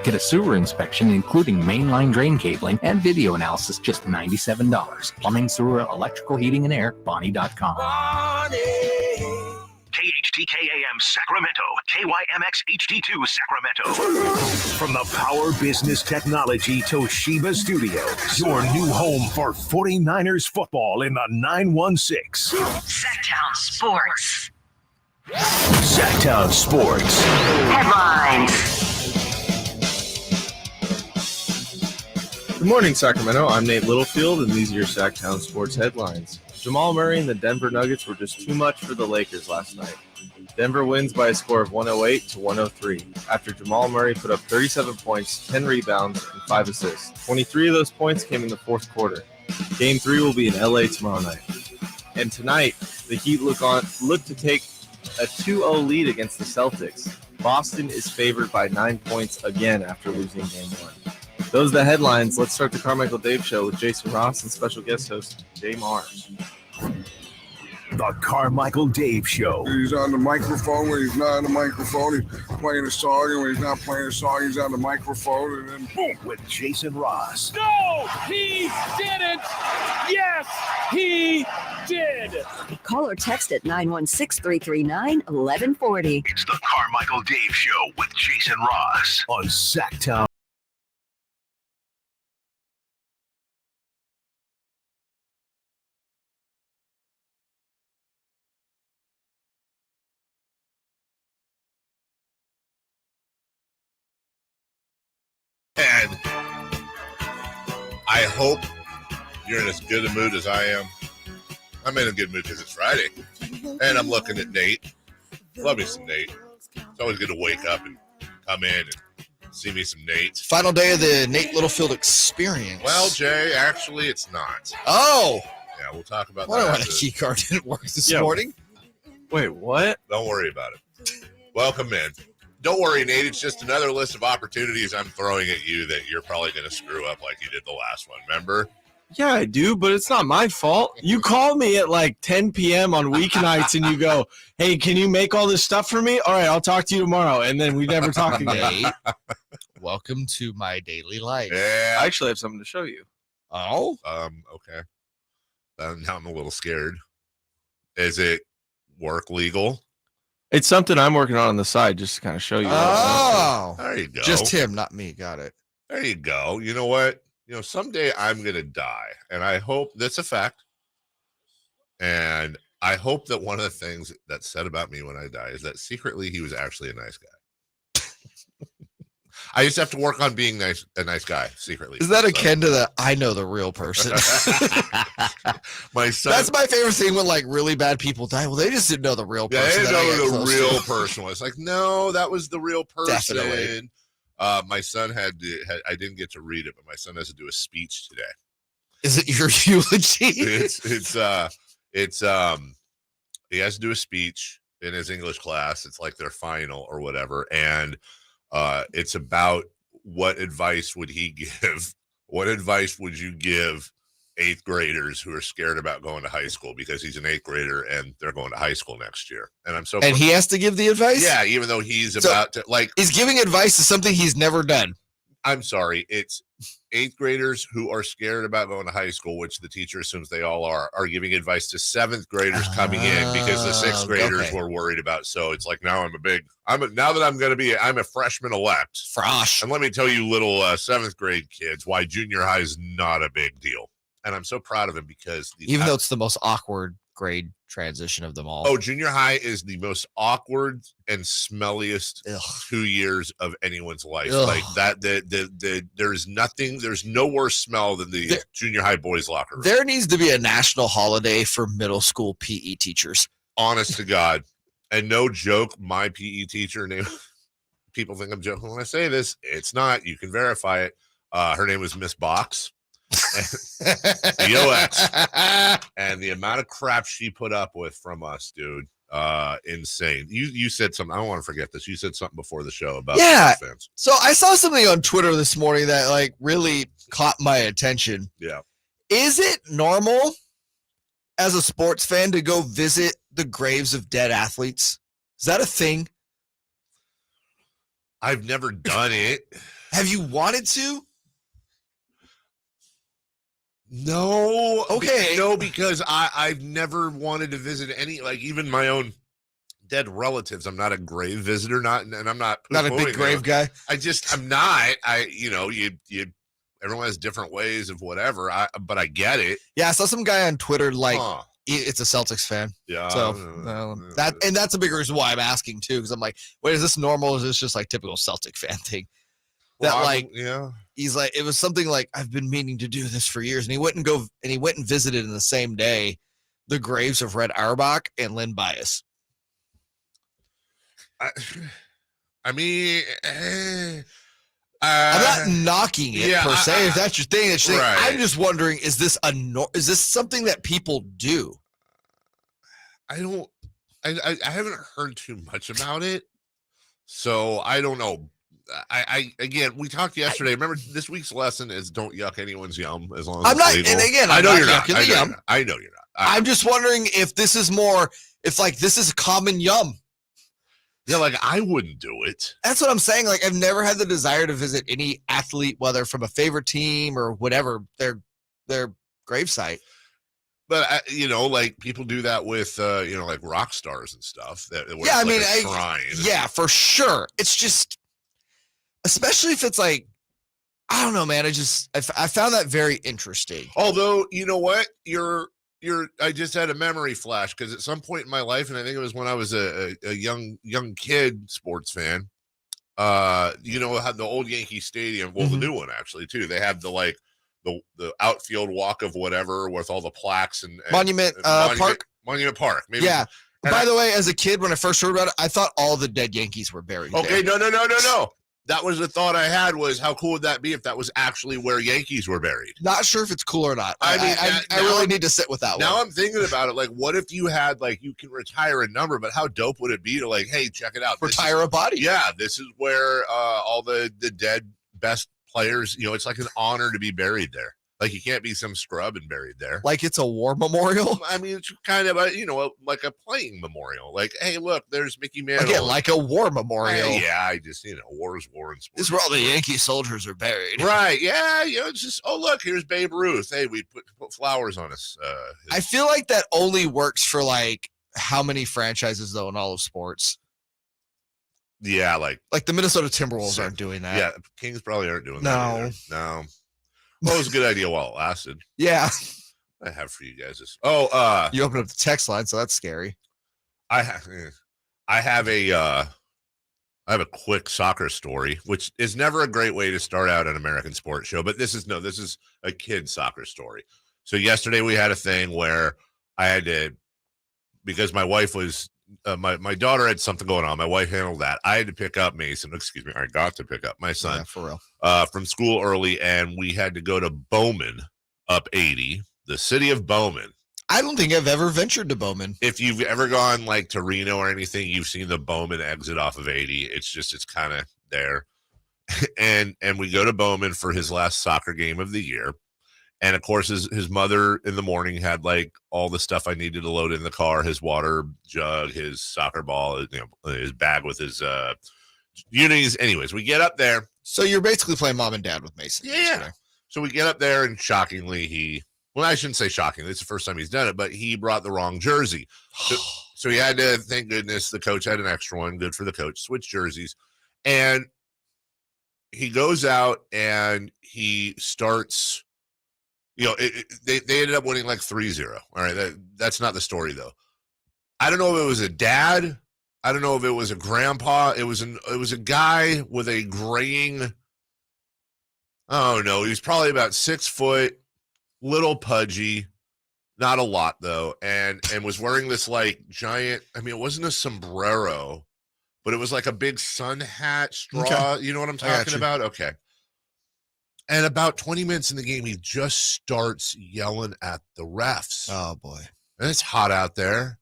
Get a sewer inspection, including mainline drain cabling and video analysis, just $97. Plumbing, sewer, electrical, heating, and air, Bonnie.com. KHTKAM Sacramento, KYMX HD2 Sacramento. From the Power Business Technology Toshiba Studios, your new home for 49ers football in the 916. Sactown Sports. Sactown Sports. Headlines. Good morning, Sacramento. I'm Nate Littlefield, and these are your Sactown Sports headlines. Jamal Murray and the Denver Nuggets were just too much for the Lakers last night. Denver wins by a score of 108-103 after Jamal Murray put up 37 points, 10 rebounds, and 5 assists. 23 of those points came in the fourth quarter. Game 3 will be in LA tomorrow night. And tonight, the Heat look to take a 2-0 lead against the Celtics. Boston is favored by 9 points again after losing Game 1. Those are the headlines. Let's start the Carmichael Dave Show with Jason Ross and special guest host Jay Mars. The Carmichael Dave Show. He's on the microphone when he's not on the microphone. He's playing a song, and when he's not playing a song, he's on the microphone, and then boom. With Jason Ross. No, he didn't. Yes, he did. Call or text at 916-339-1140. It's the Carmichael Dave Show with Jason Ross on Sactown. And I hope you're in as good a mood as I am. I'm in a good mood because it's Friday. And I'm looking at Nate. Love me some Nate. It's always good to wake up and come in and see me some Nate. Final day of the Nate Littlefield experience. Well, Jay, actually, it's not. Oh. Yeah, we'll talk about Why that. the key card didn't work this morning? Wait, what? Don't worry about it. Welcome in. Don't worry, Nate. It's just another list of opportunities I'm throwing at you that you're probably going to screw up like you did the last one. Remember? Yeah, I do, but it's not my fault. You call me at like 10 p.m. on weeknights and you go, hey, can you make all this stuff for me? All right, I'll talk to you tomorrow. And then we never talk again. Welcome to my daily life. Yeah. I actually have something to show you. Oh? Okay. Now I'm a little scared. Is it work legal? It's something I'm working on the side just to kind of show you. Oh. There you go. Just him, not me. Got it. There you go. You know what? Someday I'm going to die, and I hope that's a fact. And I hope that one of the things that's said about me when I die is that secretly he was actually a nice guy. I just have to work on being a nice guy secretly. Is that akin to the I know the real person? My son. That's my favorite thing when like really bad people die. Well, they just didn't know the real person. Yeah, they didn't know the real person was. Like, no, that was the real person. Definitely. My son I didn't get to read it, but my son has to do a speech today. Is it your eulogy? He has to do a speech in his English class. It's like their final or whatever. And it's about what advice would he give? What advice would you give 8th graders who are scared about going to high school because he's an 8th grader and they're going to high school next year? And he has to give the advice? Yeah, even though he's about to he's giving advice to something he's never done. I'm sorry. It's 8th graders who are scared about going to high school, which the teacher assumes they all are giving advice to 7th graders coming in because the 6th graders were worried about. So it's like, now I'm a freshman elect. Frosh. And let me tell you little 7th grade kids why junior high is not a big deal. And I'm so proud of him because even though it's the most awkward grade transition of them all. Oh, junior high is the most awkward and smelliest 2 years of anyone's life. Ugh. Like that, there's no worse smell than the junior high boys' locker room. There needs to be a national holiday for middle school PE teachers. Honest to God. And no joke, my PE teacher name, people think I'm joking when I say this. It's not. You can verify it. Her name was Miss Box. BOX. And the amount of crap she put up with from us, dude, insane. You said something. I don't want to forget this. You said something before the show about fans. So I saw something on Twitter this morning that like really caught my attention. Yeah. Is it normal as a sports fan to go visit the graves of dead athletes? Is that a thing? I've never done it. Have you wanted to? No. Okay. No, because I've never wanted to visit any, like even my own dead relatives. I'm not a grave visitor, and I'm not a big grave guy. I'm not. Everyone has different ways of whatever. But I get it. Yeah, I saw some guy on Twitter it's a Celtics fan. Yeah. So that's a big reason why I'm asking too, because I'm like, wait, is this normal? Or is this just like typical Celtic fan thing? He's like, it was something like, I've been meaning to do this for years, and he went and visited in the same day the graves of Red Auerbach and Lynn Bias. I mean, I'm not knocking it per se. If that's your thing, right. I'm just wondering: is this something that people do? I haven't heard too much about it, so I don't know. Again, we talked yesterday. Remember, this week's lesson is don't yuck anyone's yum as long as I'm not. legal. And again, I know you're not. I know you're not. I'm just wondering if this is more. If like this is a common yum. Yeah, like I wouldn't do it. That's what I'm saying. Like I've never had the desire to visit any athlete, whether from a favorite team or whatever, their gravesite. But like people do that with like rock stars and stuff. Shrine. Yeah, for sure. It's just, especially if it's like, I don't know, man. I found that very interesting. Although you know what, I just had a memory flash because at some point in my life, and I think it was when I was a young kid sports fan, had the old Yankee Stadium, well, the new one actually too. They have the outfield walk of whatever with all the plaques and Monument Park. Monument Park, maybe. Yeah. By the way, as a kid, when I first heard about it, I thought all the dead Yankees were buried. Okay, there. No. That was the thought I had, was how cool would that be if that was actually where Yankees were buried? Not sure if it's cool or not. I really need to sit with that one. Now I'm thinking about it. Like, what if you had, like, you can retire a number, but how dope would it be to, like, hey, check it out. Retire a body. Yeah, this is where all the dead best players, it's like an honor to be buried there. Like, you can't be some scrub and buried there. Like it's a war memorial? I mean, it's kind of like a playing memorial. Like, hey, look, there's Mickey Mantle. Again, like a war memorial. Yeah, I just, war is war in sports. This is where all the Yankee soldiers are buried. Right, yeah, it's just, oh, look, here's Babe Ruth. Hey, we put flowers on us. I feel like that only works for, like, how many franchises, though, in all of sports? Yeah, like the Minnesota Timberwolves aren't doing that. Yeah, Kings probably aren't doing that either. No. Well, it was a good idea while it lasted. Yeah. I have for you guys this. You open up the text line, so that's scary. I have a quick soccer story, which is never a great way to start out an American sports show, but this is a kid soccer story. So yesterday we had a thing where I had to, because my wife was my daughter had something going on. My wife handled that. I had to pick up Mason. Excuse me. I got to pick up my son for real. From school early, and we had to go to Bowman up 80, the city of Bowman. I don't think I've ever ventured to Bowman. If you've ever gone like to Reno or anything, you've seen the Bowman exit off of 80. It's kind of there. and we go to Bowman for his last soccer game of the year. And of course, his mother in the morning had like all the stuff I needed to load in the car, his water jug, his soccer ball, his bag with his unis. Anyways, we get up there. So you're basically playing mom and dad with Mason. Yeah. So we get up there, and shockingly, I shouldn't say shockingly, it's the first time he's done it, but he brought the wrong jersey. So he had to, thank goodness, the coach had an extra one. Good for the coach. Switch jerseys. And he goes out and he starts... they ended up winning like 3-0. All right, that's not the story though. I don't know if it was a dad. I don't know if it was a grandpa. It was a guy with a graying. Oh no, he was probably about 6 foot, little pudgy, not a lot though, and was wearing this like giant. I mean, it wasn't a sombrero, but it was like a big sun hat straw. Okay. You know what I'm talking about? Okay. And about 20 minutes in the game, he just starts yelling at the refs. Oh, boy. And it's hot out there.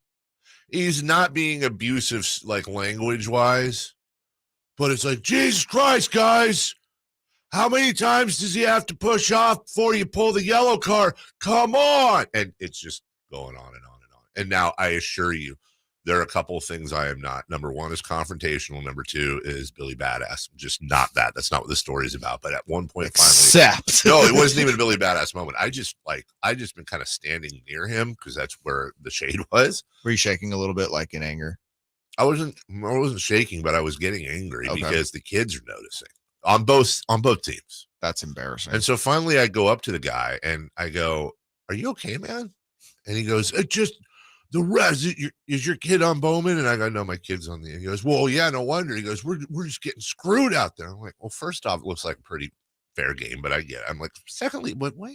He's not being abusive, like, language-wise. But it's like, Jesus Christ, guys. How many times does he have to push off before you pull the yellow card? Come on. And it's just going on and on and on. And now, I assure you, there are a couple of things I am not. Number one is confrontational. Number two is Billy Badass. Just not that. That's not what the story is about. But at one point, Except. no, it wasn't even a Billy Badass moment. I just been kind of standing near him because that's where the shade was. Were you shaking a little bit, like in anger? I wasn't shaking, but I was getting angry Okay. because the kids are noticing on both teams. That's embarrassing. And so finally, I go up to the guy and I go, "Are you okay, man?" And he goes, "It just." The rest is your kid on Bowman? And I go, no, my kid's on the. He goes, well, yeah, no wonder. He goes, we're just getting screwed out there. I'm like, well, first off, it looks like a pretty fair game, but I get it. I'm like, secondly, what are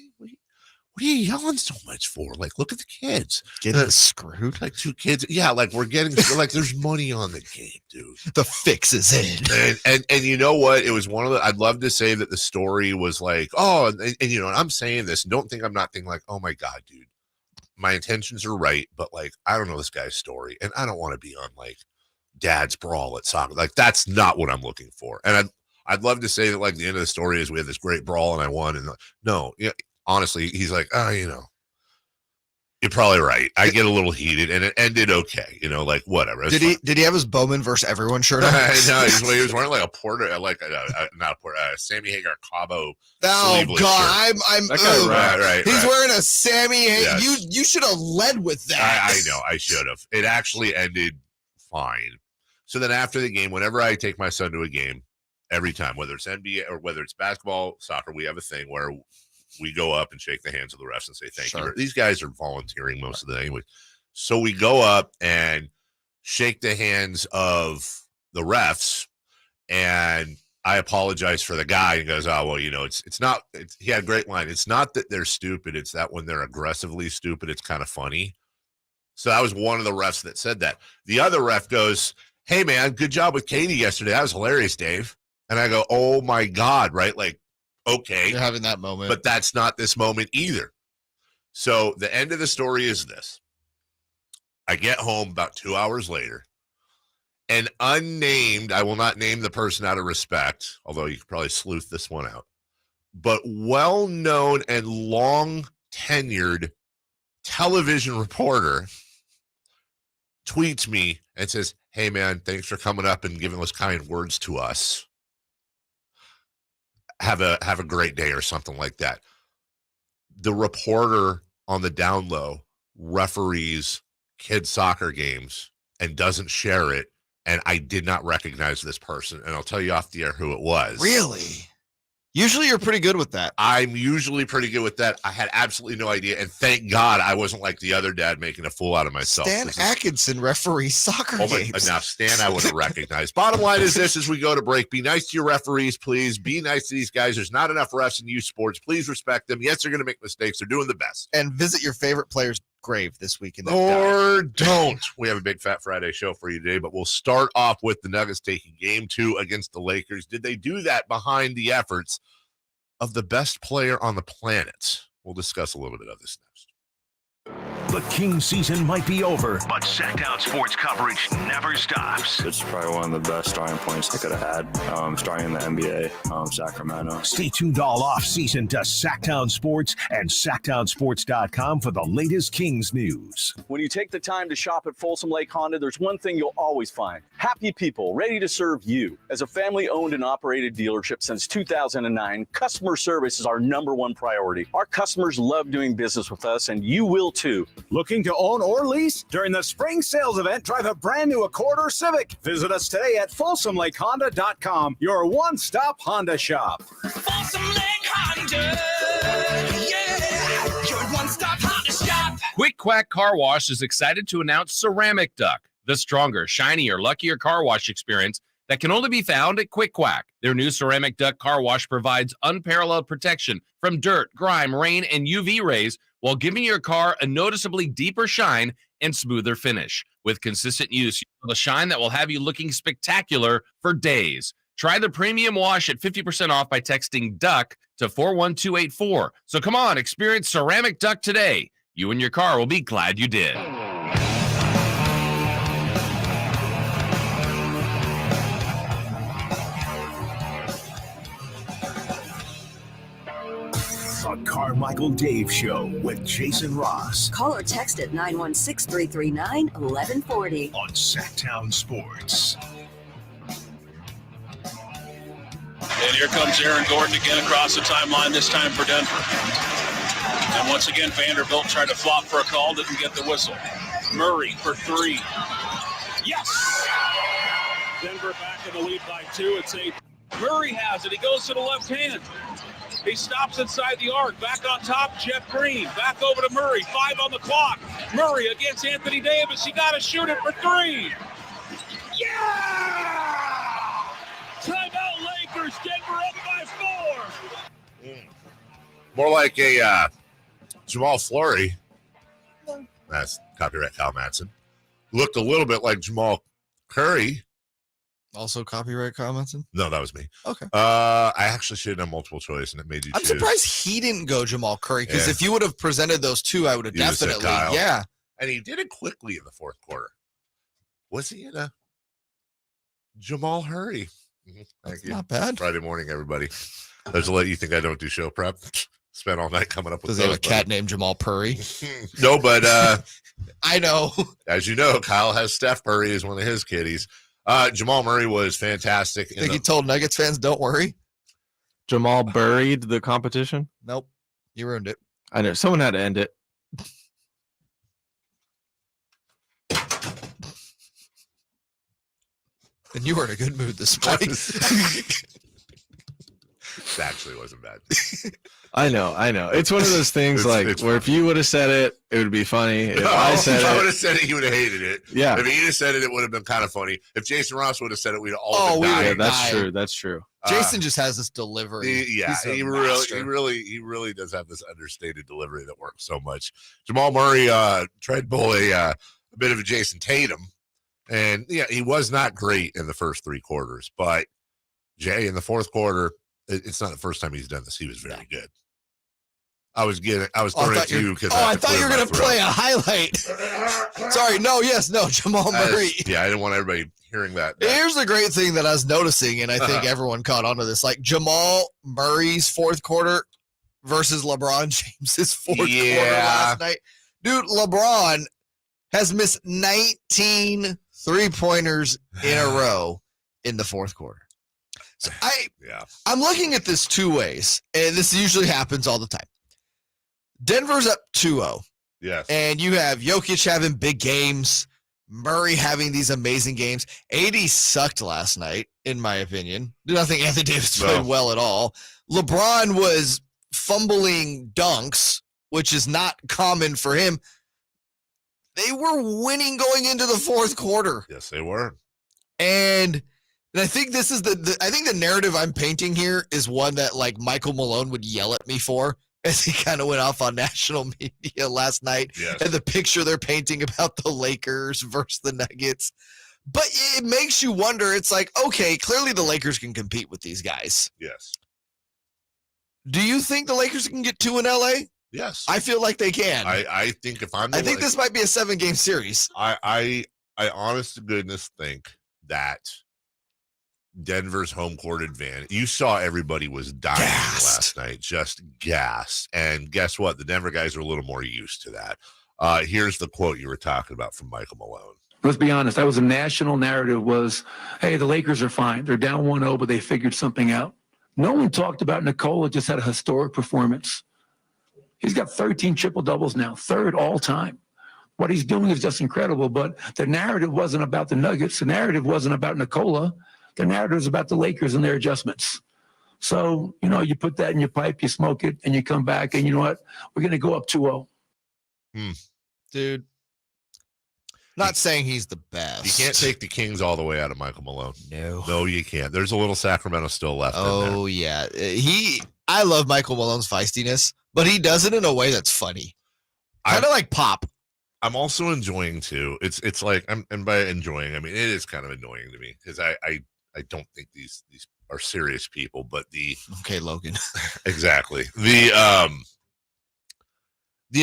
you yelling so much for? Like, look at the kids Getting screwed. Like 2 kids. Yeah, like we're getting like there's money on the game, dude. The fix is in. And you know what? It was one of the. I'd love to say that the story was like, oh, and you know, and I'm saying this. Don't think I'm not thinking like, oh my god, dude. My intentions are right, but like I don't know this guy's story, and I don't want to be on like dad's brawl at soccer. Like that's not what I'm looking for. And I'd love to say that like the end of the story is we had this great brawl and I won. And no, you know, honestly, he's like, you know, you're probably right. I get a little heated, and it ended okay. You know, like whatever. Did he have his Bowman versus everyone shirt on? No, he was wearing like a Porter, like not a Porter, Sammy Hagar Cabo. Oh God, I'm right. He's wearing a Sammy. Yes. You should have led with that. I know I should have. It actually ended fine. So then after the game, whenever I take my son to a game, every time, whether it's NBA or whether it's basketball, soccer, we have a thing where we go up and shake the hands of the refs and say thank you. These guys are volunteering most of the day anyway. So we go up and shake the hands of the refs, and I apologize for the guy. He goes, oh, well, you know, he had a great line. It's not that they're stupid. It's that when they're aggressively stupid, it's kind of funny. So that was one of the refs that said that. The other ref goes, hey, man, good job with Katie yesterday. That was hilarious, Dave. And I go, oh, my God, right? Like, okay. You're having that moment. But that's not this moment either. So the end of the story is this. I get home about 2 hours later. An unnamed, I will not name the person out of respect, although you could probably sleuth this one out, but well-known and long-tenured television reporter tweets me and says, hey, man, thanks for coming up and giving those kind words to us. Have a great day or something like that. The reporter on the down low referees kids' soccer games and doesn't share it. And I did not recognize this person. And I'll tell you off the air who it was. Really? Usually you're pretty good with that. I'm usually pretty good with that. I had absolutely no idea. And thank God I wasn't like the other dad making a fool out of myself. Stan Atkinson referees soccer games. Now, Stan, I would have recognized. Bottom line is this as we go to break. Be nice to your referees, please. Be nice to these guys. There's not enough refs in youth sports. Please respect them. Yes, they're going to make mistakes. They're doing the best. And visit your favorite player's grave this weekend. Or don't. We have a big Fat Friday show for you today, but we'll start off with the Nuggets taking game 2 against the Lakers. Did they do that behind the efforts of the best player on the planet? We'll discuss a little bit of this next. The King season might be over, but Sactown sports coverage never stops. It's probably one of the best starting points I could have had, starting in the NBA, Sacramento. Stay tuned all off season to Sactown Sports and SactownSports.com for the latest Kings news. When you take the time to shop at Folsom Lake Honda, there's one thing you'll always find. Happy people ready to serve you. As a family-owned and operated dealership since 2009, customer service is our #1 priority. Our customers love doing business with us, and you will too. Looking to own or lease? During the spring sales event, drive a brand new Accord or Civic. Visit us today at FolsomLakeHonda.com, your one-stop Honda shop. Folsom Lake Honda, yeah, your one-stop Honda shop. Quick Quack Car Wash is excited to announce Ceramic Duck, the stronger, shinier, luckier car wash experience that can only be found at Quick Quack. Their new Ceramic Duck car wash provides unparalleled protection from dirt, grime, rain, and UV rays while giving your car a noticeably deeper shine and smoother finish. With consistent use, you'll have a shine that will have you looking spectacular for days. Try the premium wash at 50% off by texting DUCK to 41284. So come on, experience Ceramic Duck today. You and your car will be glad you did. The Carmichael Dave Show with Jason Ross. Call or text at 916-339-1140. On Sactown Sports. And here comes Aaron Gordon again across the timeline, this time for Denver. And once again, Vanderbilt tried to flop for a call, didn't get the whistle. Murray for three. Yes! Denver back in the lead by 2. It's 8. Murray has it. He goes to the left hand. He stops inside the arc. Back on top, Jeff Green. Back over to Murray. 5 on the clock. Murray against Anthony Davis. He got to shoot it for 3. Yeah! Timeout Lakers. Denver up by 4. More like a Jamal Fleury. That's copyright Kyle Madsen. Looked a little bit like Jamal Curry. Also copyright Carmichael? No, that was me. Okay. I actually should have done multiple choice, and it made you I'm choose. surprised he didn't go Jamal Curry, because if you would have presented those two, I would have You would've said definitely, Kyle. yeah. And he did it quickly in the fourth quarter. Was he in a Jamal Hurry? Thank you. Not bad. Friday morning, everybody. There's a lot. You think I don't do show prep? Spent all night coming up with Does he have a cat named Jamal Purry? No, but I know. As you know, Kyle has Steph Curry as one of his kitties. Jamal Murray was fantastic. I think he told Nuggets fans, don't worry. Jamal buried the competition? Nope. You ruined it. I know. Someone had to end it. And you were in a good mood this morning. It actually wasn't bad. I know. It's one of those things it's where if you would have said it, it would be funny. If I said I it, would have said it, he would have hated it. Yeah. If he'd have said it, it would have been kind of funny. If Jason Ross would have said it, we'd have all been dying. Yeah, that's true. That's true. Jason just has this delivery. He really does have this understated delivery that works so much. Jamal Murray tried to pull a bit of a Jason Tatum, and yeah, he was not great in the first 3 quarters. But Jay, in the fourth quarter, it's not the first time he's done this. He was very good. I was throwing it to you because I thought you were going to play a highlight. Sorry, no, Jamal Murray. I didn't want everybody hearing that. Here's the great thing that I was noticing, and I think everyone caught on to this. Like Jamal Murray's fourth quarter versus LeBron James's fourth quarter last night. Dude, LeBron has missed 19 3-pointers in a row in the fourth quarter. So I'm looking at this 2 ways, and this usually happens all the time. Denver's up 2-0. Yes. And you have Jokic having big games, Murray having these amazing games. AD sucked last night, in my opinion. I don't think Anthony Davis played well at all. LeBron was fumbling dunks, which is not common for him. They were winning going into the fourth quarter. Yes, they were. And I think this is I think the narrative I'm painting here is one that like Michael Malone would yell at me for as he kind of went off on national media last night. Yes. And the picture they're painting about the Lakers versus the Nuggets. But it makes you wonder. It's like, okay, clearly the Lakers can compete with these guys. Yes. Do you think the Lakers can get 2 in LA? Yes. I feel like they can. I think if I'm I think this might be a 7-game series. I honest to goodness think that Denver's home court advantage. You saw everybody was dying last night, just gassed. And guess what? The Denver guys are a little more used to that. Here's the quote you were talking about from Michael Malone. Let's be honest. That was a national narrative was, hey, the Lakers are fine. They're down 1-0, but they figured something out. No one talked about Nikola just had a historic performance. He's got 13 triple-doubles now, 3rd all time. What he's doing is just incredible, but the narrative wasn't about the Nuggets. The narrative wasn't about Nikola. The narrative is about the Lakers and their adjustments. So, you put that in your pipe, you smoke it, and you come back, and you know what? We're going to go up 2-0. Dude. Not saying he's the best. You can't take the Kings all the way out of Michael Malone. No, you can't. There's a little Sacramento still left in there. Oh, yeah. I love Michael Malone's feistiness, but he does it in a way that's funny. Kind of like Pop. I'm also enjoying, too. It's like, and by enjoying, I mean, it is kind of annoying to me because I don't think these are serious people, but Okay, Logan. Exactly. The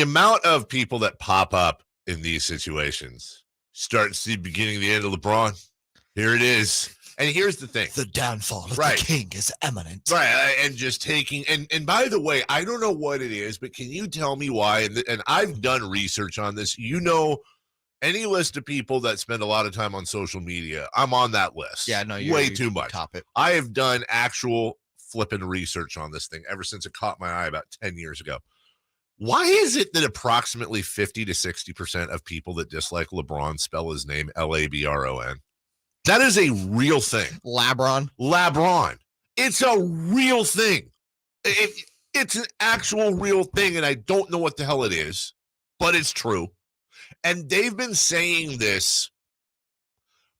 amount of people that pop up in these situations starts the beginning, the end of LeBron. Here it is. And here's the thing. The downfall of Right. the king is imminent. Right, and just taking and by the way, I don't know what it is, but can you tell me why? And I've done research on this. You know, any list of people that spend a lot of time on social media, I'm on that list. Yeah, no, you're way too much. Top it. I have done actual flipping research on this thing ever since it caught my eye about 10 years ago. Why is it that approximately 50 to 60% of people that dislike LeBron spell his name Labron? That is a real thing. Labron. It's a real thing. It's an actual real thing, and I don't know what the hell it is, but it's true. And they've been saying this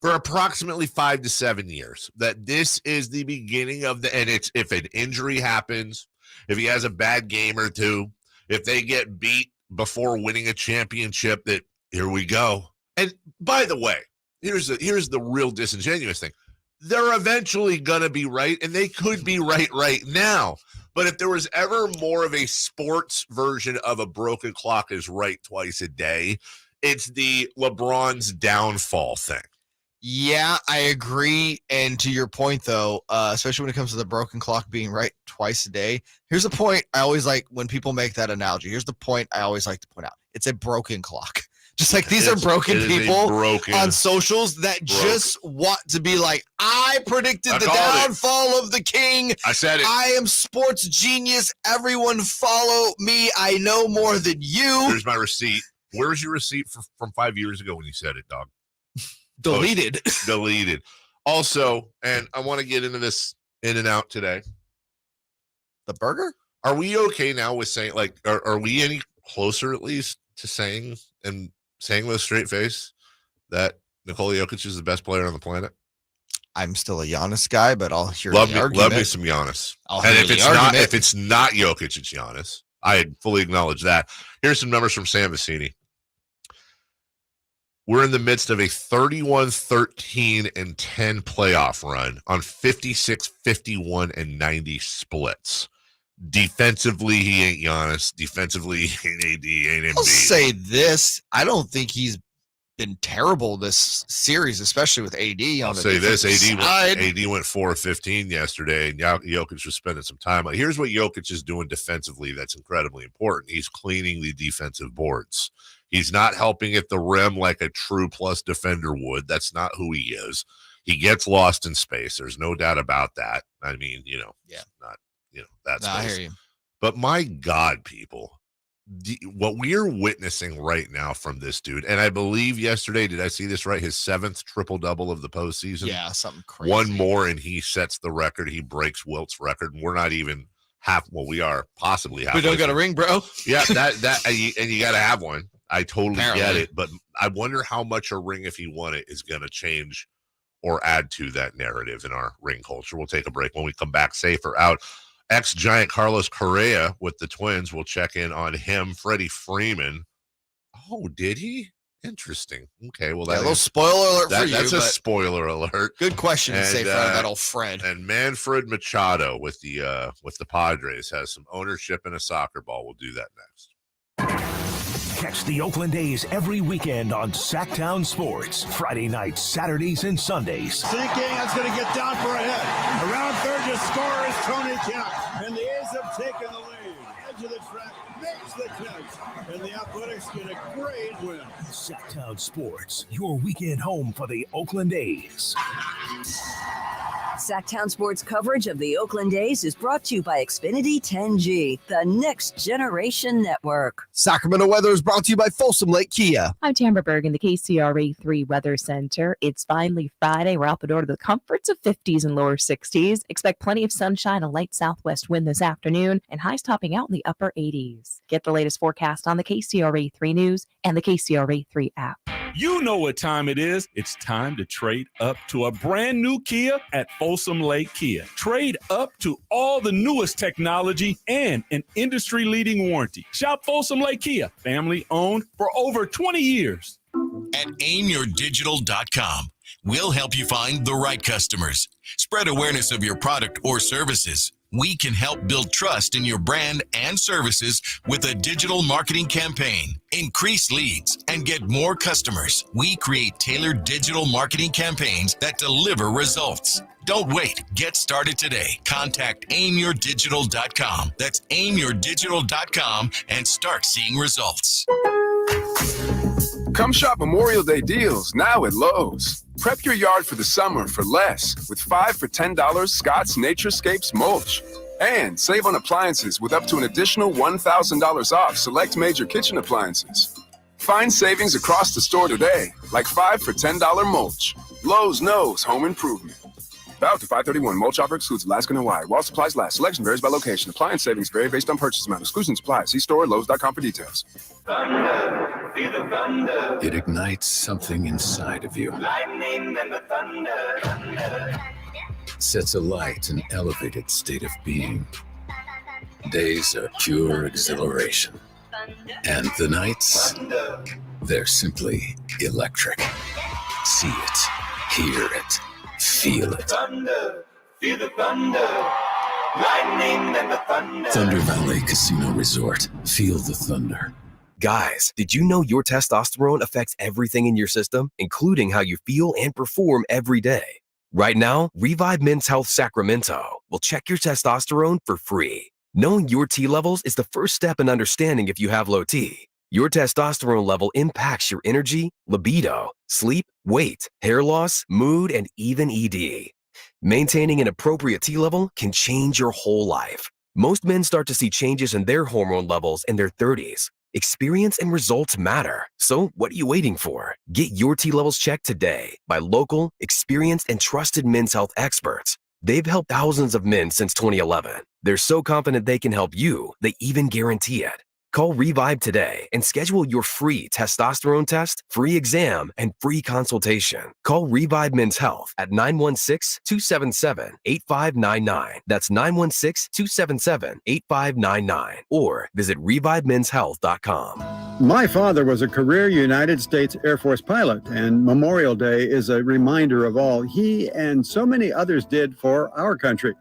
for approximately 5 to 7 years, that this is the beginning of and it's if an injury happens, if he has a bad game or two, if they get beat before winning a championship, that here we go. And by the way, here's the real disingenuous thing. They're eventually going to be right, and they could be right now. But if there was ever more of a sports version of a broken clock is right twice a day, it's the LeBron's downfall thing. Yeah, I agree. And to your point, though, especially when it comes to the broken clock being right twice a day, here's a point I always like when people make that analogy. Here's the point I always like to point out. It's a broken clock. Just like these are broken people on socials that just want to be like, I predicted the downfall of the king. I said it. I am sports genius. Everyone follow me. I know more than you. Here's my receipt. Where's your receipt from 5 years ago when you said it, dog? Deleted. Deleted. Also, and I want to get into this in and out today. The burger? Are we okay now with saying, like, are we any closer at least to saying with a straight face that Nikola Jokic is the best player on the planet? I'm still a Giannis guy, but I'll hear the argument. Love me some Giannis. And if it's not Jokic, it's Giannis. I fully acknowledge that. Here's some numbers from Sam Amick. We're in the midst of a 31-13-10 playoff run on 56, 51, and 90 splits. Defensively, he ain't Giannis. Defensively, he ain't AD, ain't Embiid. I'll say this. I don't think he's been terrible this series, especially with AD on the defensive side. AD went 4 of 15 yesterday, and Jokic was spending some time. Here's what Jokic is doing defensively that's incredibly important. He's cleaning the defensive boards. He's not helping at the rim like a true plus defender would. That's not who he is. He gets lost in space. There's no doubt about that. I mean, that's I hear you. But my God, people, what we're witnessing right now from this dude, and I believe yesterday, did I see this right? His 7th triple-double of the postseason. Yeah, something crazy. One more, and he sets the record. He breaks Wilt's record, and we're not even we are possibly half. We don't got a ring, bro. Yeah, and you got to have one. I totally Apparently. get it, but I wonder how much a ring, if he won it, is going to change or add to that narrative in our ring culture. We'll take a break. When we come back, safer out. Ex-Giant Carlos Correa with the Twins. We'll check in on him. Freddie Freeman. Oh, did he? Interesting. Okay, well, a little spoiler alert for you. That's a spoiler alert. Good question to say for that old Fred. And Manfred Machado with the Padres has some ownership in a soccer ball. We'll do that next. Catch the Oakland A's every weekend on Sactown Sports. Friday nights, Saturdays, and Sundays. Sinking, that's going to get down for a hit. Around third to score is Tony Kemp. And the A's have taken the lead. Edge of the track makes the catch. And the Athletics get a great win. Sactown Sports, your weekend home for the Oakland A's. Sactown Sports coverage of the Oakland A's is brought to you by Xfinity 10G, the next generation network. Sacramento weather is brought to you by Folsom Lake Kia. I'm Tamara Berg in the KCRA 3 Weather Center. It's finally Friday. We're out the door to the comforts of 50s and lower 60s. Expect plenty of sunshine, a light southwest wind this afternoon, and highs topping out in the upper 80s. Get the latest forecast on the KCRA 3 News and the KCRA 3 app. You know what time it is. It's time to trade up to a brand new Kia at Folsom Lake Kia. Trade up to all the newest technology and an industry-leading warranty. Shop Folsom Lake Kia, family owned for over 20 years. At aimyourdigital.com, we'll help you find the right customers, spread awareness of your product or services, We can help build trust in your brand and services with a digital marketing campaign. Increase leads and get more customers. We create tailored digital marketing campaigns that deliver results. Don't wait. Get started today. Contact aimyourdigital.com. That's aimyourdigital.com and start seeing results. Come shop Memorial Day deals now at Lowe's. Prep your yard for the summer for less with 5 for $10 Scott's Naturescapes mulch. And save on appliances with up to an additional $1,000 off select major kitchen appliances. Find savings across the store today, like 5 for $10 mulch. Lowe's knows home improvement. Valid to 5/31. Mulch offer excludes Alaska and Hawaii. While supplies last, selection varies by location. Appliance savings vary based on purchase amount. Exclusions apply. See store at Lowe's.com for details. Thunder, feel the thunder. It ignites something inside of you. Lightning and the thunder. Sets alight an elevated state of being. Days are pure exhilaration. And the nights, they're simply electric. See it, hear it, feel it. Thunder, feel the thunder. Lightning and the thunder. Thunder Valley Casino Resort. Feel the thunder. Guys, did you know your testosterone affects everything in your system, including how you feel and perform every day? Right now, Revive Men's Health Sacramento will check your testosterone for free. Knowing your T levels is the first step in understanding if you have low T. Your testosterone level impacts your energy, libido, sleep, weight, hair loss, mood, and even ED. Maintaining an appropriate T level can change your whole life. Most men start to see changes in their hormone levels in their 30s. Experience and results matter. So what are you waiting for? Get your T levels checked today by local, experienced, and trusted men's health experts. They've helped thousands of men since 2011. They're so confident they can help you, they even guarantee it. Call Revive today and schedule your free testosterone test, free exam, and free consultation. Call Revive Men's Health at 916-277-8599. That's 916-277-8599. Or visit revivemenshealth.com. My father was a career United States Air Force pilot, and Memorial Day is a reminder of all he and so many others did for our country.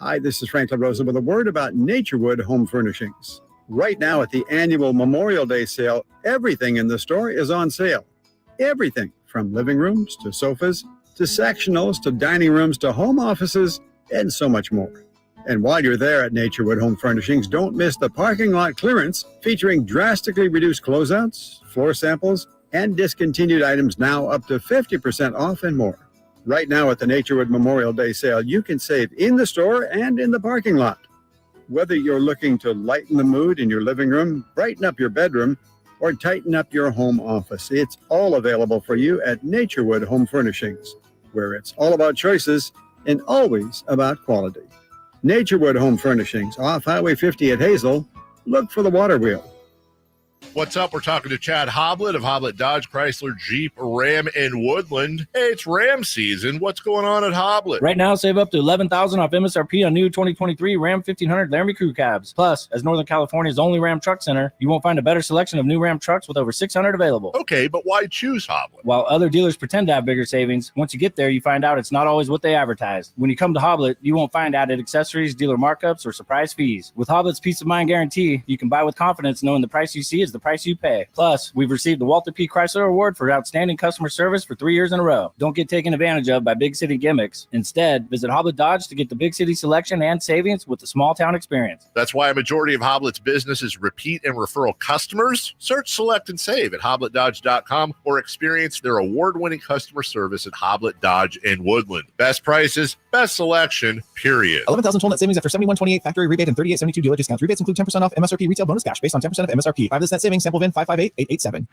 Hi, this is Franklin Rosa with a word about Naturewood Home Furnishings. Right now at the annual Memorial Day sale, everything in the store is on sale. Everything from living rooms to sofas to sectionals to dining rooms to home offices and so much more. And while you're there at Naturewood Home Furnishings, don't miss the parking lot clearance featuring drastically reduced closeouts, floor samples, and discontinued items now up to 50% off and more. Right now at the Naturewood Memorial Day sale, you can save in the store and in the parking lot. Whether you're looking to lighten the mood in your living room, brighten up your bedroom, or tighten up your home office, it's all available for you at Naturewood Home Furnishings, where it's all about choices and always about quality. Naturewood Home Furnishings, off Highway 50 at Hazel. Look for the water wheel. What's up? We're talking to Chad Hoblet of Hoblet Dodge, Chrysler, Jeep, Ram, and Woodland. Hey, it's Ram season. What's going on at Hoblet? Right now, save up to $11,000 off MSRP on new 2023 Ram 1500 Laramie Crew Cabs. Plus, as Northern California's only Ram truck center, you won't find a better selection of new Ram trucks with over 600 available. Okay, but why choose Hoblet? While other dealers pretend to have bigger savings, once you get there, you find out it's not always what they advertised. When you come to Hoblet, you won't find added accessories, dealer markups, or surprise fees. With Hoblet's peace of mind guarantee, you can buy with confidence knowing the price you see is the price you pay. Plus, we've received the Walter P. Chrysler Award for outstanding customer service for 3 years in a row. Don't get taken advantage of by big city gimmicks. Instead, visit Hoblet Dodge to get the big city selection and savings with the small town experience. That's why a majority of Hoblet's business is repeat and referral customers. Search, select, and save at HobletDodge.com or experience their award-winning customer service at Hoblet Dodge and Woodland. Best prices, best selection, period. 11,000 total net savings after $71.28 factory rebate and $38.72 dealer discounts. Rebates include 10% off MSRP retail bonus cash based on 10% of MSRP. 5 net savings. Sample VIN 558887.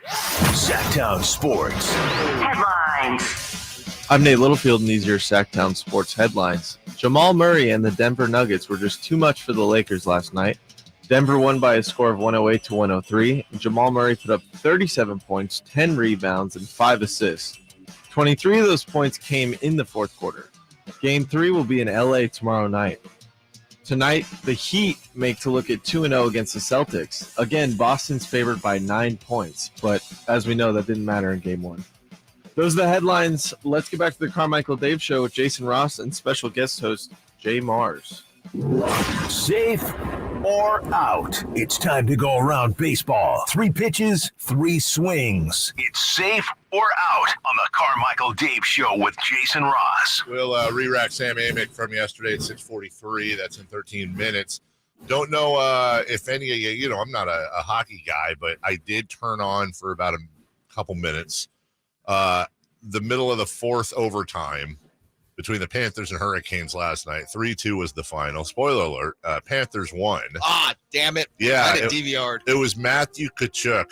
Sactown Sports Headlines. I'm Nate Littlefield, and these are your Sactown Sports headlines. Jamal Murray and the Denver Nuggets were just too much for the Lakers last night. Denver won by a score of 108-103. Jamal Murray put up 37 points, 10 rebounds, and 5 assists. 23 of those points came in the fourth quarter. Game 3 will be in LA tomorrow night. Tonight, the Heat make to look at 2-0 against the Celtics. Again, Boston's favored by 9 points, but as we know, that didn't matter in Game 1. Those are the headlines. Let's get back to the Carmichael Dave Show with Jason Ross and special guest host Jay Mars. Safe or out? It's time to go around baseball. 3 pitches, 3 swings. It's safe or out on the Carmichael Dave Show with Jason Ross. We'll re-rack Sam Amick from yesterday at 6:43. That's in 13 minutes. Don't know if any of you, I'm not a hockey guy, but I did turn on for about a couple minutes. The middle of the 4th overtime between the Panthers and Hurricanes last night. 3-2 was the final. Spoiler alert, Panthers won. Ah, damn it. Yeah. I had it DVR'd. It was Matthew Tkachuk.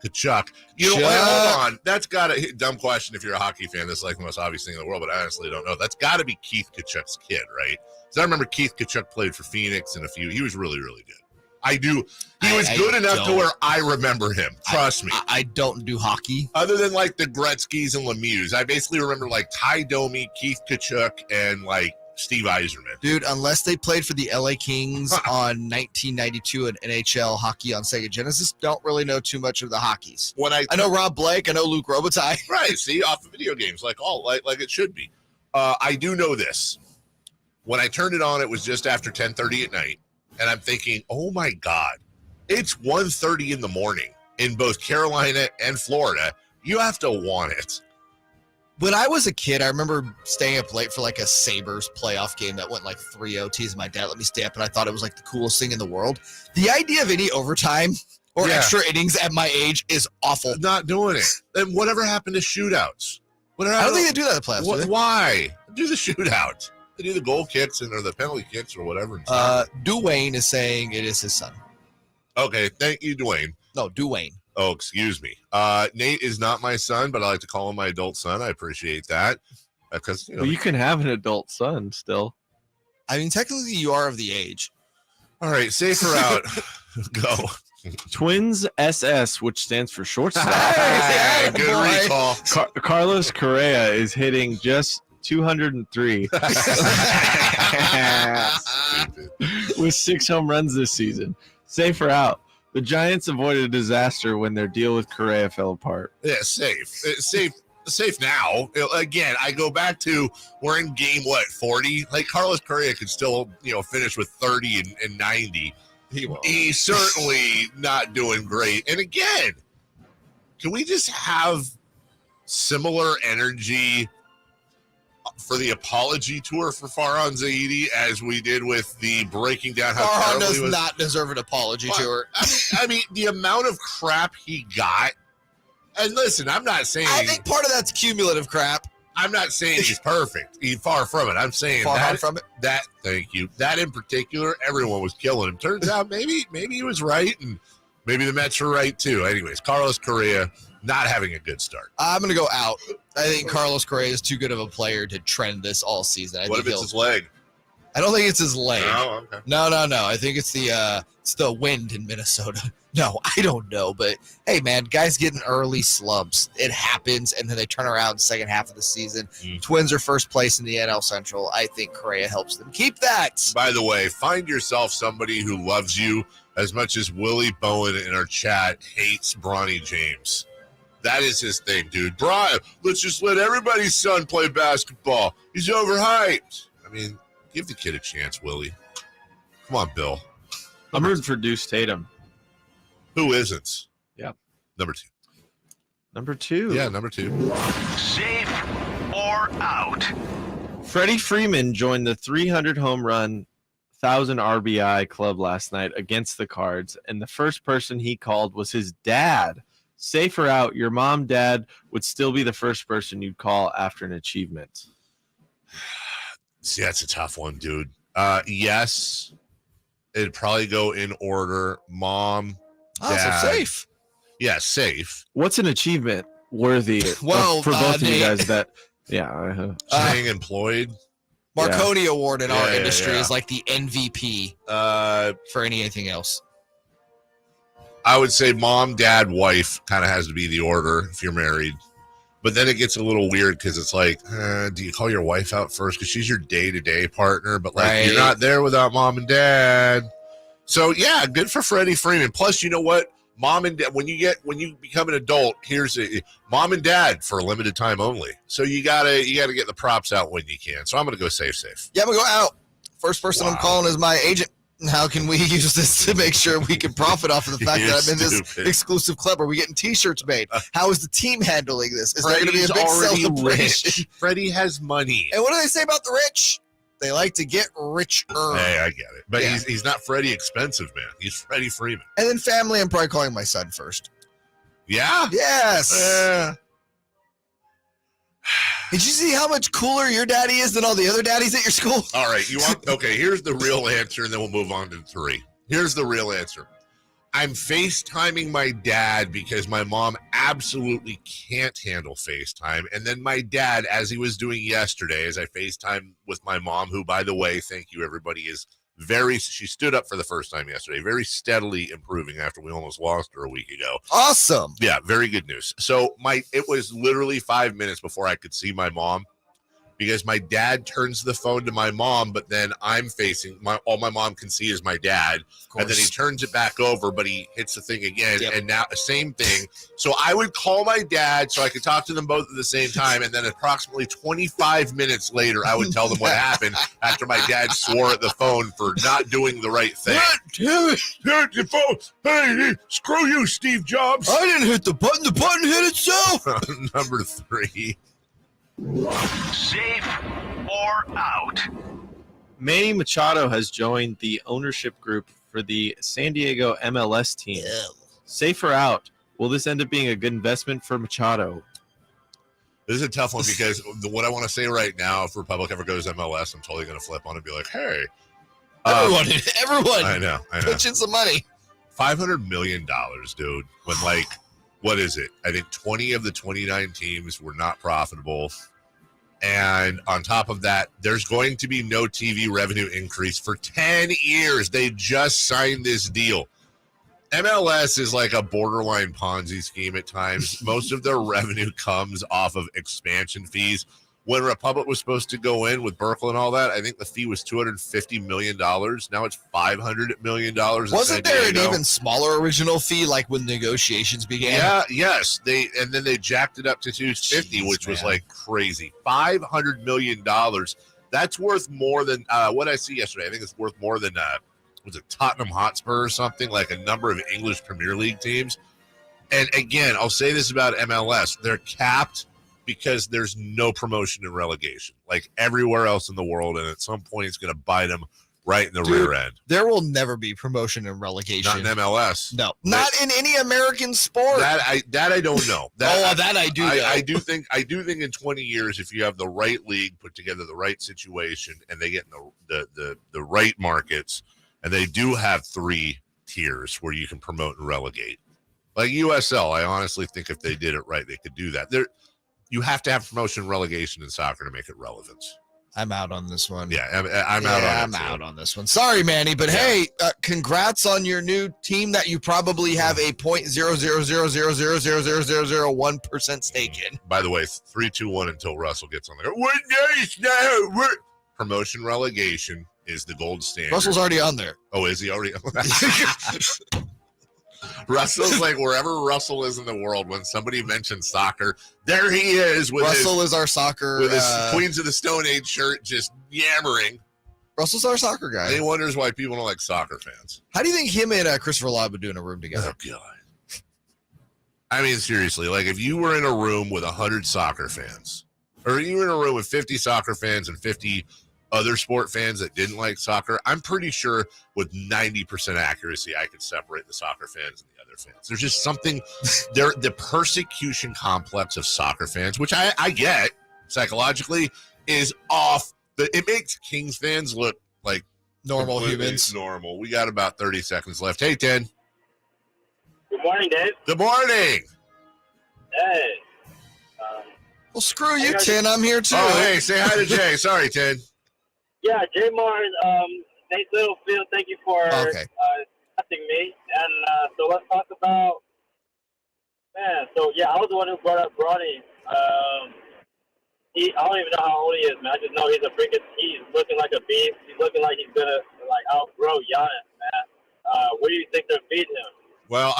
Tkachuk. Wait, hold on. That's got to, dumb question if you're a hockey fan. This is like the most obvious thing in the world, but I honestly don't know. That's got to be Keith Tkachuk's kid, right? Because I remember Keith Tkachuk played for Phoenix and he was really, really good. I do. He was good enough to where I remember him. Trust me. I don't do hockey. Other than like the Gretzkys and Lemieux, I basically remember like Ty Domi, Keith Tkachuk, and like Steve Yzerman. Dude, unless they played for the LA Kings on 1992 and NHL hockey on Sega Genesis, don't really know too much of the hockeys. I know Rob Blake, I know Luke Robitaille. Right, see, off of video games, like it should be. I do know this. When I turned it on, it was just after 10:30 at night. And I'm thinking, oh my God, it's 1:30 in the morning in both Carolina and Florida. You have to want it. When I was a kid, I remember staying up late for like a Sabres playoff game that went like 3 OTs. My dad let me stay up, and I thought it was like the coolest thing in the world. The idea of any overtime or extra innings at my age is awful. Not doing it. And whatever happened to shootouts? I don't think they do that in the playoffs. Why? Do the shootout. They do the goal kicks or the penalty kicks or whatever. Dwayne is saying it is his son. Okay, thank you, Dwayne. No, Dwayne. Oh, excuse me. Nate is not my son, but I like to call him my adult son. I appreciate that. Because you can have an adult son still. I mean, technically you are of the age. All right, safe or out. Go. Twins SS, which stands for shortstop. Hey, good recall. Carlos Correa is hitting just 203 with 6 home runs this season. Safe or out? The Giants avoided a disaster when their deal with Correa fell apart. Yeah, safe. Safe now. Again, I go back to we're in game 40. Like Carlos Correa could still finish with 30 and 90. He's certainly not doing great. And again, can we just have similar energy for the apology tour for Farhan Zaidi as we did with the breaking down how Farhan terrible does he was? not deserve an apology tour. I mean, the amount of crap he got. And listen, I'm not saying. I think part of that's cumulative crap. I'm not saying he's perfect. He's far from it. I'm saying from it. Thank you. That in particular, everyone was killing him. Turns out maybe he was right, and maybe the Mets were right too. Anyways, Carlos Correa not having a good start. I'm going to go out. I think Carlos Correa is too good of a player to trend this all season. What if it's his leg? I don't think it's his leg. Oh, okay. No. I think it's the wind in Minnesota. No, I don't know. But, hey, man, guys getting early slumps. It happens, and then they turn around second half of the season. Twins are first place in the NL Central. I think Correa helps them keep that. By the way, find yourself somebody who loves you as much as Willie Bowen in our chat hates Bronny James. That is his thing, dude. Brian, let's just let everybody's son play basketball. He's overhyped. I mean, give the kid a chance, Willie. Come on, Bill. I'm rooting for Deuce Tatum. Who isn't? Yeah. Number 2. Number 2. Yeah, number 2. Safe or out? Freddie Freeman joined the 300 home run, 1,000 RBI club last night against the Cards, and the first person he called was his dad. Safe or out, your mom, dad would still be the first person you'd call after an achievement. See, that's a tough one, dude. Yes, it'd probably go in order. Mom, dad. So safe. Yeah, safe. What's an achievement worthy for both of you guys that, staying employed? Marconi Award in our industry is like the MVP for anything else. I would say mom, dad, wife kind of has to be the order if you're married. But then it gets a little weird because it's like, do you call your wife out first? Because she's your day-to-day partner. But you're not there without mom and dad. So, yeah, good for Freddie Freeman. Plus, you know what? Mom and dad, when you become an adult, here's mom and dad for a limited time only. So you gotta get the props out when you can. So I'm going to go safe. Yeah, I'm going to go out. First person I'm calling is my agent. How can we use this to make sure we can profit off of the fact that I'm in this exclusive club? Are we getting T-shirts made? How is the team handling this? Is there going to be a big celebration? Rich. Freddie has money. And what do they say about the rich? They like to get richer. Hey, I get it. But he's not Freddie expensive, man. He's Freddie Freeman. And then family, I'm probably calling my son first. Yeah? Yes. Did you see how much cooler your daddy is than all the other daddies at your school? All right. Okay, here's the real answer, and then we'll move on to 3. Here's the real answer. I'm FaceTiming my dad because my mom absolutely can't handle FaceTime. And then my dad, as he was doing yesterday, as I FaceTime with my mom, who, by the way, thank you, everybody, is she stood up for the first time yesterday, very steadily improving after we almost lost her a week ago. Awesome. Yeah, very good news. So it was literally 5 minutes before I could see my mom, because my dad turns the phone to my mom, but then I'm facing all my mom can see is my dad, and then he turns it back over, but he hits the thing again, and now same thing. So I would call my dad so I could talk to them both at the same time, and then approximately 25 minutes later, I would tell them what happened after my dad swore at the phone for not doing the right thing. Damn it! Hit the phone! Hey, screw you, Steve Jobs! I didn't hit the button. The button hit itself. Number 3. Safe or out? Manny Machado has joined the ownership group for the San Diego MLS team. Safe or out? Will this end up being a good investment for Machado? This is a tough one because what I want to say right now, if Republic ever goes MLS, I'm totally going to flip on and be like, hey. Everyone. I know. Pitch in some money. $500 million, dude. When, what is it? I think 20 of the 29 teams were not profitable. And on top of that, there's going to be no TV revenue increase for 10 years. They just signed this deal. MLS is like a borderline Ponzi scheme at times. Most of their revenue comes off of expansion fees. When Republic was supposed to go in with Berkel and all that, I think the fee was $250 million. Now it's $500 million. Wasn't there an even smaller original fee, like when negotiations began? Yeah, yes. And then they jacked it up to $250, which was like crazy. $500 million. That's worth more than what I see yesterday. I think it's worth more than was it Tottenham Hotspur or something, like a number of English Premier League teams. And again, I'll say this about MLS. They're capped because there's no promotion and relegation like everywhere else in the world, and at some point it's going to bite them right in the rear end. There will never be promotion and relegation. Not in MLS. No, not in any American sport. That I don't know. That I do. I do think in 20 years, if you have the right league, put together the right situation, and they get in the right markets, and they do have 3 tiers where you can promote and relegate, like USL. I honestly think if they did it right, they could do that. You have to have promotion and relegation in soccer to make it relevant. I'm out on this one. Yeah, I'm out on it. I'm out on this one. Sorry, Manny, but hey, congrats on your new team that you probably have a 0.000000001% stake in. By the way, 3, 2, 1 until Russell gets on there. What nice now? Promotion relegation is the gold standard. Russell's already on there. Oh, is he already? Russell's like wherever Russell is in the world. When somebody mentions soccer, there he is. Russell is our soccer. With his Queens of the Stone Age shirt, just yammering. Russell's our soccer guy. And he wonders why people don't like soccer fans. How do you think him and Christopher Law would do in a room together? Oh, God. I mean, seriously, like if you were in a room with 100 soccer fans, or you were in a room with 50 soccer fans and 50 other sport fans that didn't like soccer, I'm pretty sure with 90% accuracy, I could separate the soccer fans and the other fans. There's just something there. The persecution complex of soccer fans, which I get psychologically, is off. It makes Kings fans look like normal humans. Normal. We got about 30 seconds left. Hey, Ten. Good morning, Dave. Good morning. Hey. Well, screw you, Ten. I'm here too. Oh, hey, say hi to Jay. Sorry, Ten. Yeah, Jay Mars, Nate Littlefield, thank you for testing me. And so let's talk about, I was the one who brought up Bronny. I don't even know how old he is, man. I just know he's looking like a beast. He's looking like he's going to outgrow Giannis, man. Where do you think they're feeding him? Well,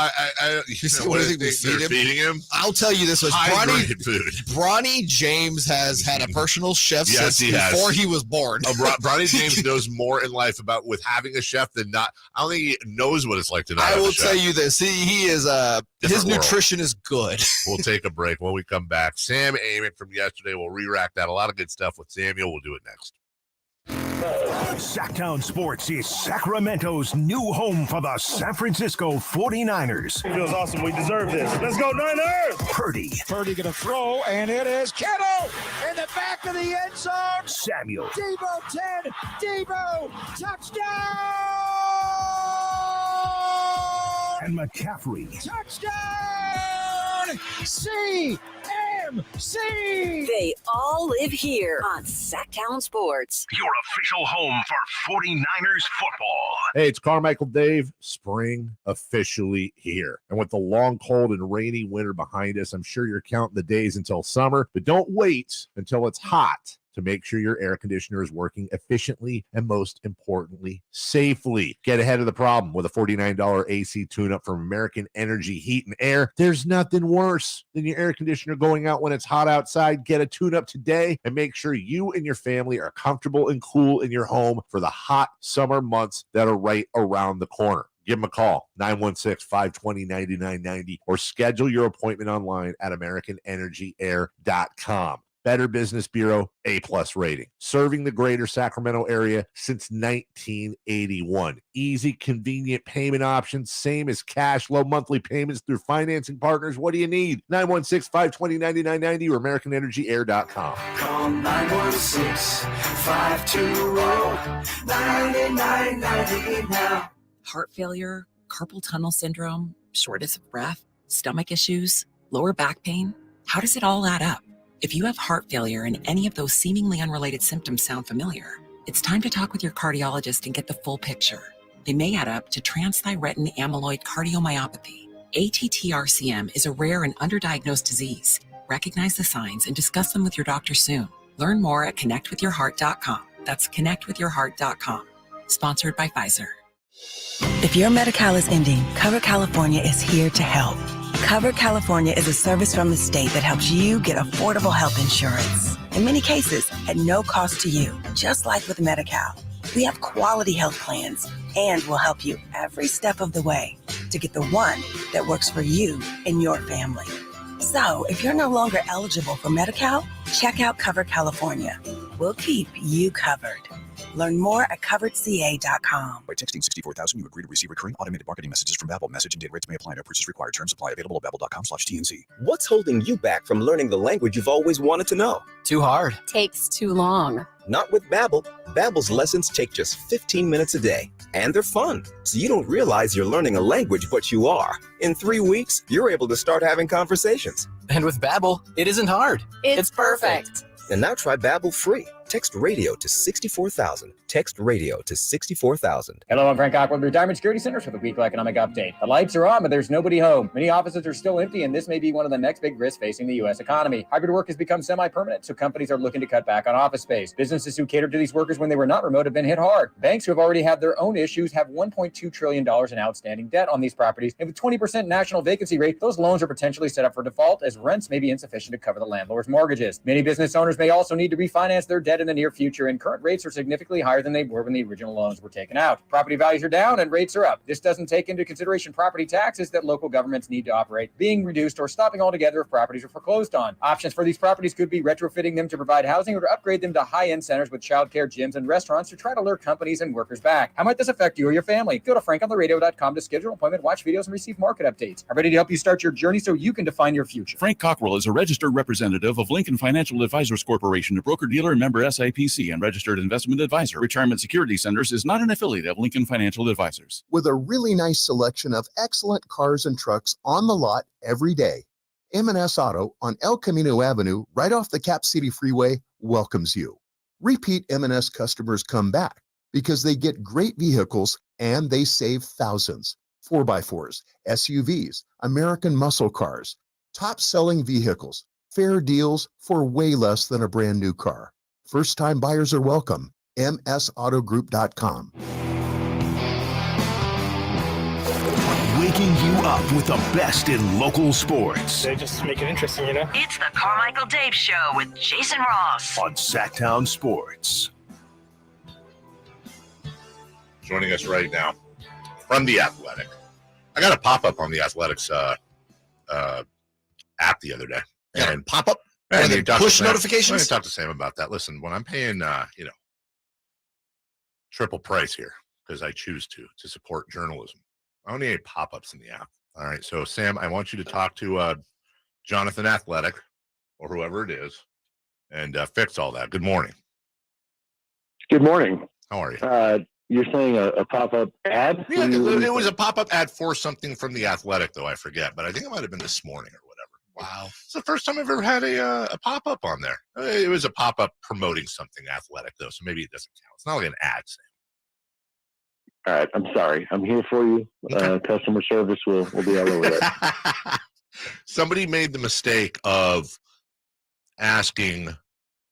You see what they feeding him? I'll tell you this was high-grade food. Bronny James has had a personal chef Yes, since he has. before he was born. Bronny James knows more in life about with having a chef than not. I don't think he knows what it's like to not have I will a chef. tell you this. He is his nutrition is good. We'll take a break. When we come back, Sam Amick from yesterday, we'll re-rack that. A lot of good stuff with Samuel. We'll do it next. Sactown Sports is Sacramento's new home for the San Francisco 49ers. It feels awesome. We deserve this. Let's go, Niners! Purdy. Purdy going to throw, and it is Kittle in the back of the end zone. Samuel. Debo 10. Debo. Touchdown! And McCaffrey. Touchdown! CMC! They all live here on Sactown Sports. Your official home for 49ers football. Hey, it's Carmichael Dave. Spring officially here. And with the long, cold, and rainy winter behind us, I'm sure you're counting the days until summer. But don't wait until it's hot to make sure your air conditioner is working efficiently and, most importantly, safely. Get ahead of the problem with a $49 AC tune-up from American Energy Heat and Air. There's nothing worse than your air conditioner going out when it's hot outside. Get a tune-up today and make sure you and your family are comfortable and cool in your home for the hot summer months that are right around the corner. Give them a call, 916-520-9990, or schedule your appointment online at AmericanEnergyAir.com. Better Business Bureau, A+ rating. Serving the greater Sacramento area since 1981. Easy, convenient payment options, same as cash, low monthly payments through financing partners. What do you need? 916-520-9990 or AmericanEnergyAir.com. Call 916-520-9990 now. Heart failure, carpal tunnel syndrome, shortness of breath, stomach issues, lower back pain. How does it all add up? If you have heart failure and any of those seemingly unrelated symptoms sound familiar, it's time to talk with your cardiologist and get the full picture. They may add up to transthyretin amyloid cardiomyopathy. ATTR-CM is a rare and underdiagnosed disease. Recognize the signs and discuss them with your doctor soon. Learn more at connectwithyourheart.com. That's connectwithyourheart.com. Sponsored by Pfizer. If your Medi-Cal is ending, Cover California is here to help. Cover California is a service from the state that helps you get affordable health insurance. In many cases, at no cost to you, just like with Medi-Cal. We have quality health plans and will help you every step of the way to get the one that works for you and your family. So, if you're no longer eligible for Medi-Cal, check out Cover California. We'll keep you covered. Learn more at coveredca.com. By texting 64000, you agree to receive recurring automated marketing messages from Babbel. Message and data rates may apply. No purchase required. Terms apply. Available at babbel.com/TNC. What's holding you back from learning the language you've always wanted to know? Too hard. Takes too long. Not with Babbel. Babbel's lessons take just 15 minutes a day, and they're fun. So you don't realize you're learning a language, but you are. In 3 weeks, you're able to start having conversations. And with Babbel, it isn't hard. It's perfect. And now try Babbel free. Text radio to 64,000. Text radio to 64,000. Hello, I'm Frank Cochran with Retirement Security Centers for the weekly economic update. The lights are on, but there's nobody home. Many offices are still empty, and this may be one of the next big risks facing the U.S. economy. Hybrid work has become semi-permanent, so companies are looking to cut back on office space. Businesses who catered to these workers when they were not remote have been hit hard. Banks who have already had their own issues have $1.2 trillion in outstanding debt on these properties, and with 20% national vacancy rate, those loans are potentially set up for default as rents may be insufficient to cover the landlord's mortgages. Many business owners may also need to refinance their debt in the near future, and current rates are significantly higher than they were when the original loans were taken out. Property values are down and rates are up. This doesn't take into consideration property taxes that local governments need to operate, being reduced or stopping altogether if properties are foreclosed on. Options for these properties could be retrofitting them to provide housing or to upgrade them to high-end centers with childcare, gyms, and restaurants to try to lure companies and workers back. How might this affect you or your family? Go to frankontheradio.com to schedule an appointment, watch videos, and receive market updates. I'm ready to help you start your journey so you can define your future. Frank Cockrell is a registered representative of Lincoln Financial Advisors Corporation, a broker-dealer and member SIPC, and registered investment advisor. Retirement Security Centers is not an affiliate of Lincoln Financial Advisors. With a really nice selection of excellent cars and trucks on the lot every day, M&S Auto on El Camino Avenue, right off the Cap City Freeway, welcomes you. Repeat M&S customers come back because they get great vehicles and they save thousands. 4x4s, SUVs, American muscle cars, top-selling vehicles, fair deals for way less than a brand new car. First-time buyers are welcome. MSAutogroup.com. waking you up with the best in local sports. They just make it interesting, you know? It's the Carmichael Dave Show with Jason Ross on Sactown Sports. Joining us right now from The Athletic. I got a pop-up on The Athletics app the other day. And pop-up? And they push notifications? I talked to Sam about that. Listen, when I'm paying, triple price here because I choose to support journalism, I only need pop-ups in the app. All right, so Sam, I want you to talk to Jonathan Athletic or whoever it is and fix all that. Good morning. Good morning. How are you? You're saying a pop-up ad? Yeah, it was a pop-up ad for something from The Athletic, though. I forget, but I think it might have been this morning or whatever. Wow. It's the first time I've ever had a pop-up on there. It was a pop-up promoting something athletic, though, so maybe it doesn't count. It's not like an ad, Sam. All right, I'm sorry. I'm here for you. Customer service will be all over that. Somebody made the mistake of asking,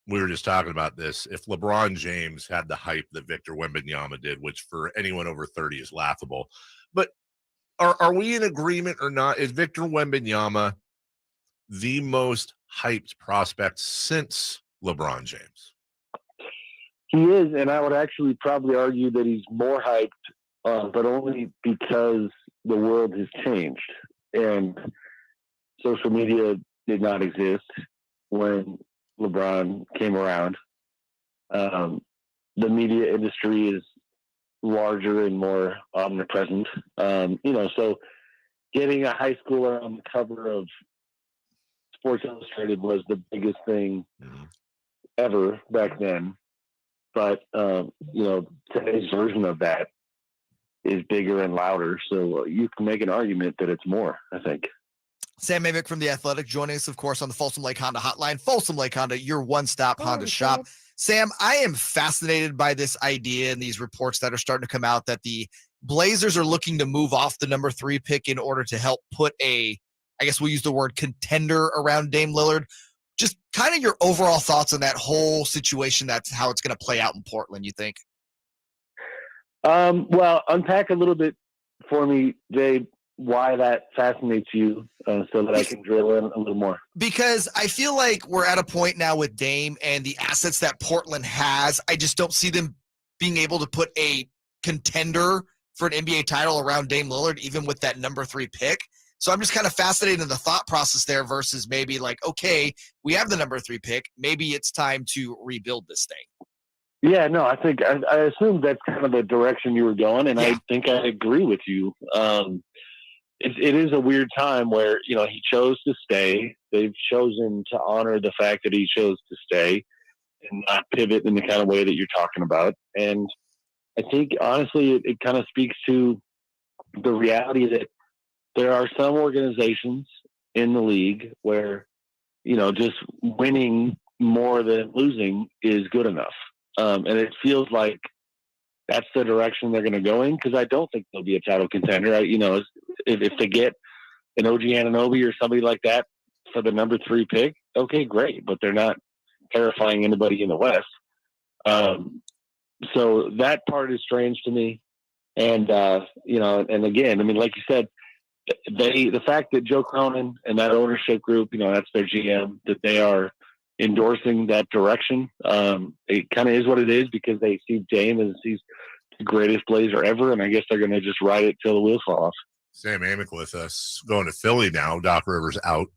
we were just talking about this, if LeBron James had the hype that Victor Wembanyama did, which for anyone over 30 is laughable. But are we in agreement or not? Is Victor Wembanyama the most hyped prospect since LeBron James? He is, and I would actually probably argue that he's more hyped, but only because the world has changed. And social media did not exist when LeBron came around. The media industry is larger and more omnipresent. So getting a high schooler on the cover of Sports Illustrated was the biggest thing ever back then. But, today's version of that is bigger and louder. So you can make an argument that it's more, I think. Sam Amick from The Athletic joining us, of course, on the Folsom Lake Honda hotline. Folsom Lake Honda, your one-stop Honda shop. Sam, I am fascinated by this idea and these reports that are starting to come out that the Blazers are looking to move off the number 3 pick in order to help put I guess we'll use the word contender around Dame Lillard. Just kind of your overall thoughts on that whole situation. That's how it's going to play out in Portland, you think? Well, unpack a little bit for me, Jay, why that fascinates you so that I can drill in a little more. Because I feel like we're at a point now with Dame and the assets that Portland has. I just don't see them being able to put a contender for an NBA title around Dame Lillard, even with that number 3 pick. So I'm just kind of fascinated in the thought process there versus maybe like, okay, we have the number 3 pick. Maybe it's time to rebuild this thing. Yeah, no, I think I assumed that's kind of the direction you were going, and I think I agree with you. It is a weird time where, he chose to stay. They've chosen to honor the fact that he chose to stay and not pivot in the kind of way that you're talking about. And I think, honestly, it kind of speaks to the reality that there are some organizations in the league where, just winning more than losing is good enough. And it feels like that's the direction they're going to go in, because I don't think they'll be a title contender. If they get an OG Anunoby or somebody like that for the number 3 pick, okay, great. But they're not terrifying anybody in the West. So that part is strange to me. And, and again, I mean, like you said, the fact that Joe Cronin and that ownership group, that's their GM, that they are endorsing that direction. It kind of is what it is, because they see Dame as he's the greatest Blazer ever, and I guess they're going to just ride it till the wheels fall off. Sam Amick with us, going to Philly now. Doc Rivers out.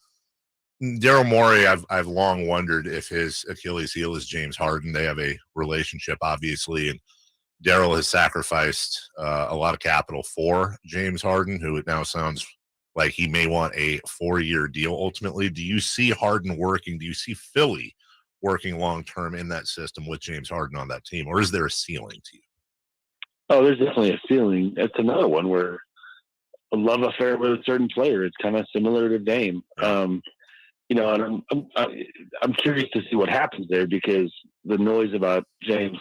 Daryl Morey, I've long wondered if his Achilles heel is James Harden. They have a relationship, obviously, and Daryl has sacrificed a lot of capital for James Harden, who it now sounds like he may want a 4-year deal ultimately. Do you see Harden working? Do you see Philly working long-term in that system with James Harden on that team? Or is there a ceiling to you? Oh, there's definitely a ceiling. It's another one where a love affair with a certain player. It's kind of similar to Dame. And I'm curious to see what happens there, because the noise about James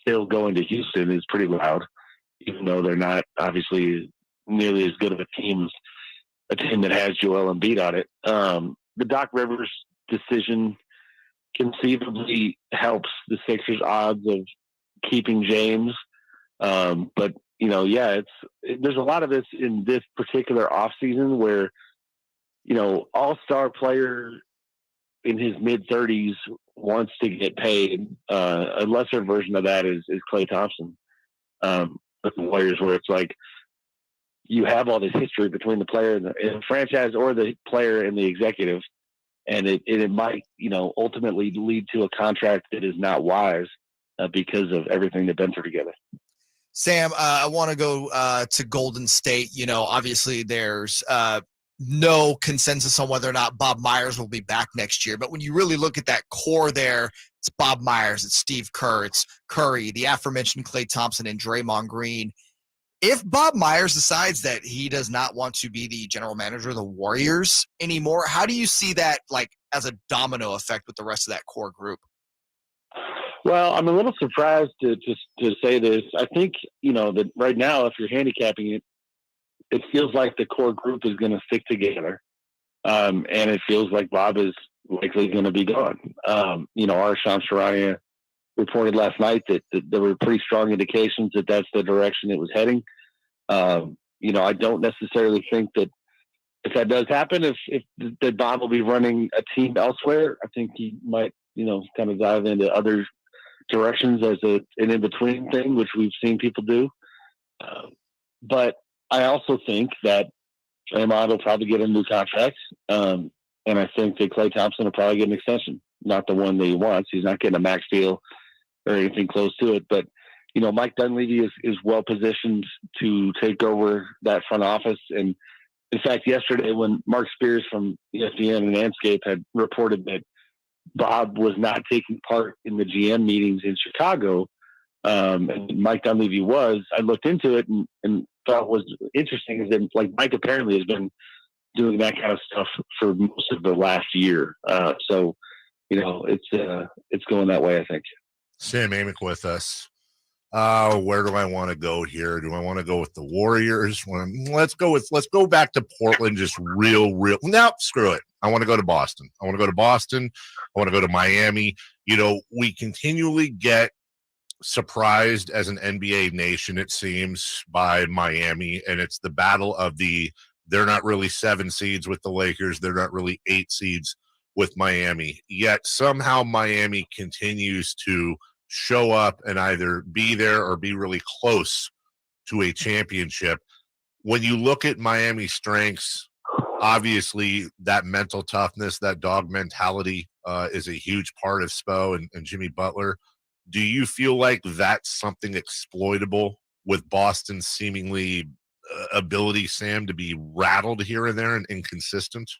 still going to Houston is pretty loud, even though they're not obviously nearly as good of a team that has Joel Embiid on it. The Doc Rivers decision conceivably helps the Sixers' odds of keeping James, but there's a lot of this in this particular offseason where, all-star player in his mid-30s wants to get paid. A lesser version of that is Klay Thompson with the Warriors, where it's like you have all this history between the player and the franchise, or the player and the executive, and it might, ultimately lead to a contract that is not wise because of everything they've been through together. Sam, I want to go to Golden State. Obviously there's no consensus on whether or not Bob Myers will be back next year. But when you really look at that core there, it's Bob Myers, it's Steve Kerr, it's Curry, the aforementioned Klay Thompson, and Draymond Green. If Bob Myers decides that he does not want to be the general manager of the Warriors anymore, how do you see that as a domino effect with the rest of that core group? Well, I'm a little surprised to say this. I think, that right now, if you're handicapping it, it feels like the core group is going to stick together. And it feels like Bob is likely going to be gone. Our Shams Charania reported last night that there were pretty strong indications that that's the direction it was heading. I don't necessarily think that if that does happen, if that Bob will be running a team elsewhere, I think he might, kind of dive into other directions as an in-between thing, which we've seen people do. But I also think that Draymond will probably get a new contract. And I think that Klay Thompson will probably get an extension, not the one that he wants. He's not getting a max deal or anything close to it. But, Mike Dunleavy is well positioned to take over that front office. And in fact, yesterday when Mark Spears from ESPN and Landscape had reported that Bob was not taking part in the GM meetings in Chicago, and Mike Dunleavy was, I looked into it and thought was interesting is that Mike apparently has been doing that kind of stuff for most of the last year. So it's going that way, I think. Sam Amick with us. Where do I want to go here? Do I want to go with the Warriors? Let's go back to Portland. Just real. No, screw it. I want to go to Boston. I want to go to Miami. We continually get surprised as an NBA nation, it seems, by Miami, and it's the battle of they're not really 7 seeds with the Lakers. They're not really 8 seeds with Miami. Yet somehow Miami continues to show up and either be there or be really close to a championship. When you look at Miami's strengths, obviously that mental toughness, that dog mentality is a huge part of Spo and Jimmy Butler. Do you feel like that's something exploitable with Boston's seemingly ability, Sam, to be rattled here and there and inconsistent?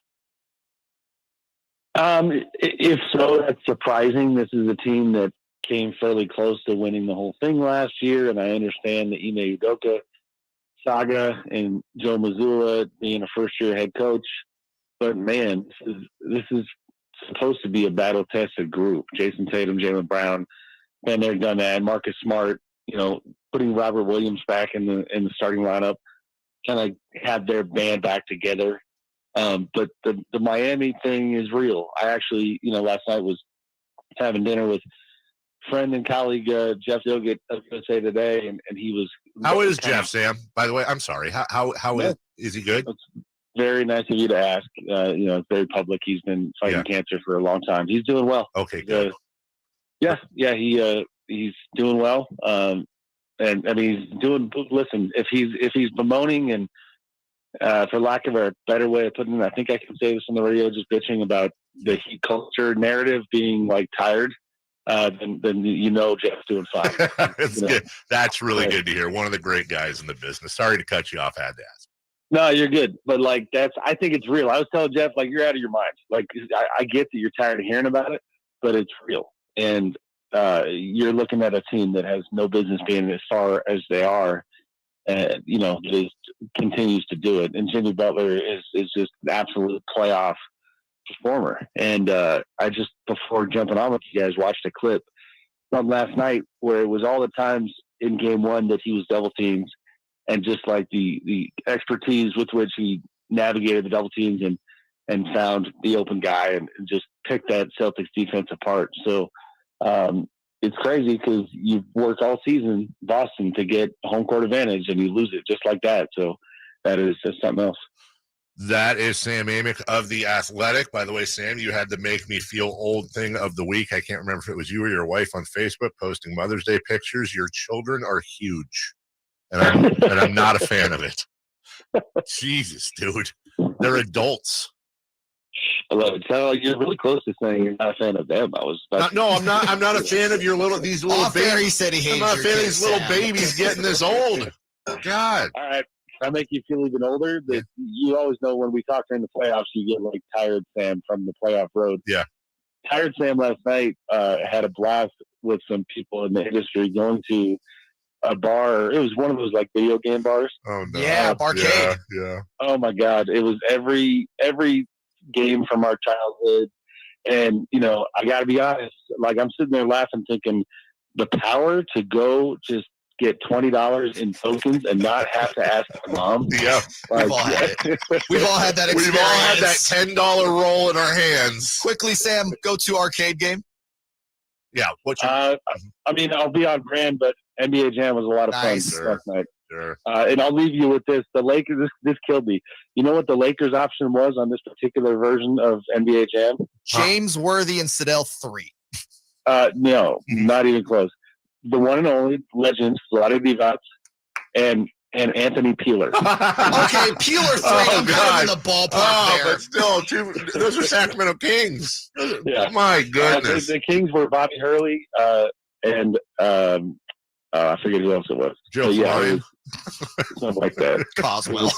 If so, that's surprising. This is a team that came fairly close to winning the whole thing last year, and I understand the Ime Udoka saga and Joe Mazzulla being a first-year head coach. But, man, this is supposed to be a battle-tested group. Jason Tatum, Jaylen Brown, been there, done that. Marcus Smart, putting Robert Williams back in the starting lineup, kind of had their band back together. But the Miami thing is real. I actually, last night was having dinner with friend and colleague Jeff Dilgett, I was going to say today, and he was. How is Jeff, Sam? By the way, I'm sorry. How is he good? It's very nice of you to ask. It's very public. He's been fighting cancer for a long time. He's doing well. Okay, good. He's doing well. And I mean, he's doing. Listen, if he's bemoaning and for lack of a better way of putting it, I think I can say this on the radio, just bitching about the Heat culture narrative being tired. Then Jeff's doing fine. That's good. That's really good to hear. One of the great guys in the business. Sorry to cut you off. I had to ask. No, you're good. But I think it's real. I was telling Jeff, you're out of your mind. I get that you're tired of hearing about it, but it's real. And you're looking at a team that has no business being as far as they are. That continues to do it. And Jimmy Butler is just an absolute playoff performer. And I just, before jumping on with you guys, watched a clip from last night where it was all the times in game 1 that he was double teamed, and just the expertise with which he navigated the double teams and found the open guy and just picked that Celtics defense apart. So it's crazy because you've worked all season, Boston, to get home court advantage, and you lose it just like that. So that is just something else. That is Sam Amick of The Athletic. By the way, Sam, you had the make me feel old thing of the week. I can't remember if it was you or your wife on Facebook posting Mother's Day pictures. Your children are huge, and I'm not a fan of it. Jesus, dude. They're adults. I love it. So you're really close to saying you're not a fan of them. I'm not a fan of your these little babies. He said he hates I'm not a fan of these little babies getting this old. God. All right. I make you feel even older. That you always know when we talk during the playoffs, you get like tired Sam from the playoff road. Yeah. Tired Sam last night had a blast with some people in the industry going to a bar. It was one of those like video game bars. Oh no. Yeah, barcade. Yeah. Oh my God. It was every game from our childhood. And, you know, I got to be honest, like I'm sitting there laughing, thinking the power to go just get $20 in tokens and not have to ask my mom. Yeah. We've all had it. We've all had that experience. We've all had that $10 roll in our hands. Quickly, Sam, go to arcade game. Yeah. I mean, I'll be on brand, but NBA Jam was a lot of fun last night. Sure. And I'll leave you with this. The Lakers, this killed me. You know what the Lakers option was on this particular version of NBA Jam? James Worthy and Sedell 3. No, not even close. The one and only legends, Vlade Divac, and Anthony Peeler. Okay, Peeler 3. I'm kind of in the ballpark there. But still, those are Sacramento Kings. Yeah. My goodness. The Kings were Bobby Hurley and I forget who else it was. Joe Flynn. Something like that. Coswell.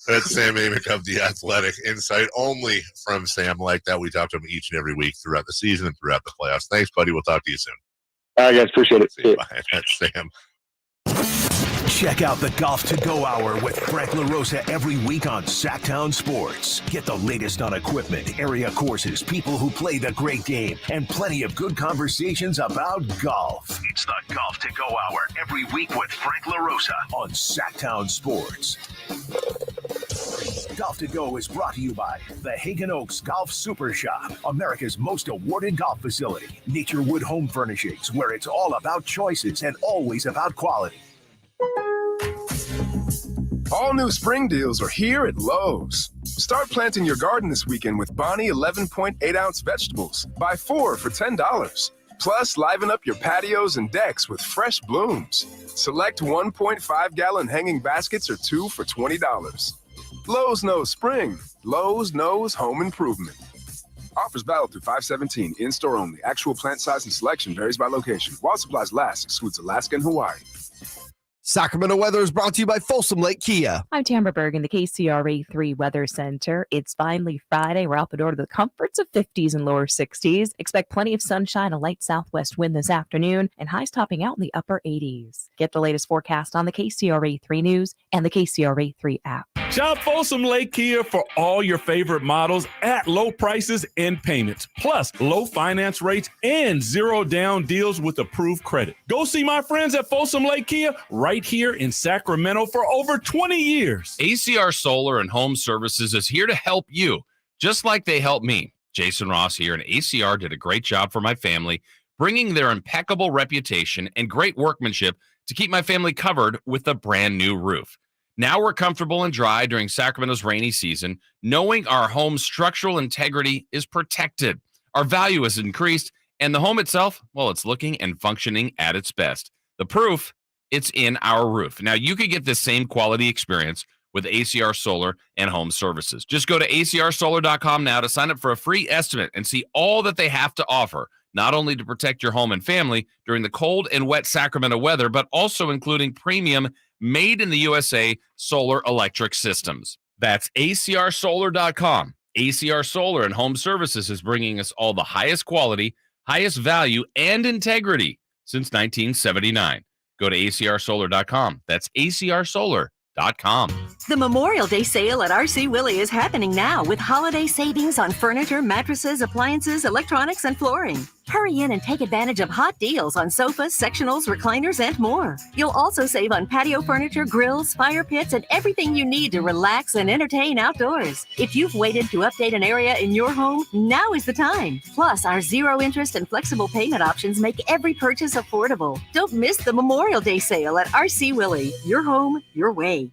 That's Sam Amick of The Athletic. Insight only from Sam like that. We talk to him each and every week throughout the season and throughout the playoffs. Thanks, buddy. We'll talk to you soon. All right, guys. Appreciate it. See you. Bye. That's Sam. Check out the Golf to Go Hour with Frank LaRosa every week on Sactown Sports. Get the latest on equipment, area courses, people who play the great game, and plenty of good conversations about golf. It's the Golf to Go Hour every week with Frank LaRosa on Sactown Sports. Golf to Go is brought to you by the Hagen Oaks Golf Super Shop, America's most awarded golf facility. Nature Wood Home Furnishings, where it's all about choices and always about quality. All new spring deals are here at Lowe's. Start planting your garden this weekend with Bonnie 11.8-ounce vegetables. Buy 4 for $10. Plus, liven up your patios and decks with fresh blooms. Select 1.5-gallon hanging baskets or 2 for $20. Lowe's knows spring. Lowe's knows home improvement. Offers valid through 5/17. In-store only. Actual plant size and selection varies by location. While supplies last, excludes Alaska and Hawaii. Sacramento weather is brought to you by Folsom Lake Kia. I'm Tamara Berg in the KCRA 3 Weather Center. It's finally Friday. We're out the door to the comforts of 50s and lower 60s. Expect plenty of sunshine, a light southwest wind this afternoon, and highs topping out in the upper 80s. Get the latest forecast on the KCRA 3 News and the KCRA 3 app. Shop Folsom Lake Kia for all your favorite models at low prices and payments, plus low finance rates and zero down deals with approved credit. Go see my friends at Folsom Lake Kia right here in Sacramento for over 20 years. ACR Solar and Home Services is here to help you, just like they helped me. Jason Ross here, and ACR did a great job for my family, bringing their impeccable reputation and great workmanship to keep my family covered with a brand new roof. Now we're comfortable and dry during Sacramento's rainy season, knowing our home's structural integrity is protected. Our value is increased, and the home itself, well, it's looking and functioning at its best. The proof, it's in our roof. Now, you could get this same quality experience with ACR Solar and Home Services. Just go to acrsolar.com now to sign up for a free estimate and see all that they have to offer, not only to protect your home and family during the cold and wet Sacramento weather, but also including premium made in the USA solar electric systems. That's acrsolar.com. ACR Solar and Home Services is bringing us all the highest quality, highest value, and integrity since 1979. Go to acrsolar.com. That's acrsolar.com. The Memorial Day sale at RC Willey is happening now with holiday savings on furniture, mattresses, appliances, electronics, and flooring. Hurry in and take advantage of hot deals on sofas, sectionals, recliners, and more. You'll also save on patio furniture, grills, fire pits, and everything you need to relax and entertain outdoors. If you've waited to update an area in your home, now is the time. Plus, our zero interest and flexible payment options make every purchase affordable. Don't miss the Memorial Day sale at RC Willey. Your home, your way.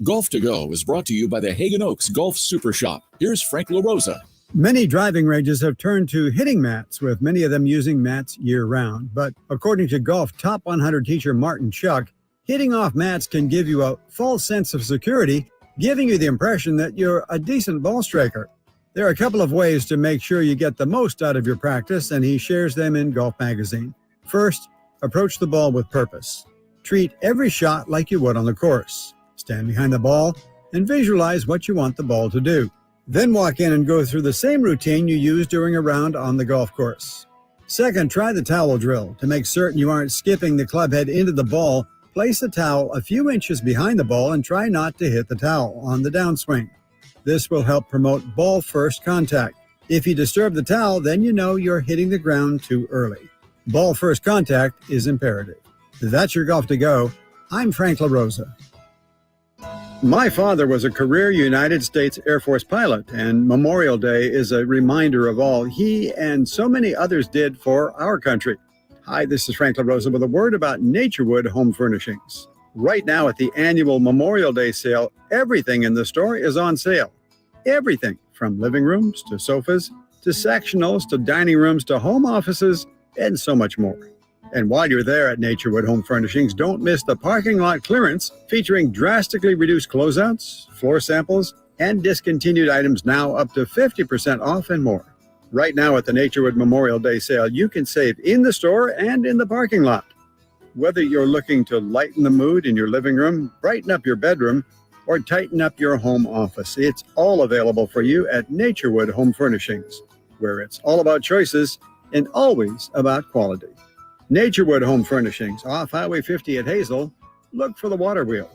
Golf to Go is brought to you by the Hagen Oaks Golf Super Shop. Here's Frank LaRosa. Many driving ranges have turned to hitting mats, with many of them using mats year-round. But according to Golf Top 100 teacher Martin Chuck, hitting off mats can give you a false sense of security, giving you the impression that you're a decent ball striker. There are a couple of ways to make sure you get the most out of your practice, and he shares them in Golf Magazine. First, approach the ball with purpose. Treat every shot like you would on the course. Stand behind the ball and visualize what you want the ball to do. Then walk in and go through the same routine you use during a round on the golf course. Second, try the towel drill. To make certain you aren't skipping the club head into the ball, place the towel a few inches behind the ball and try not to hit the towel on the downswing. This will help promote ball first contact. If you disturb the towel, then you know you're hitting the ground too early. Ball first contact is imperative. That's your Golf to Go. I'm Frank LaRosa. My father was a career United States Air Force pilot, and Memorial Day is a reminder of all he and so many others did for our country. Hi, this is Frank LaRosa with a word about Naturewood Home Furnishings. Right now at the annual Memorial Day sale, everything in the store is on sale. Everything from living rooms to sofas to sectionals to dining rooms to home offices and so much more. And while you're there at Naturewood Home Furnishings, don't miss the parking lot clearance featuring drastically reduced closeouts, floor samples, and discontinued items now up to 50% off and more. Right now at the Naturewood Memorial Day sale, you can save in the store and in the parking lot. Whether you're looking to lighten the mood in your living room, brighten up your bedroom, or tighten up your home office, it's all available for you at Naturewood Home Furnishings, where it's all about choices and always about quality. Naturewood Home Furnishings, off Highway 50 at Hazel. Look for the water wheel.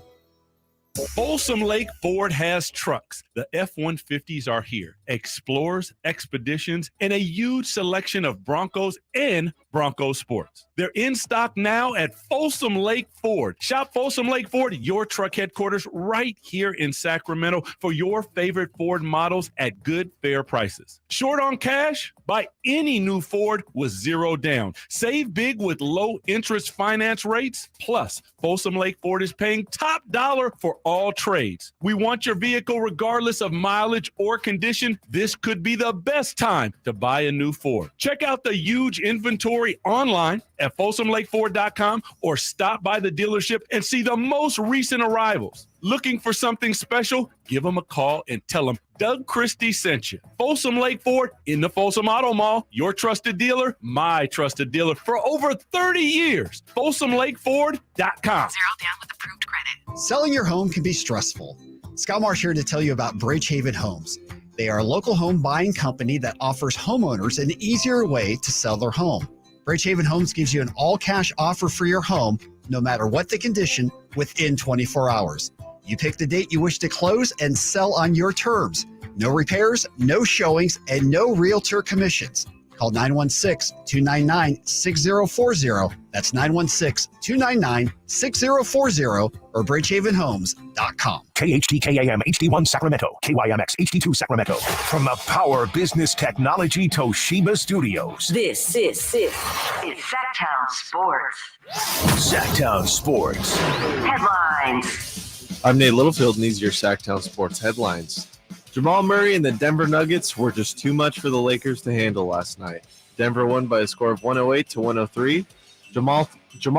Folsom Lake Ford has trucks. The F-150s are here. Explorers, Expeditions, and a huge selection of Broncos and Bronco Sports. They're in stock now at Folsom Lake Ford. Shop Folsom Lake Ford, your truck headquarters, right here in Sacramento for your favorite Ford models at good, fair prices. Short on cash? Buy any new Ford with zero down. Save big with low interest finance rates. Plus, Folsom Lake Ford is paying top dollar for all trades. We want your vehicle regardless of mileage or condition. This could be the best time to buy a new Ford. Check out the huge inventory online at FolsomLakeFord.com or stop by the dealership and see the most recent arrivals. Looking for something special? Give them a call and tell them Doug Christie sent you. Folsom Lake Ford in the Folsom Auto Mall, your trusted dealer, my trusted dealer for over 30 years. FolsomLakeFord.com. Zero down with approved credit. Selling your home can be stressful. Scott Marsh here to tell you about Bridgehaven Homes. They are a local home buying company that offers homeowners an easier way to sell their home. Bridgehaven Homes gives you an all-cash offer for your home, no matter what the condition, within 24 hours. You pick the date you wish to close and sell on your terms. No repairs, no showings, and no realtor commissions. Call 916-299-6040. That's 916-299-6040 or bridgehavenhomes.com. KHTKAM HD1 Sacramento, KYMX HD2 Sacramento. From the Power Business Technology Toshiba Studios. This is Sactown Sports. Sactown Sports. Headlines. I'm Nate Littlefield, and these are your Sactown Sports headlines. Jamal Murray and the Denver Nuggets were just too much for the Lakers to handle last night. Denver won by a score of 108-103. Jamal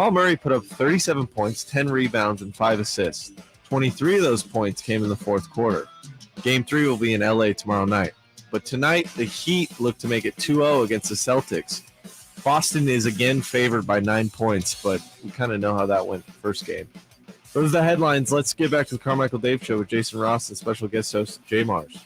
Murray put up 37 points, 10 rebounds, and 5 assists. 23 of those points came in the fourth quarter. Game 3 will be in LA tomorrow night. But tonight, the Heat look to make it 2-0 against the Celtics. Boston is again favored by 9 points, but we kind of know how that went the first game. Those are the headlines. Let's get back to the Carmichael Dave Show with Jason Ross and special guest host Jay Mars.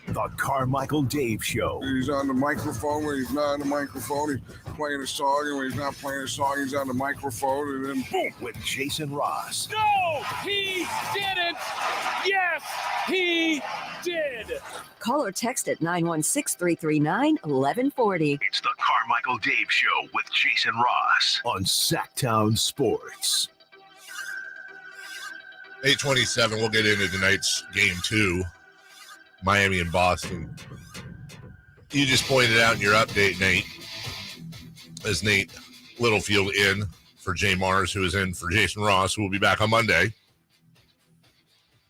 The Carmichael Dave Show. He's on the microphone when he's not on the microphone. He's playing a song, and when he's not playing a song, he's on the microphone. And then boom, with Jason Ross. No, he didn't. Yes, He did. Call or text at 916-339-1140. It's the Carmichael Dave Show with Jason Ross on Sactown Sports. 8:27. We'll get into tonight's game 2, Miami and Boston. You just pointed out in your update, Nate, as Nate Littlefield in for Jay Mars, who is in for Jason Ross, who will be back on Monday.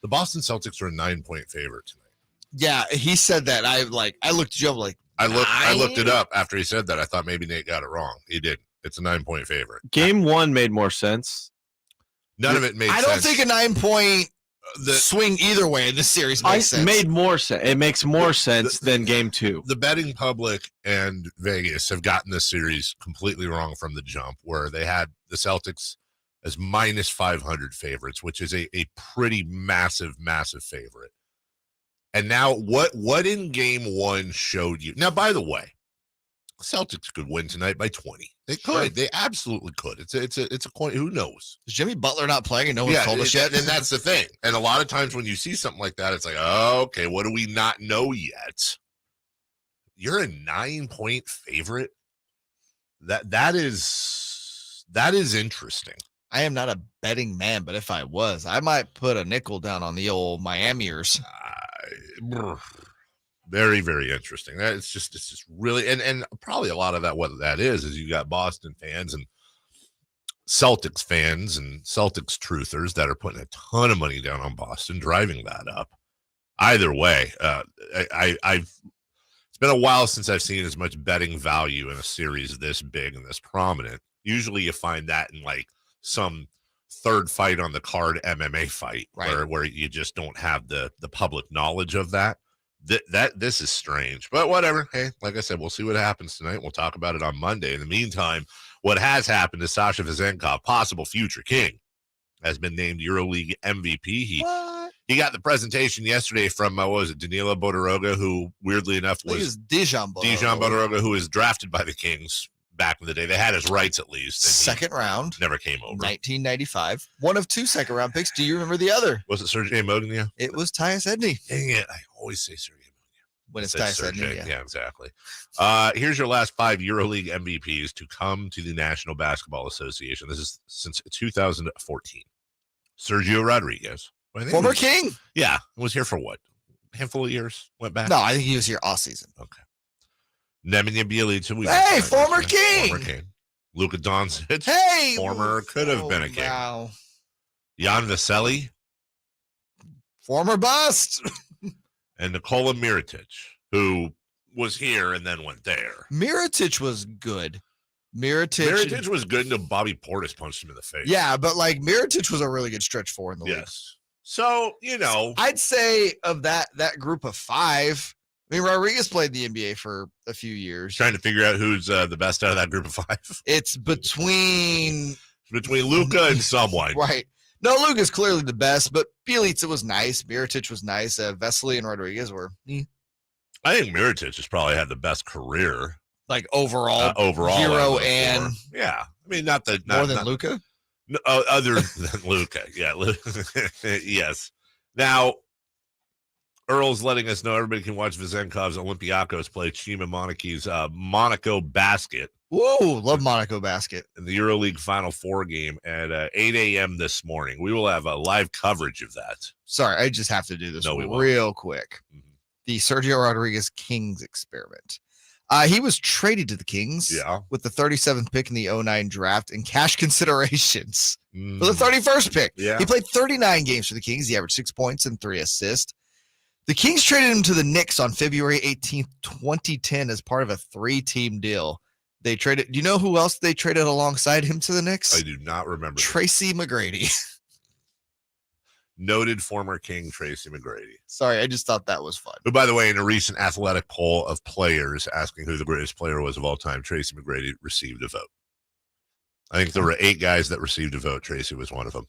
The Boston Celtics are a 9-point favorite tonight. Yeah, he said that. I looked at you. I'm like, I looked it up after he said that. I thought maybe Nate got it wrong. He didn't. It's a 9-point favorite. Game 1 made more sense. None of it made sense. I don't think a 9-point swing either way in this series makes sense. Made more sense. It makes more sense than game 2. The betting public and Vegas have gotten this series completely wrong from the jump, where they had the Celtics as minus 500 favorites, which is a pretty massive favorite. And now what in game 1 showed you? Now, by the way, Celtics could win tonight by 20. They could. Sure. They absolutely could. It's a coin. Who knows? Is Jimmy Butler not playing and no one's told us yet? And that's the thing. And a lot of times when you see something like that, it's like, oh, okay, what do we not know yet? You're a 9-point favorite. That is interesting. I am not a betting man, but if I was, I might put a nickel down on the old Miamiers. Very, very interesting. It's just really, and probably a lot of that, what that is you got Boston fans and Celtics fans and Celtics truthers that are putting a ton of money down on Boston, driving that up. Either way, it's been a while since I've seen as much betting value in a series this big and this prominent. Usually you find that in like some third fight on the card MMA fight, right, where you just don't have the public knowledge of that. This is strange, but whatever. Hey, like I said, we'll see what happens tonight. We'll talk about it on Monday. In the meantime, what has happened is Sasha Vezenkov, possible future king, has been named EuroLeague MVP. He got the presentation yesterday from Danilo Bodiroga, who weirdly enough was Dijon Bodiroga, who was drafted by the Kings back in the day. They had his rights at least. Second round. Never came over. 1995. One of 2 second-round picks. Do you remember the other? Was it Sergei Mognia? It was Tyus Edney. Dang it. I always say Sergei Mognia. When it's Tyus Edney, yeah, exactly. Here's your last 5 EuroLeague MVPs to come to the National Basketball Association. This is since 2014. Sergio Rodriguez. Former King? Yeah. Was here for what? A handful of years? Went back? No, I think he was here all season. Okay. Nemanja Bjelica. Hey, former King. Former King. Luka Doncic. Hey. Former, could have been a King. Wow. Jan Vesely. Former bust. And Nikola Mirotic, who was here and then went there. Mirotic was good. Mirotic was good until Bobby Portis punched him in the face. Yeah, but like Mirotic was a really good stretch forward in the league. Yes. So, I'd say of that group of 5, I mean, Rodriguez played the NBA for a few years. Trying to figure out who's the best out of that group of 5. It's between Luka and someone. Right. No, Luka's clearly the best, but Bjelica was nice. Mirotic was nice. Vesely and Rodriguez were. I think Mirotic has probably had the best career. Like overall hero and yeah. I mean, not more than Luka? No, other than Luka. Yeah. Yes. Now, Earl's letting us know everybody can watch Vezenkov's Olympiacos play Chima Monaco's Monaco Basket. Whoa, love Monaco Basket. In the EuroLeague Final 4 game at 8 a.m. this morning. We will have a live coverage of that. Sorry, I just have to do this real quick. Mm-hmm. The Sergio Rodriguez Kings experiment. He was traded to the Kings with the 37th pick in the 2009 draft and cash considerations for the 31st pick. Yeah. He played 39 games for the Kings. He averaged 6 points and 3 assists. The Kings traded him to the Knicks on February 18th, 2010 as part of a 3-team deal. They traded. Do you know who else they traded alongside him to the Knicks? I do not remember. Tracy McGrady. Noted former King Tracy McGrady. Sorry, I just thought that was fun. Who, by the way, in a recent athletic poll of players asking who the greatest player was of all time, Tracy McGrady received a vote. I think there were 8 guys that received a vote. Tracy was one of them.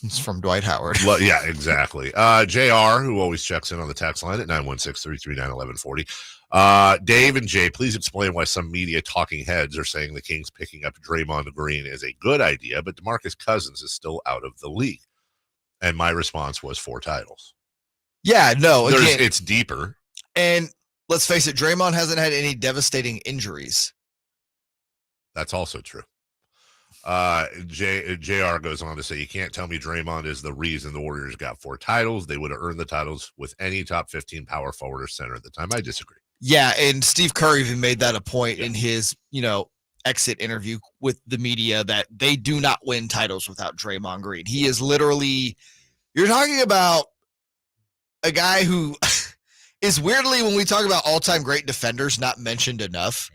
It's from Dwight Howard. Well, yeah, exactly. JR, who always checks in on the text line at 916-339-1140. Dave and Jay, please explain why some media talking heads are saying the Kings picking up Draymond Green is a good idea, but DeMarcus Cousins is still out of the league. And my response was 4 titles. Yeah, no, again, it's deeper. And let's face it, Draymond hasn't had any devastating injuries. That's also true. JR goes on to say, you can't tell me Draymond is the reason the Warriors got 4 titles. They would have earned the titles with any top 15 power forward or center at the time. I disagree. Yeah, and Steve Kerr even made that a point in his, exit interview with the media that they do not win titles without Draymond Green. He is literally, you're talking about a guy who is weirdly, when we talk about all-time great defenders, not mentioned enough,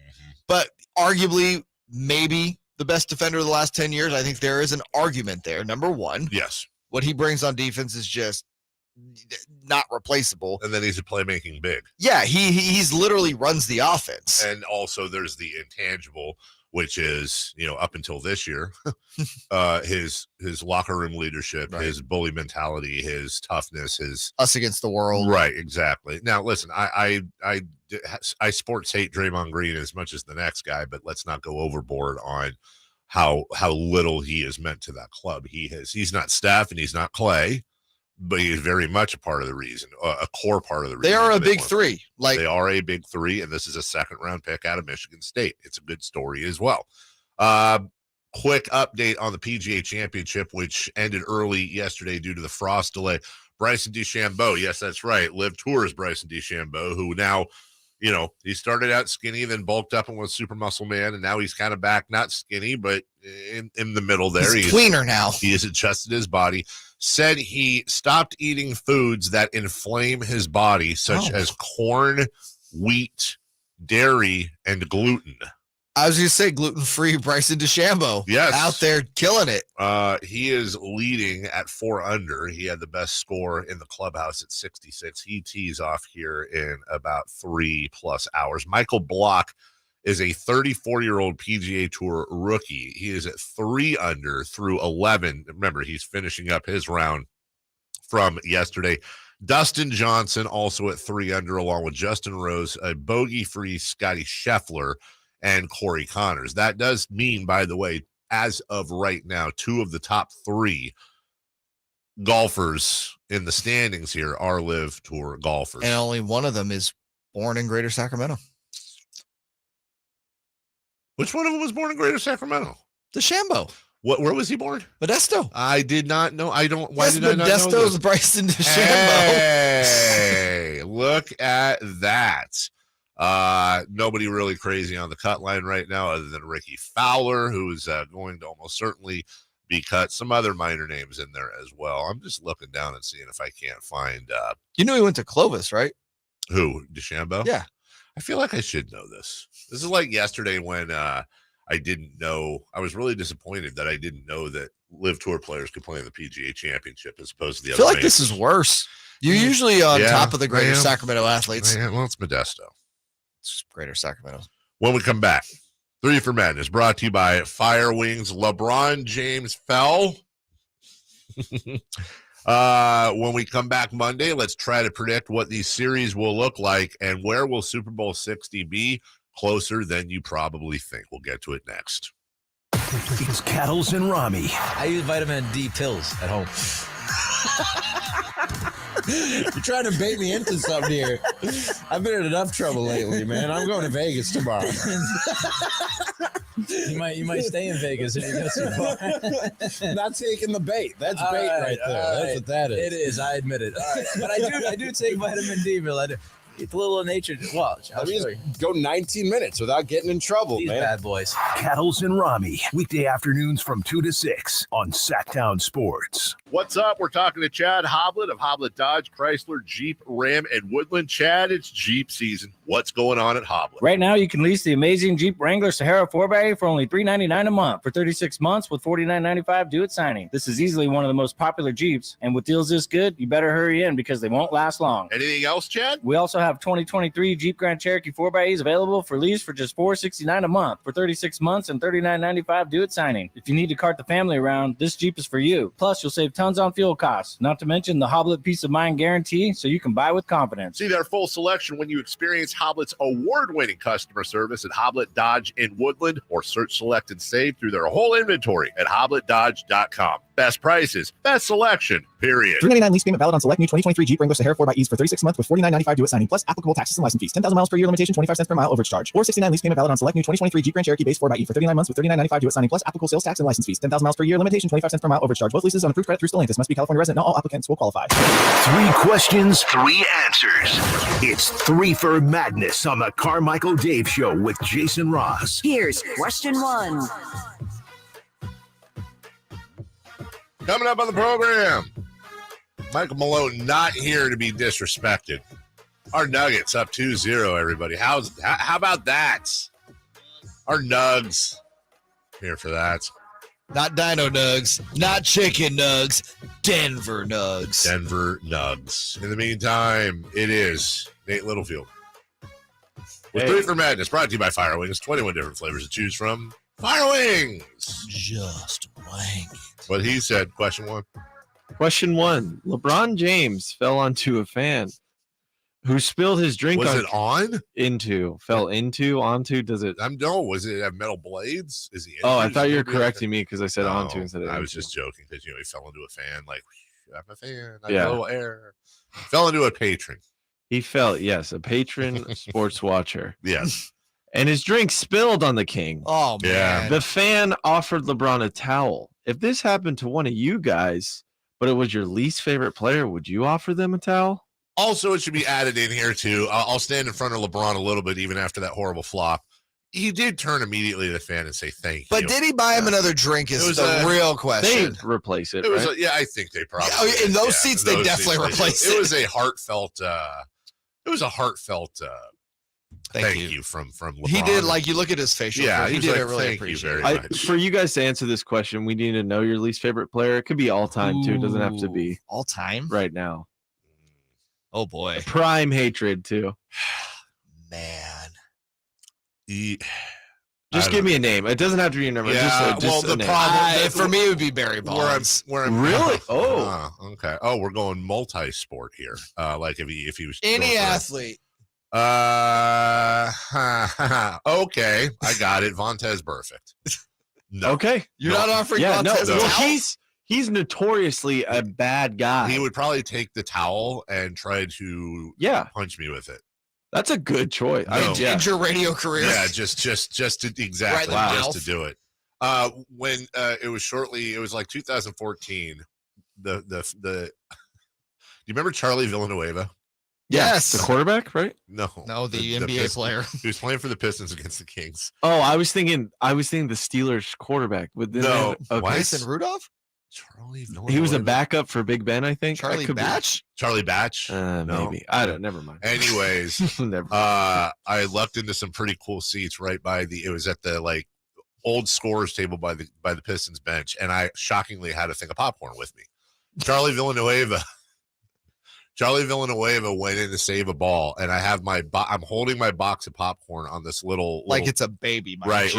but arguably maybe the best defender of the last 10 years. I think there is an argument there. Number one. Yes. What he brings on defense is just not replaceable. And then he's a playmaking big. Yeah, he's literally runs the offense. And also there's the intangible, which is, up until this year, his locker room leadership, right. His bully mentality, his toughness, his us against the world. Right, exactly. Now, listen, I sports hate Draymond Green as much as the next guy, but let's not go overboard on how little he has meant to that club. He's not Steph and he's not Clay, but he is very much a part of the reason, a core part of the reason. They are a big three. They are a big three, and this is a second-round pick out of Michigan State. It's a good story as well. Quick update on the PGA Championship, which ended early yesterday due to the frost delay. Bryson DeChambeau, yes, that's right, Live Tour's Bryson DeChambeau, who now, he started out skinny, then bulked up and was super muscle man, and now he's kind of back, not skinny, but in the middle there. He's cleaner now. He has adjusted his body. Said he stopped eating foods that inflame his body, such as corn, wheat, dairy, and gluten. I was going to say gluten-free Bryson DeChambeau. Yes. Out there killing it. He is leading at 4 under. He had the best score in the clubhouse at 66. He tees off here in about 3+ hours. Michael Block is a 34-year-old PGA Tour rookie. He is at 3 under through 11. Remember, he's finishing up his round from yesterday. Dustin Johnson also at 3 under, along with Justin Rose, a bogey-free Scotty Scheffler, and Corey Connors. That does mean, by the way, as of right now, 2 of the top 3 golfers in the standings here are Live Tour golfers. And only one of them is born in Greater Sacramento. Which one of them was born in Greater Sacramento? DeChambeau. Where was he born? Modesto. I did not know. Why did I not know Modesto's this? Bryson DeChambeau. Hey, look at that. Nobody really crazy on the cut line right now other than Ricky Fowler, who's going to almost certainly be cut. Some other minor names in there as well. I'm just looking down and seeing if I can't find. You knew he went to Clovis, right? Who? DeChambeau? Yeah. I feel like I should know this. This is like yesterday when I didn't know. I was really disappointed that I didn't know that Live Tour players could play in the PGA Championship as opposed to the other. I feel like this is worse. You're usually on top of the Greater Sacramento athletes. Well, it's Modesto. It's Greater Sacramento. When we come back, 3 for Madness brought to you by Fire Wings. LeBron James fell. When we come back Monday, let's try to predict what these series will look like and where will Super Bowl 60 be. Closer than you probably think. We'll get to it next. It's Cattles and Rami. I use vitamin D pills at home. You're trying to bait me into something here. I've been in enough trouble lately, man. I'm going to Vegas tomorrow. You might stay in Vegas if you go too far. Not taking the bait. That's bait right there. That's what that is. It is. I admit it. All right. But I do take vitamin D, Bill. I do. It's a little nature. Watch. I'll show you. Go 19 minutes without getting in trouble, These man. bad boys. Cattles and Rami, weekday afternoons from 2 to 6 on Sactown Sports. What's up? We're talking to Chad Hoblet of Hoblet Dodge, Chrysler, Jeep, Ram, and Woodland. Chad, it's Jeep season. What's going on at Hoblet? Right now, you can lease the amazing Jeep Wrangler Sahara 4x for only $399 a month for 36 months with $49.95 due at signing. This is easily one of the most popular Jeeps, and with deals this good, you better hurry in because they won't last long. Anything else, Chad? We also have 2023 Jeep Grand Cherokee 4x's available for lease for just $469 a month for 36 months and $39.95 due at signing. If you need to cart the family around, this Jeep is for you. Plus, you'll save tons on fuel costs, not to mention the Hoblet Peace of Mind guarantee, so you can buy with confidence. See their full selection when you experience Hoblet's award-winning customer service at Hoblet Dodge in Woodland, or search, select, and save through their whole inventory at HobletDodge.com. best prices, best selection, period. $399 lease payment valid on select new 2023 Jeep Wrangler Sahara 4xEs for 36 months with $49.95 due at signing, plus applicable taxes and license fees. 10,000 miles per year limitation, 25 cents per mile overage charge. Or $69 lease payment valid on select new 2023 Jeep Grand Cherokee Base 4xE for 39 months with $39.95 due at signing, plus applicable sales tax and license fees. 10,000 miles per year limitation, 25 cents per mile overage charge. Both leases on approved credit through Stellantis. Must be California resident. Not all applicants will qualify. 3 questions, 3 answers. It's 3 for Madness on the Carmichael Dave Show with Jason Ross. Here's question 1. Coming up on the program, Mike Malone not here to be disrespected. Our Nuggets up 2-0, everybody. How about that? Our Nugs here for that. Not Dino Nugs, not Chicken Nugs, Denver Nugs. Denver Nugs. In the meantime, it is Nate Littlefield. With 3 for Madness, brought to you by Fire Wings. 21 different flavors to choose from. Fire Wings! Just wang. What he said, question 1. Question 1. LeBron James fell onto a fan who spilled his drink Was it on? Fell onto, does it? No, was it have metal blades? Is he? Oh, I thought you were correcting me because I said onto instead of I into. was just joking because, he fell into a fan, like, I'm a fan, I Yeah. blow air. Fell into a patron. He fell, yes, a patron sports watcher. Yes. And his drink spilled on the king. Oh, man. Yeah. The fan offered LeBron a towel. If this happened to one of you guys, but it was your least favorite player, would you offer them a towel? Also, it should be added in here, too. I'll stand in front of LeBron a little bit, even after that horrible flop. He did turn immediately to the fan and say thank you. But did he buy him another drink is the real question. They replace it, It was, right? yeah, I think they probably Yeah, in those seats, they those definitely seats they replaced did. it. It was a heartfelt, thank you from LeBron. He did, like, you look at his facial. Yeah, he was did like, it really thank you appreciate very it. much. For you guys to answer this question, we need to know your least favorite player. It could be all time, too. It doesn't have to be all time right now. Oh, boy. Prime hatred, too. Man. Just give me a name. It doesn't have to be your number. Yeah, just the a name. problem For me, it would be Barry Bonds. Where I'm Really? Oh. Okay. Oh, we're going multi-sport here. Like if he was Any athlete. Okay, I got it. Vontez Perfect. No. Okay. You're not offering Vontez a Well, towel? he's notoriously a bad guy. He would probably take the towel and try to punch me with it. That's a good choice. End your radio career. Yeah, just to exactly Right in the just mouth. to do it. When it was like 2014. Do you remember Charlie Villanueva? Yes. The quarterback, right? No, the NBA player. He was playing for the Pistons against the Kings. Oh, I was thinking the Steelers quarterback with the No, okay. Mason Rudolph? Charlie He was a Villanueva? backup for Big Ben, I think. Charlie Batch? Charlie Batch? No. Maybe. I don't. Never mind. Anyways, Never. I lucked into some pretty cool seats right by it was at the like old scorers table by the Pistons bench, and I shockingly had a thing of popcorn with me. Charlie Villanueva went in to save a ball, and I have I'm holding my box of popcorn on this little Like it's a baby. right.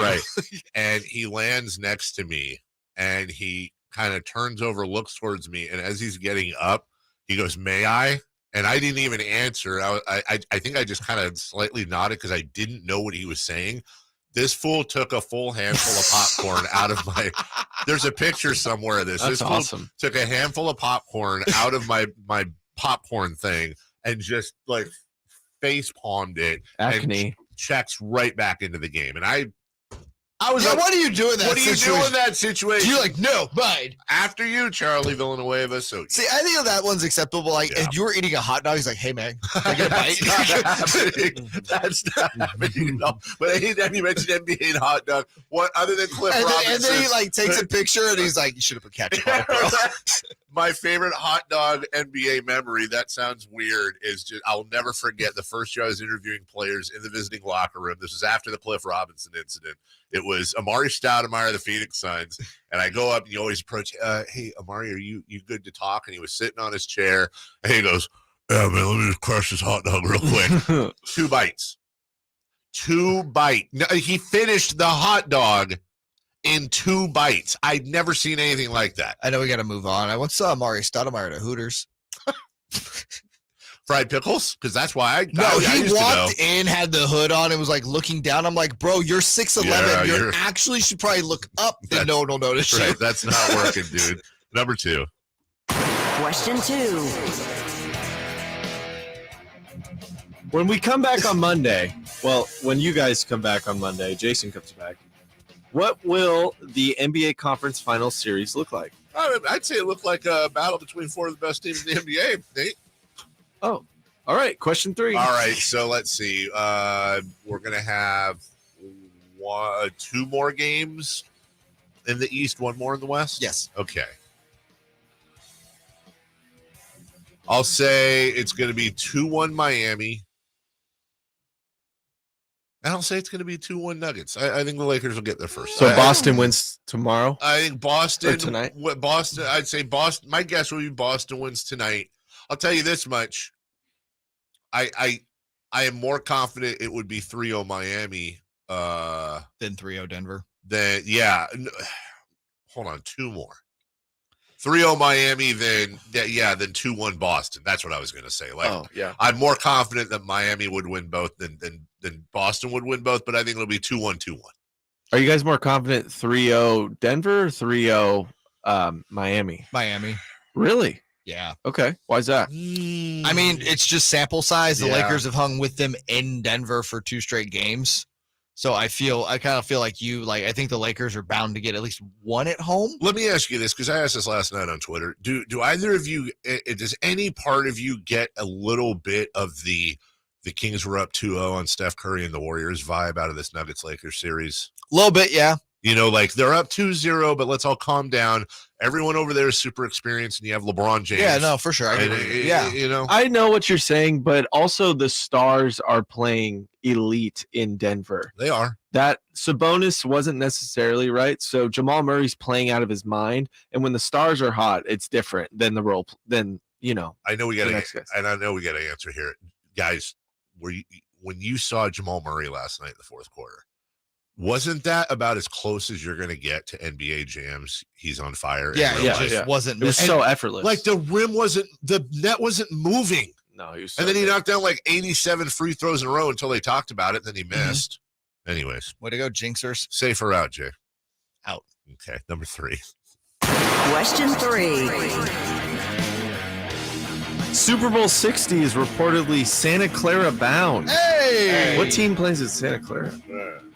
And he lands next to me, and he kind of turns over, looks towards me, and as he's getting up, he goes, "May I?" And I didn't even answer. I think I just kind of slightly nodded because I didn't know what he was saying. This fool took a full handful of popcorn out of my. There's a picture somewhere of this. That's this fool awesome. took a handful of popcorn out of my popcorn thing and just like face palmed it. Acne. And checks right back into the game. And I was Yeah, like, what do you do in that what do you do in situation? that situation? You're like, no, mine. After you, Charlie Villanueva. So See, I think that one's acceptable. Like, if you were eating a hot dog, he's like, hey, man, can I get a bite? That's not happening. That's not happening at all. But anytime you mention NBA and hot dog, what other than Cliff Robinson? And then he like takes a picture and he's like, you should have put ketchup on it, bro. My favorite hot dog NBA memory, that sounds weird, is just I'll never forget the first year I was interviewing players in the visiting locker room. This was after the Cliff Robinson incident. It was Amari Stoudemire of the Phoenix Suns. And I go up and you always approach, hey, Amari, are you good to talk? And he was sitting on his chair. And he goes, yeah, man, let me just crush this hot dog real quick. 2 bites. 2 bites. No, he finished the hot dog in 2 bites. I'd never seen anything like that. I know we got to move on. I once saw Amari Stoudemire at Hooters. Fried pickles? Because that's why I he used walked to know. in, had the hood on, and was like looking down. I'm like, bro, you're 6'11". Yeah, you you're- actually should probably look up and no one will notice you. Right, that's not working, dude. Number 2. Question 2. When we come back on Monday, well, when you guys come back on Monday, Jason comes back, what will the NBA Conference Finals Series look like? I'd say it looked like a battle between 4 of the best teams in the NBA, Nate. Oh, all right. Question 3. All right, so let's see. We're going to have 2 more games in the East, 1 more in the West? Yes. Okay. I'll say it's going to be 2-1 Miami. And I'll say it's going to be 2-1 Nuggets. I think the Lakers will get there first. So Boston wins tomorrow? I think Boston. Or tonight? Boston. I'd say Boston. My guess would be Boston wins tonight. I'll tell you this much. I am more confident it would be 3-0 Miami. Than 3-0 Denver. Yeah. Hold on. 2 more. 3-0 Miami, then 2-1 Boston. That's what I was going to say. I'm more confident that Miami would win both than Boston would win both, but I think it'll be 2-1. Are you guys more confident 3-0 Denver or 3-0 Miami? Miami. Really? Yeah. Okay. Why is that? I mean, it's just sample size. The Lakers have hung with them in Denver for 2 straight games. So I kind of feel like I think the Lakers are bound to get at least 1 at home. Let me ask you this, because I asked this last night on Twitter. Do either of you, does any part of you get a little bit of the Kings were up 2-0 on Steph Curry and the Warriors vibe out of this Nuggets-Lakers series? A little bit, yeah. You know, like they're up 2-0, but let's all calm down. Everyone over there is super experienced, and you have LeBron James. Yeah, no, for sure. I agree. You know, I know what you're saying, but also the Stars are playing elite in Denver. They are. That Sabonis wasn't necessarily right. So Jamal Murray's playing out of his mind, and when the Stars are hot, it's different than the role. Then I know we got to answer here, guys. When you saw Jamal Murray last night in the fourth quarter, wasn't that about as close as you're going to get to NBA jams? He's on fire. It wasn't. It was so effortless. Like the net wasn't moving. No, he was. And then he knocked down like 87 free throws in a row until they talked about it. And then he missed. Anyways, way to go, Jinxers. Safe or out, Jay? Out. Okay, number 3. Question 3. Super Bowl 60 is reportedly Santa Clara bound. Hey! What team plays at Santa Clara?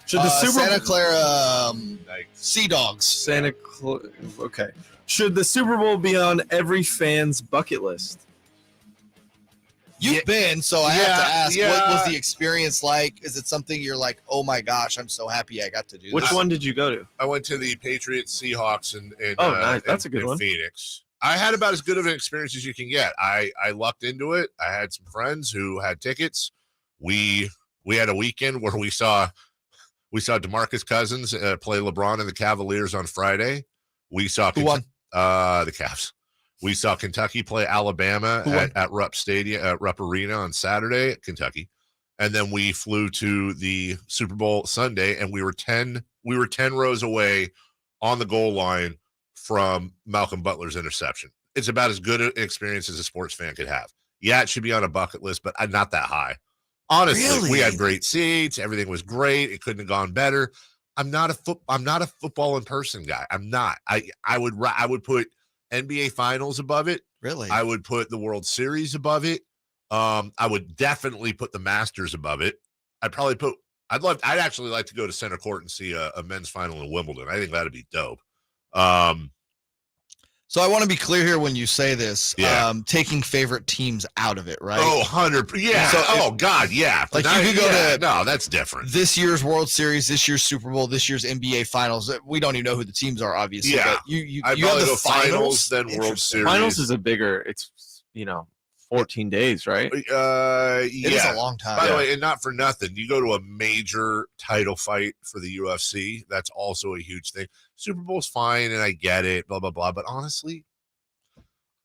Should the Santa Clara Sea Dogs. Okay. Should the Super Bowl be on every fan's bucket list? You've been, so I have to ask, what was the experience like? Is it something you're like, oh my gosh, I'm so happy I got to do Which one did you go to? I went to the Patriots Seahawks nice. That's a good one. Phoenix. I had about as good of an experience as you can get. I lucked into it. I had some friends who had tickets. We had a weekend where we saw DeMarcus Cousins play LeBron and the Cavaliers on Friday. We saw Who won? The Cavs. We saw Kentucky play Alabama at Rupp Stadium, Rupp Arena on Saturday at Kentucky, and then we flew to the Super Bowl Sunday, and we were 10 rows away on the goal line from Malcolm Butler's interception. It's about as good an experience as a sports fan could have. Yeah, it should be on a bucket list, but not that high. Honestly, Really? We had great seats. Everything was great. It couldn't have gone better. I'm not a football in person guy. I'm not. I would put NBA Finals above it. Really? I would put the World Series above it. I would definitely put the Masters above it. I'd actually like to go to center court and see a men's final in Wimbledon. I think that'd be dope. So I want to be clear here when you say this, taking favorite teams out of it, right? Oh, 100%. Yeah. So, God, yeah. Like you could go to no, that's different. This year's World Series, this year's Super Bowl, this year's NBA Finals. We don't even know who the teams are, obviously. Yeah. But you I'd have the go finals then World Series. Finals is it's 14 days, right? It is a long time. By the way, and not for nothing, you go to a major title fight for the UFC. That's also a huge thing. Super Bowl's fine, and I get it, blah, blah, blah. But honestly,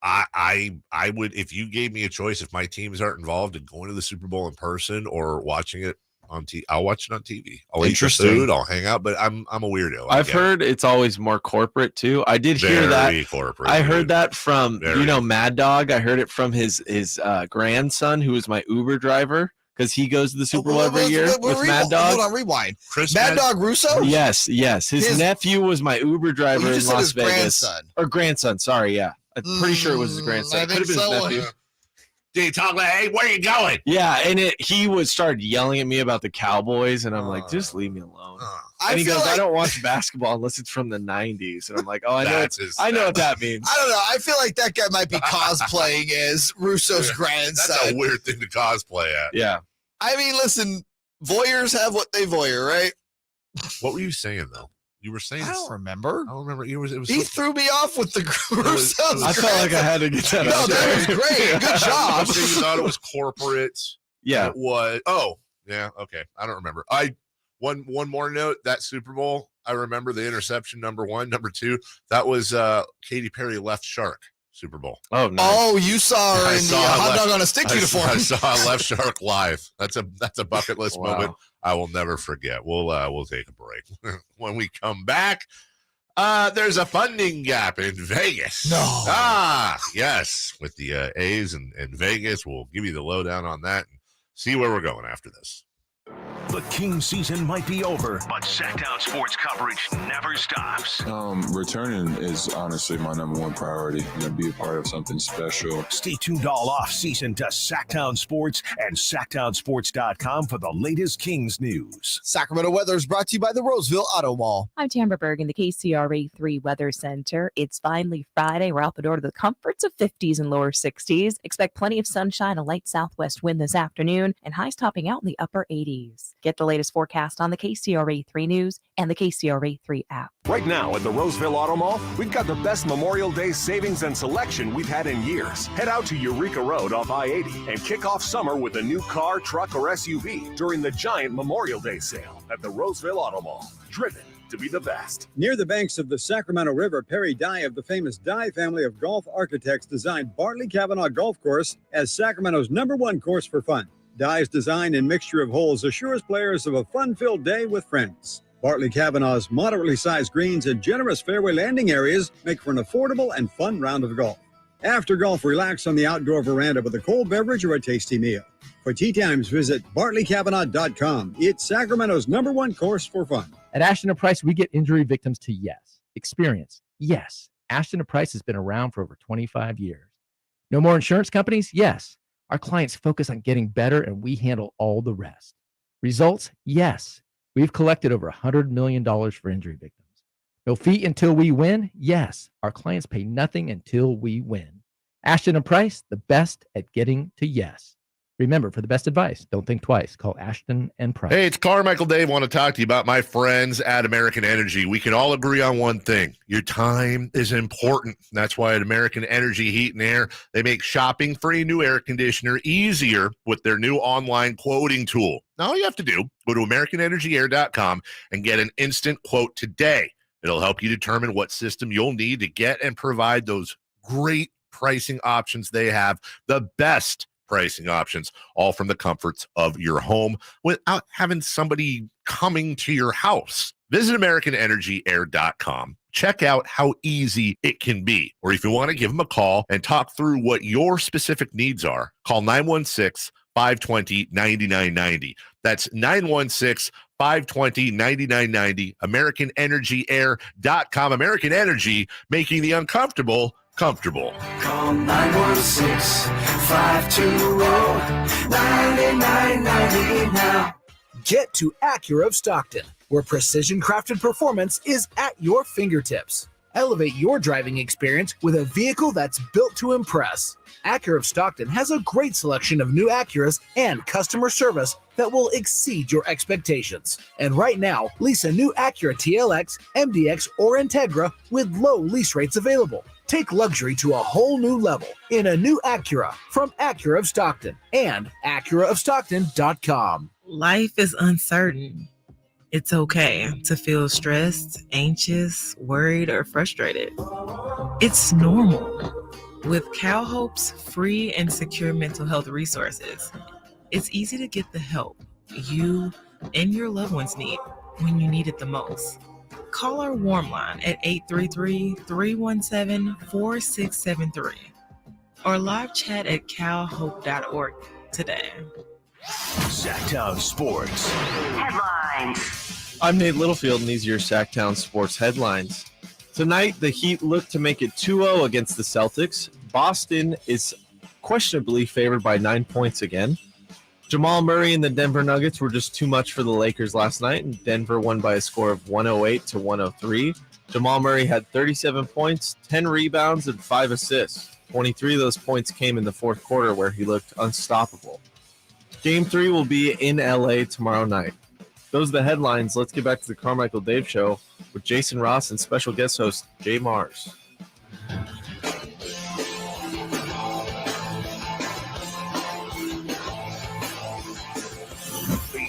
I would, if you gave me a choice, if my teams aren't involved in going to the Super Bowl in person or watching it on TV, I'll watch it on TV. I'll eat the food, I'll hang out, but I'm a weirdo. I've heard it's always more corporate too. I did hear that. Corporate, I heard that from Mad Dog. I heard it from his grandson, who was my Uber driver, because he goes to the Super Bowl every year with Mad Dog. Hold on, rewind. Chris Mad Dog Russo? Yes. His nephew was my Uber driver in Las Vegas. Grandson. Or grandson, sorry, yeah. I'm pretty sure it was his grandson. Could have been his nephew. Did he talk like, hey, where are you going? Yeah, and he started yelling at me about the Cowboys, and I'm like, just leave me alone. And he goes, I don't watch basketball unless it's from the 90s. And I'm like, oh, I know what that means. I don't know. I feel like that guy might be cosplaying as Russo's grandson. That's a weird thing to cosplay at. Yeah. I mean, listen, voyeurs have what they voyeur, right? What were you saying, though? You were saying I don't remember. I don't remember. He threw me off with the Russo's. I felt like I had to get that out. No, that was great. Good job. You thought it was corporate. Yeah. It was. Oh, yeah. Okay. I don't remember. One more note. That Super Bowl, I remember the interception, number 1. Number 2, that was Katy Perry Left Shark Super Bowl. Oh, nice. Oh, you saw her in the hot dog on a stick uniform. I saw Left Shark live. That's a bucket list moment I will never forget. We'll take a break. When we come back, there's a funding gap in Vegas. No. Yes. With the A's and Vegas, we'll give you the lowdown on that and see where we're going after this. The King season might be over, but Sactown sports coverage never stops. Returning is honestly my number 1 priority. Be a part of something special. Stay tuned all off season to Sactown Sports and SactownSports.com for the latest Kings news. Sacramento weather is brought to you by the Roseville Auto Mall. I'm Tamara Berg in the KCRA 3 Weather Center. It's finally Friday. We're out the door to the comforts of 50s and lower 60s. Expect plenty of sunshine, a light southwest wind this afternoon, and highs topping out in the upper 80s. Get the latest forecast on the KCRA 3 News and the KCRA 3 app. Right now at the Roseville Auto Mall, we've got the best Memorial Day savings and selection we've had in years. Head out to Eureka Road off I-80 and kick off summer with a new car, truck, or SUV during the giant Memorial Day sale at the Roseville Auto Mall. Driven to be the best. Near the banks of the Sacramento River, Perry Dye of the famous Dye family of golf architects designed Bartley Kavanaugh Golf Course as Sacramento's #1 course for fun. Dye's design and mixture of holes assures players of a fun-filled day with friends. Bartley Kavanaugh's moderately sized greens and generous fairway landing areas make for an affordable and fun round of golf. After golf, relax on the outdoor veranda with a cold beverage or a tasty meal. For tee times, visit BartleyKavanaugh.com. It's Sacramento's #1 course for fun. At Ashton & Price, we get injury victims to yes. Experience, yes. Ashton & Price has been around for over 25 years. No more insurance companies? Yes. Our clients focus on getting better, and we handle all the rest. Results? Yes. We've collected over $100 million for injury victims. No fee until we win? Yes. Our clients pay nothing until we win. Ashton & Price, the best at getting to yes. Remember, for the best advice, don't think twice. Call Ashton & Price. Hey, it's Carmichael Dave. Want to talk to you about my friends at American Energy. We can all agree on one thing. Your time is important. That's why at American Energy Heat and Air, they make shopping for a new air conditioner easier with their new online quoting tool. Now, all you have to do, go to AmericanEnergyAir.com and get an instant quote today. It'll help you determine what system you'll need to get and provide those great pricing options they have, the best pricing options, all from the comforts of your home without having somebody coming to your house. Visit AmericanEnergyAir.com. Check out how easy it can be. Or if you want to give them a call and talk through what your specific needs are, call 916-520-9990. That's 916-520-9990. AmericanEnergyAir.com. American Energy, making the uncomfortable comfortable. Call 916-520-9990 now. Get to Acura of Stockton, where precision-crafted performance is at your fingertips. Elevate your driving experience with a vehicle that's built to impress. Acura of Stockton has a great selection of new Acuras and customer service that will exceed your expectations. And right now, lease a new Acura TLX, MDX, or Integra with low lease rates available. Take luxury to a whole new level in a new Acura from Acura of Stockton and AcuraofStockton.com. Life is uncertain. It's okay to feel stressed, anxious, worried, or frustrated. It's normal. With CalHope's free and secure mental health resources, it's easy to get the help you and your loved ones need when you need it the most. Call our warm line at 833-317-4673 or live chat at calhope.org today. Sactown Sports Headlines. I'm Nate Littlefield, and these are your Sactown Sports headlines. Tonight, the Heat look to make it 2-0 against the Celtics. Boston is questionably favored by 9 points again. Jamal Murray and the Denver Nuggets were just too much for the Lakers last night, and Denver won by a score of 108-103. Jamal Murray had 37 points, 10 rebounds, and 5 assists. 23 of those points came in the fourth quarter, where he looked unstoppable. Game 3 will be in LA tomorrow night. Those are the headlines. Let's get back to the Carmichael Dave Show with Jason Ross and special guest host Jay Mars.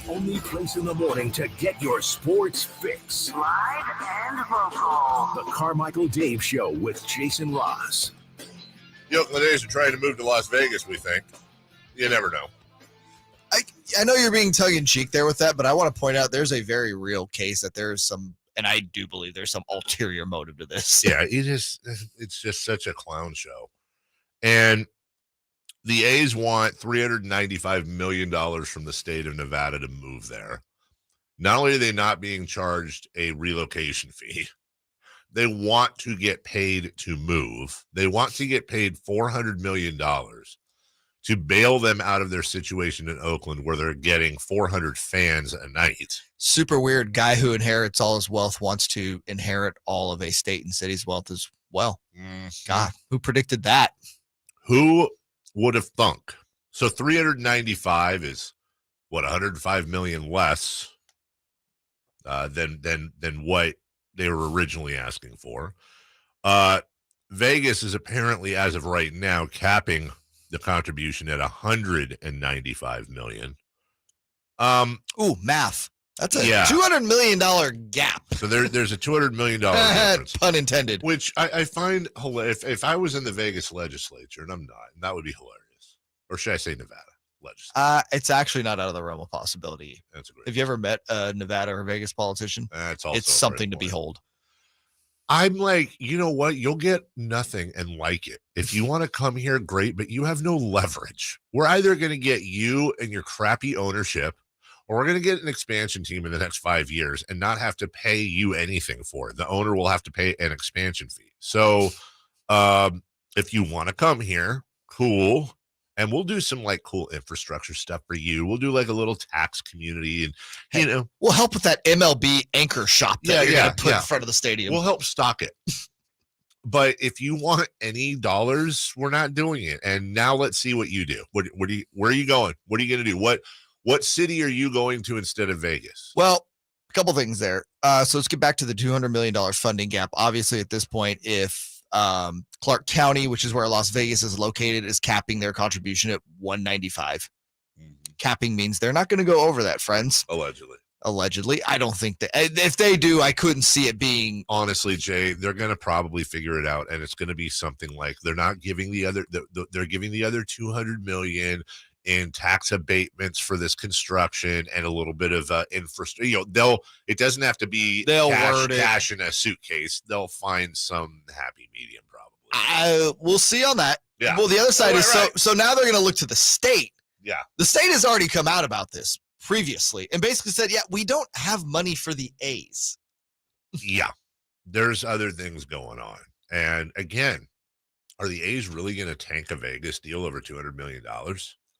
Only place in the morning to get your sports fix. Live and local. The Carmichael Dave Show with Jason Ross. The Oakland A's are trying to move to Las Vegas, we think. You never know. I know you're being tongue-in-cheek there with that, but I want to point out there's a very real case that there's some, and I do believe there's some ulterior motive to this. Yeah, it's just such a clown show. And the A's want $395 million from the state of Nevada to move there. Not only are they not being charged a relocation fee, they want to get paid to move. They want to get paid $400 million to bail them out of their situation in Oakland, where they're getting 400 fans a night. Super weird. Guy who inherits all his wealth wants to inherit all of a state and city's wealth as well. God, who predicted that? Who would have thunk? So 395 is what, 105 million less than what they were originally asking for. Vegas is apparently, as of right now, capping the contribution at 195 million. Ooh, math. That's a $200 million gap. So there's a $200 million difference. Pun intended. Which I find hilarious. If I was in the Vegas legislature, and I'm not, and that would be hilarious. Or should I say Nevada legislature? It's actually not out of the realm of possibility. That's a great. Have you ever met a Nevada or Vegas politician? It's something to behold. I'm like, you know what? You'll get nothing and like it. If you want to come here, great, but you have no leverage. We're either going to get you and your crappy ownership, or we're going to get an expansion team in the next 5 years and not have to pay you anything for it. The owner will have to pay an expansion fee. So if you want to come here, cool. And we'll do some like cool infrastructure stuff for you. We'll do like a little tax community, and you know, we'll help with that MLB anchor shop that you're gonna put in front of the stadium. We'll help stock it. But if you want any dollars, we're not doing it. And now let's see what you do. Where are you going? What are you gonna do? What city are you going to instead of Vegas? Well, a couple things there. So let's get back to the $200 million funding gap. Obviously, at this point, if Clark County, which is where Las Vegas is located, is capping their contribution at 195. Capping means they're not going to go over that, friends. Allegedly. I don't think that if they do, I couldn't see it being. Honestly, Jay, they're going to probably figure it out, and it's going to be something like they're not giving the other. They're giving the other 200 million in tax abatements for this construction and a little bit of infrastructure. You know, it doesn't have to be cash in a suitcase. They'll find some happy medium probably. We'll see on that. Yeah. Well, the other side is so now they're going to look to the state. Yeah. The state has already come out about this previously and basically said, yeah, we don't have money for the A's. Yeah. There's other things going on. And again, are the A's really going to tank a Vegas deal over $200 million?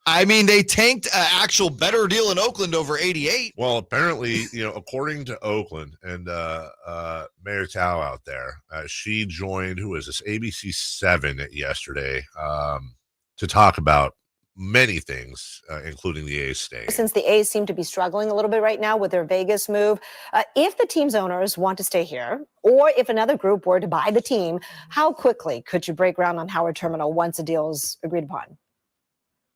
I mean, they tanked an actual better deal in Oakland over 88. Well, apparently, you know, according to Oakland and Mayor Tao out there, she joined, who is this, ABC 7 yesterday to talk about many things, including the A's staying. Since the A's seem to be struggling a little bit right now with their Vegas move, if the team's owners want to stay here, or if another group were to buy the team, how quickly could you break ground on Howard Terminal once a deal is agreed upon?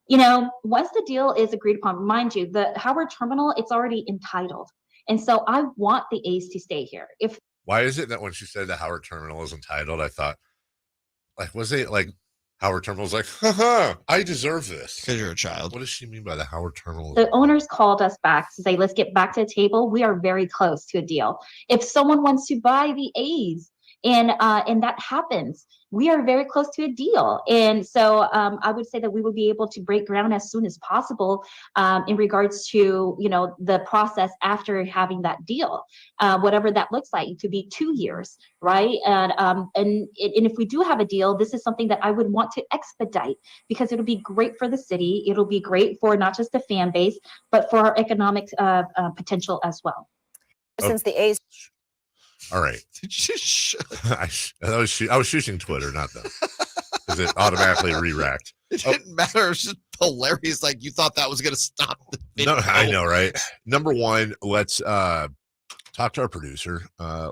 You know, once the deal is agreed upon, mind you, the Howard Terminal, it's already entitled. And so I want the A's to stay here. Why is it that when she said the Howard Terminal is entitled, I thought, like, was it like Howard Terminal's like, haha, I deserve this? Because you're a child. What does she mean by the Howard Terminal? The owners called us back to say, let's get back to the table. We are very close to a deal. If someone wants to buy the A's and that happens, we are very close to a deal. And so I would say that we would be able to break ground as soon as possible in regards to, the process after having that deal, whatever that looks like. It could be 2 years, right? And if we do have a deal, this is something that I would want to expedite because it'll be great for the city. It'll be great for not just the fan base, but for our economic potential as well. Since the A's. All right. I was shooting Twitter, not them, because it automatically re-racked. It didn't matter. It was just hilarious. Like you thought that was going to stop the video. No, I know, right? Number one, let's talk to our producer.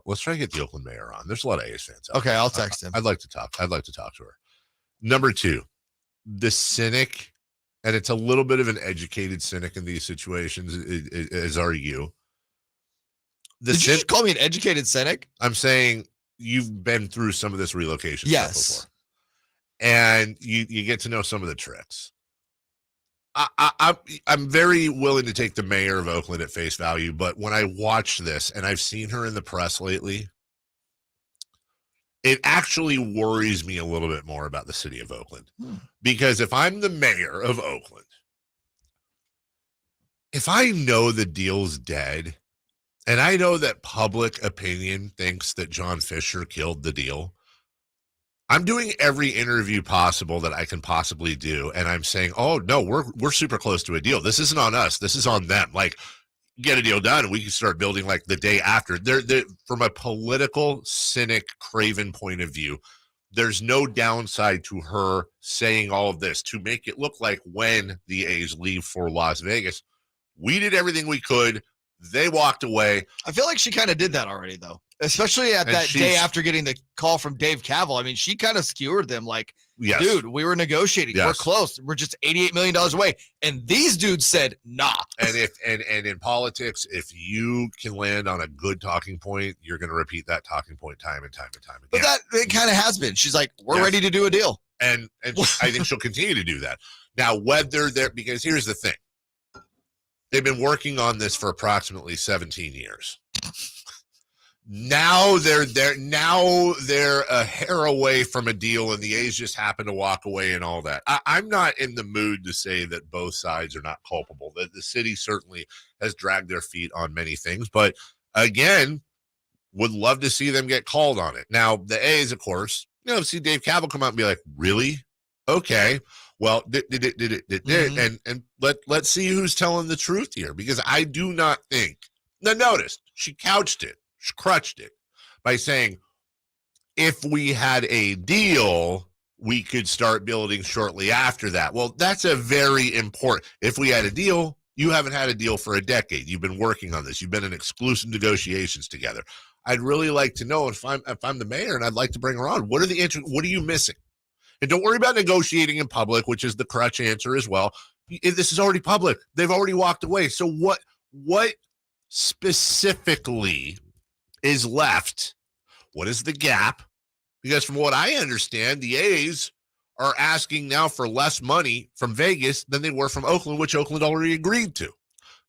Let's try to get the Oakland mayor on. There's a lot of A's fans. Okay, I'll text him. I'd like to talk to her. Number two, the cynic, and it's a little bit of an educated cynic in these situations, as are you. Did you just call me an educated cynic? I'm saying you've been through some of this relocation stuff before. And you get to know some of the tricks. I'm very willing to take the mayor of Oakland at face value, but when I watch this, and I've seen her in the press lately, it actually worries me a little bit more about the city of Oakland. Because if I'm the mayor of Oakland, if I know the deal's dead, and I know that public opinion thinks that John Fisher killed the deal, I'm doing every interview possible that I can possibly do. And I'm saying, oh, no, we're super close to a deal. This isn't on us. This is on them. Like, get a deal done. We can start building like the day after. They're from a political, cynic, craven point of view, there's no downside to her saying all of this to make it look like when the A's leave for Las Vegas, we did everything we could. They walked away. I feel like she kind of did that already, though, especially at that day after getting the call from Dave Cavill. I mean, she kind of skewered them like, dude, we were negotiating. We're close. We're just $88 million away. And these dudes said, nah. And and in politics, if you can land on a good talking point, you're going to repeat that talking point time and time and time again. But it kind of has been. She's like, we're ready to do a deal. And I think she'll continue to do that. Now, whether they're, because here's the thing. They've been working on this for approximately 17 years. Now they're a hair away from a deal, and the A's just happen to walk away and all that. I'm not in the mood to say that both sides are not culpable. The city certainly has dragged their feet on many things, but again, would love to see them get called on it. Now, the A's, of course, see Dave Cavill come out and be like, really? Okay. Well, and let's see who's telling the truth here, because I do not think. Now, notice she couched it, she crutched it by saying, if we had a deal, we could start building shortly after that. Well, that's a very important. If we had a deal, you haven't had a deal for a decade. You've been working on this. You've been in exclusive negotiations together. I'd really like to know if I'm the mayor and I'd like to bring her on. What are you missing? And don't worry about negotiating in public, which is the crutch answer as well. This is already public. They've already walked away. So what specifically is left? What is the gap? Because from what I understand, the A's are asking now for less money from Vegas than they were from Oakland, which Oakland already agreed to.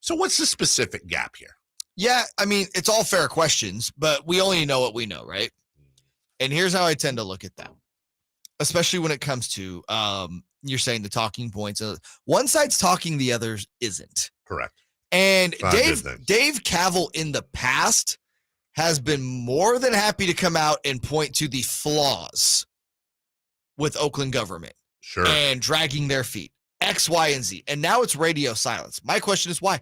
So what's the specific gap here? Yeah, I mean, it's all fair questions, but we only know what we know, right? And here's how I tend to look at that. Especially when it comes to, you're saying the talking points. One side's talking, the other isn't. Correct. And Dave Cavill in the past has been more than happy to come out and point to the flaws with Oakland government. Sure. And dragging their feet. X, Y, and Z. And now it's radio silence. My question is why?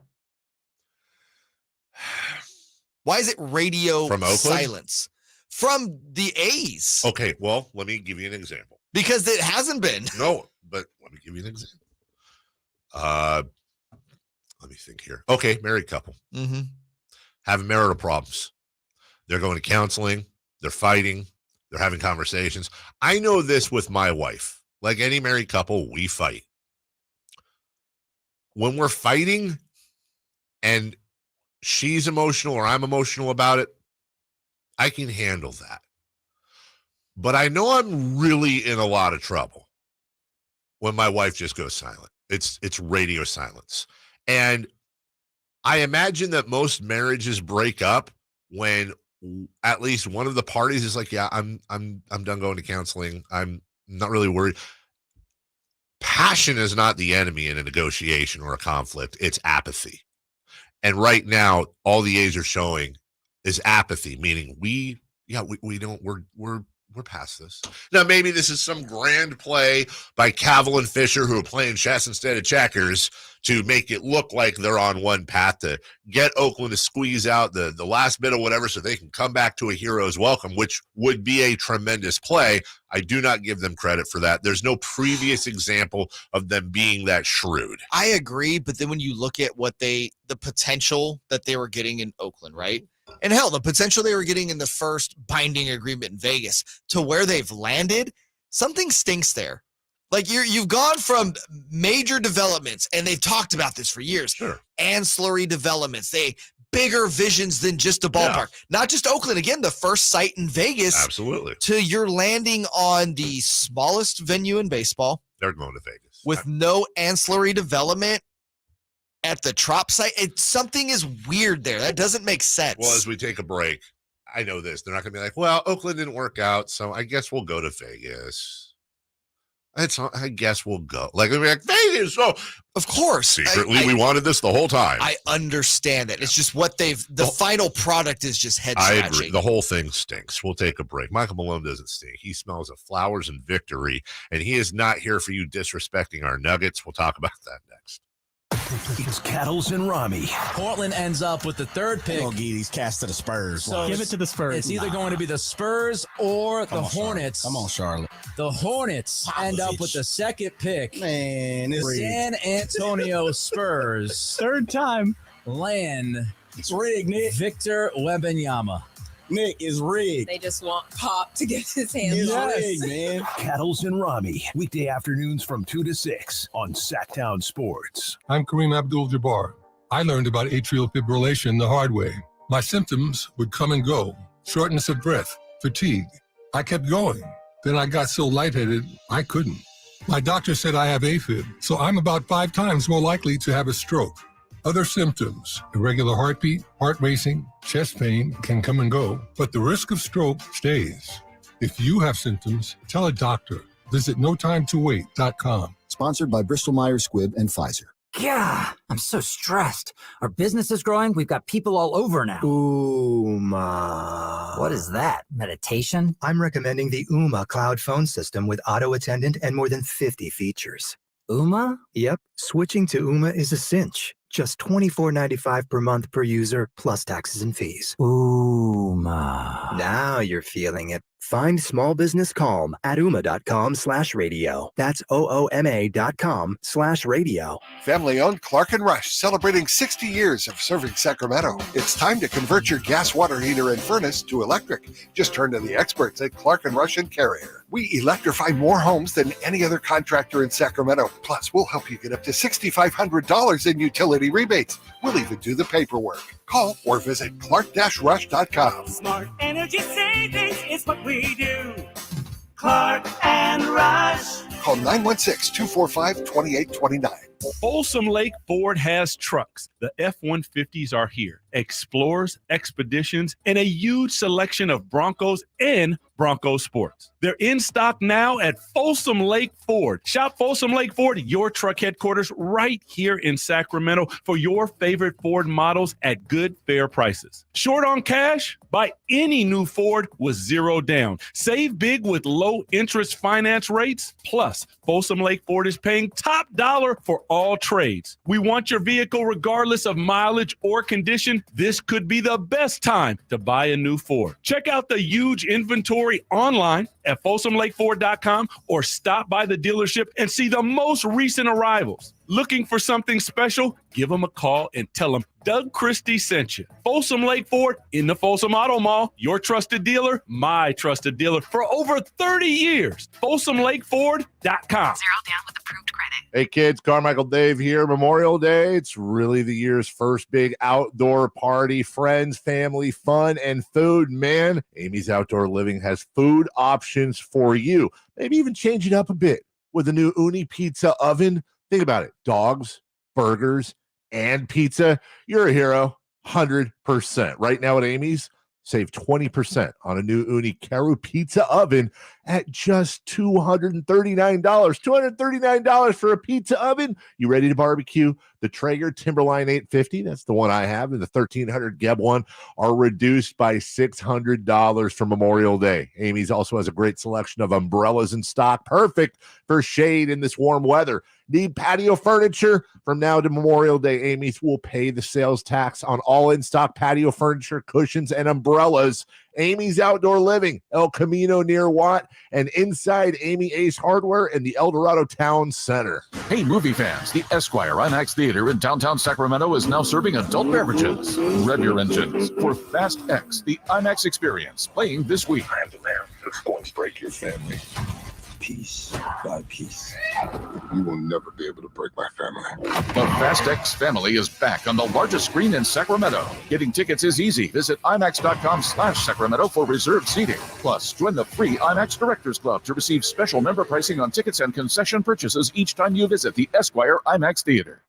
Why is it radio silence? From the A's. Okay, well, let me give you an example. Because it hasn't been. No, but let me give you an example. Let me think here. Okay, married couple. Mm-hmm. Having marital problems. They're going to counseling. They're fighting. They're having conversations. I know this with my wife. Like any married couple, we fight. When we're fighting and she's emotional or I'm emotional about it, I can handle that. But I know I'm really in a lot of trouble when my wife just goes silent. It's radio silence. And I imagine that most marriages break up when at least one of the parties is like, yeah, I'm done going to counseling. I'm not really worried. Passion is not the enemy in a negotiation or a conflict. It's apathy. And right now, all the A's are showing is apathy, meaning we don't, we're past this. Now, maybe this is some grand play by Cavill and Fisher, who are playing chess instead of checkers, to make it look like they're on one path to get Oakland to squeeze out the last bit of whatever so they can come back to a hero's welcome, which would be a tremendous play. I do not give them credit for that. There's no previous example of them being that shrewd. I agree, but then when you look at the potential that they were getting in Oakland, right? And hell, the potential they were getting in the first binding agreement in Vegas to where they've landed, something stinks there. Like you've gone from major developments, and they've talked about this for years. Sure. Ancillary developments, bigger visions than just a ballpark. Yeah. Not just Oakland, again, the first site in Vegas. Absolutely. To you're landing on the smallest venue in baseball. They're going to Vegas. With no ancillary development at the Trop site. Something is weird there. That doesn't make sense. Well, as we take a break, I know this. They're not going to be like, well, Oakland didn't work out, so I guess we'll go to Vegas. I guess we'll go. Like, they'll be like, Vegas. So, of course. Secretly, we wanted this the whole time. I understand that. It's just what the final product is just head scratching. I agree. The whole thing stinks. We'll take a break. Michael Malone doesn't stink. He smells of flowers and victory, and he is not here for you disrespecting our Nuggets. We'll talk about that next. It's Cattles and Rami. Portland ends up with the third pick. We'll give these cats to the Spurs. So give it to the Spurs. It's either going to be the Spurs or the Hornets. Come on, Charlotte. The Hornets end up with the second pick. Man, it's San Antonio Spurs. Third time. Land. It's rigged, Nick. Victor Wembanyama. Nick is rigged. They just want Pop to get his hands It's on rigged, man. Cattles and Rami, weekday afternoons from 2 to 6 on Sactown Sports. I'm Kareem Abdul-Jabbar. I learned about atrial fibrillation the hard way. My symptoms would come and go. Shortness of breath, fatigue. I kept going. Then I got so lightheaded, I couldn't. My doctor said I have AFib, so I'm about 5 times more likely to have a stroke. Other symptoms, irregular heartbeat, heart racing, chest pain can come and go, but the risk of stroke stays. If you have symptoms, tell a doctor. Visit notimetowait.com. Sponsored by Bristol-Myers Squibb and Pfizer. Yeah, I'm so stressed. Our business is growing. We've got people all over now. Ooma. What is that? Meditation? I'm recommending the Ooma cloud phone system with auto attendant and more than 50 features. Ooma? Yep. Switching to Ooma is a cinch. Just $24.95 per month per user, plus taxes and fees. Ooma. Now you're feeling it. Find small business calm at ooma.com/radio. That's OOMA.com/radio. Family-owned Clark & Rush, celebrating 60 years of serving Sacramento. It's time to convert your gas water heater and furnace to electric. Just turn to the experts at Clark & Rush and Carrier. We electrify more homes than any other contractor in Sacramento. Plus, we'll help you get up to $6,500 in utility rebates. We'll even do the paperwork. Call or visit clark-rush.com. Smart energy savings is what we do. Clark and Rush. Call 916-245-2829. Folsom Lake Ford has trucks. The F-150s are here. Explorers, Expeditions, and a huge selection of Broncos and Bronco Sports. They're in stock now at Folsom Lake Ford. Shop Folsom Lake Ford, your truck headquarters, right here in Sacramento for your favorite Ford models at good, fair prices. Short on cash? Buy any new Ford with zero down. Save big with low interest finance rates. Plus, Folsom Lake Ford is paying top dollar for all trades. We want your vehicle regardless of mileage or condition. This could be the best time to buy a new Ford. Check out the huge inventory online at folsomlakeford.com or stop by the dealership and see the most recent arrivals. Looking for something special? Give them a call and tell them Doug Christie sent you. Folsom Lake Ford in the Folsom Auto Mall, your trusted dealer, my trusted dealer for over 30 years. FolsomLakeFord.com. 0 down with approved credit. Hey kids, Carmichael Dave here. Memorial Day, it's really the year's first big outdoor party. Friends, family, fun, and food. Man, Amy's Outdoor Living has food options for you. Maybe even change it up a bit with a new Uni Pizza oven. Think about it. Dogs, burgers, and pizza. You're a hero, 100%. Right now at Amy's, Save 20% on a new Uni Karu pizza oven at just $239. $239 for a pizza oven. You ready to barbecue? The Traeger Timberline 850, that's the one I have, and the 1300 Geb one are reduced by $600 for Memorial Day. Amy's also has a great selection of umbrellas in stock, perfect for shade in this warm weather. Need patio furniture? From now to Memorial Day, Amy's will pay the sales tax on all in-stock patio furniture, cushions, and umbrellas. Amy's Outdoor Living, El Camino near Watt, and inside Amy Ace Hardware in the El Dorado Town Center. Hey, movie fans, the Esquire IMAX Theater in downtown Sacramento is now serving adult beverages. Rev your engines for Fast X, the IMAX experience, playing this week. I am the man that's going to break your family. Piece by piece. You will never be able to break my family. The Fast X family is back on the largest screen in Sacramento. Getting tickets is easy. Visit IMAX.com/Sacramento for reserved seating. Plus, join the free IMAX Directors Club to receive special member pricing on tickets and concession purchases each time you visit the Esquire IMAX Theater.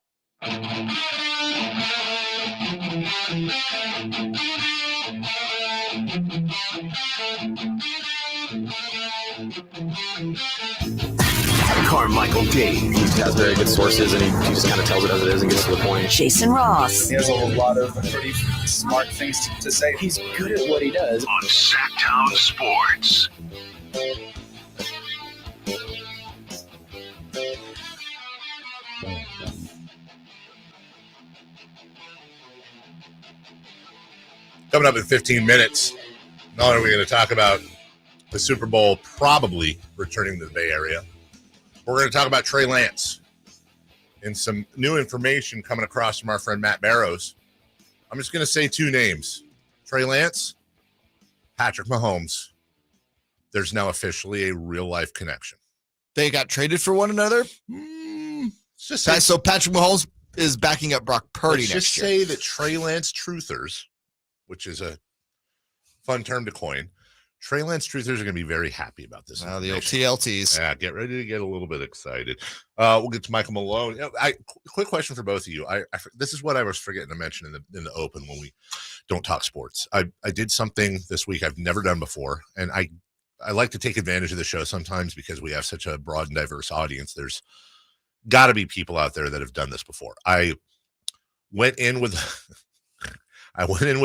Carmichael Dave. He has very good sources, and he just kind of tells it as it is and gets to the point. Jason Ross. He has a lot of pretty smart things to say. He's good at what he does. On Sactown Sports. Coming up in 15 minutes, not only are we going to talk about the Super Bowl probably returning to the Bay Area, we're going to talk about Trey Lance and some new information coming across from our friend Matt Barrows. I'm just going to say two names. Trey Lance, Patrick Mahomes. There's now officially a real-life connection. They got traded for one another? So Patrick Mahomes is backing up Brock Purdy Let's next just year. say that Trey Lance truthers, which is a fun term to coin, Trey Lance truthers are going to be very happy about this. The old TLTs. Yeah, get ready to get a little bit excited. We'll get to Michael Malone. Quick question for both of you. This is what I was forgetting to mention in the open when we don't talk sports. I did something this week I've never done before, and I like to take advantage of the show sometimes because we have such a broad and diverse audience. There's got to be people out there that have done this before. I went in with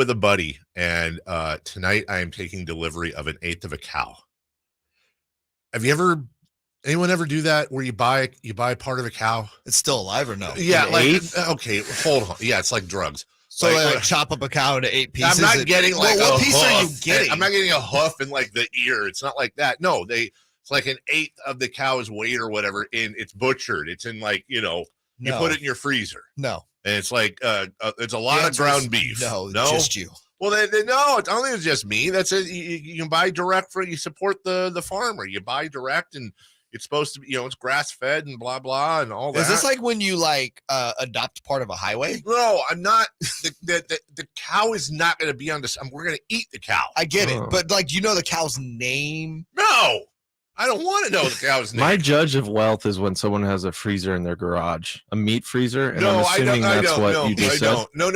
a buddy, and tonight I am taking delivery of an eighth of a cow. Have anyone ever do that where you buy part of a cow? It's still alive or no? Yeah, okay, hold on. Yeah, it's like drugs. So they chop up a cow into 8 pieces. I'm not getting like what a piece hoof. are you getting? I'm not getting a hoof and like the ear. It's not like that. No, it's like an eighth of the cow's weight or whatever, and it's butchered. It's in like, you put it in your freezer. No. And it's like it's a lot of ground beef. No, just you. Well, no, I don't think it's just me. That's it. You can buy direct you support the farmer. You buy direct, and it's supposed to be, it's grass fed and blah blah and all that. Is this like when you adopt part of a highway? No, I'm not. The cow is not going to be on this. We're going to eat the cow. I get it, but do you know the cow's name? No. I don't want to know the cow's name. My judge of wealth is when someone has a freezer in their garage, a meat freezer, and I'm assuming that's what you just said. No.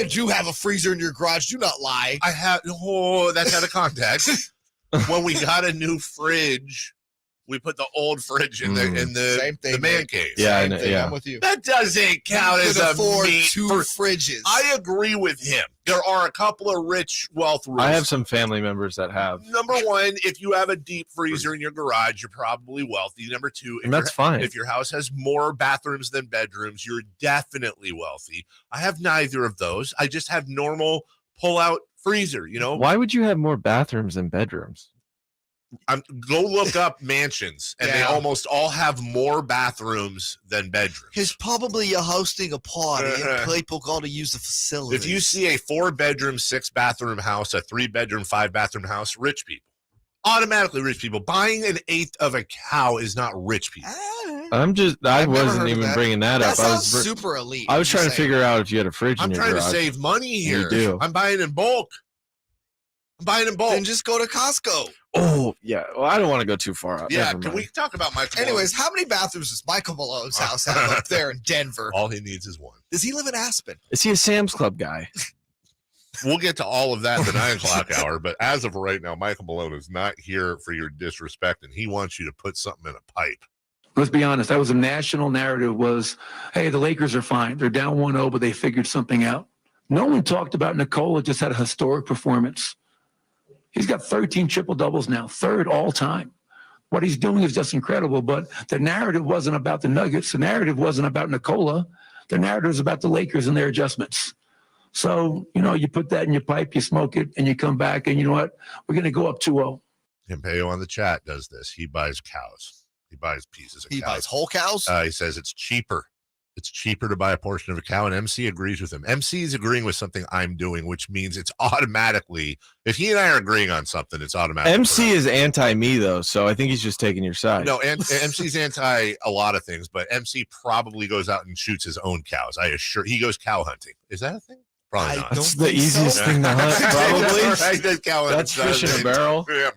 You have a freezer in your garage. Do not lie. I have. Oh, that's out of context. When we got a new fridge, we put the old fridge in the man cave. Yeah, I'm with you. That doesn't count as a meat two fridges. I agree with him. There are a couple of rich wealth rules. I have some family members that have. Number one, if you have a deep freezer in your garage, you're probably wealthy. Number two, that's fine. If your house has more bathrooms than bedrooms, you're definitely wealthy. I have neither of those. I just have normal pull-out freezer, Why would you have more bathrooms than bedrooms? Go look up mansions, and they almost all have more bathrooms than bedrooms. Because probably you're hosting a party, and people go to use the facility. If you see a 4-bedroom, 6-bathroom house, a 3-bedroom, 5-bathroom house, rich people. Automatically rich people. Buying an eighth of a cow is not rich people. I wasn't even bringing that up. I was super elite. I was trying to figure out if you had a fridge in your garage. I'm trying to save money here. You do. I'm buying in bulk. Then just go to Costco. Oh, yeah. Well, I don't want to go too far out. Yeah, can we talk about Michael Malone? Anyways, how many bathrooms does Michael Malone's house have up there in Denver? All he needs is one. Does he live in Aspen? Is he a Sam's Club guy? We'll get to all of that in the 9 o'clock hour, but as of right now, Michael Malone is not here for your disrespect, and he wants you to put something in a pipe. Let's be honest. That was a national narrative was, hey, the Lakers are fine. They're down 1-0, but they figured something out. No one talked about Nikola just had a historic performance. He's got 13 triple-doubles now, 3rd all time. What he's doing is just incredible, but the narrative wasn't about the Nuggets. The narrative wasn't about Nikola. The narrative is about the Lakers and their adjustments. So, you put that in your pipe, you smoke it, and you come back, and you know what? We're going to go up 2-0. Impeo on the chat does this. He buys cows. He buys pieces of cows. He buys whole cows? He says it's cheaper. It's cheaper to buy a portion of a cow, and MC agrees with him. MC is agreeing with something I'm doing, which means it's automatically, if he and I are agreeing on something, it's automatic. MC is anti-me, though, so I think he's just taking your side. No, and MC's anti a lot of things, but MC probably goes out and shoots his own cows. He goes cow hunting. Is that a thing? Probably not. That's the easiest thing to hunt, probably. Right, that's cow That's fish in a barrel. Yeah,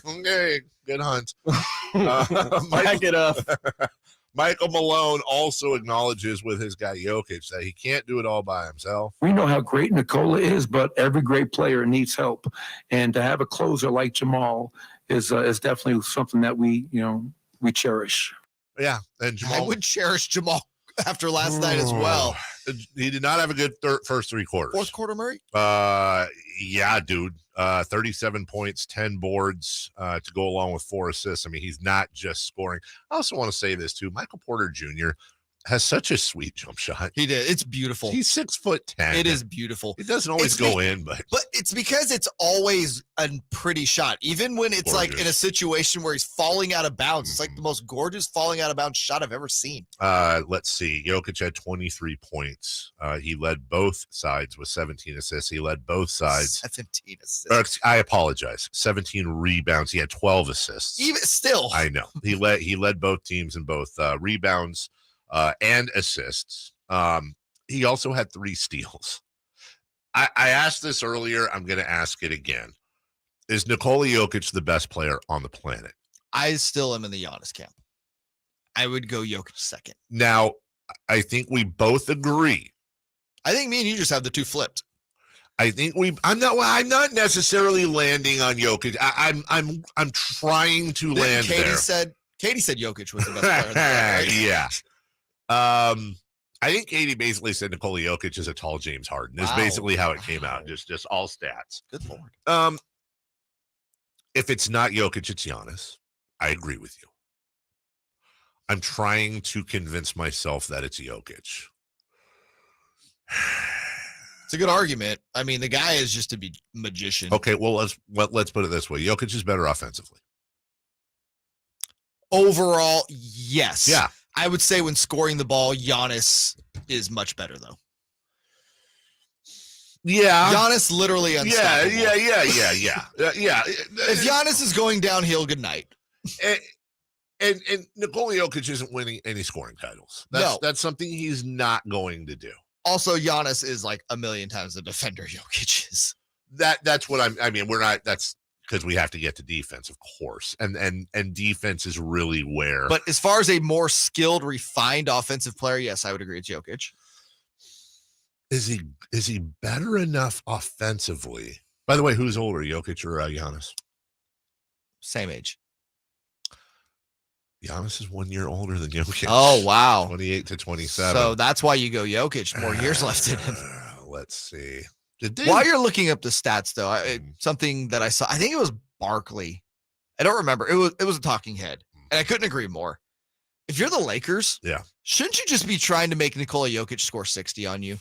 okay, good hunt. Back it up. Michael Malone also acknowledges with his guy Jokic that he can't do it all by himself. We know how great Nikola is, but every great player needs help. And to have a closer like Jamal is definitely something that we cherish. Yeah, and Jamal, I would cherish Jamal after last night as well. He did not have a good first 3 quarters. Fourth quarter, Murray? Yeah, dude. 37 points, 10 boards to go along with 4 assists. I mean, he's not just scoring. I also want to say this, too. Michael Porter Jr. has such a sweet jump shot. He did. It's beautiful. He's 6'10". It is beautiful. It doesn't always go in, but it's because it's always a pretty shot. Even when it's gorgeous. like in a situation where he's falling out of bounds, it's like the most gorgeous falling out of bounds shot I've ever seen. Let's see. Jokic had 23 points. He led both sides with 17 assists. He led both sides. 17 assists. I apologize. 17 rebounds. He had 12 assists. Even still, I know. He led both teams in both rebounds and assists. He also had 3 steals. I asked this earlier. I'm going to ask it again. Is Nikola Jokic the best player on the planet? I still am in the Giannis camp. I would go Jokic second. Now, I think we both agree. I think me and you just have the two flipped. I think I'm not necessarily landing on Jokic. I'm trying to land there. Katie said Jokic was the best player in the planet, right? Yeah. I think Katie basically said Nikola Jokic is a tall James Harden. Is basically how it came out. Just all stats. Good Lord. If it's not Jokic, it's Giannis. I agree with you. I'm trying to convince myself that it's Jokic. It's a good argument. I mean, the guy is just a magician. Okay, well, let's put it this way. Jokic is better offensively. Overall, yes. Yeah. I would say when scoring the ball, Giannis is much better, though. Yeah. Giannis literally unstoppable. Yeah. If Giannis is going downhill, good night. And Nikola Jokic isn't winning any scoring titles. That's something he's not going to do. Also, Giannis is like a million times the defender Jokic is. That's what I mean, we're not, that's because we have to get to defense, of course. And defense is really where. But as far as a more skilled, refined offensive player, yes, I would agree it's Jokic. Is he better enough offensively? By the way, who's older, Jokic or Giannis? Same age. Giannis is 1 year older than Jokic. Oh, wow. 28 to 27. So that's why you go Jokic. More years left in him. Let's see. While you're looking up the stats, though, something that I saw, I think it was Barkley. I don't remember. It was a talking head, and I couldn't agree more. If you're the Lakers, shouldn't you just be trying to make Nikola Jokic score 60 on you?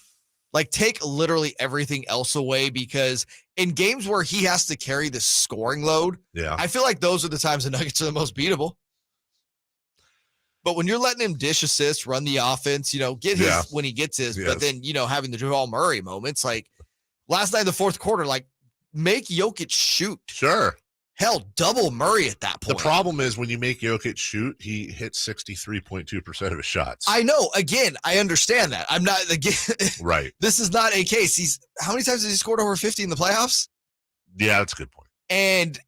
Like, take literally everything else away, because in games where he has to carry the scoring load, I feel like those are the times the Nuggets are the most beatable. But when you're letting him dish assists, run the offense, get his when he gets his, but then, having the Jamal Murray moments, like last night in the fourth quarter, like make Jokic shoot. Sure. Hell, double Murray at that point. The problem is when you make Jokic shoot, he hits 63.2% of his shots. I know. Again, I understand that. I'm not, right. This is not a case. How many times has he scored over 50 in the playoffs? Yeah, that's a good point. And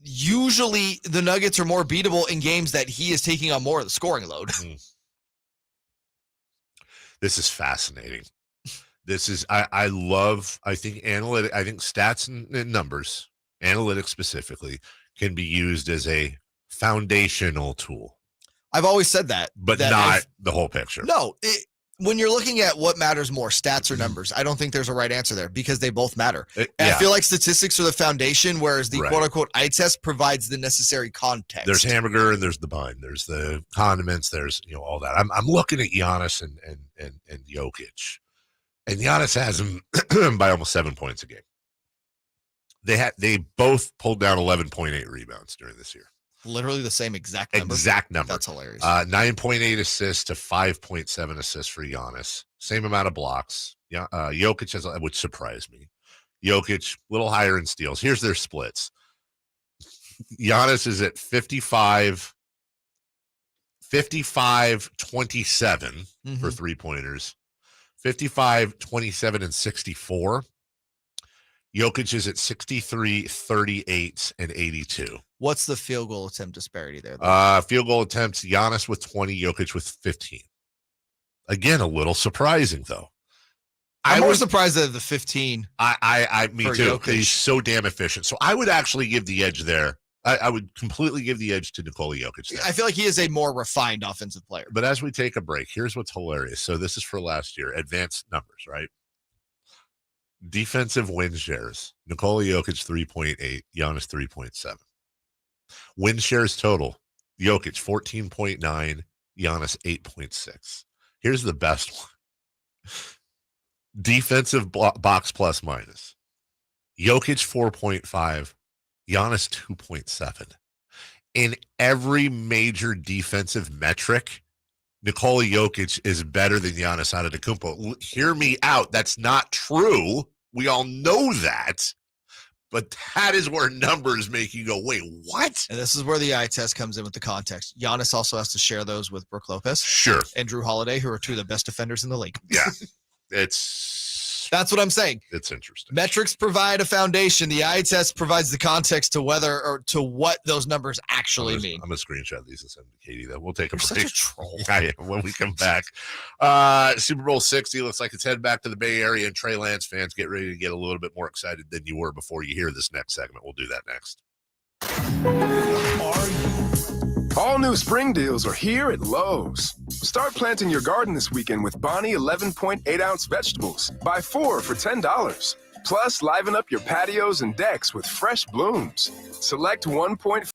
usually the Nuggets are more beatable in games that he is taking on more of the scoring load. This is fascinating. This is I think stats and numbers, analytics specifically, can be used as a foundational tool. I've always said that. But not the whole picture. No, when you're looking at what matters more, stats or numbers, I don't think there's a right answer there because they both matter. And I feel like statistics are the foundation, whereas the quote-unquote eye test provides the necessary context. There's hamburger and there's the bun. There's the condiments. There's all that. I'm looking at Giannis and Jokic, and Giannis has him by almost 7 points a game. They both pulled down 11.8 rebounds during this year. Literally the same exact number. That's hilarious. 9.8 assists to 5.7 assists for Giannis. Same amount of blocks. Jokic has, which surprised me. Jokic, a little higher in steals. Here's their splits. Giannis is at 55, 27 for 3-pointers. 55, 27, and 64. Jokic is at 63, 38, and 82. What's the field goal attempt disparity there? Field goal attempts, Giannis with 20, Jokic with 15. Again, a little surprising, though. I'm more surprised at the 15. Me too. Jokic. He's so damn efficient. So I would actually give the edge there. I would completely give the edge to Nikola Jokic there. I feel like he is a more refined offensive player. But as we take a break, here's what's hilarious. So this is for last year. Advanced numbers, right? Defensive win shares. Nikola Jokic 3.8, Giannis 3.7. Win shares total. Jokic 14.9, Giannis 8.6. Here's the best one. Defensive box plus minus. Jokic 4.5, Giannis 2.7. In every major defensive metric, Nikola Jokic is better than Giannis Antetokounmpo. Hear me out. That's not true. We all know that. But that is where numbers make you go, wait, what? And this is where the eye test comes in with the context. Giannis also has to share those with Brook Lopez. Sure. And Drew Holiday, who are two of the best defenders in the league. Yeah. That's what I'm saying. It's interesting. Metrics provide a foundation. The eye test provides the context to whether or to what those numbers actually mean. I'm going to screenshot these and send them to Katie, though. We'll take a break. Such a troll. I am when we come back. Super Bowl 60 looks like it's headed back to the Bay Area, and Trey Lance fans get ready to get a little bit more excited than you were before you hear this next segment. We'll do that next. All new spring deals are here at Lowe's. Start planting your garden this weekend with Bonnie 11.8-ounce vegetables. Buy 4 for $10. Plus, liven up your patios and decks with fresh blooms. Select 1.5.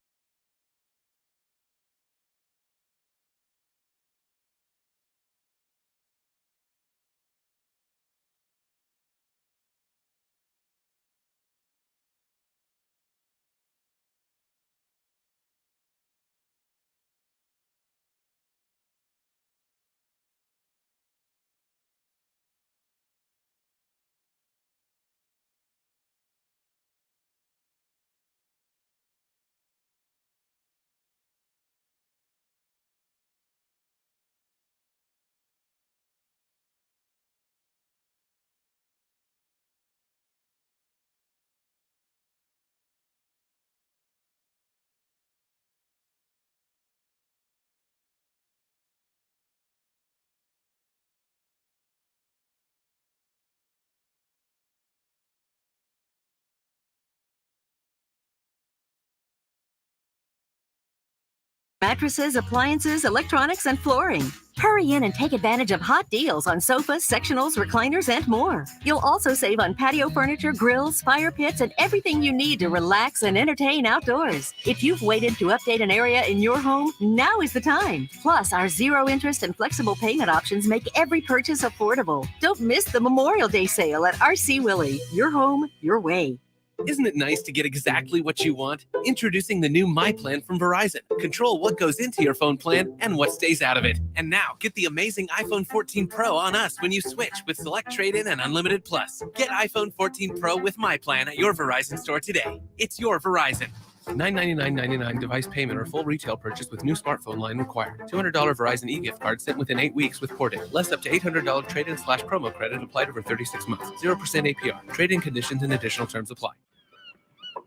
Mattresses, appliances, electronics, and flooring. Hurry in and take advantage of hot deals on sofas, sectionals, recliners, and more. You'll also save on patio furniture, grills, fire pits, and everything you need to relax and entertain outdoors. If you've waited to update an area in your home, now is the time. Plus, our zero interest and flexible payment options make every purchase affordable. Don't miss the Memorial Day sale at RC Willey. Your home, your way. Isn't it nice to get exactly what you want? Introducing the new My Plan from Verizon. Control what goes into your phone plan and what stays out of it. And now, get the amazing iPhone 14 Pro on us when you switch with Select Trade-In and Unlimited Plus. Get iPhone 14 Pro with My Plan at your Verizon store today. It's your Verizon. $999.99 device payment or full retail purchase with new smartphone line required. $200 Verizon e-gift card sent within 8 weeks with port-in. Less up to $800 trade-in/promo credit applied over 36 months. 0% APR. Trade-in conditions and additional terms apply.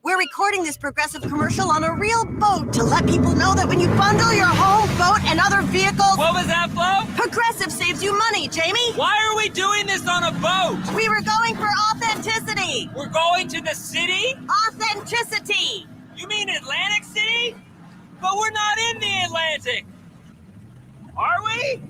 We're recording this Progressive commercial on a real boat to let people know that when you bundle your home, boat, and other vehicles... What was that, Flo? Progressive saves you money, Jamie. Why are we doing this on a boat? We were going for authenticity. We're going to the city? Authenticity. You mean Atlantic City? But we're not in the Atlantic. Are we?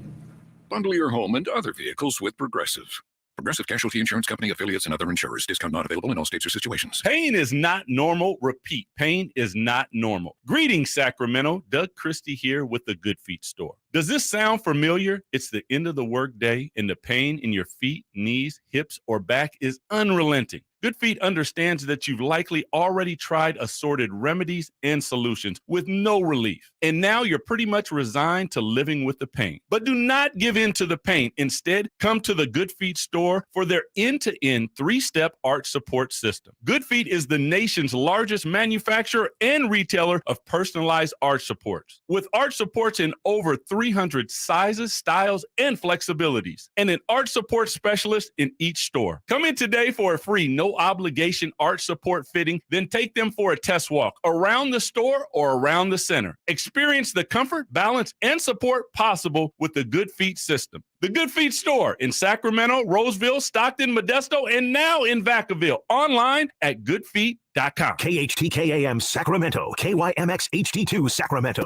Bundle your home and other vehicles with Progressive. Progressive Casualty Insurance Company, affiliates, and other insurers. Discount not available in all states or situations. Pain is not normal. Repeat, pain is not normal. Greetings, Sacramento. Doug Christie here with the Good Feet Store. Does this sound familiar? It's the end of the workday, and the pain in your feet, knees, hips, or back is unrelenting. Good Feet understands that you've likely already tried assorted remedies and solutions with no relief. And now you're pretty much resigned to living with the pain. But do not give in to the pain. Instead, come to the Good Feet Store for their end-to-end 3-step arch support system. Good Feet is the nation's largest manufacturer and retailer of personalized arch supports. With arch supports in over 300 sizes, styles, and flexibilities, and an arch support specialist in each store. Come in today for a free no-obligation arch support fitting, then take them for a test walk around the store or around the center. Experience the comfort, balance, and support possible with the Good Feet system. The Good Feet Store in Sacramento, Roseville, Stockton, Modesto, and now in Vacaville. Online at goodfeet.com. KHTKAM Sacramento, KYMX HD2 Sacramento.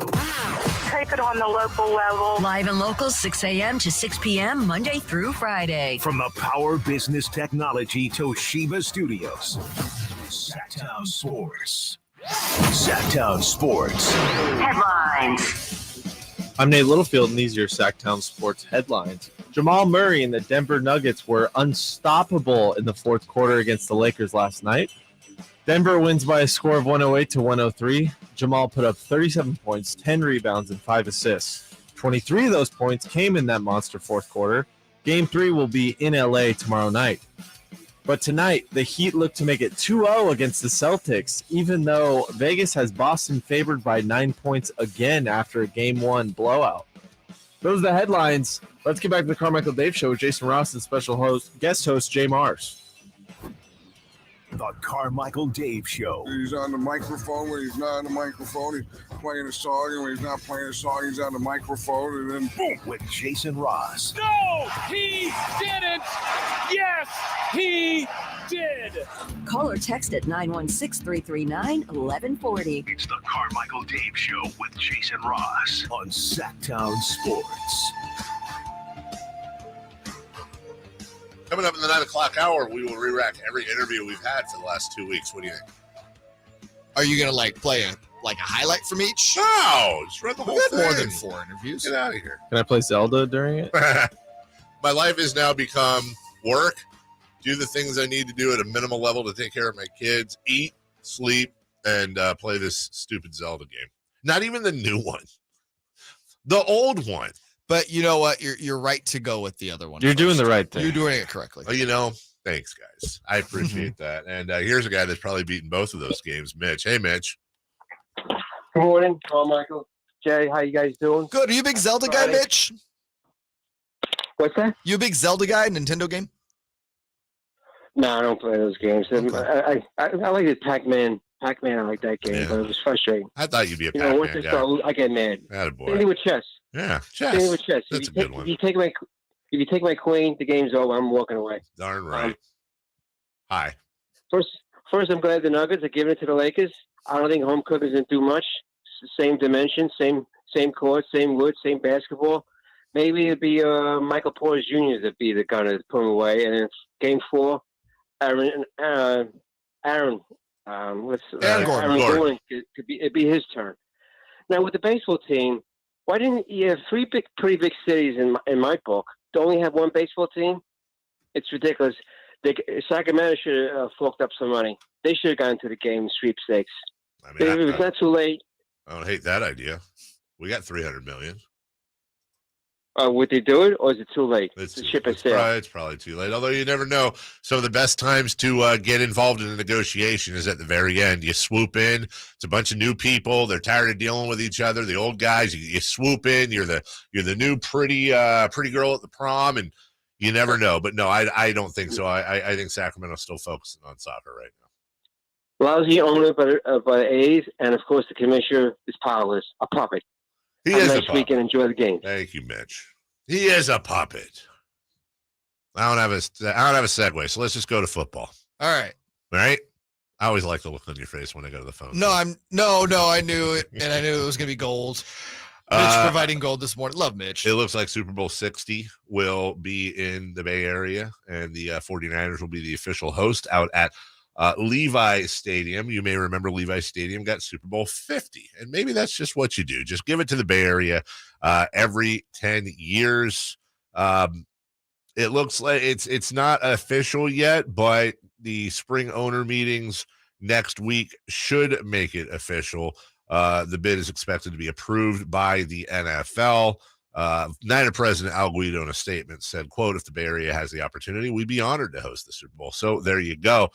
Tape it on the local level. Live and local, 6 a.m. to 6 p.m., Monday through Friday. From the Power Business Technology Toshiba Studios. Sactown Sports. Sactown Sports. Headlines. I'm Nate Littlefield, and these are your Sactown Sports headlines. Jamal Murray and the Denver Nuggets were unstoppable in the fourth quarter against the Lakers last night. Denver wins by a score of 108-103. Jamal put up 37 points, 10 rebounds, and 5 assists. 23 of those points came in that monster fourth quarter. Game 3 will be in LA tomorrow night. But tonight, the Heat look to make it 2-0 against the Celtics, even though Vegas has Boston favored by 9 points again after a Game 1 blowout. Those are the headlines. Let's get back to the Carmichael Dave Show with Jason Ross and special guest host Jay Mars. The Carmichael Dave Show. He's on the microphone when he's not on the microphone. He's playing a song, and when he's not playing a song, he's on the microphone, and then boom, with Jason Ross. No, he didn't. Yes, he did. Call or text at 916-339-1140. It's the Carmichael Dave Show with Jason Ross on Sactown Sports. Coming up in the 9 o'clock hour, we will re-rack every interview we've had for the last 2 weeks. What do you think? Are you gonna play a highlight from each? No, just read the whole thing. More than 4 interviews. Get out of here. Can I play Zelda during it? My life has now become work, do the things I need to do at a minimal level to take care of my kids, eat, sleep, and play this stupid Zelda game. Not even the new one. The old one. But you know what? You're right to go with the other one. You're doing the right thing. You're doing it correctly. Well, thanks, guys. I appreciate that. And here's a guy that's probably beaten both of those games, Mitch. Hey, Mitch. Good morning, Carmichael. Jay, how you guys doing? Good. Are you a big Zelda guy, Mitch? What's that? You a big Zelda guy, Nintendo game? No, I don't play those games. Okay. I like the Pac-Man. Pac-Man, I like that game, but it was frustrating. I thought you'd be a Pac-Man once I start, I get mad. Attaboy. Same thing with chess. Yeah, Same chess. thing with chess. That's a good one. If you take my queen, the game's over. I'm walking away. Darn right. Hi. First, I'm glad the Nuggets are giving it to the Lakers. I don't think home cook doesn't do much. Same dimension, same court, same wood, same basketball. Maybe it'd be Michael Porter Jr. that'd be the guy to put him away. And then Game 4, Aaron Gordon it'd be his turn. Now with the baseball team, why didn't you have 3 pretty big cities in my book to only have one baseball team? It's ridiculous. Sacramento should have forked up some money. They should have gone to the game sweepstakes. It's not too late. I don't hate that idea. We got $300 million. Would they do it, or is it too late? It's probably too late, although you never know. Some of the best times to get involved in a negotiation is at the very end. You swoop in. It's a bunch of new people. They're tired of dealing with each other. The old guys, you swoop in. You're the new pretty girl at the prom, and you never know. But no, I don't think so. I think Sacramento's still focusing on soccer right now. Lousy owner by the A's, and of course the commissioner is powerless, a puppet. He Have is a a nice puppet. week and enjoy the game. Thank you, Mitch. He is a puppet. I don't have a segue, so let's just go to football. All right. All right. I always like the look on your face when I go to the phone. No, I knew it, and I knew it was going to be gold. Mitch providing gold this morning. Love Mitch. It looks like Super Bowl 60 will be in the Bay Area, and the 49ers will be the official host out at Levi Stadium. You may remember Levi Stadium got Super Bowl 50, and maybe that's just what you do. Just give it to the Bay Area every 10 years. It looks like it's not official yet, but the spring owner meetings next week should make it official. The bid is expected to be approved by the NFL. Niner President Al Guido in a statement said, quote, if the Bay Area has the opportunity, we'd be honored to host the Super Bowl. So there you go.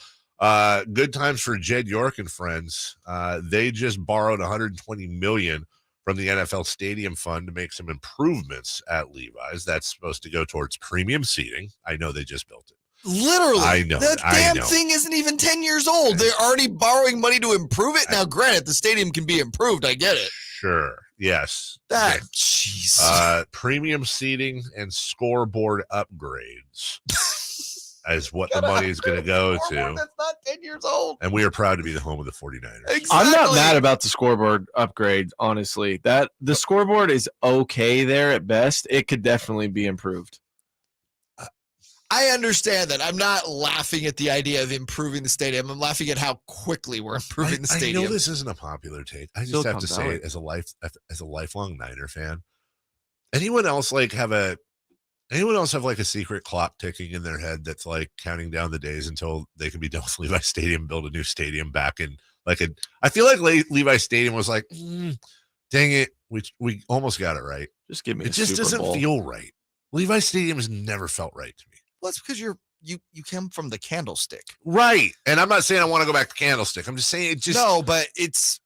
Good times for Jed York and friends. They just borrowed $120 million from the NFL Stadium Fund to make some improvements at Levi's. That's supposed to go towards premium seating. I know they just built it. Literally, I know. that damn thing isn't even 10 years old. They're already borrowing money to improve it. Now, granted, the stadium can be improved. I get it. Sure. Yes. Jeez. Premium seating and scoreboard upgrades is what the money is going to go to. That's not 10 years old. And we are proud to be the home of the 49ers. Exactly. I'm not mad about the scoreboard upgrade, honestly. That the scoreboard is okay there at best. It could definitely be improved. I understand that. I'm not laughing at the idea of improving the stadium. I'm laughing at how quickly we're improving the stadium. I know this isn't a popular take. I just have to say it as a lifelong Niner fan. Anyone else have a secret clock ticking in their head that's like counting down the days until they can be done with Levi Stadium, build a new stadium back in I feel like Levi Stadium was like, dang it, we almost got it right. Just give me it. Just doesn't feel right. Levi Stadium has never felt right to me. Well, that's because you come from the Candlestick, right? And I'm not saying I want to go back to Candlestick. I'm just saying it just but it's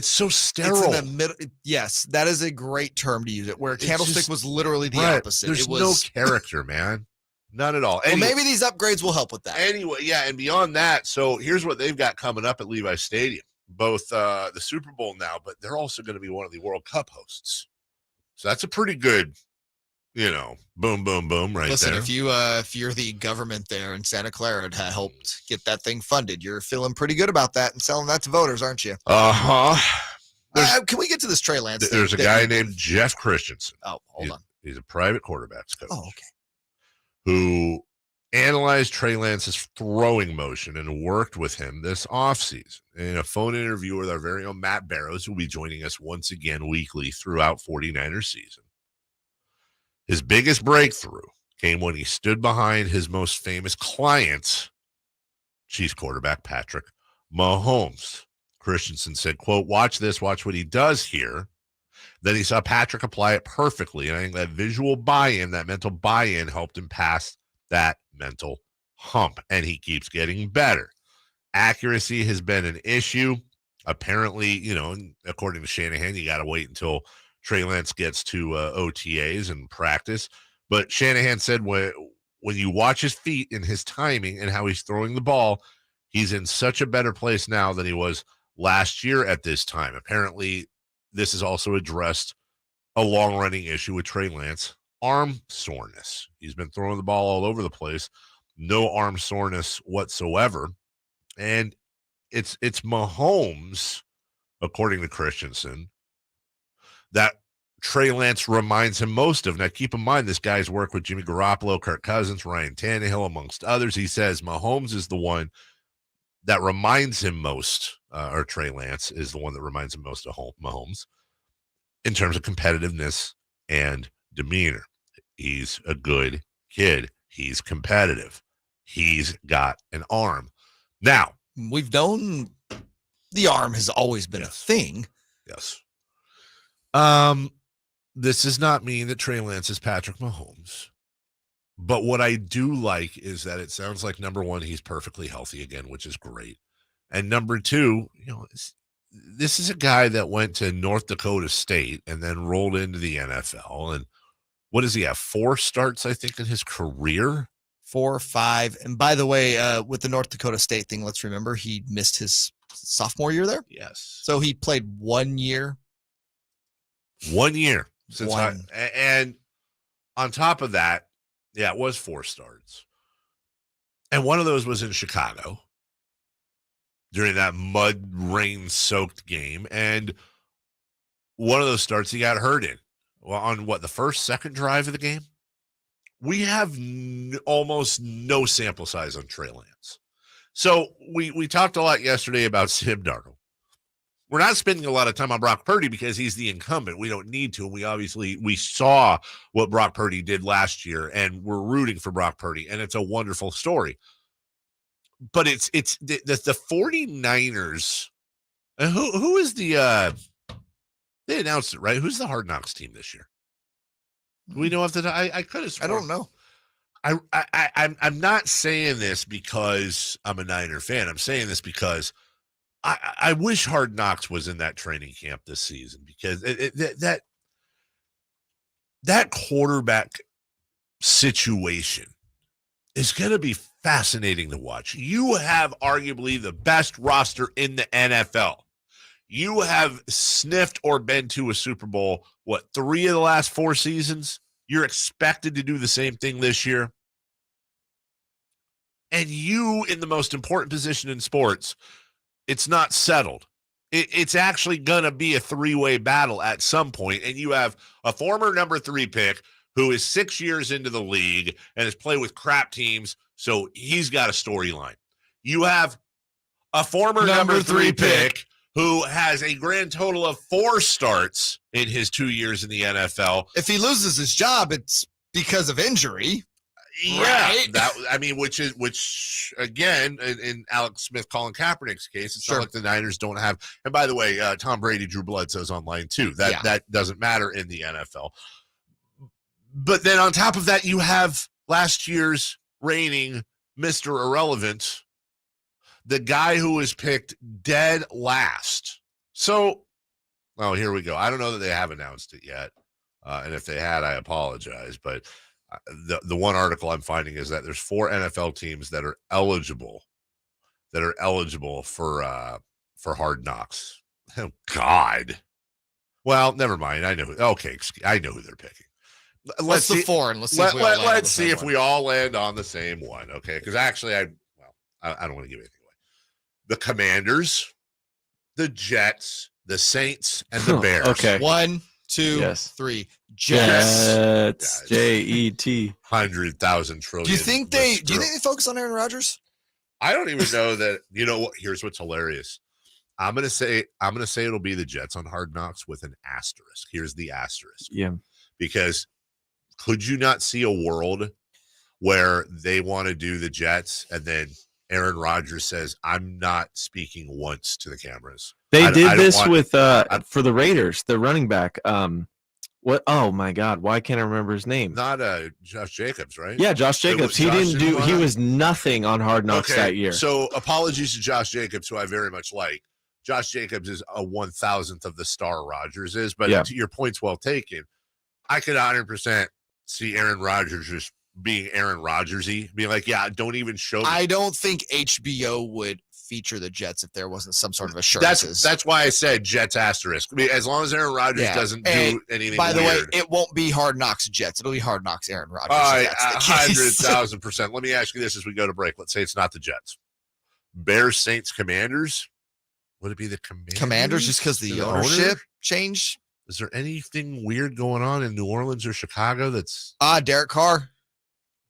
so sterile. It's in the middle. Yes, that is a great term to use it. Where Candlestick was literally the opposite. There's no character, man. None at all. Well, maybe these upgrades will help with that. Anyway, yeah, and beyond that, so here's what they've got coming up at Levi Stadium. Both the Super Bowl now, but they're also going to be one of the World Cup hosts. So that's a pretty good, boom, boom, boom right there. Listen, if you're the government there in Santa Clara and helped get that thing funded, you're feeling pretty good about that and selling that to voters, aren't you? Can we get to this Trey Lance thing? There's a guy named Jeff Christensen. Oh, hold on. He's a private quarterbacks coach. Oh, okay. Who analyzed Trey Lance's throwing motion and worked with him this offseason. In a phone interview with our very own Matt Barrows, who will be joining us once again weekly throughout 49ers season. His biggest breakthrough came when he stood behind his most famous client, Chiefs quarterback Patrick Mahomes. Christensen said, quote, watch this, watch what he does here. Then he saw Patrick apply it perfectly. And I think that visual buy-in, that mental buy-in helped him pass that mental hump. And he keeps getting better. Accuracy has been an issue. Apparently, according to Shanahan, you got to wait until Trey Lance gets to OTAs and practice. But Shanahan said when you watch his feet and his timing and how he's throwing the ball, he's in such a better place now than he was last year at this time. Apparently, this has also addressed a long-running issue with Trey Lance, arm soreness. He's been throwing the ball all over the place, no arm soreness whatsoever. And it's Mahomes, according to Christensen, that Trey Lance reminds him most of. Now, keep in mind, this guy's worked with Jimmy Garoppolo, Kirk Cousins, Ryan Tannehill, amongst others. He says Mahomes is the one that reminds him most, or Trey Lance is the one that reminds him most of Mahomes in terms of competitiveness and demeanor. He's a good kid. He's competitive. He's got an arm. Now, we've known the arm has always been a thing. Yes. This does not mean that Trey Lance is Patrick Mahomes. But what I do like is that it sounds like, number one, he's perfectly healthy again, which is great. And number two, this is a guy that went to North Dakota State and then rolled into the NFL. And what does he have? 4 starts, I think, in his career? 4 or 5. And by the way, with the North Dakota State thing, let's remember he missed his sophomore year there? Yes. So he played 1 year? 1 year. And on top of that, yeah, it was 4 starts. And one of those was in Chicago during that mud, rain-soaked game. And one of those starts he got hurt in. Well, on the first, second drive of the game? We have almost no sample size on Trey Lance. So we talked a lot yesterday about Sam Darnold. We're not spending a lot of time on Brock Purdy because he's the incumbent. We don't need to. And we saw what Brock Purdy did last year, and we're rooting for Brock Purdy, and it's a wonderful story. But it's the 49ers. Who is the they announced it, right? Who's the Hard Knocks team this year? Do we know if that I could have? I don't know. I'm not saying this because I'm a Niner fan. I'm saying this because I wish Hard Knocks was in that training camp this season, because that quarterback situation is going to be fascinating to watch. You have arguably the best roster in the NFL. You have sniffed or been to a Super Bowl, 3 of the last 4 seasons? You're expected to do the same thing this year. And you, in the most important position in sports, it's not settled. It's actually going to be a 3-way battle at some point. And you have a former number 3 pick who is 6 years into the league and has played with crap teams, so he's got a storyline. You have a former number 3 pick who has a grand total of 4 starts in his 2 years in the NFL. If he loses his job, it's because of injury. Yeah, right? which again, in Alex Smith, Colin Kaepernick's case, it's not like the Niners don't have. And by the way, Tom Brady, Drew Bledsoe's online too. That doesn't matter in the NFL. But then on top of that, you have last year's reigning Mr. Irrelevant, the guy who was picked dead last. So, here we go. I don't know that they have announced it yet. And if they had, I apologize. But the one article I'm finding is that there's 4 NFL teams that are eligible for Hard Knocks. Oh, God. Well, never mind. I know. Okay, I know who they're picking. Let's see 4, and let's see if we all land on the same one. Okay, because actually, I don't want to give anything away. The Commanders, the Jets, the Saints, and the Bears. Okay. 1, 2, 3. Jets. Jet. 100,000 trillion. Do you think they focus on Aaron Rodgers? I don't even know that. You know what? Here's what's hilarious. I'm gonna say it'll be the Jets on Hard Knocks with an asterisk. Here's the asterisk. Yeah. Because could you not see a world where they want to do the Jets and then Aaron Rodgers says, "I'm not speaking once to the cameras"? They did this for the Raiders, the running back. What? Oh my God! Why can't I remember his name? Not Josh Jacobs, right? Yeah, Josh Jacobs. He didn't do. He was nothing on Hard Knocks that year. So apologies to Josh Jacobs, who I very much like. Josh Jacobs is a 1,000th of the star Rodgers is, but to your point's well taken. I could 100% see Aaron Rodgers just being Aaron Rodgers-y, being like, yeah, don't even show me. I don't think HBO would feature the Jets if there wasn't some sort of assurances. That's why I said Jets asterisk. I mean, as long as Aaron Rodgers doesn't do anything by the weird. way, it won't be Hard Knocks Jets. It'll be Hard Knocks Aaron Rodgers. All right, 100,000%. Let me ask you this as we go to break. Let's say it's not the Jets. Bears, Saints, Commanders. Would it be the Commanders? Commanders just because the ownership changed? Is there anything weird going on in New Orleans or Chicago that's... Derek Carr.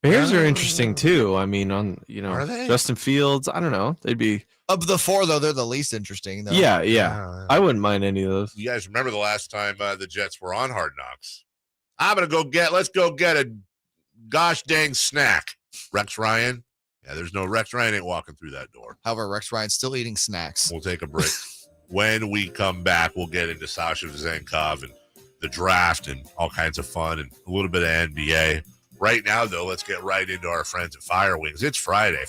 Bears are interesting too. I mean, Are they? Justin Fields. I don't know. They'd be of the 4 though. They're the least interesting. Though. Yeah. I wouldn't mind any of those. You guys remember the last time the Jets were on Hard Knocks? Let's go get a gosh dang snack. Rex Ryan. Yeah, there's no Rex Ryan ain't walking through that door. However, Rex Ryan's still eating snacks. We'll take a break. When we come back, we'll get into Sasha Vezenkov and the draft and all kinds of fun and a little bit of NBA. Right now, though, let's get right into our friends at Fire Wings. It's Friday.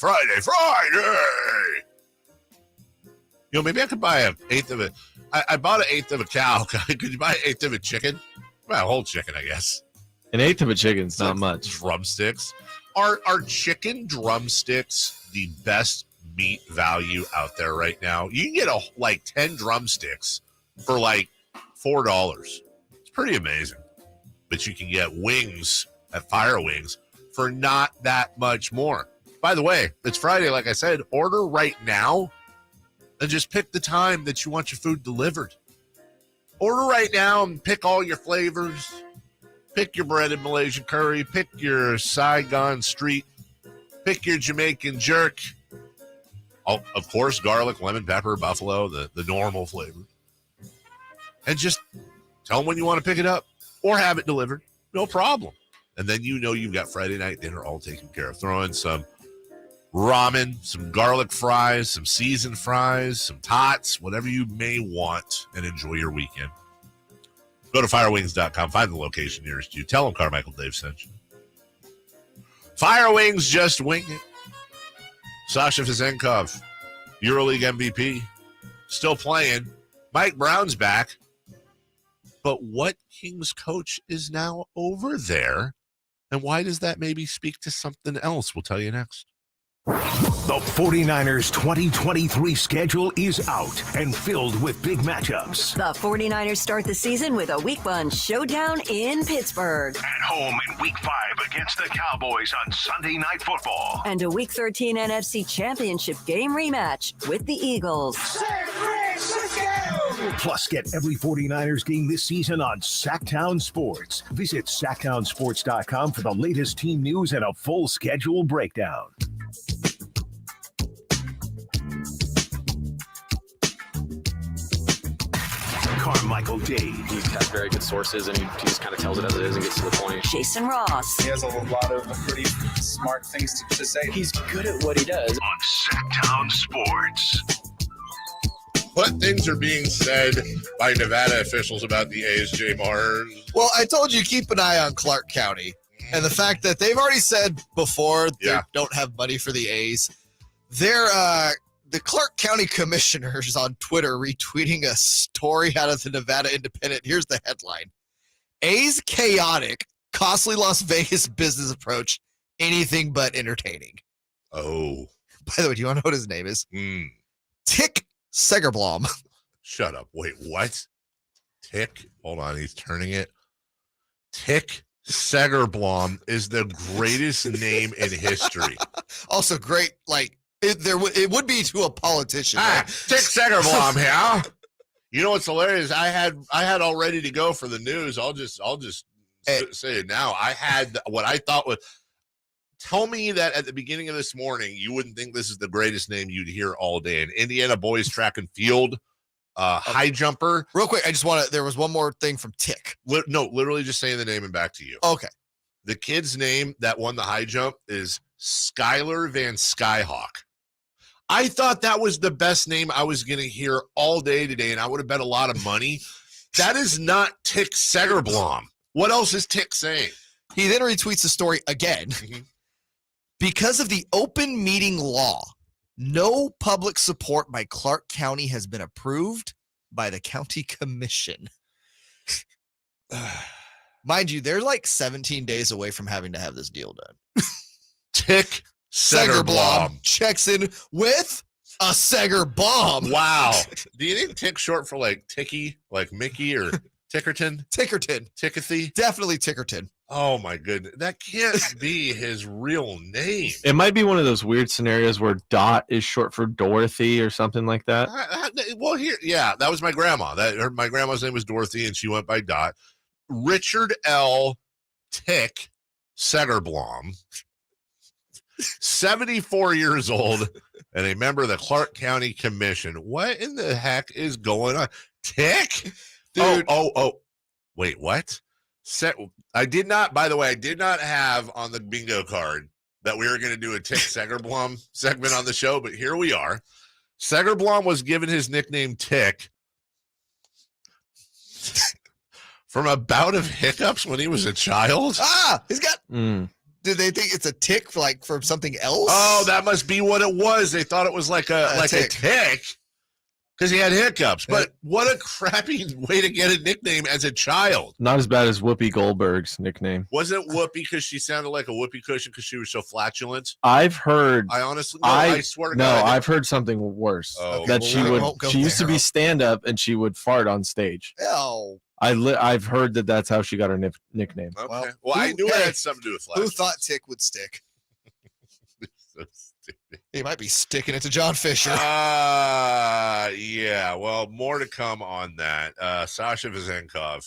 Maybe I could buy an eighth of it. I bought an eighth of a cow. Could you buy an eighth of a chicken? Well, a whole chicken, I guess. An eighth of a chicken's not much. Drumsticks. Are chicken drumsticks the best meat value out there right now. You can get 10 drumsticks for like $4. It's pretty amazing. But you can get wings at Fire Wings for not that much more. By the way, it's Friday, like I said. Order right now and just pick the time that you want your food delivered. Order right now and pick all your flavors. Pick your breaded Malaysian curry. Pick your Saigon street. Pick your Jamaican jerk. Oh, of course, garlic, lemon, pepper, buffalo, the normal flavor. And just tell them when you want to pick it up or have it delivered. No problem. And then you've got Friday night dinner all taken care of. Throw in some ramen, some garlic fries, some seasoned fries, some tots, whatever you may want, and enjoy your weekend. Go to firewings.com. Find the location nearest you. Tell them Carmichael Dave sent you. Fire Wings, just wing it. Sasha Vezenkov, EuroLeague MVP, still playing. Mike Brown's back. But what Kings coach is now over there? And why does that maybe speak to something else? We'll tell you next. The 49ers 2023 schedule is out and filled with big matchups. The 49ers start the season with a Week 1 showdown in Pittsburgh. At home in Week 5 against the Cowboys on Sunday Night Football. And a Week 13 NFC Championship game rematch with the Eagles. Plus, get every 49ers game this season on Sactown Sports. Visit SactownSports.com for the latest team news and a full schedule breakdown. Carmichael Dave. He's got very good sources, and he just kind of tells it as it is and gets to the point. Jason Ross. He has a lot of pretty smart things to say. He's good at what he does. On Sactown Sports. What things are being said by Nevada officials about the A's, Jay Mars? Well, I told you keep an eye on Clark County. And the fact that they've already said before they don't have money for the A's. They're the Clark County commissioners on Twitter retweeting a story out of the Nevada Independent. Here's the headline. A's chaotic, costly Las Vegas business approach, anything but entertaining. Oh. By the way, do you want to know what his name is? Tick Segerblom. Shut up. Wait, what? Tick? Hold on. He's turning it. Tick Segerblom is the greatest name in history. Also great, it would be to a politician. Right? Tick Segerblom here. You know what's hilarious? I had all ready to go for the news. I'll just say it now. I had what I thought was. Tell me that at the beginning of this morning, you wouldn't think this is the greatest name you'd hear all day. An Indiana boys track and field high jumper. Real quick, there was one more thing from Tick. No, literally just saying the name and back to you. Okay. The kid's name that won the high jump is Skylar Van Skyhawk. I thought that was the best name I was going to hear all day today, and I would have bet a lot of money. That is not Tick Segerblom. What else is Tick saying? He then retweets the story again. Mm-hmm. Because of the open meeting law, no public support by Clark County has been approved by the county commission. Mind you, they're like 17 days away from having to have this deal done. Tick Segerblom checks in with a Seger bomb. Wow. Do you think Tick short for like Ticky, like Mickey or Tickerton? Tickerton. Tickethy? Definitely Tickerton. Oh my goodness. That can't be his real name. It might be one of those weird scenarios where Dot is short for Dorothy or something like that. Well, that was my grandma. My grandma's name was Dorothy and she went by Dot. Richard L. Tick Segerblom, 74 years old and a member of the Clark County Commission. What in the heck is going on? Tick? Dude. Oh. Wait, what? I did not have on the bingo card that we were going to do a Tick Segerblom segment on the show, but here we are. Segerblom was given his nickname Tick from a bout of hiccups when he was a child. He's got... Did they think it's a tick from something else? Oh, that must be what it was. They thought it was like a tick. Because he had hiccups. But what a crappy way to get a nickname as a child. Not as bad as Whoopi Goldberg's nickname. Wasn't Whoopi because she sounded like a whoopee cushion because she was so flatulent? I've heard. I honestly, I swear to God. I've heard something worse. Oh. That Okay, she used to be stand-up and she would fart on stage. Oh. I've heard that's how she got her nickname. Okay. Well, I knew it had something to do with flatulence. Who thought Tick would stick? He might be sticking it to John Fisher. Yeah. Well, more to come on that. Sasha Vezenkov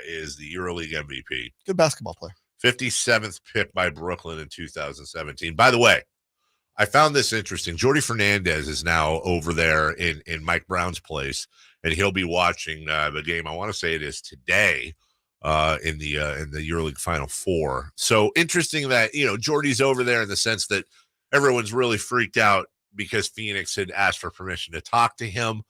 is the EuroLeague MVP. Good basketball player. 57th pick by Brooklyn in 2017. By the way, I found this interesting. Jordy Fernandez is now over there in Mike Brown's place, and he'll be watching the game. I want to say it is today in the EuroLeague Final Four. So interesting that Jordy's over there in the sense that everyone's really freaked out because Phoenix had asked for permission to talk to him.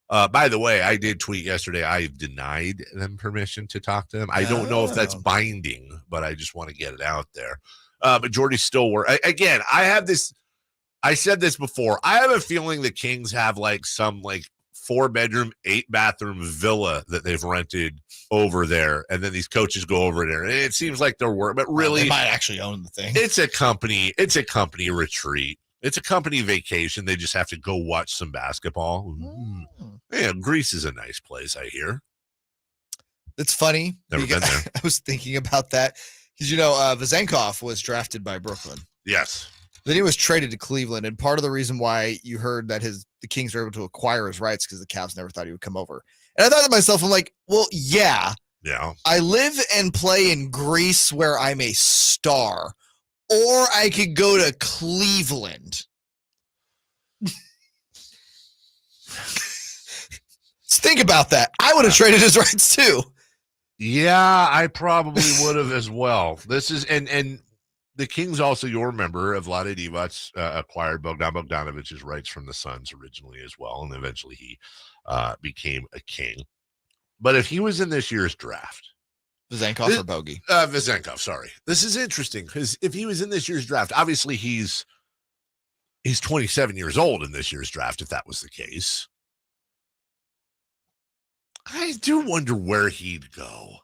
By the way, I did tweet yesterday. I denied them permission to talk to him. I don't know if that's binding, but I just want to get it out there. But Jordy's still working. Again, I said this before. I have a feeling the Kings have some 4-bedroom, 8-bathroom villa that they've rented over there, and then these coaches go over there, and it seems like they're working, but really, they might actually own the thing. It's a company retreat. It's a company vacation. They just have to go watch some basketball. Yeah, Greece is a nice place, I hear. It's funny. Never been there. I was thinking about that because Vezenkov was drafted by Brooklyn. Yes. Then he was traded to Cleveland, and part of the reason why you heard that the Kings were able to acquire his rights because the Cavs never thought he would come over. And I thought to myself, I'm like, well, yeah. I live and play in Greece where I'm a star, or I could go to Cleveland. Think about that. I would have traded his rights too. Yeah, I probably would have as well. This is and the Kings also, you'll remember, Vlade Divac acquired Bogdan Bogdanovic's rights from the Suns originally as well, and eventually he became a King. But if he was in this year's draft, Vezenkov or Bogey? Vezenkov, sorry. This is interesting because if he was in this year's draft, obviously he's 27 years old in this year's draft, if that was the case. I do wonder where he'd go.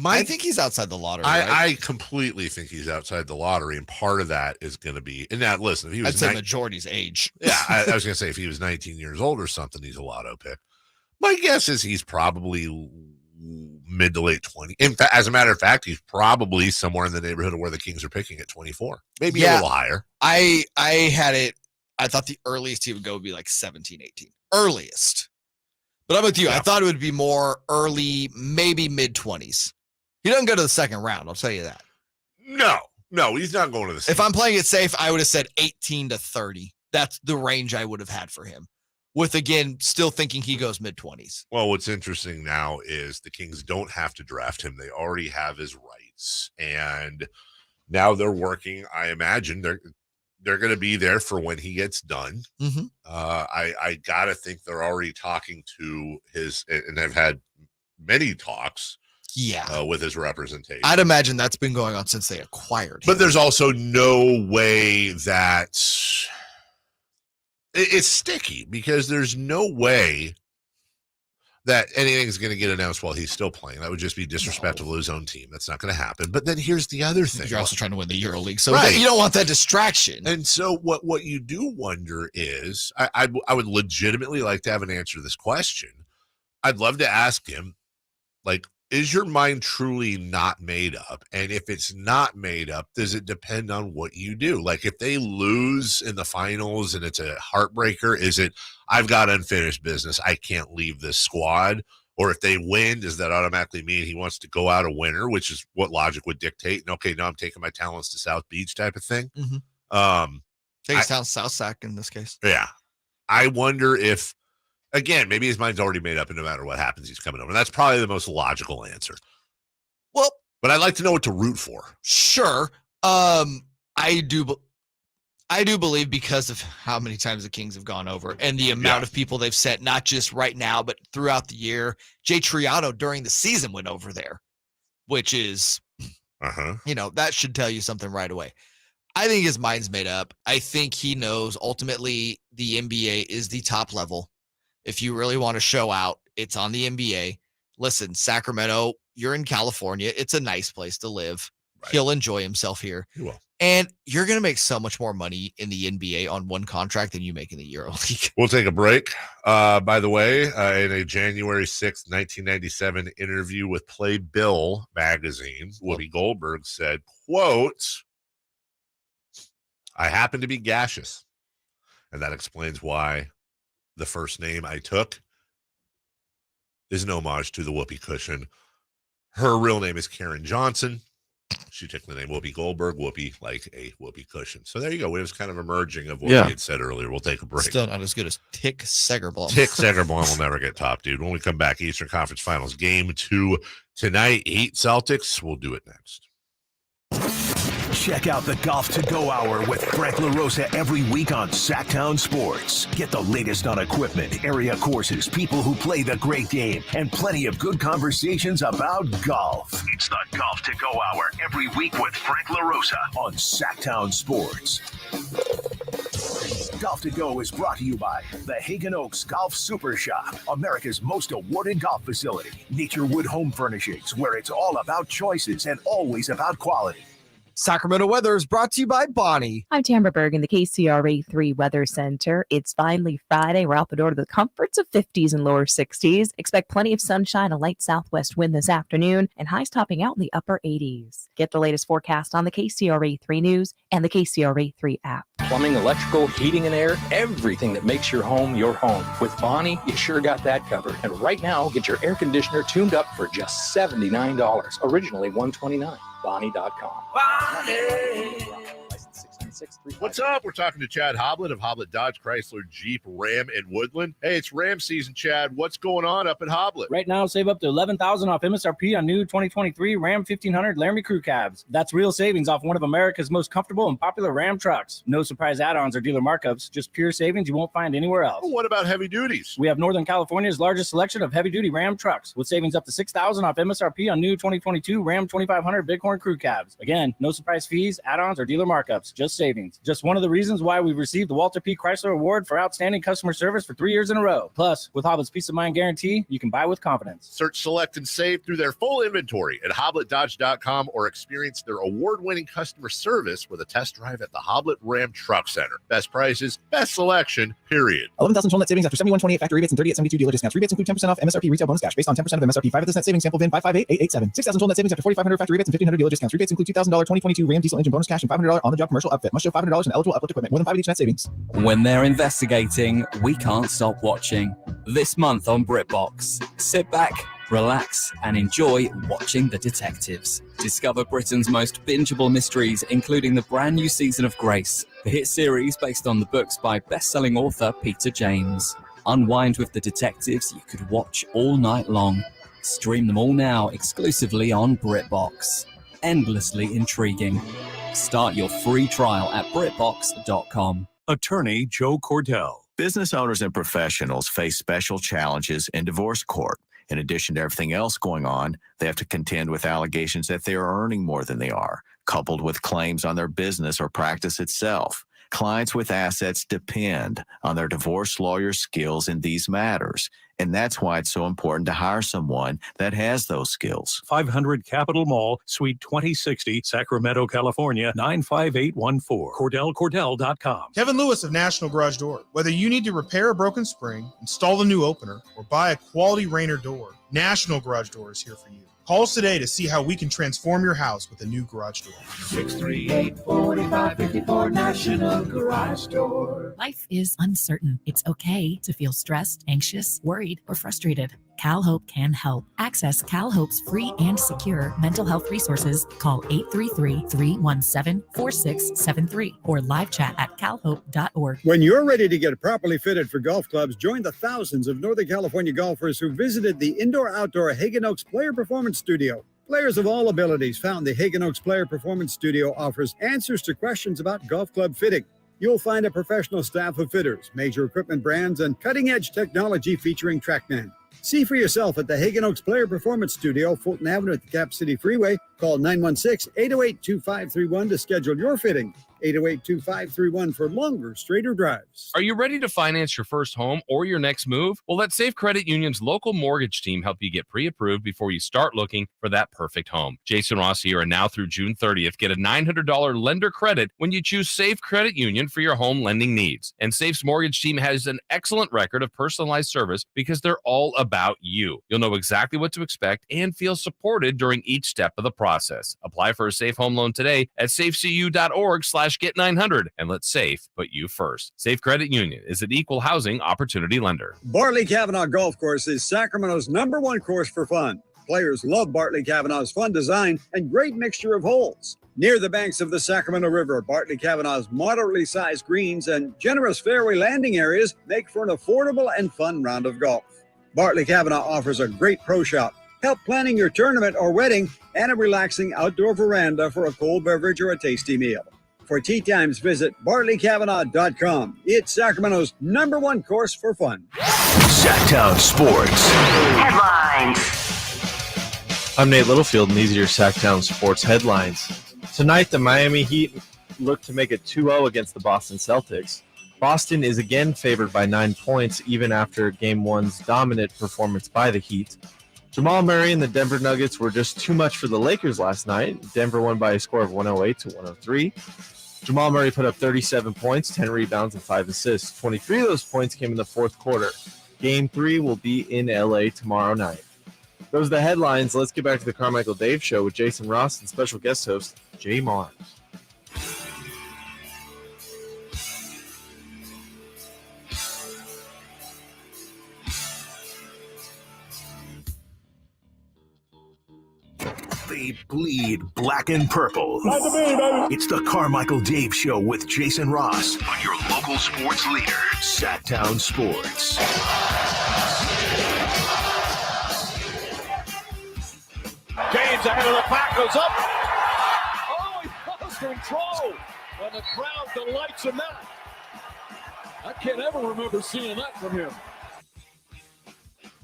I think he's outside the lottery. I completely think he's outside the lottery, and part of that is going to be. And now, listen, if he was, I'd say majority's age. Yeah, I was going to say if he was 19 years old or something, he's a lotto pick. My guess is he's probably mid to late 20. In fact, as a matter of fact, he's probably somewhere in the neighborhood of where the Kings are picking at 24, maybe a little higher. I had it. I thought the earliest he would go would be 17, 18. Earliest. But I'm with you. Yeah. I thought it would be more early, maybe mid-20s. He doesn't go to the second round, I'll tell you that. No, he's not going to the second. If I'm playing it safe, I would have said 18 to 30. That's the range I would have had for him. With, again, still thinking he goes mid-20s. Well, what's interesting now is the Kings don't have to draft him. They already have his rights. And now they're working. I imagine they're going to be there for when he gets done. Mm-hmm. I got to think they're already talking to his, and they've had many talks with his representation. I'd imagine that's been going on since they acquired him. But there's also no way that it's sticky because there's no way that anything's going to get announced while he's still playing. That would just be disrespectful to his own team. That's not going to happen. But then here's the other thing. You're also trying to win the EuroLeague, so you don't want that distraction. And so what you do wonder is, I would legitimately like to have an answer to this question. I'd love to ask him, is your mind truly not made up? And if it's not made up, does it depend on what you do? If they lose in the finals and it's a heartbreaker, is it, I've got unfinished business, I can't leave this squad? Or if they win, does that automatically mean he wants to go out a winner, which is what logic would dictate? And okay, now I'm taking my talents to South Beach type of thing. Mm-hmm. South Sac in this case. Yeah. I wonder if, again, maybe his mind's already made up, and no matter what happens, he's coming over. That's probably the most logical answer. Well, but I'd like to know what to root for. Sure. I do believe because of how many times the Kings have gone over and the amount of people they've sent, not just right now, but throughout the year. Jay Triano during the season went over there, which is, that should tell you something right away. I think his mind's made up. I think he knows ultimately the NBA is the top level. if you really want to show out, it's on the NBA. Listen, Sacramento, you're in California. It's a nice place to live. Right. He'll enjoy himself here. He will. And you're going to make so much more money in the NBA on one contract than you make in the EuroLeague. We'll take a break. By the way, in a January 6th, 1997 interview with Playbill magazine, Whoopi Goldberg said, quote, "I happen to be gaseous. And that explains why the first name I took is an homage to the whoopee cushion. Her real name is Karen Johnson. She took the name Whoopi Goldberg, whoopee, like a whoopee cushion." So there you go. It was kind of a merging of what we had said earlier. We'll take a break. Still not as good as Tick Segerblom. Tick Segerblom will never get top, dude. When we come back, Eastern Conference Finals Game 2 tonight, Heat Celtics. We'll do it next. Check out the Golf to Go Hour with Frank LaRosa every week on Sactown Sports. Get the latest on equipment, area courses, people who play the great game, and plenty of good conversations about golf. It's the Golf to Go Hour every week with Frank LaRosa on Sactown Sports. Golf to Go is brought to you by the Hagen Oaks Golf Super Shop, America's most awarded golf facility. Naturewood Home Furnishings, where it's all about choices and always about quality. Sacramento weather is brought to you by Bonnie. I'm Tamara Berg in the KCRA 3 Weather Center. It's finally Friday. We're out the door to the comforts of 50s and lower 60s. Expect plenty of sunshine, a light southwest wind this afternoon, and highs topping out in the upper 80s. Get the latest forecast on the KCRA 3 News and the KCRA 3 app. Plumbing, electrical, heating and air, everything that makes your home your home. With Bonnie, you sure got that covered. And right now, get your air conditioner tuned up for just $79. Originally $129. Bonnie.com. What's up? We're talking to Chad Hoblet of Hoblet Dodge Chrysler Jeep Ram in Woodland. Hey, it's Ram season, Chad. What's going on up at Hoblet? Right now, save up to $11,000 off MSRP on new 2023 Ram 1500 Laramie Crew Cabs. That's real savings off one of America's most comfortable and popular Ram trucks. No surprise add-ons or dealer markups, just pure savings you won't find anywhere else. Well, what about heavy duties? We have Northern California's largest selection of heavy-duty Ram trucks with savings up to $6,000 off MSRP on new 2022 Ram 2500 Bighorn Crew Cabs. Again, no surprise fees, add-ons, or dealer markups, just savings. Just one of the reasons why we've received the Walter P. Chrysler Award for outstanding customer service for 3 years in a row. Plus, with Hoblet's Peace of Mind guarantee, you can buy with confidence. Search, select, and save through their full inventory at HobletDodge.com or experience their award-winning customer service with a test drive at the Hoblet Ram Truck Center. Best prices, best selection, period. 11,000 total net savings after 71.28 factory rebates and 30 at 72 dealer discounts. Rebates include 10% off MSRP retail bonus cash based on 10% of MSRP. 5 net savings sample VIN 558887. 6,000 total net savings after 4,500 factory rebates and 1,500 dealer discounts. Rebates include $2,000 2022 Ram diesel engine bonus cash and $500 on-the-job commercial outfit. Must show $500 in eligible uplift equipment. More than 5 each net savings. When they're investigating, we can't stop watching. This month on BritBox, sit back, relax, and enjoy watching the detectives. Discover Britain's most bingeable mysteries, including the brand new season of Grace, the hit series based on the books by best-selling author Peter James. Unwind with the detectives you could watch all night long. Stream them all now exclusively on BritBox. Endlessly intriguing. Start your free trial at BritBox.com. Attorney Joe Cordell. Business owners and professionals face special challenges in divorce court. In addition to everything else going on, they have to contend with allegations that they are earning more than they are, coupled with claims on their business or practice itself. Clients with assets depend on their divorce lawyer's skills in these matters, and that's why it's so important to hire someone that has those skills. 500 Capitol Mall, Suite 2060, Sacramento, California, 95814. CordellCordell.com. Kevin Lewis of National Garage Door. Whether you need to repair a broken spring, install a new opener, or buy a quality Rainer door, National Garage Door is here for you. Call us today to see how we can transform your house with a new garage door. 638-4554 National Garage Door. Life is uncertain. It's okay to feel stressed, anxious, worried, or frustrated. CalHope can help. Access CalHope's free and secure mental health resources. Call 833-317-4673 or live chat at calhope.org. When you're ready to get properly fitted for golf clubs, join the thousands of Northern California golfers who visited the indoor-outdoor Hagen Oaks Player Performance Studio. Players of all abilities found the Hagen Oaks Player Performance Studio offers answers to questions about golf club fitting. You'll find a professional staff of fitters, major equipment brands, and cutting-edge technology featuring TrackMan. See for yourself at the Hagen Oaks Player Performance Studio, Fulton Avenue at the Cap City Freeway. Call 916-808-2531 to schedule your fitting. 808-2531 for longer, straighter drives. Are you ready to finance your first home or your next move? Well, let Safe Credit Union's local mortgage team help you get pre-approved before you start looking for that perfect home. Jason Ross here, and now through June 30th, get a $900 lender credit when you choose Safe Credit Union for your home lending needs. And Safe's mortgage team has an excellent record of personalized service because they're all about you. You'll know exactly what to expect and feel supported during each step of the process. Apply for a Safe Home Loan today at safecu.org/get900 and let Safe put you first. Safe Credit Union is an equal housing opportunity lender. Bartley Kavanaugh Golf Course is Sacramento's #1 course for fun. Players love Bartley Kavanaugh's fun design and great mixture of holes. Near the banks of the Sacramento River, Bartley Kavanaugh's moderately sized greens and generous fairway landing areas make for an affordable and fun round of golf. Bartley Kavanaugh offers a great pro shop, help planning your tournament or wedding, and a relaxing outdoor veranda for a cold beverage or a tasty meal. For tee times, visit BartleyKavanaugh.com. It's Sacramento's #1 course for fun. Sactown Sports Headlines. I'm Nate Littlefield, and these are your Sactown Sports headlines. Tonight, the Miami Heat look to make it 2-0 against the Boston Celtics. Boston is again favored by 9 points, even after Game 1's dominant performance by the Heat. Jamal Murray and the Denver Nuggets were just too much for the Lakers last night. Denver won by a score of 108-103. Jamal Murray put up 37 points, 10 rebounds, and 5 assists. 23 of those points came in the fourth quarter. Game 3 will be in LA tomorrow night. Those are the headlines. Let's get back to the Carmichael Dave Show with Jason Ross and special guest host Jay Marr. They bleed black and purple. It's the Carmichael Dave Show with Jason Ross on your local sports leader, Sactown Sports. James ahead of the pack, goes up. Oh, he lost control. And the crowd delights in that. I can't ever remember seeing that from him.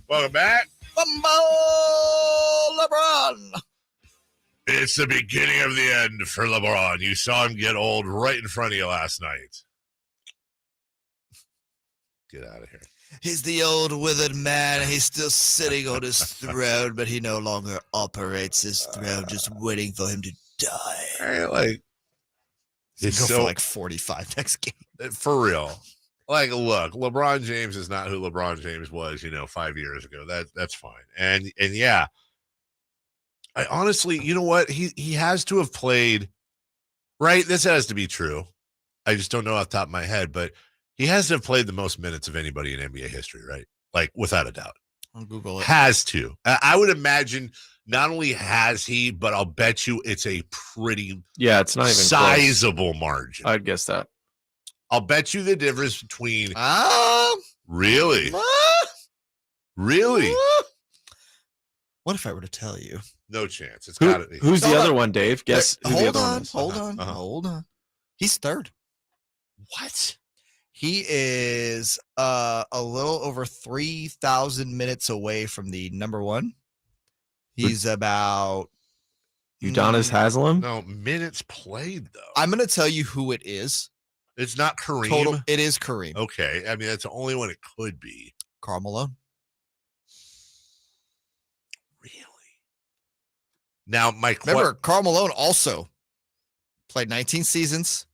Welcome back. Bumbo LeBron. It's the beginning of the end for LeBron. You saw him get old right in front of you last night. Get out of here. He's the old withered man. He's still sitting on his throne, but he no longer operates his throne, just waiting for him to die. Like, He's going for like 45 next game. For real. Like, look, LeBron James is not who LeBron James was, 5 years ago. That's fine. And yeah, I honestly, you know what? He has to have played, right? This has to be true. I just don't know off the top of my head, but he has to have played the most minutes of anybody in NBA history, right? Like, without a doubt. I'll Google it. Has to. I would imagine not only has he, but I'll bet you it's a pretty it's not even sizable close. Margin. I'd guess that. I'll bet you the difference between really? Really? What if I were to tell you? No chance. It's got to be. Who's the other one, Dave? Guess who the Hold other one on, is. hold on. He's third. What? He is a little over 3,000 minutes away from the number one. He's about Udonis Haslem? No, minutes played, though. I'm going to tell you who it is. It's not Kareem. Total, it is Kareem. Okay. I mean, that's the only one it could be. Karl Malone. Really? Now, remember, Karl Malone also played 19 seasons,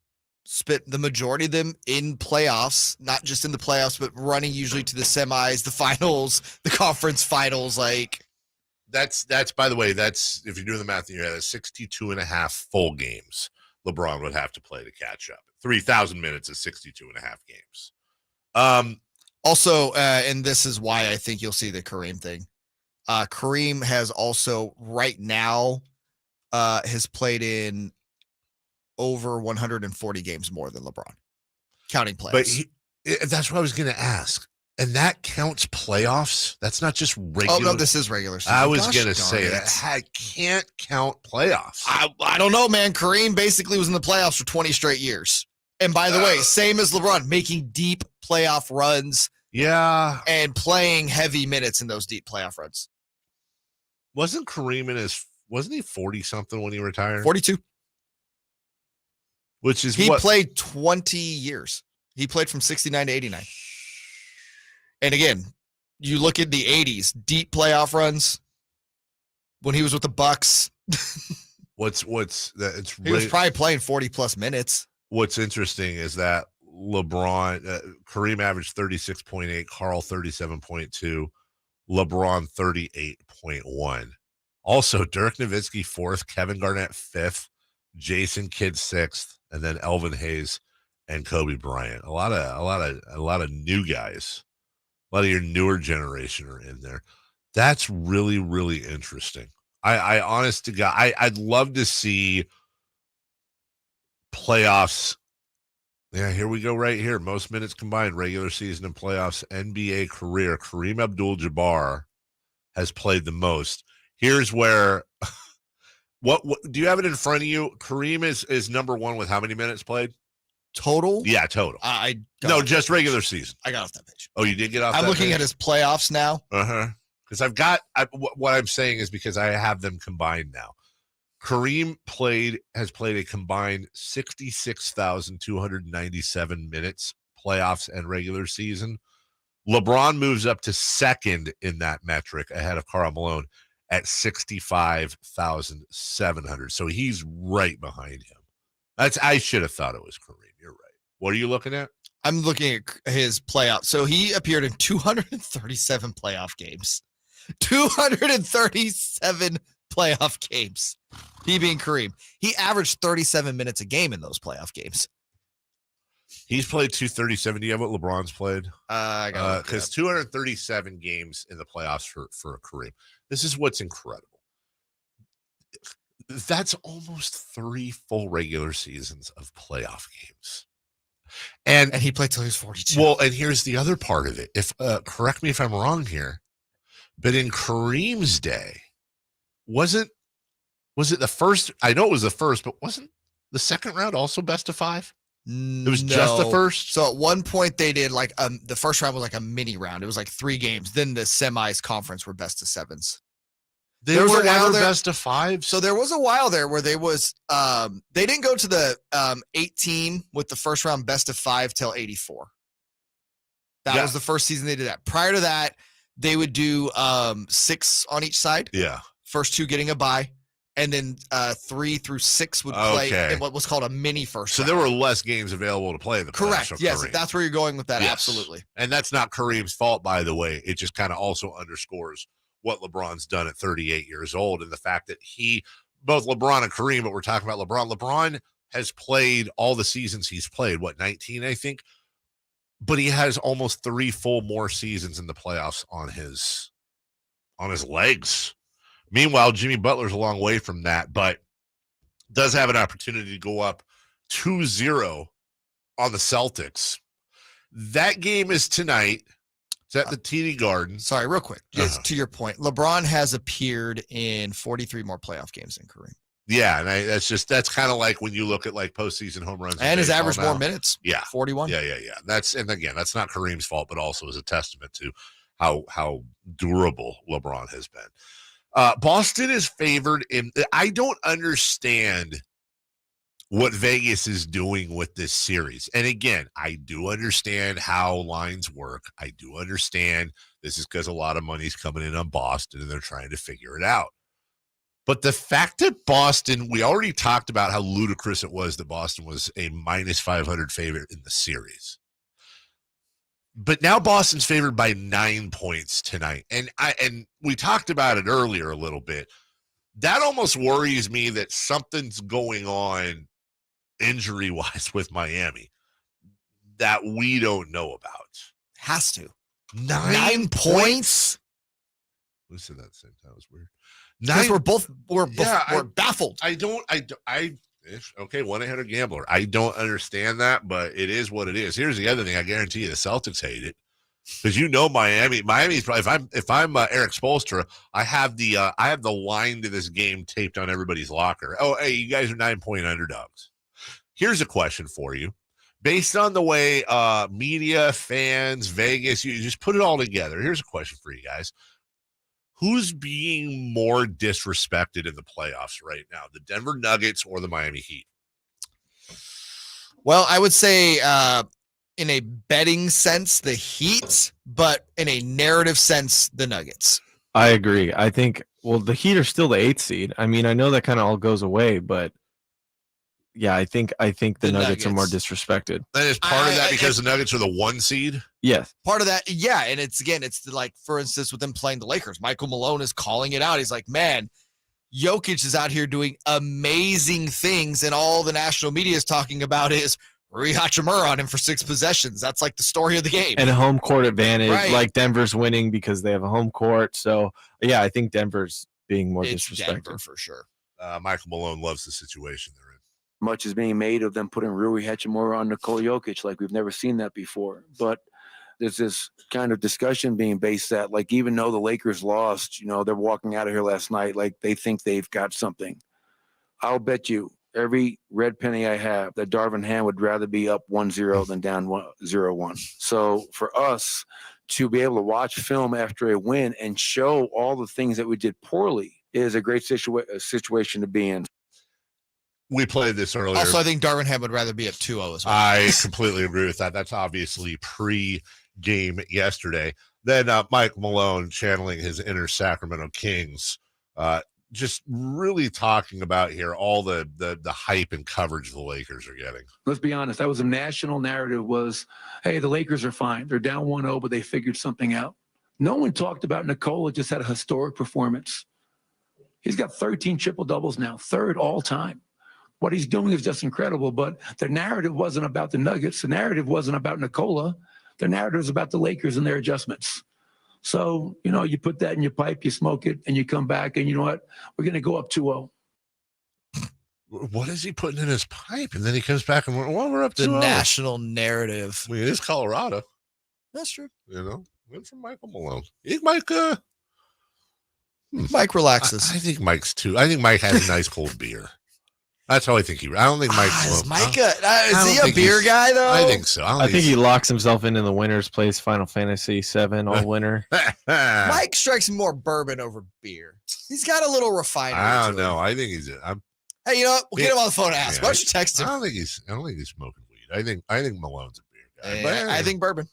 spent the majority of them in playoffs, not just in the playoffs, but running usually to the semis, the finals, the conference finals. Like that's by the way, that's, if you're doing the math in your head, that's 62 and a half full games LeBron would have to play to catch up. 3,000 minutes is 62 and a half games. Also, and this is why I think you'll see the Kareem thing. Kareem has also right now has played in over 140 games more than LeBron, counting playoffs. But that's what I was going to ask. And that counts playoffs? That's not just regular. Oh, no, this is regular season. I was going to say that. I can't count playoffs. I don't know, man. Kareem basically was in the playoffs for 20 straight years. And by the way, same as LeBron, making deep playoff runs. Yeah. And playing heavy minutes in those deep playoff runs. Wasn't Kareem in his wasn't he 40 something when he retired? 42. Which is he played 20 years. He played from 69 to 89. And again, you look at the 80s, deep playoff runs when he was with the Bucks. What's that? It's he was probably playing 40 plus minutes. What's interesting is that LeBron, Kareem averaged 36.8, Karl 37.2, LeBron 38.1. Also, Dirk Nowitzki 4th, Kevin Garnett 5th, Jason Kidd 6th, and then Elvin Hayes and Kobe Bryant. A lot of new guys. A lot of your newer generation are in there. That's really, really interesting. I honest to God, I'd love to see playoffs. Yeah, here we go right here. Most minutes combined, regular season and playoffs, NBA career. Kareem Abdul-Jabbar has played the most. Here's where what do you have it in front of you? Kareem is number 1 with how many minutes played? Total? Yeah, total. No, just regular season. I got off that page. Oh, you did get off I'm looking at his playoffs now. Uh-huh. Because what I'm saying is because I have them combined now. Kareem has played a combined 66,297 minutes, playoffs and regular season. LeBron moves up to second in that metric ahead of Karl Malone at 65,700. So he's right behind him. I should have thought it was Kareem. You're right. What are you looking at? I'm looking at his playoff. So he appeared in 237 playoff games. 237 playoff games. He being Kareem. He averaged 37 minutes a game in those playoff games. He's played 237. Do you have what LeBron's played? I got it. Because 237 games in the playoffs for Kareem. This is what's incredible. That's almost 3 full regular seasons of playoff games. And he played till he was 42. Well, and here's the other part of it. If correct me if I'm wrong here, but in Kareem's day, was it the first? I know it was the first, but wasn't the second round also best of 5? It was just the first. So at one point they did like the first round was like a mini round. It was like 3 games. Then the semis conference were best of 7s. They were never best of 5. So there was a while there where they didn't go to the 18 with the first round best of 5 till 84. That was the first season they did that. Prior to that, they would do 6 on each side. Yeah. First 2 getting a bye. And then 3 through 6 would play in what was called a mini first round. So there were less games available to play in the playoffs. Correct. Yes, that's where you're going with that. Yes. Absolutely. And that's not Kareem's fault, by the way. It just kind of also underscores what LeBron's done at 38 years old and the fact that both LeBron and Kareem, but we're talking about LeBron. LeBron has played all the seasons he's played, 19, I think? But he has almost 3 full more seasons in the playoffs on his legs. Meanwhile, Jimmy Butler's a long way from that, but does have an opportunity to go up 2-0 on the Celtics. That game is tonight. It's at the TD Garden. Sorry, real quick. Just to your point, LeBron has appeared in 43 more playoff games than Kareem. Yeah, and that's kind of like when you look at like postseason home runs. And his average more minutes. Yeah. 41. Yeah. That's not Kareem's fault, but also is a testament to how durable LeBron has been. Boston is favored in. I don't understand what Vegas is doing with this series. And again, I do understand how lines work. I do understand this is because a lot of money's coming in on Boston and they're trying to figure it out. But the fact that Boston, we already talked about how ludicrous it was that Boston was a minus 500 favorite in the series. But now Boston's favored by 9 points tonight. And we talked about it earlier a little bit. That almost worries me that something's going on injury-wise with Miami that we don't know about. Has to. 9 points? Who said that at the same time? It was weird. Because we're baffled. Okay, 1-800-GAMBLER. I don't understand that, but it is what it is. Here's the other thing. I guarantee you the Celtics hate it because Miami. Miami's probably if I'm Eric Spoelstra, I have the line to this game taped on everybody's locker. Oh, hey, you guys are 9-point underdogs. Here's a question for you. Based on the way media, fans, Vegas, you just put it all together. Here's a question for you guys. Who's being more disrespected in the playoffs right now, the Denver Nuggets or the Miami Heat? Well, I would say in a betting sense, the Heat, but in a narrative sense, the Nuggets. I agree. I think, well, the Heat are still the 8th seed. I mean, I know that kind of all goes away, but yeah, I think the Nuggets are more disrespected. And is part of that because the Nuggets are the 1 seed? Yes. Part of that, yeah. And it's like, for instance, with them playing the Lakers, Michael Malone is calling it out. He's like, man, Jokic is out here doing amazing things, and all the national media is talking about is Rui Hachimura on him for 6 possessions. That's like the story of the game. And a home court advantage, Right. like Denver's winning because they have a home court. So, yeah, I think Denver's being more disrespected. Denver for sure. Michael Malone loves the situation they're in. Much is being made of them putting Rui Hachimura on Nikola Jokic, like we've never seen that before. But there's this kind of discussion being based that, like, even though the Lakers lost, they're walking out of here last night like they think they've got something. I'll bet you every red penny I have that Darvin Ham would rather be up 1-0 than down 0-1. So for us to be able to watch film after a win and show all the things that we did poorly is a great situation to be in. We played this earlier. Also, I think Darvin Ham would rather be at 2-0 as well. I completely agree with that. That's obviously pre-game yesterday. Then Mike Malone channeling his inner Sacramento Kings, just really talking about here all the hype and coverage the Lakers are getting. Let's be honest. That was a national narrative was, hey, the Lakers are fine. They're down 1-0, but they figured something out. No one talked about Nikola just had a historic performance. He's got 13 triple-doubles now, 3rd all-time. What he's doing is just incredible, but the narrative wasn't about the Nuggets. The narrative wasn't about Nikola. The narrative is about the Lakers and their adjustments. So, you put that in your pipe, you smoke it, and you come back, and you know what? We're going to go up 2-0. What is he putting in his pipe? And then he comes back and we're up 2-0. The national narrative. I mean, it is Colorado. That's true. Went from Michael Malone. Mike relaxes. I think Mike's too. I think Mike has a nice cold beer. That's how I think I don't think Mike's. Is Mike is he a beer guy, though? I think so. I think he locks himself into the winner's place, Final Fantasy VII all winter. Mike strikes me more bourbon over beer. He's got a little refinement. I don't know. I think he's. Hey, you know what? We'll get him on the phone and ask. Why don't you text him? I don't think he's smoking weed. I think Malone's a beer guy. I think bourbon.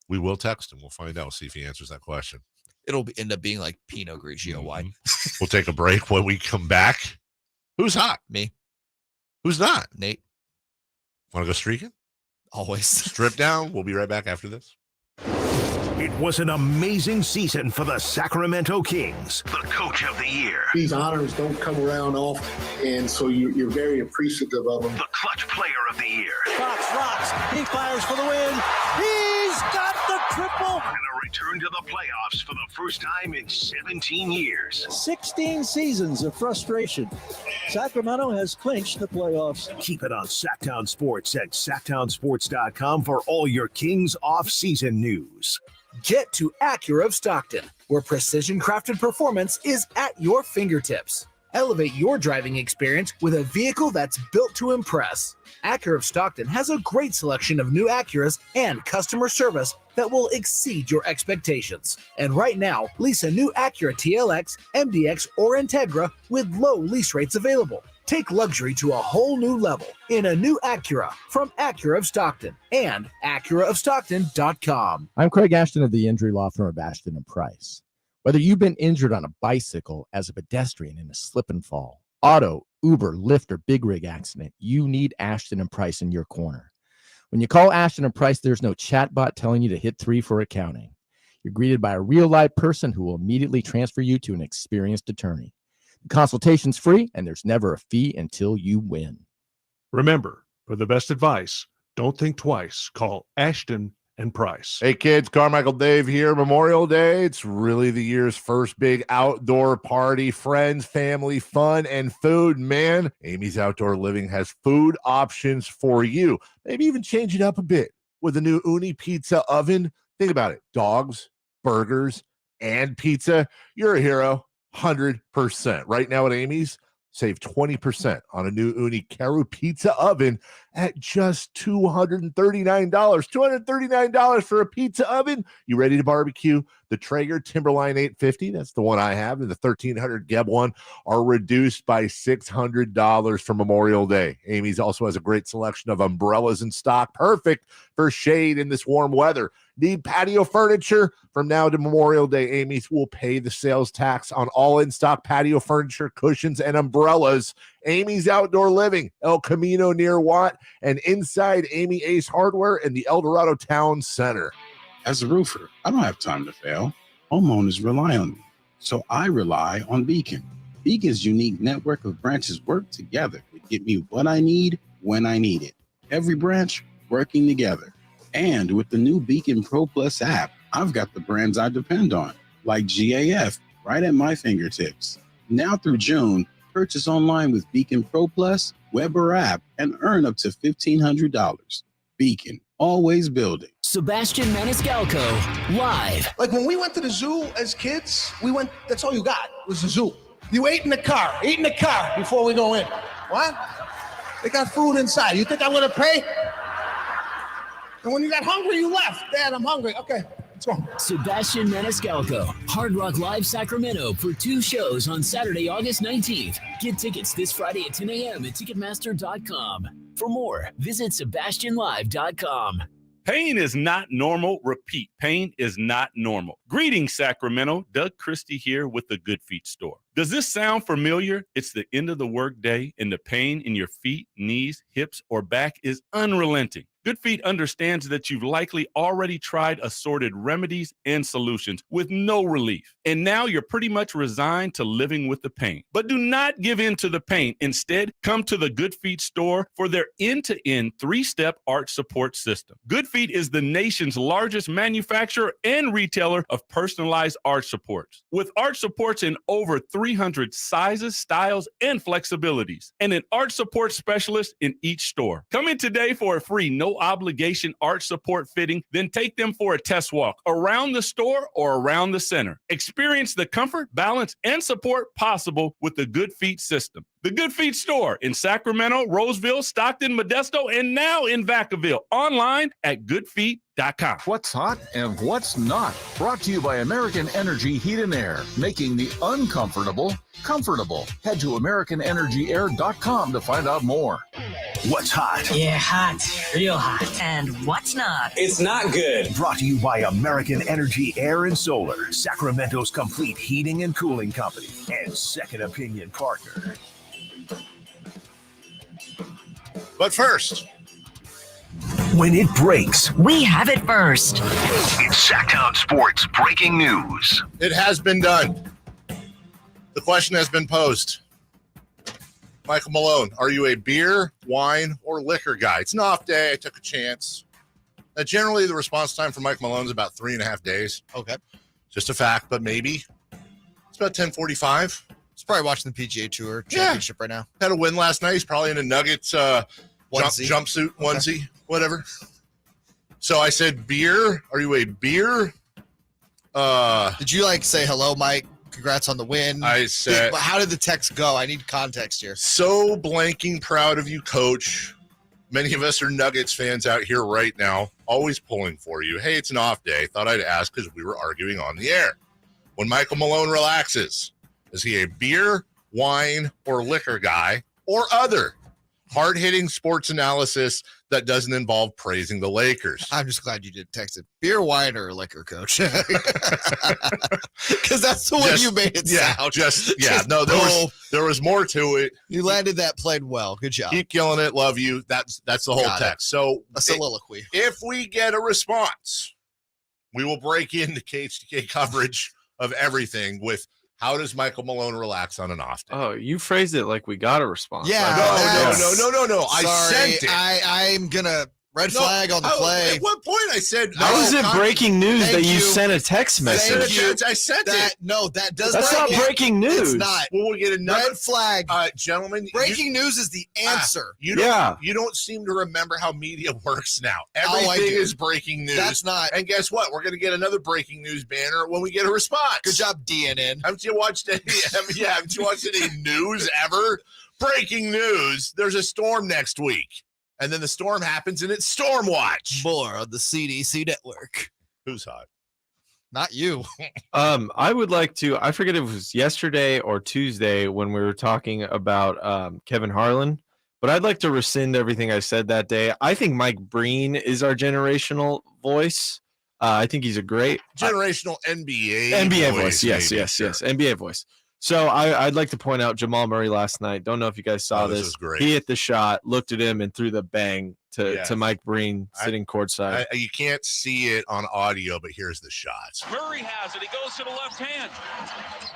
We will text him. We'll find out. See if he answers that question. It'll end up being like Pinot Grigio wine. We'll take a break. When we come back, who's hot? Me. Who's not? Nate. Want to go streaking? Always. Strip down. We'll be right back after this. It was an amazing season for the Sacramento Kings. The coach of the year. These honors don't come around often, and so you're very appreciative of them. The clutch player of the year. Fox rocks. He fires for the win. He's got the triple. And a return to the playoffs for the first time in 17 years. 16 seasons of frustration. Sacramento has clinched the playoffs. Keep it on Sactown Sports at SactownSports.com for all your Kings off-season news. Get to Acura of Stockton, where precision-crafted performance is at your fingertips. Elevate your driving experience with a vehicle that's built to impress. Acura of Stockton has a great selection of new Acuras and customer service that will exceed your expectations. And right now, lease a new Acura TLX, MDX, or Integra with low lease rates available. Take luxury to a whole new level in a new Acura from Acura of Stockton and AcuraofStockton.com. I'm Craig Ashton of the injury law firm of Ashton and Price. Whether you've been injured on a bicycle, as a pedestrian in a slip and fall, auto, Uber, Lyft, or big rig accident, you need Ashton and Price in your corner. When you call Ashton and Price, there's no chatbot telling you to hit 3 for accounting. You're greeted by a real live person who will immediately transfer you to an experienced attorney. The consultation's free, and there's never a fee until you win. Remember, for the best advice, don't think twice. Call Ashton and Price. Hey kids, Carmichael Dave here. Memorial Day, it's really the year's first big outdoor party. Friends, family, fun, and food. Man, Amy's Outdoor Living has food options for you. Maybe even change it up a bit with a new Uni pizza oven. Think about it. Dogs, burgers, and pizza. You're a hero. 100%. Right now at Amy's, save 20% on a new Uni Caru pizza oven at just $239. $239 for a pizza oven. You ready to barbecue? The Traeger Timberline 850, that's the one I have, and the 1300 Geb one are reduced by $600 for Memorial Day. Amy's also has a great selection of umbrellas in stock, perfect for shade in this warm weather. Need patio furniture? From now to Memorial Day, Amy's will pay the sales tax on all in-stock patio furniture, cushions, and umbrellas. Amy's Outdoor Living, El Camino near Watt, and inside Amy Ace Hardware in the El Dorado Town Center. As a roofer, I don't have time to fail. Homeowners rely on me, so I rely on Beacon. Beacon's unique network of branches work together to get me what I need when I need it. Every branch working together. And with the new Beacon Pro Plus app, I've got the brands I depend on, like GAF, right at my fingertips. Now through June, purchase online with Beacon Pro Plus, web or app, and earn up to $1,500. Beacon, always building. Sebastian Maniscalco, live. Like when we went to the zoo as kids, that's all you got was the zoo. You ate in the car before we go in. What? They got food inside. You think I'm going to pay? And when you got hungry, you left. Dad, I'm hungry. Okay, let's go. Sebastian Maniscalco, Hard Rock Live Sacramento for 2 shows on Saturday, August 19th. Get tickets this Friday at 10 a.m. at Ticketmaster.com. For more, visit SebastianLive.com. Pain is not normal. Repeat, pain is not normal. Greetings, Sacramento. Doug Christie here with the Good Feet Store. Does this sound familiar? It's the end of the workday, and the pain in your feet, knees, hips, or back is unrelenting. Good Feet understands that you've likely already tried assorted remedies and solutions with no relief. And now you're pretty much resigned to living with the pain. But do not give in to the pain. Instead, come to the Good Feet Store for their end-to-end 3-step arch support system. Good Feet is the nation's largest manufacturer and retailer of personalized arch supports. With arch supports in over 300 sizes, styles, and flexibilities, and an arch support specialist in each store. Come in today for a free no-obligation arch support fitting, then take them for a test walk around the store or around the center. Experience the comfort, balance, and support possible with the Good Feet system. The Good Feet Store in Sacramento, Roseville, Stockton, Modesto, and now in Vacaville. Online at goodfeet.com. What's hot and what's not. Brought to you by American Energy Heat and Air, making the uncomfortable comfortable. Head to AmericanEnergyAir.com to find out more. What's hot? Yeah, hot. Real hot. And what's not? It's not good. Brought to you by American Energy Air and Solar, Sacramento's complete heating and cooling company, and second opinion partner. But first, when it breaks, we have it first. It's Sactown Sports breaking news. It has been done. The question has been posed. Michael Malone, are you a beer, wine, or liquor guy? It's an off day. I took a chance. Generally, the response time for Mike Malone is about 3.5 days. Okay. Just a fact, but maybe. It's about 10:45. He's probably watching the PGA Tour Championship right now. Had a win last night. He's probably in a Nuggets jumpsuit, onesie, whatever. So I said, beer. Are you a beer? Did you say hello, Mike? Congrats on the win. I said. How did the text go? I need context here. So blanking proud of you, Coach. Many of us are Nuggets fans out here right now, always pulling for you. Hey, it's an off day. Thought I'd ask because we were arguing on the air. When Michael Malone relaxes, is he a beer, wine, or liquor guy, or other? Hard-hitting sports analysis that doesn't involve praising the Lakers. I'm just glad you did text it. Beer, wine, or liquor, Coach? Because that's the way you made it sound. There was more to it. You landed that plane well. Good job. Keep killing it. Love you. That's the whole text. So a soliloquy. If we get a response, we will break into KHTK coverage of everything with how does Michael Malone relax on an off day? Oh, you phrased it like we got a response. Yeah. No. I sent it. I'm going to red flag on the play. At what point I said. How is it breaking news that you sent a text message? I sent it. No, that does That's not breaking news. It's not. Well, we'll get another red flag. Gentlemen. Breaking news is the answer. You don't seem to remember how media works now. Everything is breaking news. That's not. And guess what? We're going to get another breaking news banner when we get a response. Good job, DNN. Haven't you watched any news ever? Breaking news. There's a storm next week. And then the storm happens, and it's Storm Watch. More on the CDC network. Who's hot? Not you. I would like to. I forget if it was yesterday or Tuesday when we were talking about Kevin Harlan, but I'd like to rescind everything I said that day. I think Mike Breen is our generational voice. I think he's a great generational NBA voice. Yes, NBA voice. So I'd like to point out Jamal Murray last night. Don't know if you guys saw this. Was great. He hit the shot, looked at him, and threw the bang to Mike Breen sitting courtside. You can't see it on audio, but here's the shot. Murray has it. He goes to the left hand.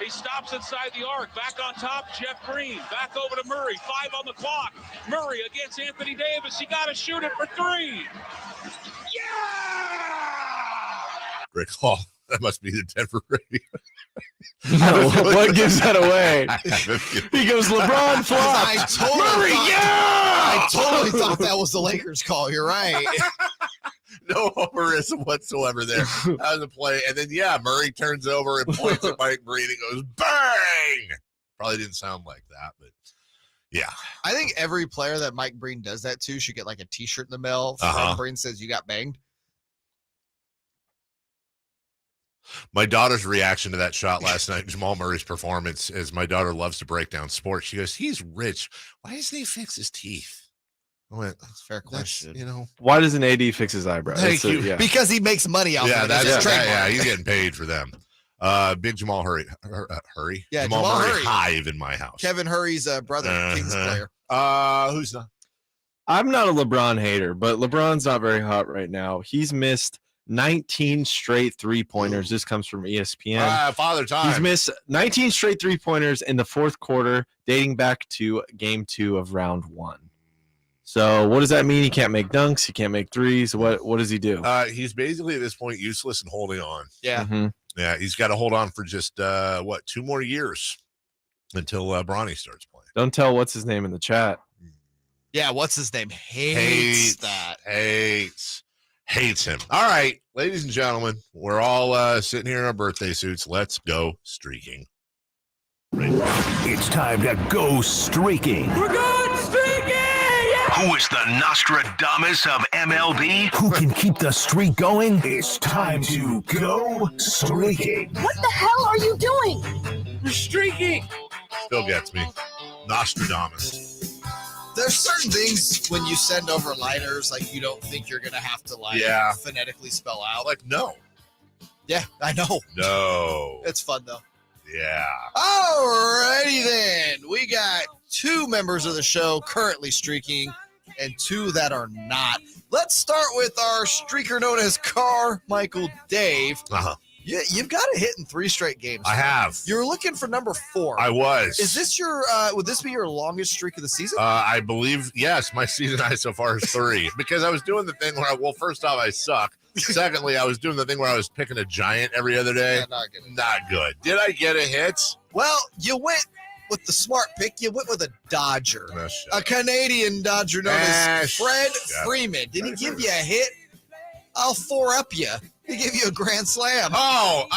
He stops inside the arc. Back on top, Jeff Green. Back over to Murray. 5 on the clock. Murray against Anthony Davis. He got to shoot it for 3. Rick Hall. That must be the Denver radio. No, what gives that away? He goes, LeBron flop. I totally thought that was the Lakers call. You're right. No homerism whatsoever there. That was a play. And then, Murray turns over and points at Mike Breen and goes, bang! Probably didn't sound like that, but yeah. I think every player that Mike Breen does that to should get like a T-shirt in the mail. Mike Breen says, you got banged. My daughter's reaction to that shot last night, Jamal Murray's performance, is my daughter loves to break down sports. She goes, he's rich. Why doesn't he fix his teeth? I went, that's a fair question. Why doesn't AD fix his eyebrows? Thank you. Because he makes money out of it. He's getting paid for them. Big Jamal Hurry. Yeah, Jamal Murray hive in my house. Kevin Hurry's brother, Kings player. Who's not? I'm not a LeBron hater, but LeBron's not very hot right now. He's missed 19 straight three-pointers. This comes from ESPN. Father time. He's missed 19 straight three-pointers in the fourth quarter, dating back to game 2 of round 1. So what does that mean? He can't make dunks. He can't make threes. What does he do? He's basically at this point useless and holding on. Yeah. Mm-hmm. Yeah, he's got to hold on for just 2 more years until Bronny starts playing. Don't tell what's his name in the chat. Yeah, what's his name? Hates that. Hates him. All right, ladies and gentlemen, we're all sitting here in our birthday suits. Let's go streaking. It's time to go streaking. We're going streaking! Yeah! Who is the Nostradamus of MLB? Who can keep the streak going? It's time to go streaking. What the hell are you doing? We're streaking! Still gets me. Nostradamus. There's certain things when you send over liners, like you don't think you're going to have to phonetically spell out. Like, no. Yeah, I know. No. It's fun, though. Yeah. Alrighty then. We got 2 members of the show currently streaking and 2 that are not. Let's start with our streaker known as Carmichael Dave. Uh-huh. You've got a hit in 3 straight games. I have. You're looking for number 4. I was. Is this your, would this be your longest streak of the season? I believe, yes. My season high so far is 3. Because I was doing the thing where, first off, I suck. Secondly, I was doing the thing where I was picking a giant every other day. Yeah, not good. Did I get a hit? Well, you went with the smart pick. You went with a Dodger. A Canadian Dodger known as Fred Freeman. Did he give you a hit? I'll 4-up you. He gave you a grand slam. Oh,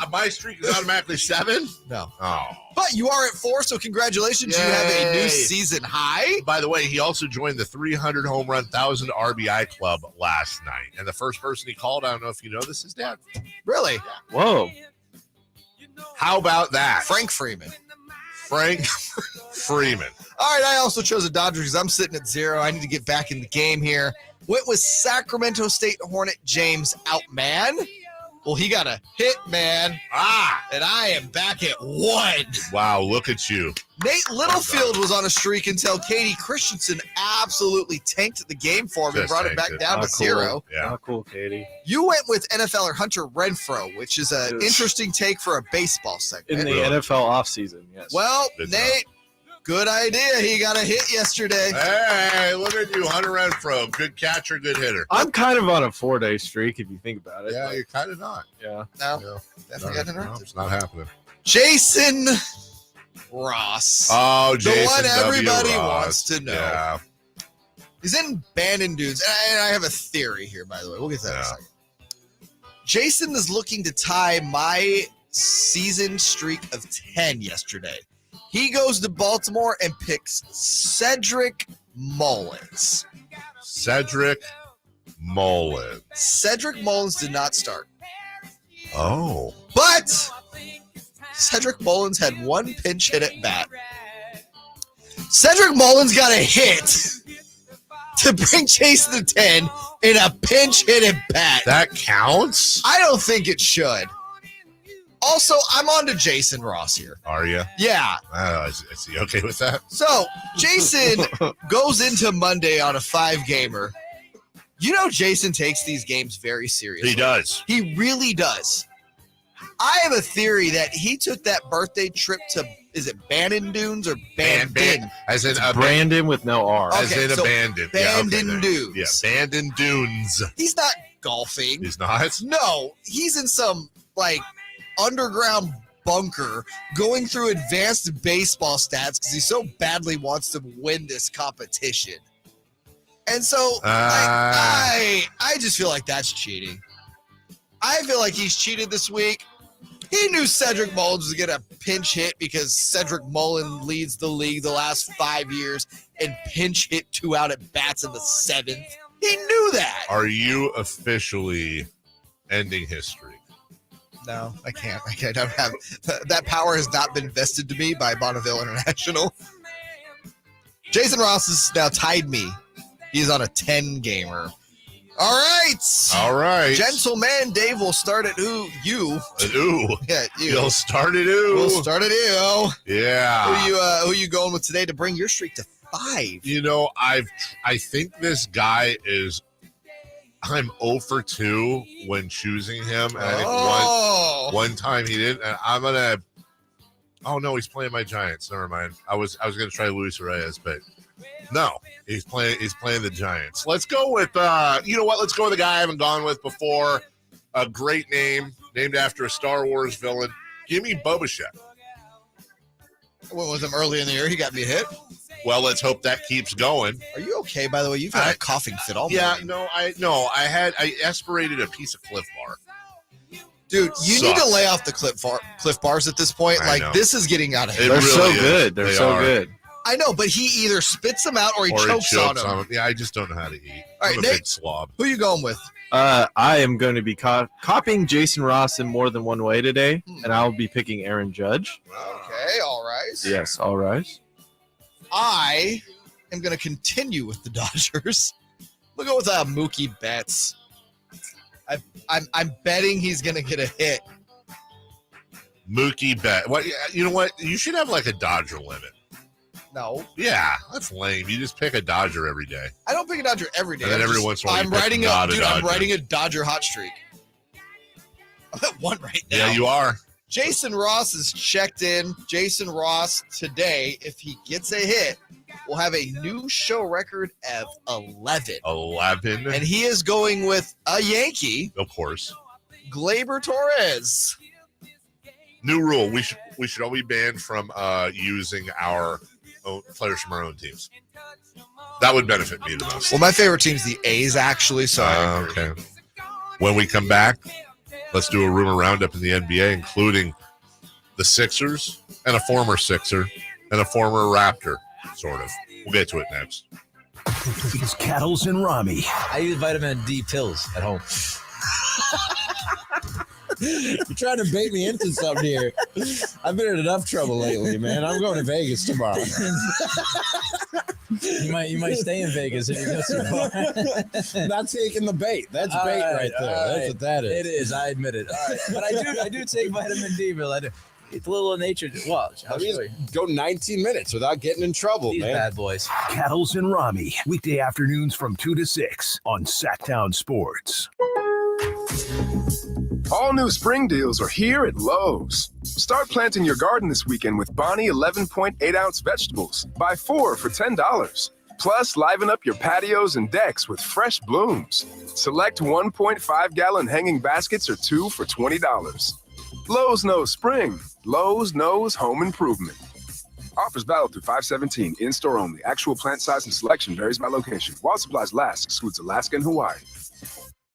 my streak is automatically 7? No. Oh. But you are at 4, so congratulations. Yay. You have a new season high. By the way, he also joined the 300 home run, 1,000 RBI club last night. And the first person he called, I don't know if you know this, is Dad. Really? Yeah. Whoa. How about that? Frank Freeman. Freeman. All right, I also chose a Dodger because I'm sitting at 0. I need to get back in the game here. Went with Sacramento State Hornet James Outman. Well, he got a hit, man. And I am back at 1. Wow, look at you. Nate Littlefield was on a streak until Katie Christensen absolutely tanked the game for him and brought it back down to 0. Yeah. Cool, Katie. You went with NFLer Hunter Renfrow, which is an interesting take for a baseball segment. In the NFL offseason, yes. Well, Nate, good idea. He got a hit yesterday. Hey, look at you, Hunter Renfrow. Good catcher, good hitter. I'm kind of on a 4-day streak if you think about it. Yeah, you're kind of not. Yeah. No, definitely got interrupted. It's not happening. Jason Ross. Oh, Jason the one everybody W. Ross. wants to know. Yeah. He's in Bannon Dudes. And I have a theory here, by the way. We'll get to that in a second. Jason is looking to tie my season streak of 10 yesterday. He goes to Baltimore and picks Cedric Mullins. Cedric Mullins. Cedric Mullins did not start. Oh. But Cedric Mullins had one pinch hit at bat. Cedric Mullins got a hit to bring Jason to 10 in a pinch hit at bat. That counts? I don't think it should. Also, I'm on to Jason Ross here. Are you? Yeah. Is he okay with that? So, Jason goes into Monday on a 5-gamer. You know Jason takes these games very seriously. He does. He really does. I have a theory that he took that birthday trip to, is it Bandon Dunes or Bandon? As in Brandon with no R. As Okay, in so abandoned. Bandon Dunes. Yeah, Bandon Dunes. He's not golfing. He's not? No, he's in some, underground bunker going through advanced baseball stats because he so badly wants to win this competition. And so I just feel like that's cheating. I feel like he's cheated this week. He knew Cedric Mullins was going to pinch hit because Cedric Mullins leads the league the last 5 years and pinch hit 2 out at bats in the 7th. He knew that. Are you officially ending history? No, I can't. I don't have that power has not been vested to me by Bonneville International. Jason Ross has now tied me. He's on a 10-gamer. All right. Gentleman Dave will start at you. Yeah, you. You'll start at you. We'll start at you. Yeah. Who you going with today to bring your streak to 5? You know, I think this guy is. I'm 0 for 2 when choosing him, and I think one time he didn't. And I'm gonna. Oh no, he's playing my Giants. Never mind. I was gonna try Luis Reyes, but no, he's playing the Giants. Let's go with you know what? Let's go with the guy I haven't gone with before. A great name, named after a Star Wars villain. Give me Boba Fett. I went with him early in the year. He got me a hit. Well, let's hope that keeps going. Are you okay? By the way, you've had a coughing fit all morning. I aspirated a piece of Cliff Bar. Dude, you need to lay off the Cliff Bars at this point. This is getting out of hand. They're really so good. They're so good. I know, but he either spits them out or he chokes on them. Yeah, I just don't know how to eat. All right, I'm a big slob. Who are you going with? I am going to be copying Jason Ross in more than one way today, and I'll be picking Aaron Judge. Okay, all right. Yes, all right. I am going to continue with the Dodgers. We'll go with Mookie Betts. I'm betting he's going to get a hit. Mookie Betts. What? You know what? You should have a Dodger limit. No. Yeah, that's lame. You just pick a Dodger every day. I don't pick a Dodger every day. And then every once in a while I'm writing a Dodger hot streak. I'm at 1 right now. Yeah, you are. Jason Ross is checked in. Jason Ross today, if he gets a hit, will have a new show record of 11. 11. And he is going with a Yankee. Of course. Gleyber Torres. New rule. We should all be banned from using our own players from our own teams. That would benefit me the most. Well, my favorite team's the A's, actually. So okay. When we come back, let's do a rumor roundup in the NBA, including the Sixers and a former Sixer and a former Raptor, sort of. We'll get to it next. It's Cattles and Rami. I use vitamin D pills at home. You're trying to bait me into something here. I've been in enough trouble lately, man. I'm going to Vegas tomorrow. You might stay in Vegas if you go so far. Not taking the bait. That's bait right there. That's what that is. It is. I admit it. All right. But I do take vitamin D, Bill. I do. It's a little nature. Watch. I'll show you. Go 19 minutes without getting in trouble, These man. bad boys. Cattles and Rami, weekday afternoons from 2 to 6 on Sactown Sports. All new spring deals are here at Lowe's. Start planting your garden this weekend with Bonnie 11.8-ounce vegetables. Buy 4 for $10. Plus, liven up your patios and decks with fresh blooms. Select 1.5-gallon hanging baskets or 2 for $20. Lowe's knows spring. Lowe's knows home improvement. Offers valid through 5/17. In-store only. Actual plant size and selection varies by location. While supplies last, excludes Alaska and Hawaii.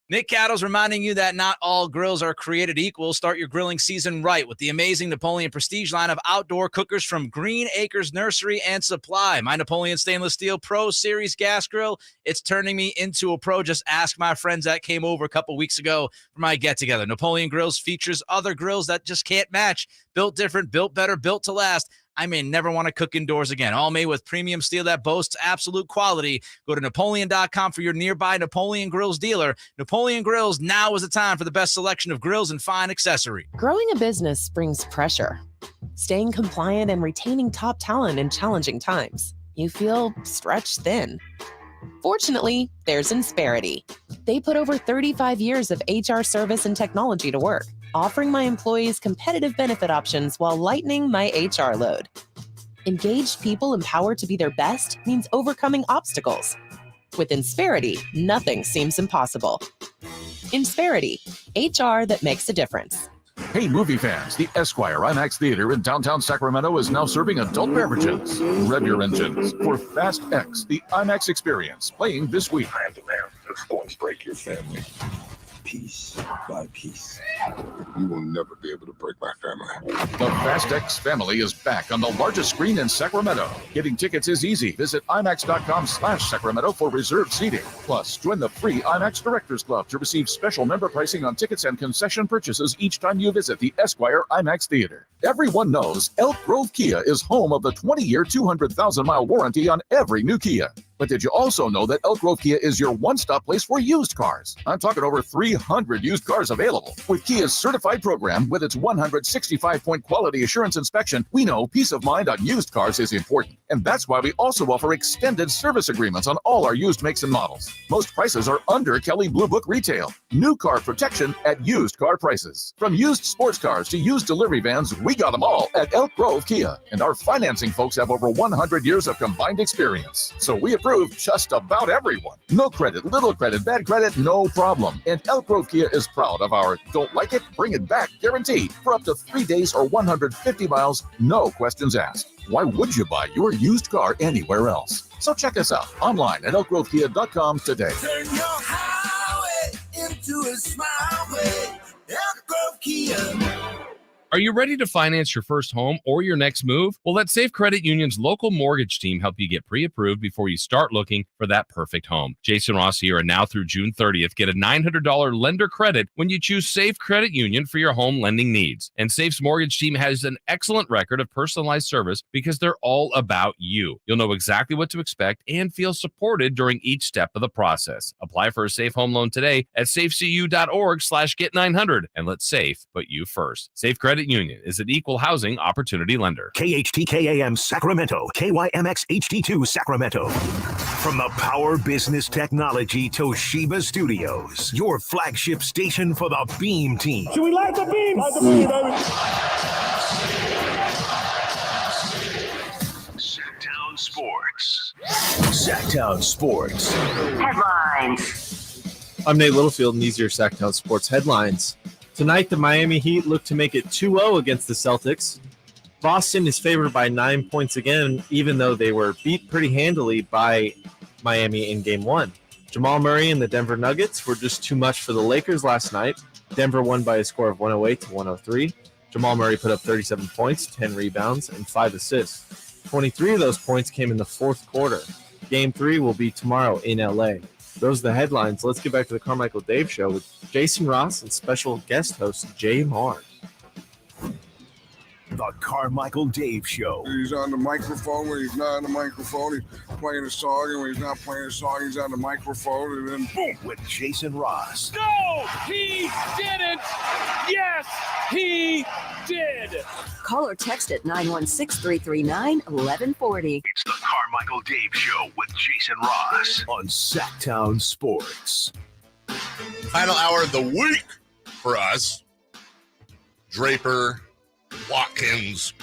Nick Cattle's reminding you that not all grills are created equal. Start your grilling season right with the amazing Napoleon Prestige line of outdoor cookers from Green Acres Nursery and Supply. My Napoleon Stainless Steel Pro Series gas grill, it's turning me into a pro. Just ask my friends that came over a couple weeks ago for my get-together. Napoleon Grills features other grills that just can't match. Built different, built better, built to last. I may never want to cook indoors again. All made with premium steel that boasts absolute quality. Go to Napoleon.com for your nearby Napoleon Grills dealer. Napoleon Grills, now is the time for the best selection of grills and fine accessory. Growing a business brings pressure. Staying compliant and retaining top talent in challenging times. You feel stretched thin. Fortunately, there's Insperity. They put over 35 years of HR service and technology to work, offering my employees competitive benefit options while lightening my HR load. Engaged people empowered to be their best means overcoming obstacles. With Insperity, nothing seems impossible. Insperity, HR that makes a difference. Hey, movie fans, the Esquire IMAX Theater in downtown Sacramento is now serving adult beverages. Rev your engines for Fast X, the IMAX experience, playing this week. I am the man that's going to break your family. Piece by piece. You will never be able to break my family. The Fast X family is back on the largest screen in Sacramento. Getting tickets is easy. Visit IMAX.com/Sacramento for reserved seating. Plus, join the free IMAX Directors Club to receive special member pricing on tickets and concession purchases each time you visit the Esquire IMAX Theater. Everyone knows Elk Grove Kia is home of the 20-year, 200,000-mile warranty on every new Kia. But did you also know that Elk Grove Kia is your one-stop place for used cars? I'm talking over 300 used cars available. With Kia's certified program, with its 165-point quality assurance inspection, we know peace of mind on used cars is important. And that's why we also offer extended service agreements on all our used makes and models. Most prices are under Kelley Blue Book retail. New car protection at used car prices. From used sports cars to used delivery vans, we got them all at Elk Grove Kia. And our financing folks have over 100 years of combined experience. So we approve just about everyone. No credit, little credit, bad credit, no problem. And Elk Grove Kia is proud of our don't like it, bring it back guarantee for up to 3 days or 150 miles, no questions asked. Why would you buy your used car anywhere else? So check us out online at elkgrovekia.com today. Turn your highway into a smileway. Elk Grove Kia. Are you ready to finance your first home or your next move? Well, let Safe Credit Union's local mortgage team help you get pre-approved before you start looking for that perfect home. Jason Ross here, and now through June 30th, get a $900 lender credit when you choose Safe Credit Union for your home lending needs. And Safe's mortgage team has an excellent record of personalized service because they're all about you. You'll know exactly what to expect and feel supported during each step of the process. Apply for a Safe Home Loan today at safecu.org/get900 and let Safe put you first. Safe Credit Union is an equal housing opportunity lender. KHTKAM Sacramento, KYMX HD2 Sacramento. From the Power Business Technology Toshiba Studios, your flagship station for the Beam Team. Should we light the beam? Light the beam, baby. Sactown Sports. Sactown Sports. Headlines. I'm Nate Littlefield, and these are your Sactown Sports headlines. Tonight, the Miami Heat look to make it 2-0 against the Celtics. Boston is favored by 9 points again, even though they were beat pretty handily by Miami in Game 1. Jamal Murray and the Denver Nuggets were just too much for the Lakers last night. Denver won by a score of 108-103. Jamal Murray put up 37 points, 10 rebounds, and 5 assists. 23 of those points came in the fourth quarter. Game 3 will be tomorrow in LA. Those are the headlines. Let's get back to the Carmichael Dave Show with Jason Ross and special guest host Jay Marr. The Carmichael Dave Show. He's on the microphone when he's not on the microphone. He's playing a song, and when he's not playing a song, he's on the microphone, and then boom. With Jason Ross. No, he didn't. Yes, he did. Call or text at 916-339-1140. It's the Carmichael Dave Show with Jason Ross on Sactown Sports. Final hour of the week for us. Draper, Watkins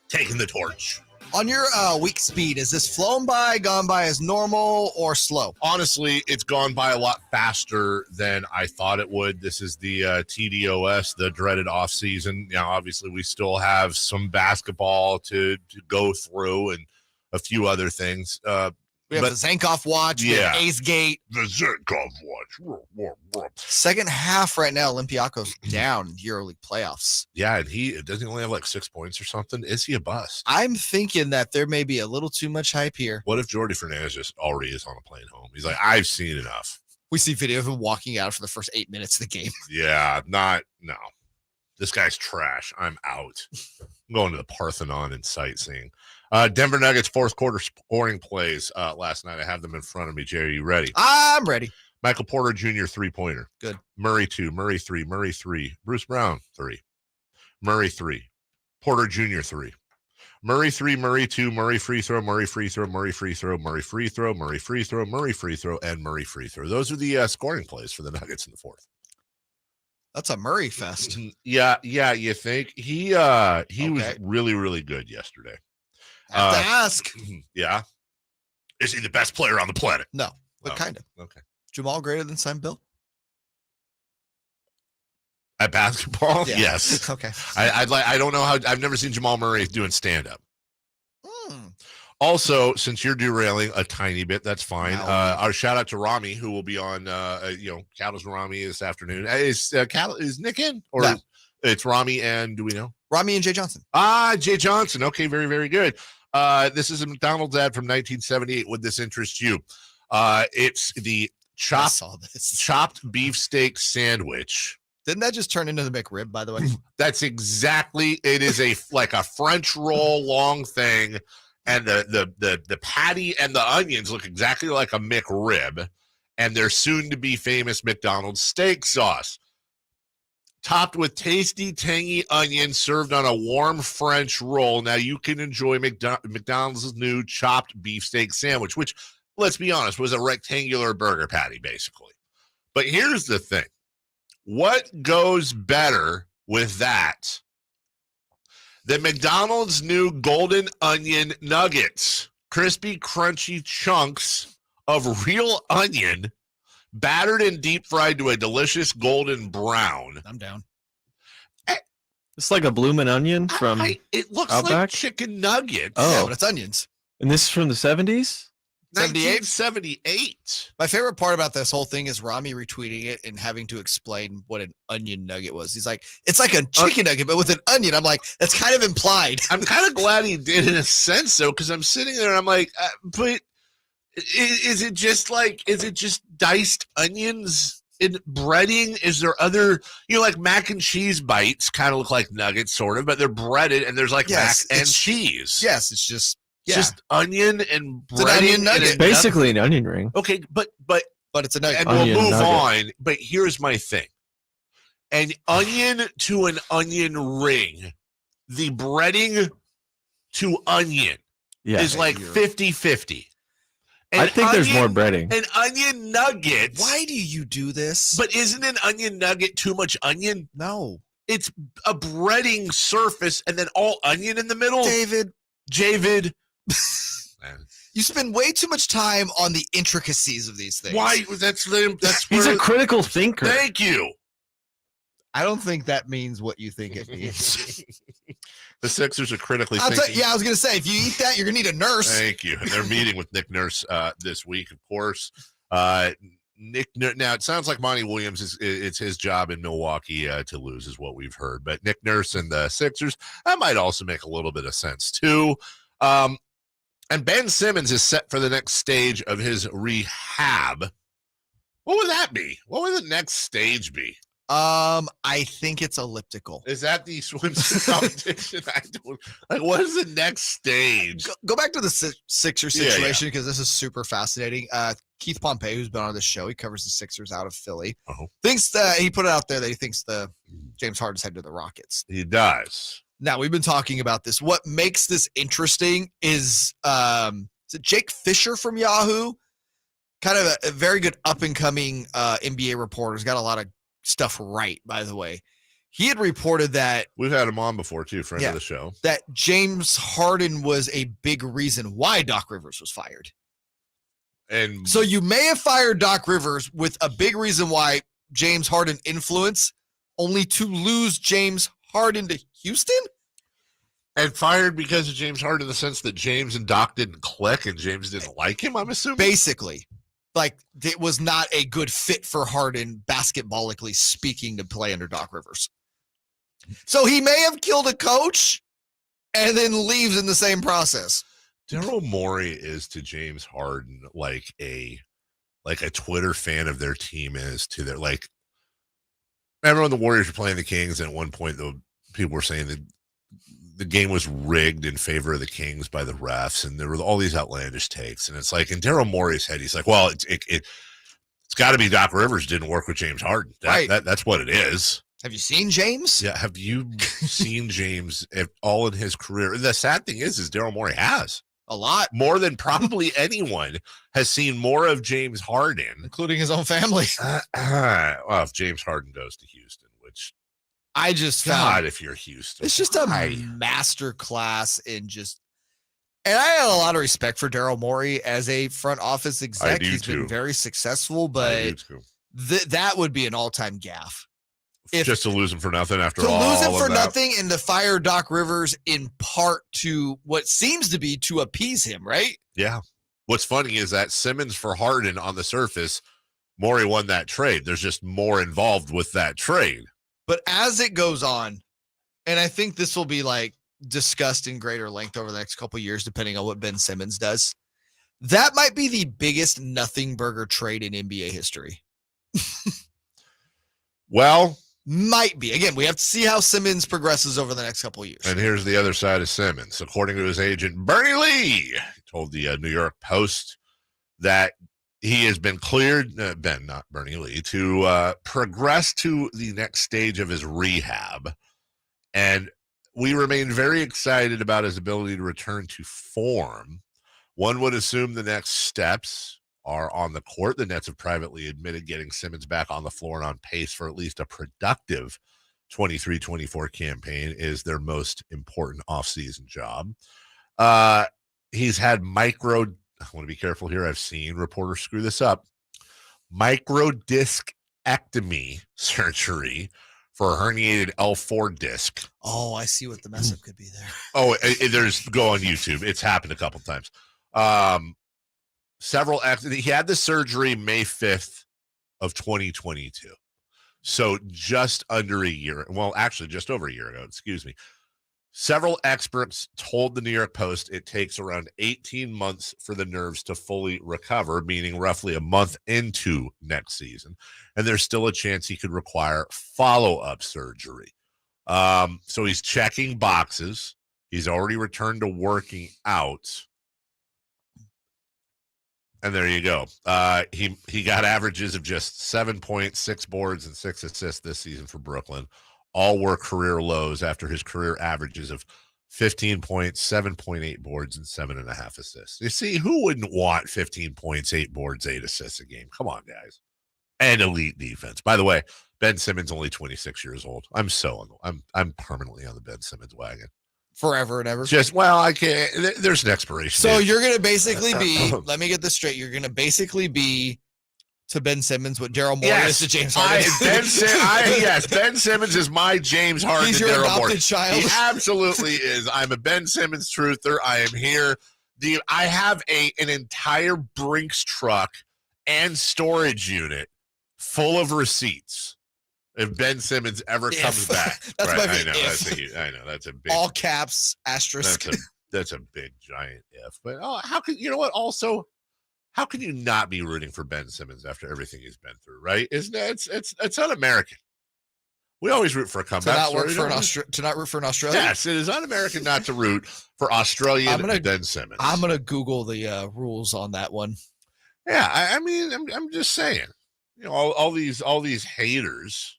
taking the torch. On your week speed, is this flown by, gone by as normal, or slow? Honestly, it's gone by a lot faster than I thought it would. This is the TDOS, the dreaded off season. You know, obviously, we still have some basketball to go through and a few other things. We have the Vezenkov watch. We have Ace Gate. The Vezenkov watch. Second half right now, Olympiacos down in EuroLeague playoffs. Yeah, and doesn't he only have like 6 points or something? Is he a bust? I'm thinking that there may be a little too much hype here. What if Jordy Fernandez just already is on a plane home? He's like, I've seen enough. We see video of him walking out for the first 8 minutes of the game. Yeah, no. This guy's trash. I'm out. I'm going to the Parthenon and sightseeing. Denver Nuggets fourth quarter scoring plays last night. I have them in front of me. Jay, are you ready? I'm ready. Michael Porter Jr. 3-pointer. Good. Murray 2, Murray 3, Murray 3. Bruce Brown 3. Murray 3. Porter Jr. 3. Murray 3, Murray 2, Murray free throw, Murray free throw, Murray free throw, Murray free throw, Murray free throw, Murray free throw, and Murray free throw. Those are the scoring plays for the Nuggets in the fourth. That's a Murray fest. Yeah, you think? He was really, really good yesterday. Have to ask. Yeah. Is he the best player on the planet? No, but kind of. Okay. Jamal greater than Sam Bill? At basketball? Yeah. Yes. Okay. I don't know how. I've never seen Jamal Murray doing stand-up. Also, since you're derailing a tiny bit, that's fine. Our shout out to Rami, who will be on, Cattles and Rami this afternoon. Is Nick in? Or No. It's Rami and do we know? Rami and Jay Johnson. Jay Johnson. Okay, very, very good. This is a McDonald's ad from 1978. Would this interest you? It's the chopped beefsteak sandwich. Didn't that just turn into the McRib, by the way? That's exactly. It is like a French roll long thing. And the patty and the onions look exactly like a McRib, and their soon-to-be famous McDonald's steak sauce. Topped with tasty, tangy onions served on a warm French roll. Now you can enjoy McDonald's new chopped beefsteak sandwich, which, let's be honest, was a rectangular burger patty, basically. But here's the thing. What goes better with that? The McDonald's new golden onion nuggets, crispy, crunchy chunks of real onion, battered and deep fried to a delicious golden brown. I'm down. It's like a bloomin' onion from it looks Outback? like chicken nuggets. Oh, Yeah, but it's onions. And this is from the 70s? 1978. My favorite part about this whole thing is Rami retweeting it and having to explain what an onion nugget was. He's like, it's like a chicken nugget, but with an onion. I'm like, that's kind of implied. I'm kind of glad he did in a sense, though, because I'm sitting there and I'm like, but is it just diced onions in breading? Is there other, like mac and cheese bites kind of look like nuggets, sort of, but they're breaded and there's like mac and cheese. Yes, it's just. Yeah. Just onion and bread. It's an onion nugget. Basically an onion ring. Okay, but it's a nugget. And Onion we'll move nugget. on. But here's my thing. An onion to an onion ring, the breading to onion is like 50-50. I think there's more breading. An onion nugget. Why do you do this? But isn't an onion nugget too much onion? No. It's a breading surface and then all onion in the middle. Javid. You spend way too much time on the intricacies of these things. Why? That's He's a critical thinker. Thank you. I don't think that means what you think it means. The Sixers are critically thinking. I was going to say, if you eat that, you're going to need a nurse. Thank you. And they're meeting with Nick Nurse this week, of course. Now, it sounds like Monty Williams, it's his job in Milwaukee to lose, is what we've heard. But Nick Nurse and the Sixers, that might also make a little bit of sense, too. And Ben Simmons is set for the next stage of his rehab. What would that be? What would the next stage be? I think it's elliptical. Is that the swimsuit competition? What is the next stage? Go back to the Sixers situation because this is super fascinating. Keith Pompey, who's been on this show, he covers the Sixers out of Philly. Thinks that he put it out there that he thinks the James Harden's headed to the Rockets. He does. Now, we've been talking about this. What makes this interesting is it Jake Fisher from Yahoo? Kind of a very good up-and-coming NBA reporter. He's got a lot of stuff right, by the way. He had reported that... We've had him on before, too, friend of the show. That James Harden was a big reason why Doc Rivers was fired. And so you may have fired Doc Rivers with a big reason why James Harden influence, only to lose James Harden to Houston? And fired because of James Harden in the sense that James and Doc didn't click and James didn't like him, I'm assuming? Basically. Like, it was not a good fit for Harden, basketballically speaking, to play under Doc Rivers. So he may have killed a coach and then leaves in the same process. Daryl Morey is to James Harden like a Twitter fan of their team is to their, like, remember when the Warriors were playing the Kings and at one point the people were saying that the game was rigged in favor of the Kings by the refs, and there were all these outlandish takes. And it's like, in Daryl Morey's head, he's like, well, it's got to be Doc Rivers didn't work with James Harden. That's what it is. Have you seen James? Yeah, have you seen James at all in his career? And the sad thing is Daryl Morey has. A lot. More than probably anyone has seen more of James Harden. Including his own family. Well, if James Harden goes to Houston, which... I just found if you're Houston, it's just a master class in just, and I have a lot of respect for Daryl Morey as a front office exec. He's been very successful, but that would be an all-time gaffe. Just to lose him for nothing after all. To lose him for nothing and to fire Doc Rivers in part to what seems to be to appease him, right? Yeah. What's funny is that Simmons for Harden on the surface, Morey won that trade. There's just more involved with that trade. But as it goes on, and I think this will be like discussed in greater length over the next couple of years, depending on what Ben Simmons does, that might be the biggest nothing burger trade in NBA history. Well, might be. Again, we have to see how Simmons progresses over the next couple of years. And here's the other side of Simmons. According to his agent, Bernie Lee, he told the New York Post that he has been cleared, not Bernie Lee, to progress to the next stage of his rehab. And we remain very excited about his ability to return to form. One would assume the next steps are on the court. The Nets have privately admitted getting Simmons back on the floor and on pace for at least a productive 23-24 campaign is their most important offseason job. He's had I want to be careful here. I've seen reporters screw this up. Microdiscectomy surgery for a herniated L4 disc. Oh, I see what the mess up could be there. Oh, go on YouTube. It's happened a couple times. He had the surgery May 5th of 2022. So just under a year. Well, actually just over a year ago, excuse me. Several experts told the New York Post it takes around 18 months for the nerves to fully recover, meaning roughly a month into next season. And there's still a chance he could require follow-up surgery. So he's checking boxes. He's already returned to working out. And there you go. He got averages of just 7 points, 6 boards, and 6 assists this season for Brooklyn. All were career lows after his career averages of 15 points, 7.8 boards, and 7.5 assists. You see, who wouldn't want 15 points, 8 boards, 8 assists a game? Come on, guys. And elite defense. By the way, Ben Simmons only 26 years old. I'm permanently on the Ben Simmons wagon. Forever and ever. I can't. There's an expiration. So you're going to basically be, let me get this straight. You're going to basically be to Ben Simmons what Daryl Morey is to James Harden. Ben Simmons is my James Harden. He's your adopted child. He absolutely is. I'm a Ben Simmons truther. I am here. I have an entire Brinks truck and storage unit full of receipts. If Ben Simmons ever comes back, that's right? my I know. if. That's a big all caps asterisk. That's a big giant if. But how can you know what? Also, how can you not be rooting for Ben Simmons after everything he's been through? Right? Isn't it? It's un-American. We always root for a comeback. To not root for an Australian. Yes, it is un-American not to root for Australian Ben Simmons. I'm gonna Google the rules on that one. Yeah, I mean, I'm just saying. You know, all these haters.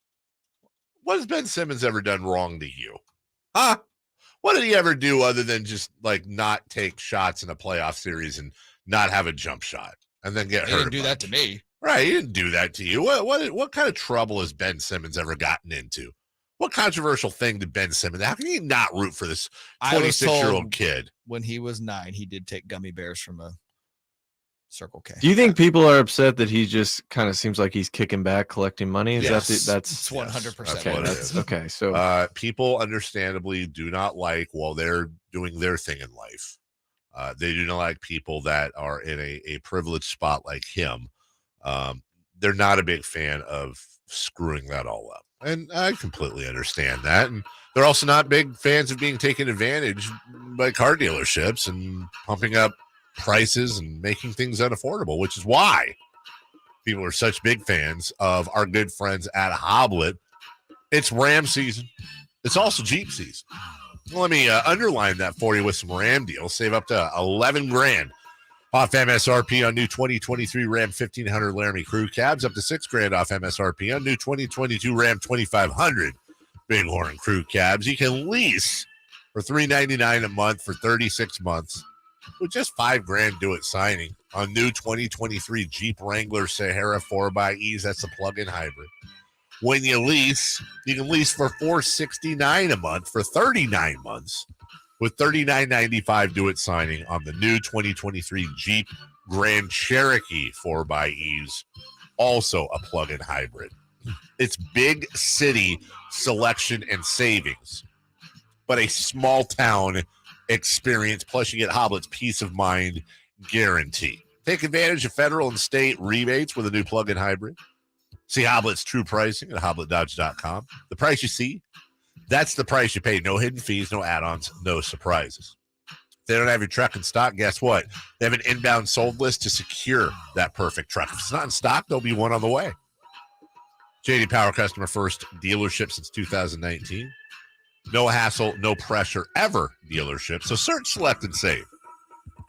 What has Ben Simmons ever done wrong to you? Huh? What did he ever do other than just like not take shots in a playoff series and not have a jump shot and then get hurt? He didn't do that to me. Right, he didn't do that to you. What kind of trouble has Ben Simmons ever gotten into? What controversial thing did Ben Simmons? How can you not root for this 26-year-old kid? When he was 9, he did take gummy bears from a Circle K. Do you think people are upset that he just kind of seems like he's kicking back, collecting money? Is that's 100%? Okay, what it is. Okay, so people understandably do not like while they're doing their thing in life. They do not like people that are in a privileged spot like him. They're not a big fan of screwing that all up. And I completely understand that. And they're also not big fans of being taken advantage by car dealerships and pumping up prices and making things unaffordable, which is why people are such big fans of our good friends at Hoblet. It's Ram season. It's also Jeep season. Let me underline that for you with some Ram deals. Save up to $11,000 off MSRP on new 2023 Ram 1500 Laramie Crew Cabs, up to $6,000 off MSRP on new 2022 Ram 2500 Bighorn Crew Cabs. You can lease for $399 a month for 36 months with just $5,000 due at signing on new 2023 Jeep Wrangler Sahara 4xEs. That's a plug-in hybrid. When you lease, you can lease for $469 a month for 39 months with $39.95 due at signing on the new 2023 Jeep Grand Cherokee 4xEs, also a plug-in hybrid. It's big city selection and savings, but a small town experience. Plus, you get Hoblet's peace of mind guarantee. Take advantage of federal and state rebates with a new plug-in hybrid. See Hoblet's true pricing at HobletDodge.com. The price you see, that's the price you pay. No hidden fees, no add-ons, no surprises. If they don't have your truck in stock, guess what? They have an inbound sold list to secure that perfect truck. If it's not in stock, there'll be one on the way. JD Power customer first dealership since 2019. No hassle, no pressure ever dealership. So search, select, and save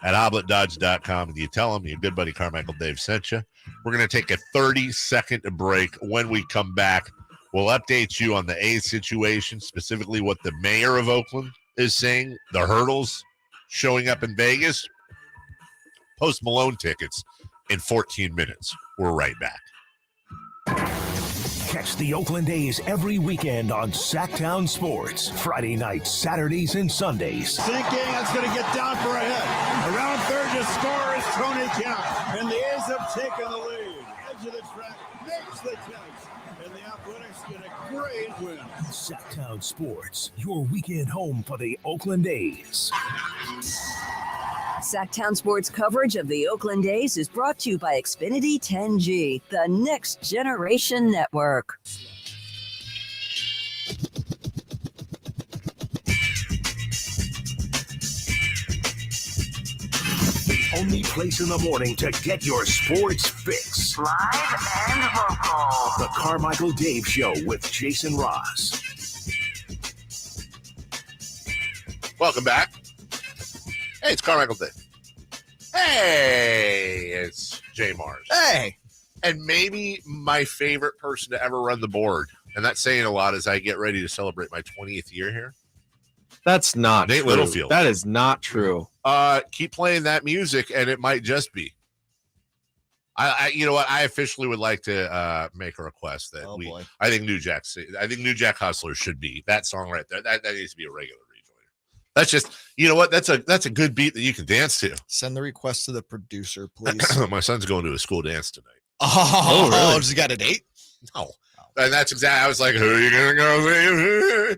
at HobletDodge.com. And you tell them your good buddy Carmichael Dave sent you. We're going to take a 30-second break. When we come back, we'll update you on the A situation, specifically what the mayor of Oakland is saying, the hurdles showing up in Vegas. Post Malone tickets in 14 minutes. We're right back. Catch the Oakland A's every weekend on Sactown Sports. Friday nights, Saturdays, and Sundays. Sinking, that's going to get down for a hit. Around third to score is Tony Kemp. And the A's have taken the lead. Edge of the track makes the catch. And the Athletics get a great win. Sactown Sports, your weekend home for the Oakland A's. Sactown Sports coverage of the Oakland A's is brought to you by Xfinity 10G, the next generation network. The only place in the morning to get your sports fix. Live and local. The Carmichael Dave Show with Jason Ross. Welcome back. Hey, it's Carmichael Dave. Hey, it's Jay Mars. Hey. And maybe my favorite person to ever run the board. And that's saying a lot as I get ready to celebrate my 20th year here. That's not Nate true. Littlefield. That is not true. Keep playing that music, and it might just be. I you know what? I officially would like to make a request that I think New Jack Hustler should be that song right there. That needs to be a regular rejoiner. That's just, you know what? That's a good beat that you can dance to. Send the request to the producer, please. My son's going to a school dance tonight. Oh, really? Does he got a date? No. And that's exactly, I was like, who are you going to go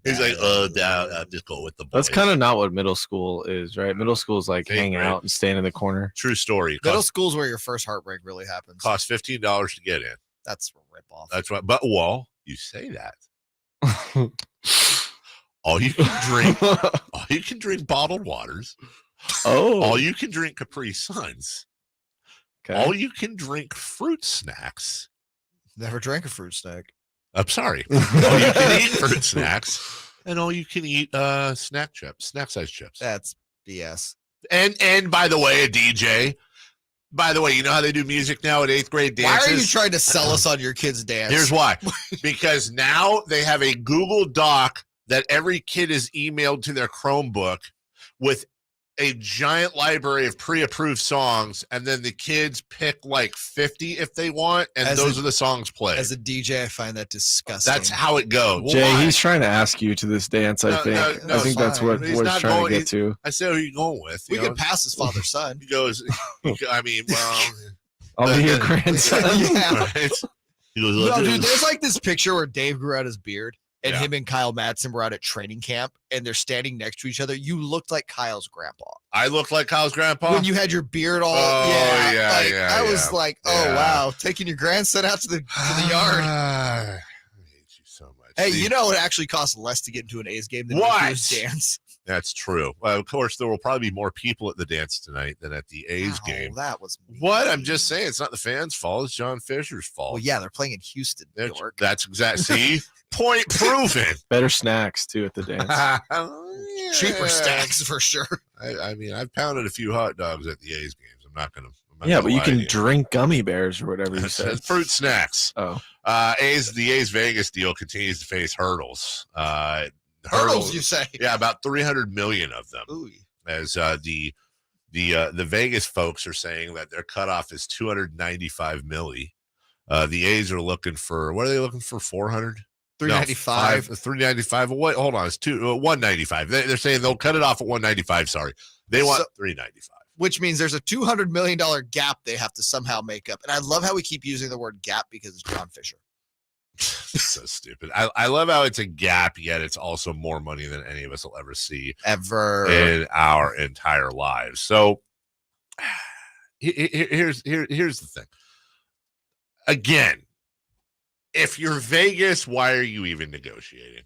see? He's like, I'll just go with the boys. That's kind of not what middle school is, right? Middle school is like hang out and stand in the corner. True story. Middle school is where your first heartbreak really happens. Costs $15 to get in. That's a ripoff. That's what, but well, you say that. All you can drink bottled waters. Oh. All you can drink Capri Suns. Okay. All you can drink fruit snacks. Never drank a fruit snack. I'm sorry. All you can eat fruit snacks, and all you can eat snack size chips. That's BS. And by the way, a DJ. By the way, you know how they do music now at 8th grade dances? Why are you trying to sell us on your kids' dance? Here's why. Because now they have a Google Doc that every kid is emailed to their Chromebook with a giant library of pre-approved songs, and then the kids pick like 50 if they want, and those are the songs played. As a DJ, I find that disgusting. That's how it goes. Jay, he's trying to ask you to this dance, I think. I think that's what he's trying to get to. I said, who are you going with? We could pass his father's son. He goes, I mean, well. I'll be your grandson. Yeah. Right? He goes, No, dude, there's like this picture where Dave grew out his beard. And him and Kyle Madsen were out at training camp, and they're standing next to each other. You looked like Kyle's grandpa. I looked like Kyle's grandpa? When you had your beard all, I was like, wow, taking your grandson out to the yard. I hate you so much. Hey, you know it actually costs less to get into an A's game than to his dance. That's true. Well, of course, there will probably be more people at the dance tonight than at the A's game. That was mean. What? I'm just saying, it's not the fans' fault. It's John Fisher's fault. Well, yeah, they're playing in Houston, New York. That's exactly. See? Point proven. Better snacks, too, at the dance. Cheaper snacks, for sure. I mean, I've pounded a few hot dogs at the A's games. I'm not going to. Yeah, but you can drink gummy bears or whatever you said. Fruit snacks. Oh. The A's Vegas deal continues to face hurdles. Hurdles, you say? Yeah, about 300 million of them. Ooh. As the Vegas folks are saying that their cutoff is 295 milli. The A's are looking for, what are they looking for? 400? 395. 395. What? Hold on, it's 195. They're saying they'll cut it off at 195. Sorry, they want 395. Which means there's a $200 million gap they have to somehow make up. And I love how we keep using the word gap because it's John Fisher. So stupid. I love how it's a gap, yet it's also more money than any of us will ever see ever in our entire lives. So here's the thing. Again, if you're Vegas, why are you even negotiating?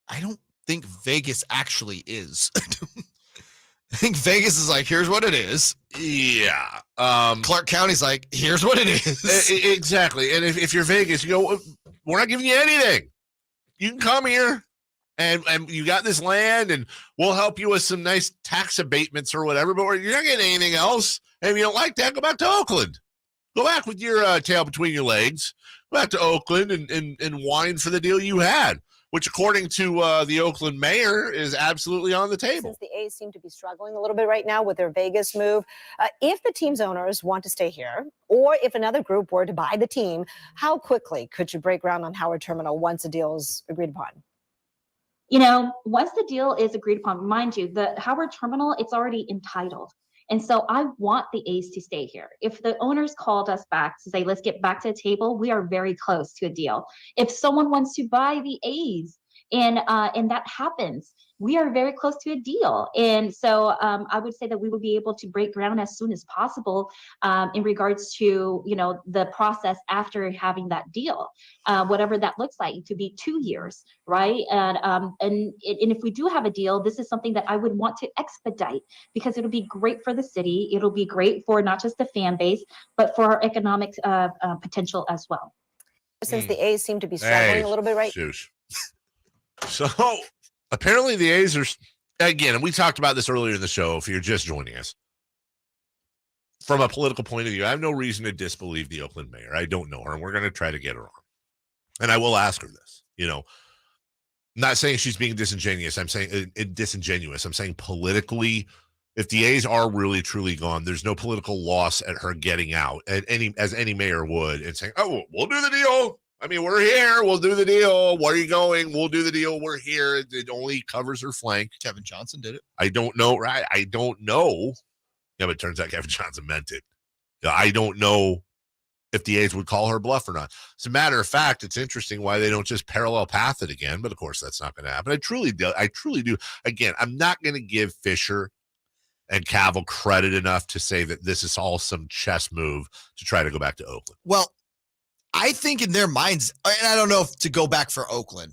I don't think Vegas actually is. I think Vegas is like, here's what it is. Yeah. Clark County's like, here's what it is. Exactly. And if you're Vegas, you go, we're not giving you anything. You can come here and you got this land and we'll help you with some nice tax abatements or whatever, but you're not getting anything else. And if you don't like that, go back to Oakland. Go back with your tail between your legs. Go back to Oakland and whine for the deal you had, which according to the Oakland mayor is absolutely on the table. Since the A's seem to be struggling a little bit right now with their Vegas move, if the team's owners want to stay here, or if another group were to buy the team, how quickly could you break ground on Howard Terminal once a deal is agreed upon? You know, once the deal is agreed upon, mind you, the Howard Terminal, it's already entitled. And so I want the A's to stay here. If the owners called us back to say, let's get back to the table, we are very close to a deal. If someone wants to buy the A's and that happens, we are very close to a deal. And so I would say that we will be able to break ground as soon as possible in regards to, you know, the process after having that deal, whatever that looks like. It could be 2 years, right? And if we do have a deal, this is something that I would want to expedite because it'll be great for the city. It'll be great for not just the fan base, but for our economic potential as well. Since the A's seem to be struggling a little bit, right? So apparently the A's are, again, and we talked about this earlier in the show, if you're just joining us, from a political point of view, I have no reason to disbelieve the Oakland mayor. I don't know her, and we're going to try to get her on. And I will ask her this, you know, I'm not saying she's being disingenuous. I'm saying disingenuous. I'm saying politically, if the A's are really, truly gone, there's no political loss at her getting out, as any mayor would, and saying, oh, we'll do the deal. I mean, we're here. We'll do the deal. Where are you going? We'll do the deal. We're here. It only covers her flank. Kevin Johnson did it. I don't know, right? I don't know. Yeah, but it turns out Kevin Johnson meant it. I don't know if the A's would call her bluff or not. As a matter of fact, it's interesting why they don't just parallel path it again. But, of course, that's not going to happen. I truly do. Again, I'm not going to give Fisher and Cavill credit enough to say that this is all some chess move to try to go back to Oakland. Well, I think in their minds, and I don't know if to go back for Oakland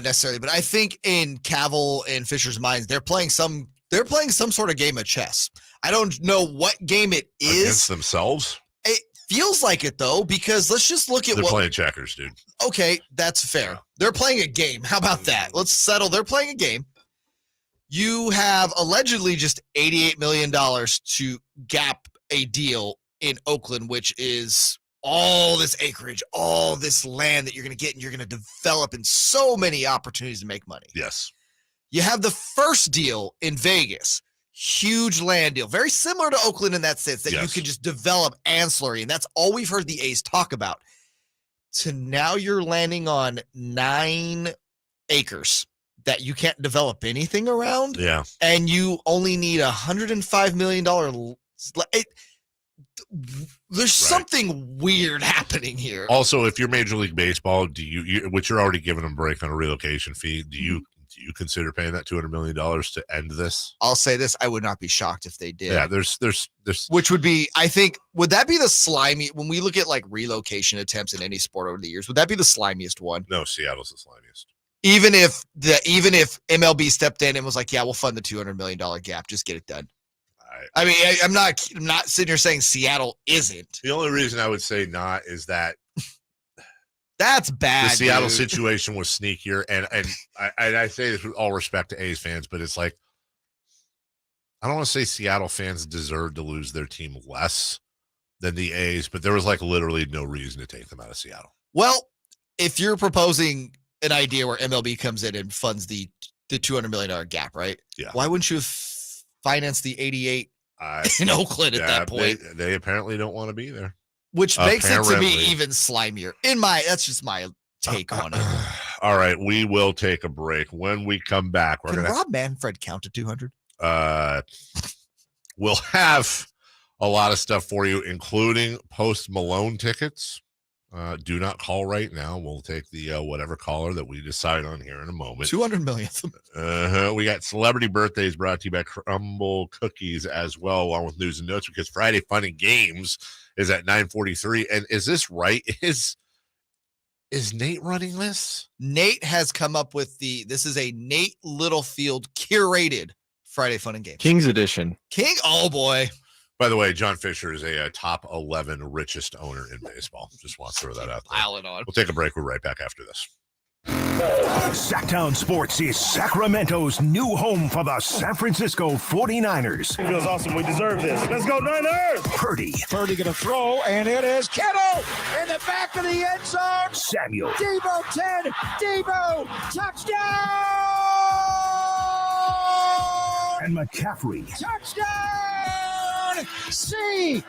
necessarily, but I think in Cavill and Fisher's minds, they're playing some sort of game of chess. I don't know what game it is. Against themselves? It feels like it, though, because let's just look at They're playing checkers, dude. Okay, that's fair. They're playing a game. How about that? Let's settle. They're playing a game. You have allegedly just $88 million to gap a deal in Oakland, which is all this acreage, all this land that you're going to get, and you're going to develop in so many opportunities to make money. Yes. You have the first deal in Vegas. Huge land deal. Very similar to Oakland in that sense that you can just develop ancillary. And that's all we've heard the A's talk about. To now you're landing on 9 acres that you can't develop anything around. Yeah. And you only need $105 million. There's something weird happening here. Also, if you're Major League Baseball, which you're already giving them a break on a relocation fee, do you consider paying that $200 million to end this? I'll say this: I would not be shocked if they did. Yeah, there's, which would be, I think, would that be the slimy? When we look at like relocation attempts in any sport over the years, would that be the slimiest one? No, Seattle's the slimiest. Even if MLB stepped in and was like, "Yeah, we'll fund the $200 million gap, just get it done." I mean, I'm not sitting here saying Seattle isn't. The only reason I would say not is that that's bad. The Seattle situation was sneakier, and I say this with all respect to A's fans, but it's like, I don't want to say Seattle fans deserve to lose their team less than the A's, but there was like literally no reason to take them out of Seattle. Well, if you're proposing an idea where MLB comes in and funds the $200 million gap, right? Yeah. Why wouldn't you finance the 88 in Oakland at that point? They apparently don't want to be there. Which makes it to me even slimier. That's just my take on it. All right, we will take a break. When we come back, Can Rob Manfred count to 200? We'll have a lot of stuff for you, including Post Malone tickets. Do not call right now. We'll take the whatever caller that we decide on here in a moment. 200 million. We got celebrity birthdays brought to you by Crumble Cookies as well, along with news and notes, because Friday Fun and Games is at 9:43. And is this right? Is Nate running this? Nate has come up with this is a Nate Littlefield curated Friday Fun and Games. Kings edition. Oh boy. By the way, John Fisher is a top 11 richest owner in baseball. Just want to throw that out there. Pile it on. We'll take a break. We're right back after this. Sactown Sports is Sacramento's new home for the San Francisco 49ers. It feels awesome. We deserve this. Let's go, Niners! Purdy Purdy going to throw, and it is Kittle in the back of the end zone. Samuel. Debo 10. Debo. Touchdown! And McCaffrey. Touchdown! CMC!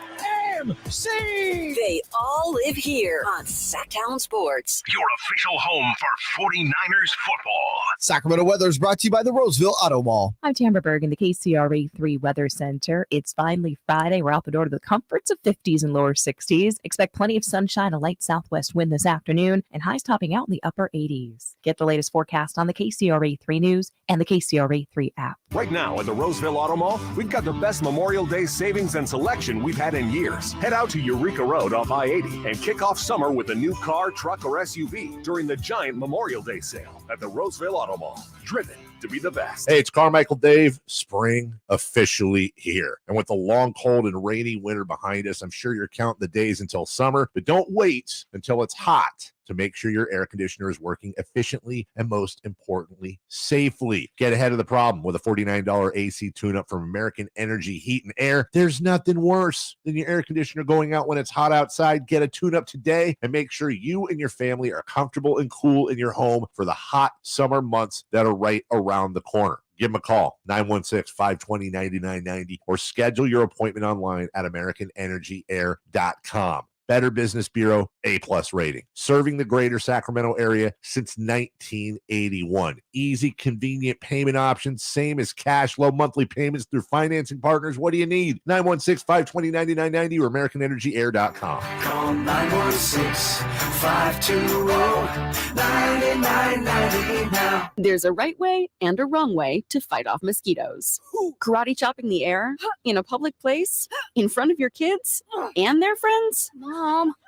They all live here on Sactown Sports. Your official home for 49ers football. Sacramento weather is brought to you by the Roseville Auto Mall. I'm Tamara Berg in the KCRA 3 Weather Center. It's finally Friday. We're out the door to the comforts of 50s and lower 60s. Expect plenty of sunshine, a light southwest wind this afternoon, and highs topping out in the upper 80s. Get the latest forecast on the KCRA 3 News and the KCRA 3 app. Right now at the Roseville Auto Mall, we've got the best Memorial Day savings and selection we've had in years. Head out to Eureka Road off I-80 and kick off summer with a new car, truck, or SUV during the giant Memorial Day sale at the Roseville Auto Mall. Driven to be the best. Hey, it's Carmichael Dave. Spring officially here. And with the long, cold, and rainy winter behind us, I'm sure you're counting the days until summer, but don't wait until it's hot to make sure your air conditioner is working efficiently and, most importantly, safely. Get ahead of the problem with a $49 AC tune-up from American Energy Heat and Air. There's nothing worse than your air conditioner going out when it's hot outside. Get a tune-up today and make sure you and your family are comfortable and cool in your home for the hot summer months that are right around the corner. Give them a call, 916-520-9990, or schedule your appointment online at AmericanEnergyAir.com. Better Business Bureau, A+ rating. Serving the greater Sacramento area since 1981. Easy, convenient payment options, same as cash, low monthly payments through financing partners. What do you need? 916-520-9990 or AmericanEnergyAir.com. Call 916-520-9990 now. There's a right way and a wrong way to fight off mosquitoes. Karate chopping the air in a public place in front of your kids and their friends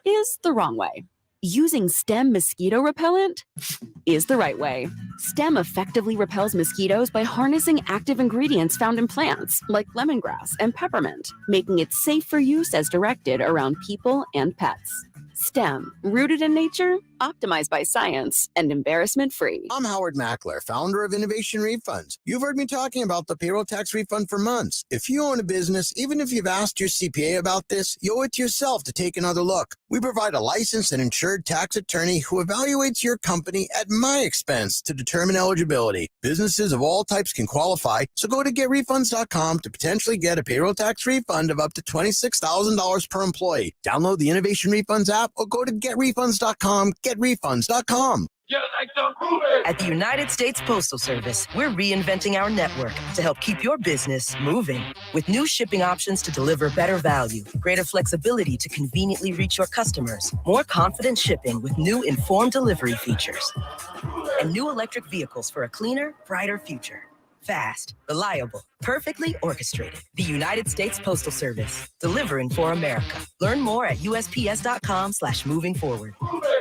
is the wrong way. Using Stem mosquito repellent is the right way. Stem effectively repels mosquitoes by harnessing active ingredients found in plants like lemongrass and peppermint, making it safe for use as directed around people and pets. Stem, rooted in nature, optimized by science, and embarrassment-free. I'm Howard Mackler, founder of Innovation Refunds. You've heard me talking about the payroll tax refund for months. If you own a business, even if you've asked your CPA about this, you owe it to yourself to take another look. We provide a licensed and insured tax attorney who evaluates your company at my expense to determine eligibility. Businesses of all types can qualify, so go to getrefunds.com to potentially get a payroll tax refund of up to $26,000 per employee. Download the Innovation Refunds app or go to getrefunds.com, getrefunds.com. At the United States Postal Service, we're reinventing our network to help keep your business moving. With new shipping options to deliver better value, greater flexibility to conveniently reach your customers, more confident shipping with new informed delivery features, and new electric vehicles for a cleaner, brighter future. Fast, reliable, perfectly orchestrated. The United States Postal Service, delivering for America. Learn more at USPS.com/moving forward.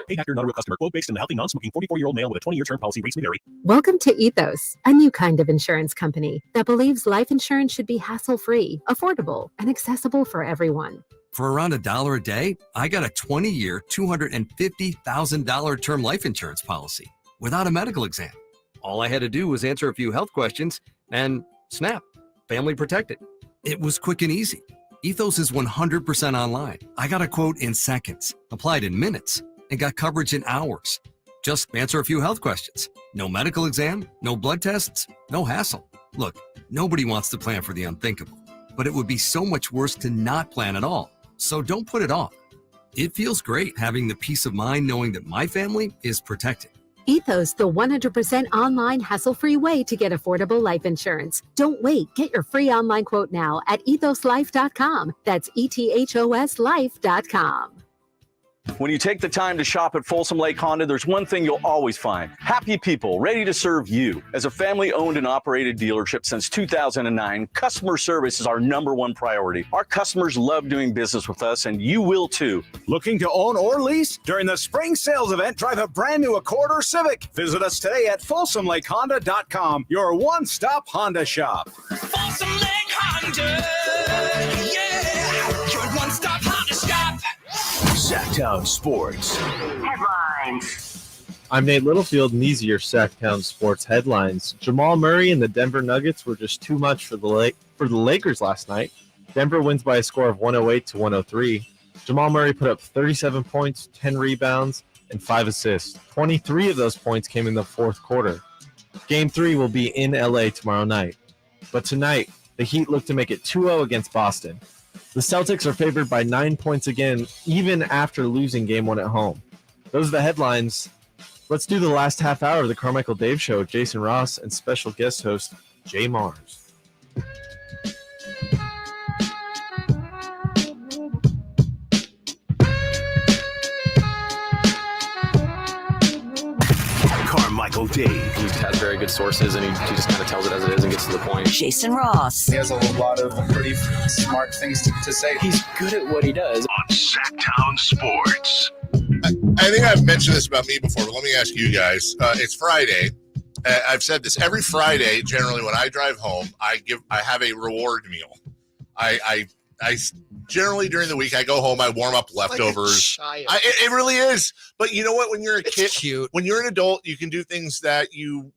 Paid actor, not a real customer. Quote based on the healthy, non-smoking 44-year-old male with a 20-year term policy. Rates may vary. Welcome to Ethos, a new kind of insurance company that believes life insurance should be hassle-free, affordable, and accessible for everyone. For around $1 a day, I got a 20-year, $250,000 term life insurance policy without a medical exam. All I had to do was answer a few health questions and snap, family protected. It was quick and easy. Ethos is 100% online. I got a quote in seconds, applied in minutes, and got coverage in hours. Just answer a few health questions. No medical exam, no blood tests, no hassle. Look, nobody wants to plan for the unthinkable, but it would be so much worse to not plan at all. So don't put it off. It feels great having the peace of mind knowing that my family is protected. Ethos, the 100% online hassle-free way to get affordable life insurance. Don't wait. Get your free online quote now at ethoslife.com. That's ethoslife.com. When you take the time to shop at Folsom Lake Honda, there's one thing you'll always find: happy people ready to serve you. As a family-owned and operated dealership since 2009, customer service is our #1 priority. Our customers love doing business with us, and you will too. Looking to own or lease? During the spring sales event, drive a brand new Accord or Civic. Visit us today at FolsomLakeHonda.com, your one-stop Honda shop. Folsom Lake Honda, yeah, your one-stop Honda shop. Sactown Sports Headlines. I'm Nate Littlefield, and these are your Sactown Sports headlines. Jamal Murray and the Denver Nuggets were just too much for the Lakers last night. Denver wins by a score of 108-103. Jamal Murray put up 37 points, 10 rebounds, and 5 assists. 23 of those points came in the fourth quarter. Game 3 will be in LA tomorrow night. But tonight, the Heat look to make it 2-0 against Boston. The Celtics are favored by 9 points again, even after losing Game 1 at home. Those are the headlines. Let's do the last half hour of the Carmichael Dave Show with Jason Ross and special guest host Jay Mars. Carmichael Dave. He has very good sources, and he just kind of tells it as it is and gets to the point. Jason Ross. He has a lot of pretty smart things to say. He's good at what he does. On Sactown Sports. I think I've mentioned this about me before, but let me ask you guys. It's Friday. I've said this every Friday. Generally, when I drive home, I have a reward meal. I generally during the week I go home, I warm up leftovers. It really is. But you know what? When you're a kid, cute. When you're an adult, you can do things that you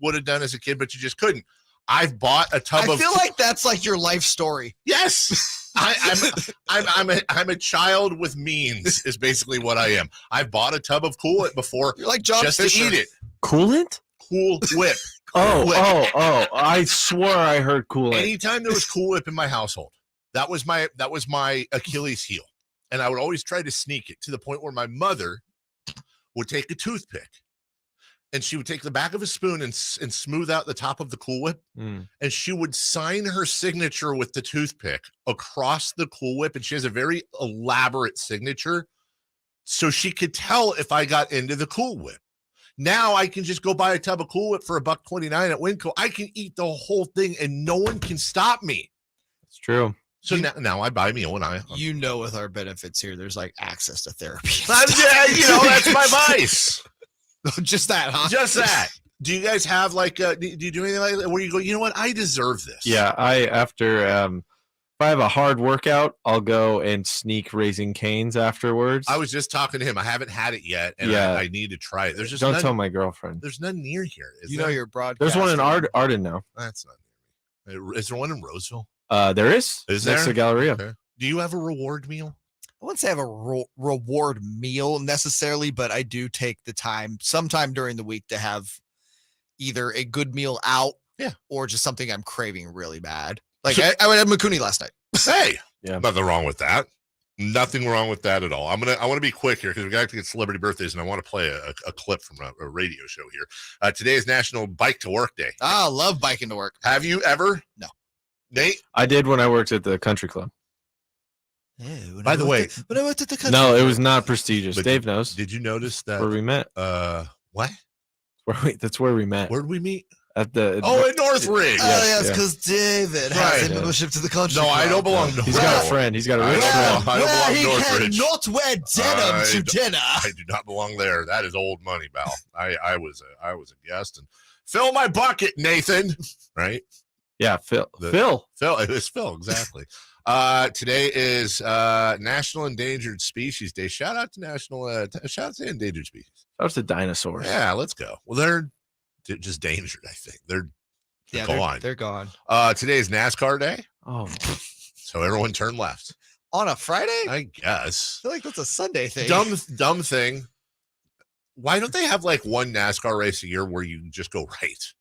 would have done as a kid, but you just couldn't. I've bought a tub of. I feel like that's like your life story. Yes. I'm a child with means is basically what I am. I've bought a tub of Cool Whip before. You're like John just Fisher. to eat it. Coolant? Cool Whip. Oh! I swore I heard Cool Whip. Anytime there was Cool Whip in my household, that was my Achilles heel, and I would always try to sneak it to the point where my mother would take a toothpick, and she would take the back of a spoon and smooth out the top of the Cool Whip, and she would sign her signature with the toothpick across the Cool Whip, and she has a very elaborate signature, so she could tell if I got into the Cool Whip. Now I can just go buy a tub of Cool Whip for $1.29 at Winco. I can eat the whole thing, and no one can stop me. It's true. So now I buy meal, and with our benefits here, there's like access to therapy. That's my vice. Just that, huh? Just that. Do you guys have do you do anything like that where you go, you know what? I deserve this. Yeah, after If I have a hard workout, I'll go and sneak Raising Cane's afterwards. I was just talking to him. I haven't had it yet, and I need to try it. There's just Don't tell my girlfriend. There's none near here. You're broadcasting. There's one in Arden now. That's not near me. Is there one in Roseville? There is. Is Next there? to Galleria. Okay. Do you have a reward meal? I wouldn't say I have a reward meal necessarily, but I do take the time sometime during the week to have either a good meal out or just something I'm craving really bad. Like I would have Makuni last night. Hey, nothing wrong with that. Nothing wrong with that at all. I want to be quick here because we got to get celebrity birthdays, and I want to play a clip from a radio show here. Today is National Bike to Work Day. I love biking to work. Have you ever? No. Nate? I did when I worked at the country club. By the way, when I worked at the country no, club. it was not prestigious. Dave knows. Did you notice that? Where we met. What? That's where we met. Where'd we meet? At the in Northridge. Yes, because David has a membership to the country. No, club. I don't belong to. He's got a friend. He's got a rich friend. I don't belong to He Northridge. cannot wear denim to dinner. I do not belong there. That is old money, Val. I was a guest, and fill my bucket, Nathan. Right? Yeah, Phil. It was Phil, exactly. Today is National Endangered Species Day. Shout out to endangered species. That was the dinosaurs. Yeah, let's go. Well, they're just endangered, I think. They're gone. They're gone. Today is NASCAR Day. Oh, so everyone turn left. On a Friday? I guess. I feel like that's a Sunday thing. Dumb thing. Why don't they have like one NASCAR race a year where you just go right?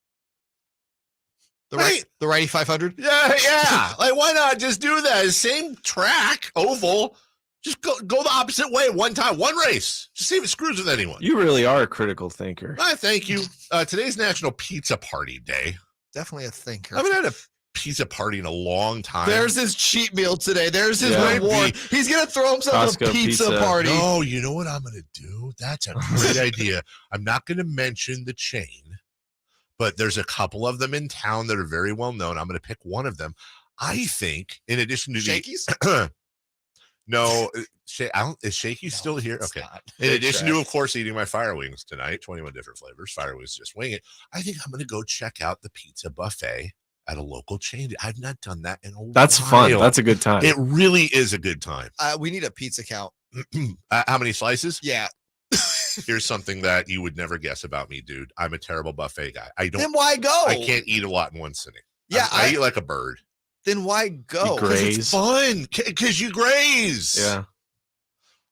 The righty 500? Yeah. Like, why not just do that? Same track, oval. Just go the opposite way one time, one race. Just see if it screws with anyone. You really are a critical thinker. Thank you. Today's National Pizza Party Day. Definitely a thinker. I haven't had a pizza party in a long time. There's his cheat meal today. There's his reward. He's going to throw himself Costco a pizza party. No, you know what I'm going to do? That's a great idea. I'm not going to mention the chain, but there's a couple of them in town that are very well known. I'm going to pick one of them. I think, in addition to Shakey's? No, is Shaky still here? Okay. In addition to, of course, eating my fire wings tonight, 21 different flavors. Fire wings, just wing it. I think I'm going to go check out the pizza buffet at a local chain. I've not done that in a while. That's fun. That's a good time. It really is a good time. We need a pizza count. How many slices? Yeah. Here's something that you would never guess about me, dude. I'm a terrible buffet guy. Then why go? I can't eat a lot in one sitting. Yeah, I eat like a bird. Then why go? Because it's fun. Because you graze. Yeah.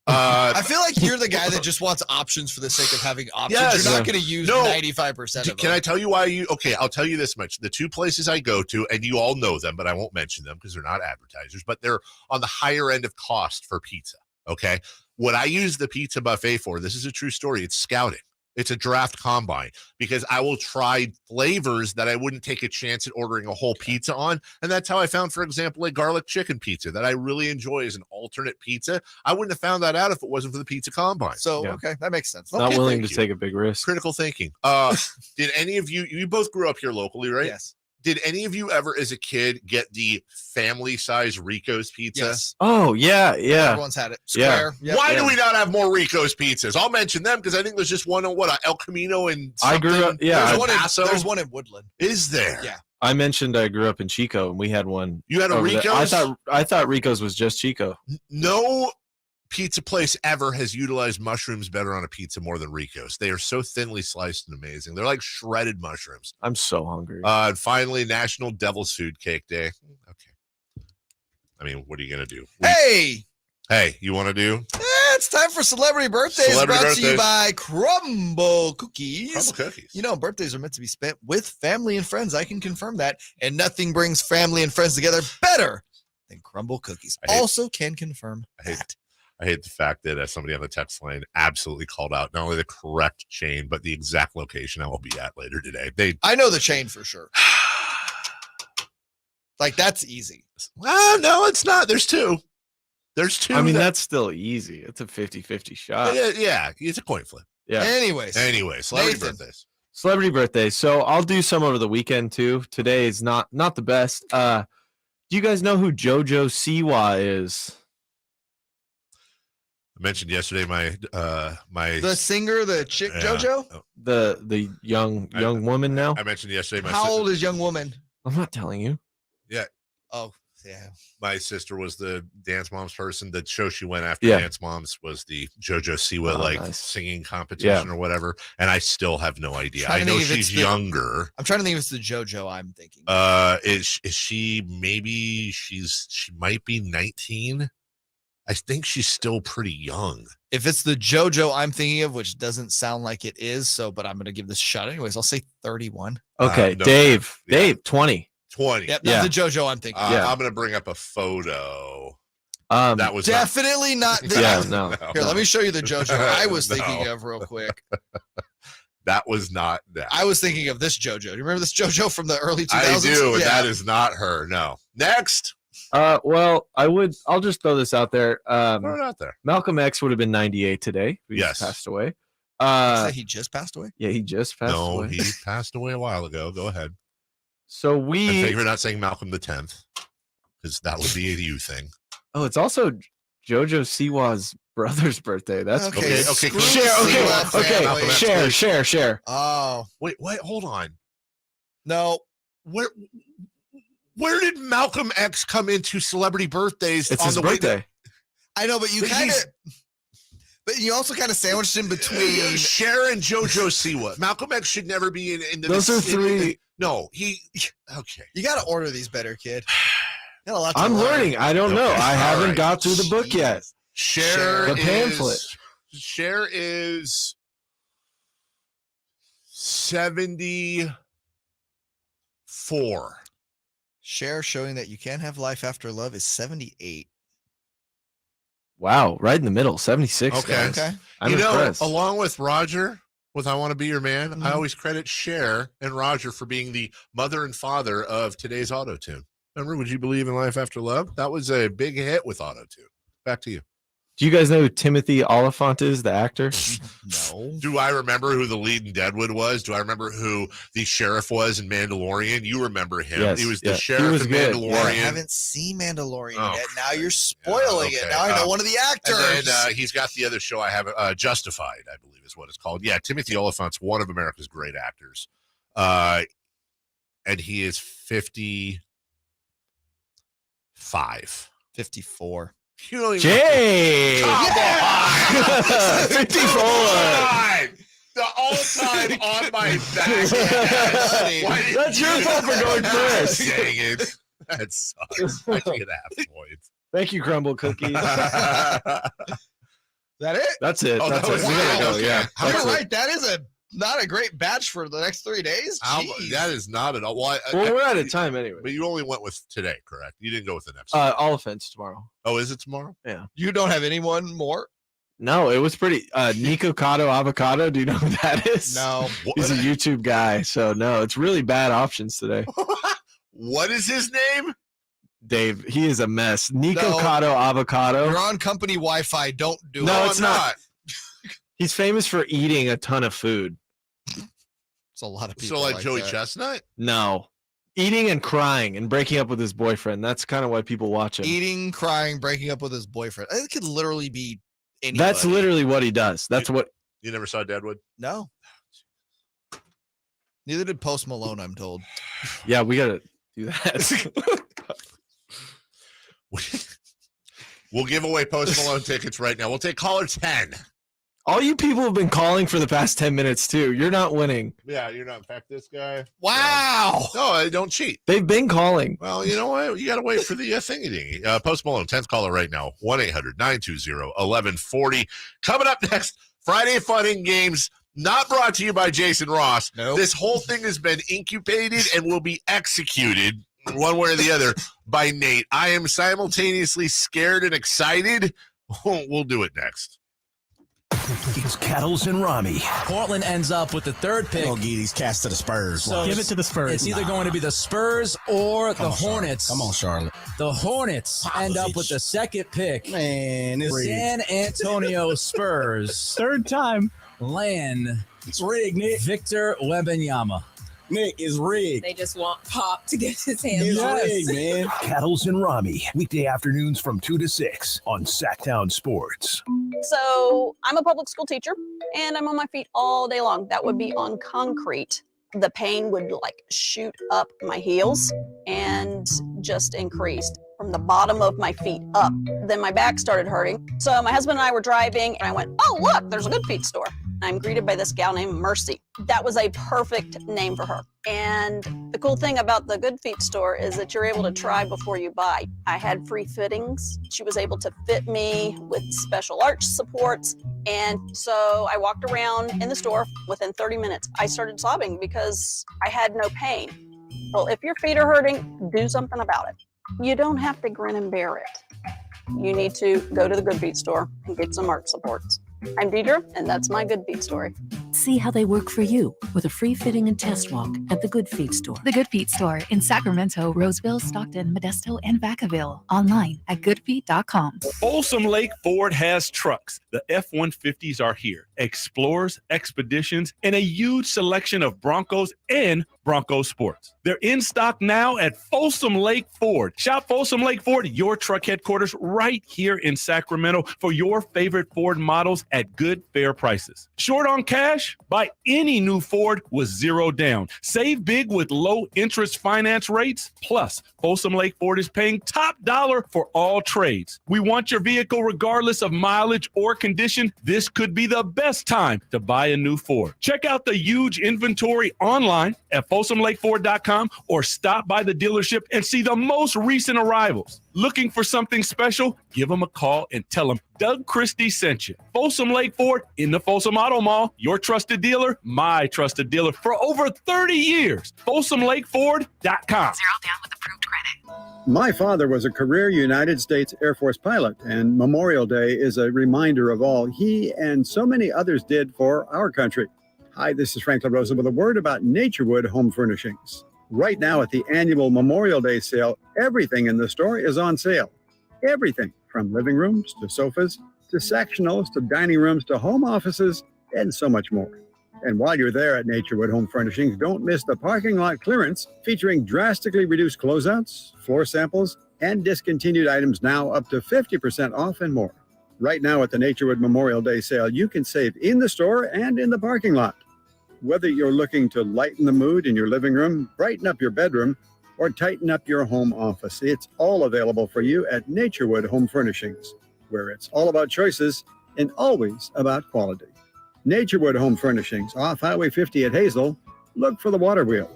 I feel like you're the guy that just wants options for the sake of having options. Yes. You're not going to use 95% of them. Can I tell you why I'll tell you this much. The two places I go to, and you all know them, but I won't mention them because they're not advertisers, but they're on the higher end of cost for pizza. Okay. What I use the pizza buffet for, this is a true story. It's scouting. It's a draft combine because I will try flavors that I wouldn't take a chance at ordering a whole pizza on. And that's how I found, for example, a garlic chicken pizza that I really enjoy as an alternate pizza. I wouldn't have found that out if it wasn't for the pizza combine. So, okay, that makes sense. Not willing to take a big risk. Critical thinking. Did any of you both grew up here locally, right? Yes. Did any of you ever as a kid get the family size Rico's pizza? Yes. Oh, yeah. Everyone's had it. Square. Yeah. Why do we not have more Rico's pizzas? I'll mention them because I think there's just one on El Camino and I grew up, There's one in Woodland. Is there? Yeah. I mentioned I grew up in Chico and we had one. You had a Rico's? I thought Rico's was just Chico. No pizza place ever has utilized mushrooms better on a pizza more than Rico's. They are so thinly sliced and amazing. They're like shredded mushrooms. I'm so hungry. And finally, National Devil's Food Cake Day. Okay. I mean, what are you going to do? Hey, you want to do? It's time for Celebrity Birthdays, brought to you by Crumble Cookies. Crumble Cookies. You know, birthdays are meant to be spent with family and friends. I can confirm that. And nothing brings family and friends together better than Crumble Cookies. Also can confirm that. I hate the fact that somebody on the text line absolutely called out not only the correct chain, but the exact location I will be at later today. I know the chain for sure. Like, that's easy. Well, no, it's not. There's two. I mean, that's still easy. It's a 50-50 shot. Yeah, it's a coin flip. Yeah. Anyway, celebrity birthdays. Celebrity birthdays. So I'll do some over the weekend too. Today is not the best. Do you guys know who JoJo Siwa is? I mentioned yesterday my the singer, the chick JoJo, the young woman now. I mentioned yesterday. How old is young woman? I'm not telling you. Yeah. Oh, Yeah. My sister was the Dance Moms person. The show she went after Dance Moms was the JoJo Siwa singing competition or whatever. And I still have no idea. I know she's younger. I'm trying to think if it's the JoJo I'm thinking. Is she maybe she might be 19? I think she's still pretty young. If it's the JoJo I'm thinking of, which doesn't sound like it is, but I'm going to give this a shot anyways. I'll say 31. Okay, no, Dave, 20. 20. Yep, that's the JoJo I'm thinking. I'm going to bring up a photo. That was definitely not. No. Here, let me show you the JoJo I was thinking of real quick. That was not that. I was thinking of this JoJo. Do you remember this JoJo from the early 2000s? I do. Yeah. That is not her. No. Next. Well, I'll just throw this out there. Throw it out there. Malcolm X would have been 98 today. He passed away. He just passed away? Yeah, he just passed away. No, he passed away a while ago. Go ahead. So And thank you for not saying Malcolm the 10th, because that would be a you thing. Oh, it's also JoJo Siwa's brother's birthday. That's okay. Share. Oh, wait, hold on. No, where did Malcolm X come into celebrity birthdays? It's on his the birthday. Way I know, but you also kind of sandwiched in between Cher and JoJo Siwa. Malcolm X should never be in the. Those are three. No, okay. You got to order these better, kid. I'm learning. I don't know. I haven't got through the book yet. Cher the pamphlet. Cher is 74. Cher showing that you can have life after love is 78. Wow, right in the middle, 76. Okay. I'm impressed. Along with Roger, with I Want to Be Your Man, I always credit Cher and Roger for being the mother and father of today's auto-tune. Remember, Would You Believe in Life After Love? That was a big hit with auto-tune. Back to you. Do you guys know who Timothy Oliphant is, the actor? No. Do I remember who the lead in Deadwood was? Do I remember who the sheriff was in Mandalorian? You remember him. Yes, he was the he sheriff was in good. Mandalorian. Yeah, I haven't seen Mandalorian yet. Now you're spoiling it. Now I know one of the actors. And then he's got the other show I have, Justified, I believe is what it's called. Yeah, Timothy Oliphant's one of America's great actors. And he is 55. 54. You don't even Jay! Come on! 54! The all-time on my back. That's your fault for going first. Dang it. That sucks. I get half points. Thank you, Crumble Cookies. Is that it? That's it. Oh, That's that it. was We gotta go. okay. Yeah. You're That's right. it. That is not a great batch for the next 3 days. Jeez. That is not at all. Well, Well, we're out of time anyway. But you only went with today, correct? You didn't go with the next. Oliphants tomorrow. Oh, is it tomorrow? Yeah. You don't have anyone more? No, it was pretty. Nico Cotto Avocado. Do you know who that is? No. He's a YouTube guy. So, no, it's really bad options today. What is his name? Dave, he is a mess. Nico No. Cotto Avocado. You're on company Wi-Fi. Don't do it. No, it's not. He's famous for eating a ton of food. It's a lot of people. So like Joey that. Chestnut? No. Eating and crying and breaking up with his boyfriend. That's kind of why people watch him. Eating, crying, breaking up with his boyfriend. It could literally be anybody. That's literally what he does. That's what. You never saw Deadwood? No. Neither did Post Malone, I'm told. Yeah, we got to do that. We'll give away Post Malone tickets right now. We'll take caller 10. All you people have been calling for the past 10 minutes, too. You're not winning. Yeah, you're not. In fact, this guy. Wow. No, I don't cheat. They've been calling. Well, you know what? You got to wait for the thingy-dingy. Post Malone, 10th caller right now. 1-800-920-1140. Coming up next, Friday Fun and Games, not brought to you by Jason Ross. Nope. This whole thing has been incubated and will be executed one way or the other by Nate. I am simultaneously scared and excited. We'll do it next. It's Cattles and Rami. Portland ends up with the third pick. Gonna get these cats to the Spurs. So Give it to the Spurs. It's either going to be the Spurs or the Hornets. Come on, Charlotte. The Hornets end up with the second pick. Man, it's San Antonio Spurs. Third time. Land It's rigged, Nick. Victor Wembanyama. Nick is rigged. They just want Pop to get his hands It's on rigged, man. Cattles and Rami. Weekday afternoons from 2 to 6 on Sactown Sports. So I'm a public school teacher and I'm on my feet all day long. That would be on concrete. The pain would like shoot up my heels and just increased from the bottom of my feet up. Then my back started hurting. So my husband and I were driving, and I went, oh, look, there's a Good Feet store. I'm greeted by this gal named Mercy. That was a perfect name for her. And the cool thing about the Good Feet store is that you're able to try before you buy. I had free fittings. She was able to fit me with special arch supports. And so I walked around in the store. Within 30 minutes, I started sobbing because I had no pain. Well, if your feet are hurting, do something about it. You don't have to grin and bear it. You need to go to the Good Feet store and get some arch supports. I'm Deidre, and that's my Good Feet story. See how they work for you with a free fitting and test walk at the Good Feet store. The Good Feet store in Sacramento, Roseville, Stockton, Modesto, and Vacaville. Online at goodfeet.com. Folsom Lake Ford has trucks. The F-150s are here. Explorers, Expeditions, and a huge selection of Broncos and Bronco Sports. They're in stock now at Folsom Lake Ford. Shop Folsom Lake Ford, your truck headquarters, right here in Sacramento for your favorite Ford models at good, fair prices. Short on cash? Buy any new Ford with zero down. Save big with low interest finance rates. Plus, Folsom Lake Ford is paying top dollar for all trades. We want your vehicle regardless of mileage or condition. This could be the best time to buy a new Ford. Check out the huge inventory online at folsomlakeford.com or stop by the dealership and see the most recent arrivals. Looking for something special? Give them a call and tell them Doug Christie sent you. Folsom Lake Ford in the Folsom Auto Mall, your trusted dealer, my trusted dealer for over 30 years. FolsomLakeFord.com. Zero down with approved credit. My father was a career United States Air Force pilot, and Memorial Day is a reminder of all he and so many others did for our country. Hi, this is Franklin Rosen with a word about Naturewood Home Furnishings. Right now at the annual Memorial Day sale, everything in the store is on sale. Everything from living rooms to sofas to sectionals to dining rooms to home offices and so much more. And while you're there at Naturewood Home Furnishings, don't miss the parking lot clearance featuring drastically reduced closeouts, floor samples, and discontinued items now up to 50% off and more. Right now at the Naturewood Memorial Day sale, you can save in the store and in the parking lot. Whether you're looking to lighten the mood in your living room, brighten up your bedroom, or tighten up your home office, it's all available for you at Naturewood Home Furnishings, where it's all about choices and always about quality. Naturewood Home Furnishings, off Highway 50 at Hazel. Look for the water wheel.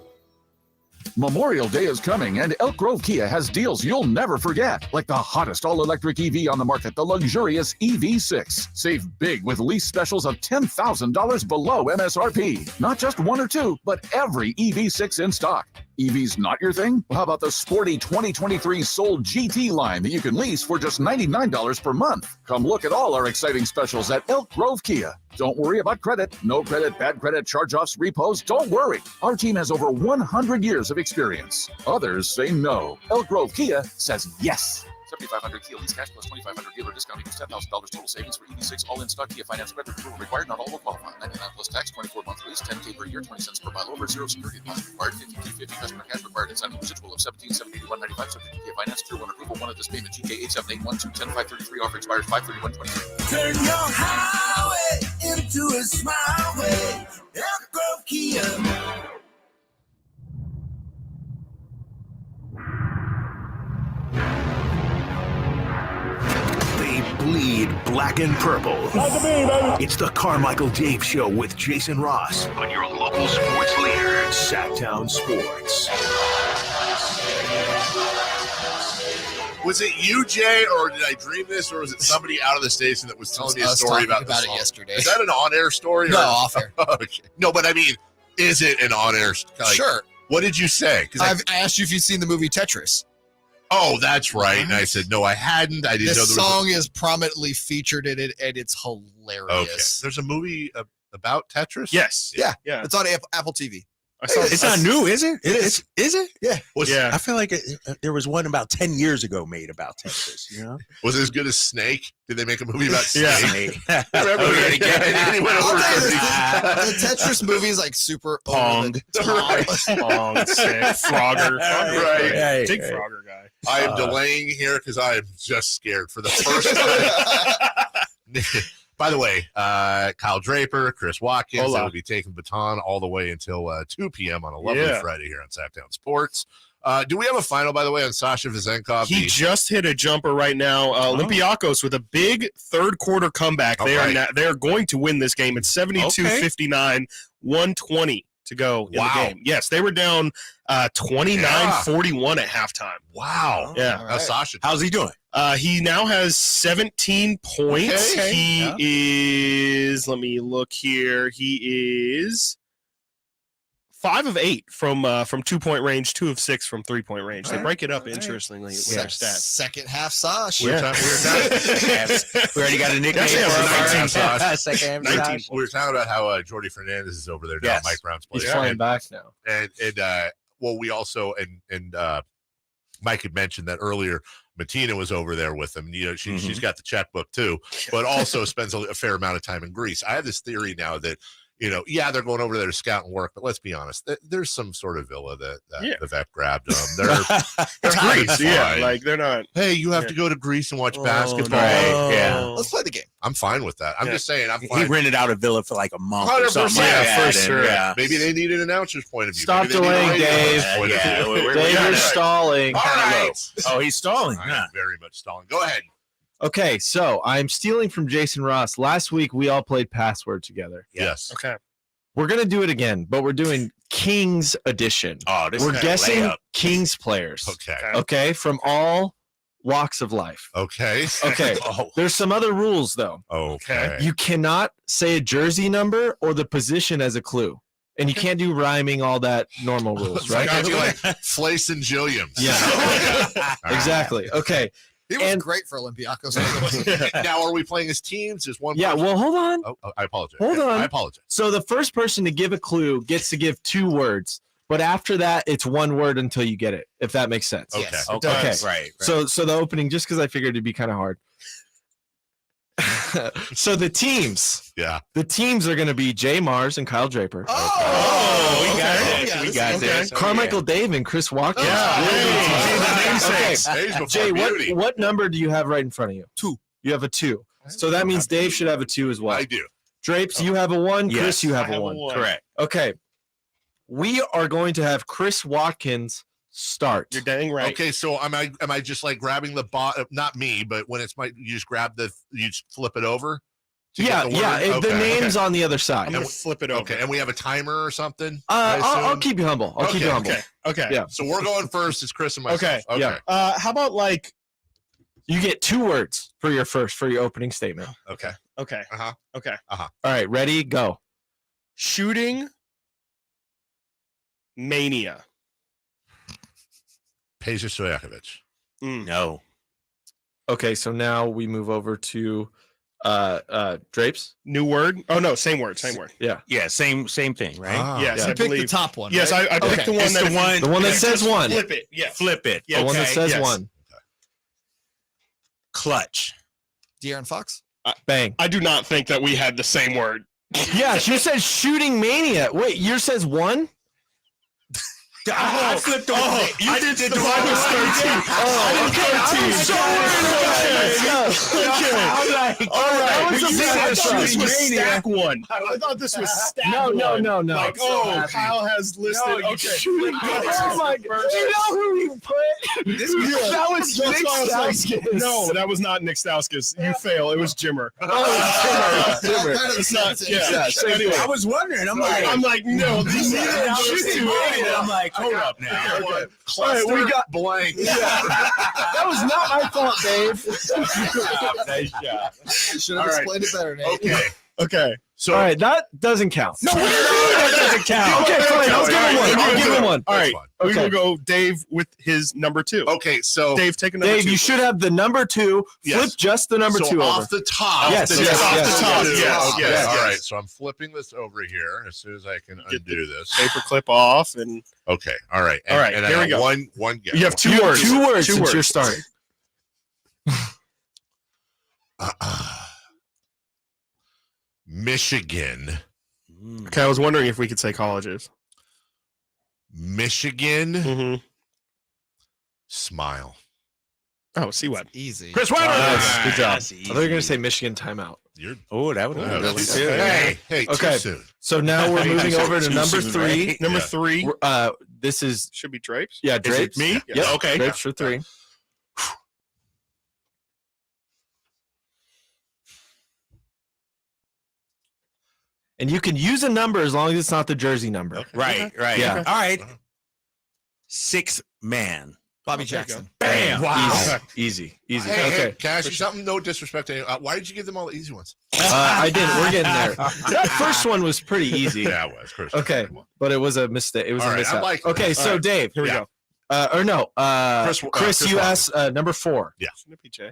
Memorial Day is coming, and Elk Grove Kia has deals you'll never forget, like the hottest all-electric EV on the market, the luxurious EV6. Save big with lease specials of $10,000 below MSRP. Not just one or two, but every EV6 in stock. EV's not your thing? Well, how about the sporty 2023 Soul GT line that you can lease for just $99 per month? Come look at all our exciting specials at Elk Grove Kia. Don't worry about credit. No credit, bad credit, charge-offs, repos. Don't worry. Our team has over 100 years of experience. Others say no. Elk Grove Kia says yes. $7,500 Kia lease cash plus $2,500 dealer discount equals $10,000 total savings for EV6 all-in stock Kia finance credit approval required. Not all will qualify. 99 plus tax, 24-month lease, $10K per year, 20 cents per mile over, zero security deposit required, $52.50 customer cash required, and signing residual of $17,781.95 subject to Kia finance. Tier 1 approval. One of this payment. GK 87812-10533. Offer expires 5/31/23. Turn your highway into a smile way. Elk Grove Kia. Bleed black and purple. It's the Carmichael Dave Show with Jason Ross on your local sports leader, Sactown Sports. Was it you, Jay, or did I dream this, or was it somebody out of the station that was telling me a story about this it yesterday? Is that an on-air story? No, off-air. Okay. No, but I mean, is it an on-air? Sure. What did you say? Because I asked you if you'd seen the movie Tetris. Oh, that's right. And I said, no, I hadn't. I didn't know the song is prominently featured in it, and it's hilarious. Okay. There's a movie about Tetris? Yes. Yeah. It's on Apple TV. It's not new, is it? Is it? Yeah. Yeah. I feel like there was one about 10 years ago made about Tetris, you know? Was it as good as Snake? Did they make a movie about Yeah. Snake? It went over The Tetris movie is like super Pong. Right. Pong, sick, Frogger. Right. Hey, big Frogger guy. I am delaying here because I am just scared for the first time. By the way, Kyle Draper, Chris Watkins, they will be taking baton all the way until 2 p.m. on a lovely Friday here on Sactown Sports. Do we have a final, by the way, on Sasha Vezenkov? He just hit a jumper right now. Olympiacos with a big third quarter comeback. They are going to win this game. It's 72-59, 1:20 to go in the game. Yes, they were down 29-41 at halftime. Wow. Yeah. Right. Sasha, how's he doing? He now has 17 points. Okay. He is, let me look here. He is 5 of 8 from 2-point range, 2 of 6 from 3-point range. They break it up interestingly with their stats. Second half Sash. We already got a nickname for Second 19. We were talking about how Jordy Fernandez is over there now. Yes. Mike Brown's place. He's flying back now. And we also and Mike had mentioned that earlier. Martina was over there with him. You know, she's got the checkbook too, but also spends a fair amount of time in Greece. I have this theory now that, you know, they're going over there to scout and work, but let's be honest, there's some sort of villa that the vet grabbed them. They're Greece, like they're not. Hey, you have to go to Greece and watch basketball. Right. Yeah. Let's play the game. I'm fine with that. I'm just saying. I'm fine. He rented out a villa for like a month or 100%. something like that. For sure. Yeah. Maybe they need an announcer's point of view. Stop delaying, Dave. Dave, you're stalling. All right. Oh, he's stalling. I'm very much stalling. Go ahead. Okay, so I'm stealing from Jason Ross. Last week, we all played Password together. Yes. Okay. We're going to do it again, but we're doing Kings edition. Oh, this we're is guessing layup. Kings players. Okay. Okay, from all walks of life. Okay. Okay. There's some other rules, though. Okay. You cannot say a jersey number or the position as a clue. And you can't do rhyming, all that normal rules, right? Can't do like Flace and Jilliams. Yeah. Exactly. Okay. He was great for Olympiacos. Now, are we playing as teams? Is one? Yeah. person? Well, hold on. Oh, I apologize. Hold on. I apologize. So the first person to give a clue gets to give 2 words, but after that, it's 1 word until you get it. If that makes sense. Okay. Yes, Okay. Right. So the opening, just because I figured it'd be kind of hard. So the teams. Yeah. The teams are going to be Jay Mars and Kyle Draper. Oh, we got this. Yeah, We got this. Carmichael Dave and Chris Watkins. Hey, Jay, what number do you have right in front of you? 2. You have a 2. So that means Dave should have a 2 as well. I do. Drapes, you have a 1. Yes, Chris, you have I a 1. Correct. Okay. We are going to have Chris Watkins start. You're dang right. Okay, so am I just like grabbing the not me, but when it's you just grab you just flip it over? Yeah. The name's on the other side. I'm gonna flip it over. Okay, and we have a timer or something. I'll keep you humble. I'll keep you humble. Okay. Yeah. So we're going first. It's Chris and myself. Okay. Yeah. How about like? You get 2 words for your opening statement. Okay. Okay. Okay. All right. Ready? Go. Shooting mania. Peja Stojakovic. No. Okay. So now we move over to Drapes. New word? Oh no, same word. Yeah. Yeah. Same thing, right? Yes, You I picked the believe. top one. Yes, right? I picked the one It's that The one that says 1. flip it. Yeah. Flip it. Yeah. The one that Okay, says yes. 1. Clutch. De'Aaron Fox. Bang. I do not think that we had the same word. Yeah. You said shooting mania. Wait, yours says 1? I flipped the one. You I did did the the one one with with 13. I thought this was stack one. I thought this was stack one. No. Like, Kyle has listed. Shooting. Oh my God. You know who you put? That was Nick Stauskas. No, that was not Nick Stauskas. You fail. It was Jimmer. Jimmer. It's not. Yeah. Anyway, I was wondering. I'm like, no. These I'm like, hold up now. Okay. All right, we got blank. Yeah. That was not my fault, Dave. Nice job. Should have explained it better, Nate. Okay. So all right, that doesn't count. No, that doesn't count. Okay, fine. I'll give him one. All right. We Okay. will go Dave with his number 2. Okay, so Dave, take a number 2. Dave, you should have the number 2. Yes. Flip just the number 2 over. off the top. Yes, off the yes, top. yes. Okay, Yes. all right. So I'm flipping this over here as soon as I can undo this. Paper clip off and. Okay. All right. All right, And here I we got go. one guess. You have 2 words. 2 words Two since words. you're starting. Michigan. Okay, I was wondering if we could say colleges. Michigan. Mm-hmm. Smile. Oh, see what? Easy. Chris Weber. Nice. Good job. That's I thought you were going to say Michigan timeout. Oh, that would have been really soon. Hey, Okay. too soon. So now we're moving over to Too number soon, 3. right? Number 3 This is should be Drapes. yeah, Is it Drapes. me? Yep. Okay. Drapes for 3. And you can use a number as long as it's not the jersey number. Right. Yeah. All right. 6 man. Bobby Jackson. Bam. Wow. Easy. Hey, Okay. hey, can I ask you something? No disrespect to anyone. Why did you give them all the easy ones? I didn't. We're getting there. That first one was pretty easy. Yeah, it was. Chris. Okay, but it was a mistake. It was All a right, mishap. I like that. Okay, so All right. Dave, Here we go. or no, Chris, you Walker. asked number 4. Yeah. Shouldn't it be Jay?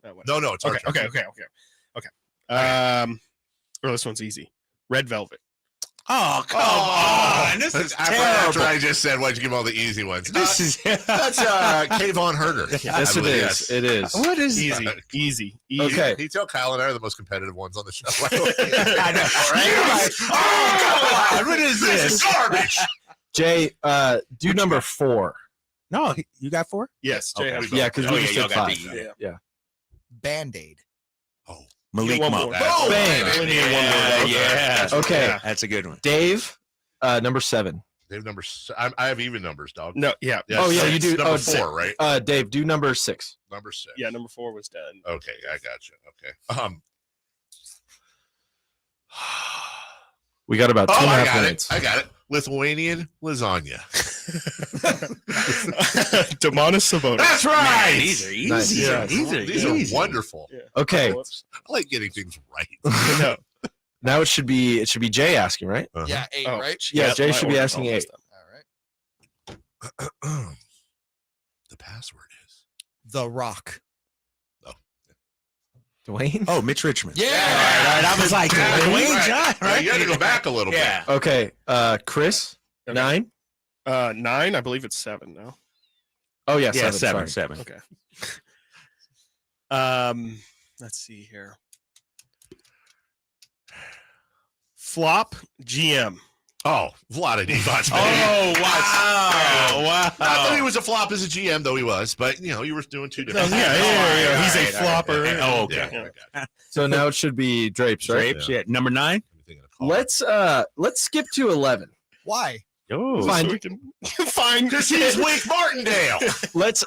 No, it's our Okay. turn. Okay. This one's easy. Red Velvet. Oh, come on. This is After terrible. I just said, why'd you give all the easy ones? This is That's Kayvon Herder. Yes, it is. It is. What is Easy. Okay. Can you tell Kyle and I are the most competitive ones on the show? I know, right? Oh, come on. What is This this? is garbage. Jay, do number 4. No, you got 4? Yes, Jay has Yeah, because we just y'all did got 5. the- Yeah. Band-Aid. Malik one Monk. more. Oh, Bang. Yeah. Okay. That's a good one. Dave, number 7. Dave, I have even numbers, dog. No, yeah. Oh yeah, six. you do. Number 4, six. right? Dave, do number 6. Number 6. Yeah, number 4 was done. Okay, I got you. Okay. We got about 2 and a I half got minutes. it. I got it. Lithuanian lasagna. Demonis Sabonis. That's right. Man, these are easy. Nice. Yeah. These are easy. Wonderful. Yeah. Okay. Whoops. I like getting things right. No. Now it should be Jay asking, right? Uh-huh. Yeah, 8, Oh. right? Yeah, Yeah, Jay my should be order asking 8. All right. The password is The Rock. Dwayne? Oh, Mitch Richmond. Yeah. All right. I was like, Dwayne John, right? You got to go back a little Yeah. Okay. Chris, Okay. 9. 9, I believe it's 7 now. Oh yeah, Yeah, 7. 7. Okay. Let's see here. Flop GM. Oh, Vlade Divac. Oh, wow. Not that he was a flop as a GM, though he was, but you were doing 2 different. Yeah. He's a flopper. Oh, okay. Yeah, okay. So now it should be Drapes, right? Drapes, yeah. Number 9. Let's skip to 11. Why? Oh, Fine. So we can find Because he's Wake Martindale. Let's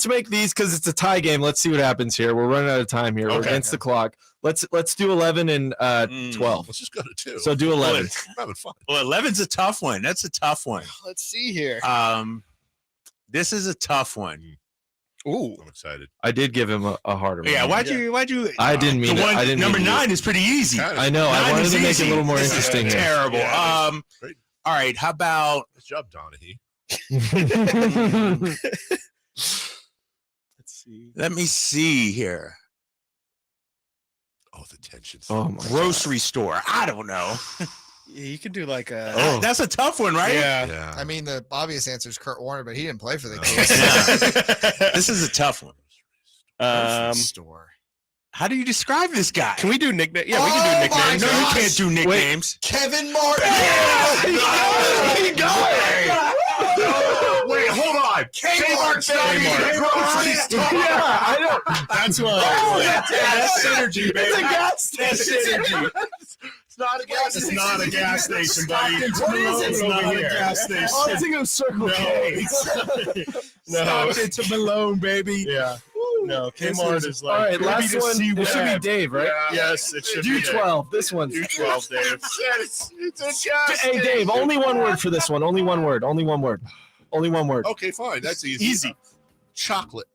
make these because it's a tie game. Let's see what happens here. We're running out of time here. We're Okay. against the clock. Let's do 11 and 12. Let's just go to 2. So do 11. I'm having fun. well, 11's a tough one. That's a tough one. Let's see here. This is a tough one. Ooh. I'm excited. I did give him a harder one. Yeah, why'd you? I didn't mean the it. one, I didn't number mean to. 9 is pretty easy. I know. I 9 wanted is to make it easy. a little more This is interesting here. Terrible. Yeah, great. All right. How about? Good job, Donahue. Let's see. Let me see here. Oh, the tensions. Oh my Grocery store. I don't know. Yeah, you could do like a. Oh. That's a tough one, right? Yeah. I mean, the obvious answer is Kurt Warner, but he didn't play for the No. Kings. This is a tough one. Store. How do you describe this guy? Can we do nicknames? Yeah, we Oh can do my nicknames. No, you gosh. can't do nicknames. Kevin Martin. Wait, hold on. Kmart's not even a grocery store. Yeah, I know. That's what. That's synergy, baby. It's a gas station. It's not a gas It's station. not a gas station, buddy. What is it? It's not a gas station. Oh, I think it was Circle K. No. It's a Malone, baby. Yeah. No, Kmart is like. All right, maybe last to one. see It should be what- Dave, right? Yes, it should Do be. 12. This one's. Do 12, Dave. It's a gas Hey, Dave, station. only one word for this one. Only one word. Only one word. Only one word. Okay, fine. That's easy. Easy. Chocolate.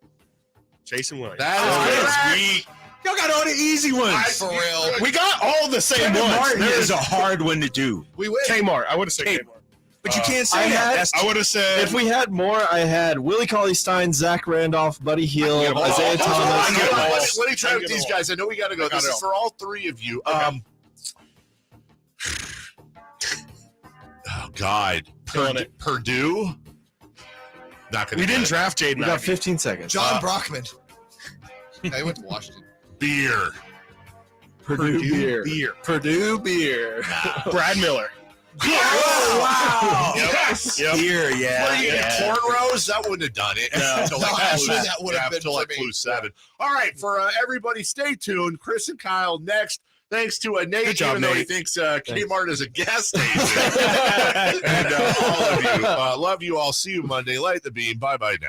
Jason Williams. That is Sweet. Y'all got all the easy ones. For real. We got all the same Kevin ones. Martin is a hard one to do. We win. Kmart. I would have said Kmart. But you can't say I that. had- That's I would have said. If we had more, I had Willie Cauley-Stein, Zach Randolph, Buddy Hield, get them all. Isaiah Thomas. Let me try with these guys. I know we got to go. I got This it is all. for all 3 of you. Okay. Oh God, Killing it. Purdue. Not gonna. We get didn't it. draft Jaden. We got Ivey. 15 seconds. John Brockman. I went to Washington. Beer. Purdue beer. Purdue beer. Brad Miller. Oh, wow. Yes. Yep. Here, yeah. What are you, cornrows? That wouldn't have done it. No. Until like Actually, clue- that would have been until for like me. clue 7. All right, for everybody, stay tuned. Chris and Kyle next. Thanks to Nate, Good job, even though he Nate. thinks Kmart is a gas station. And all of you, love you all. See you Monday. Light the beam. Bye-bye now.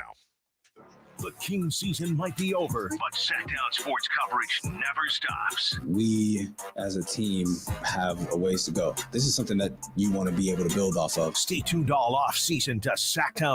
The King season might be over, but Sactown sports coverage never stops. We, as a team, have a ways to go. This is something that you want to be able to build off of. Stay tuned all off season to Sactown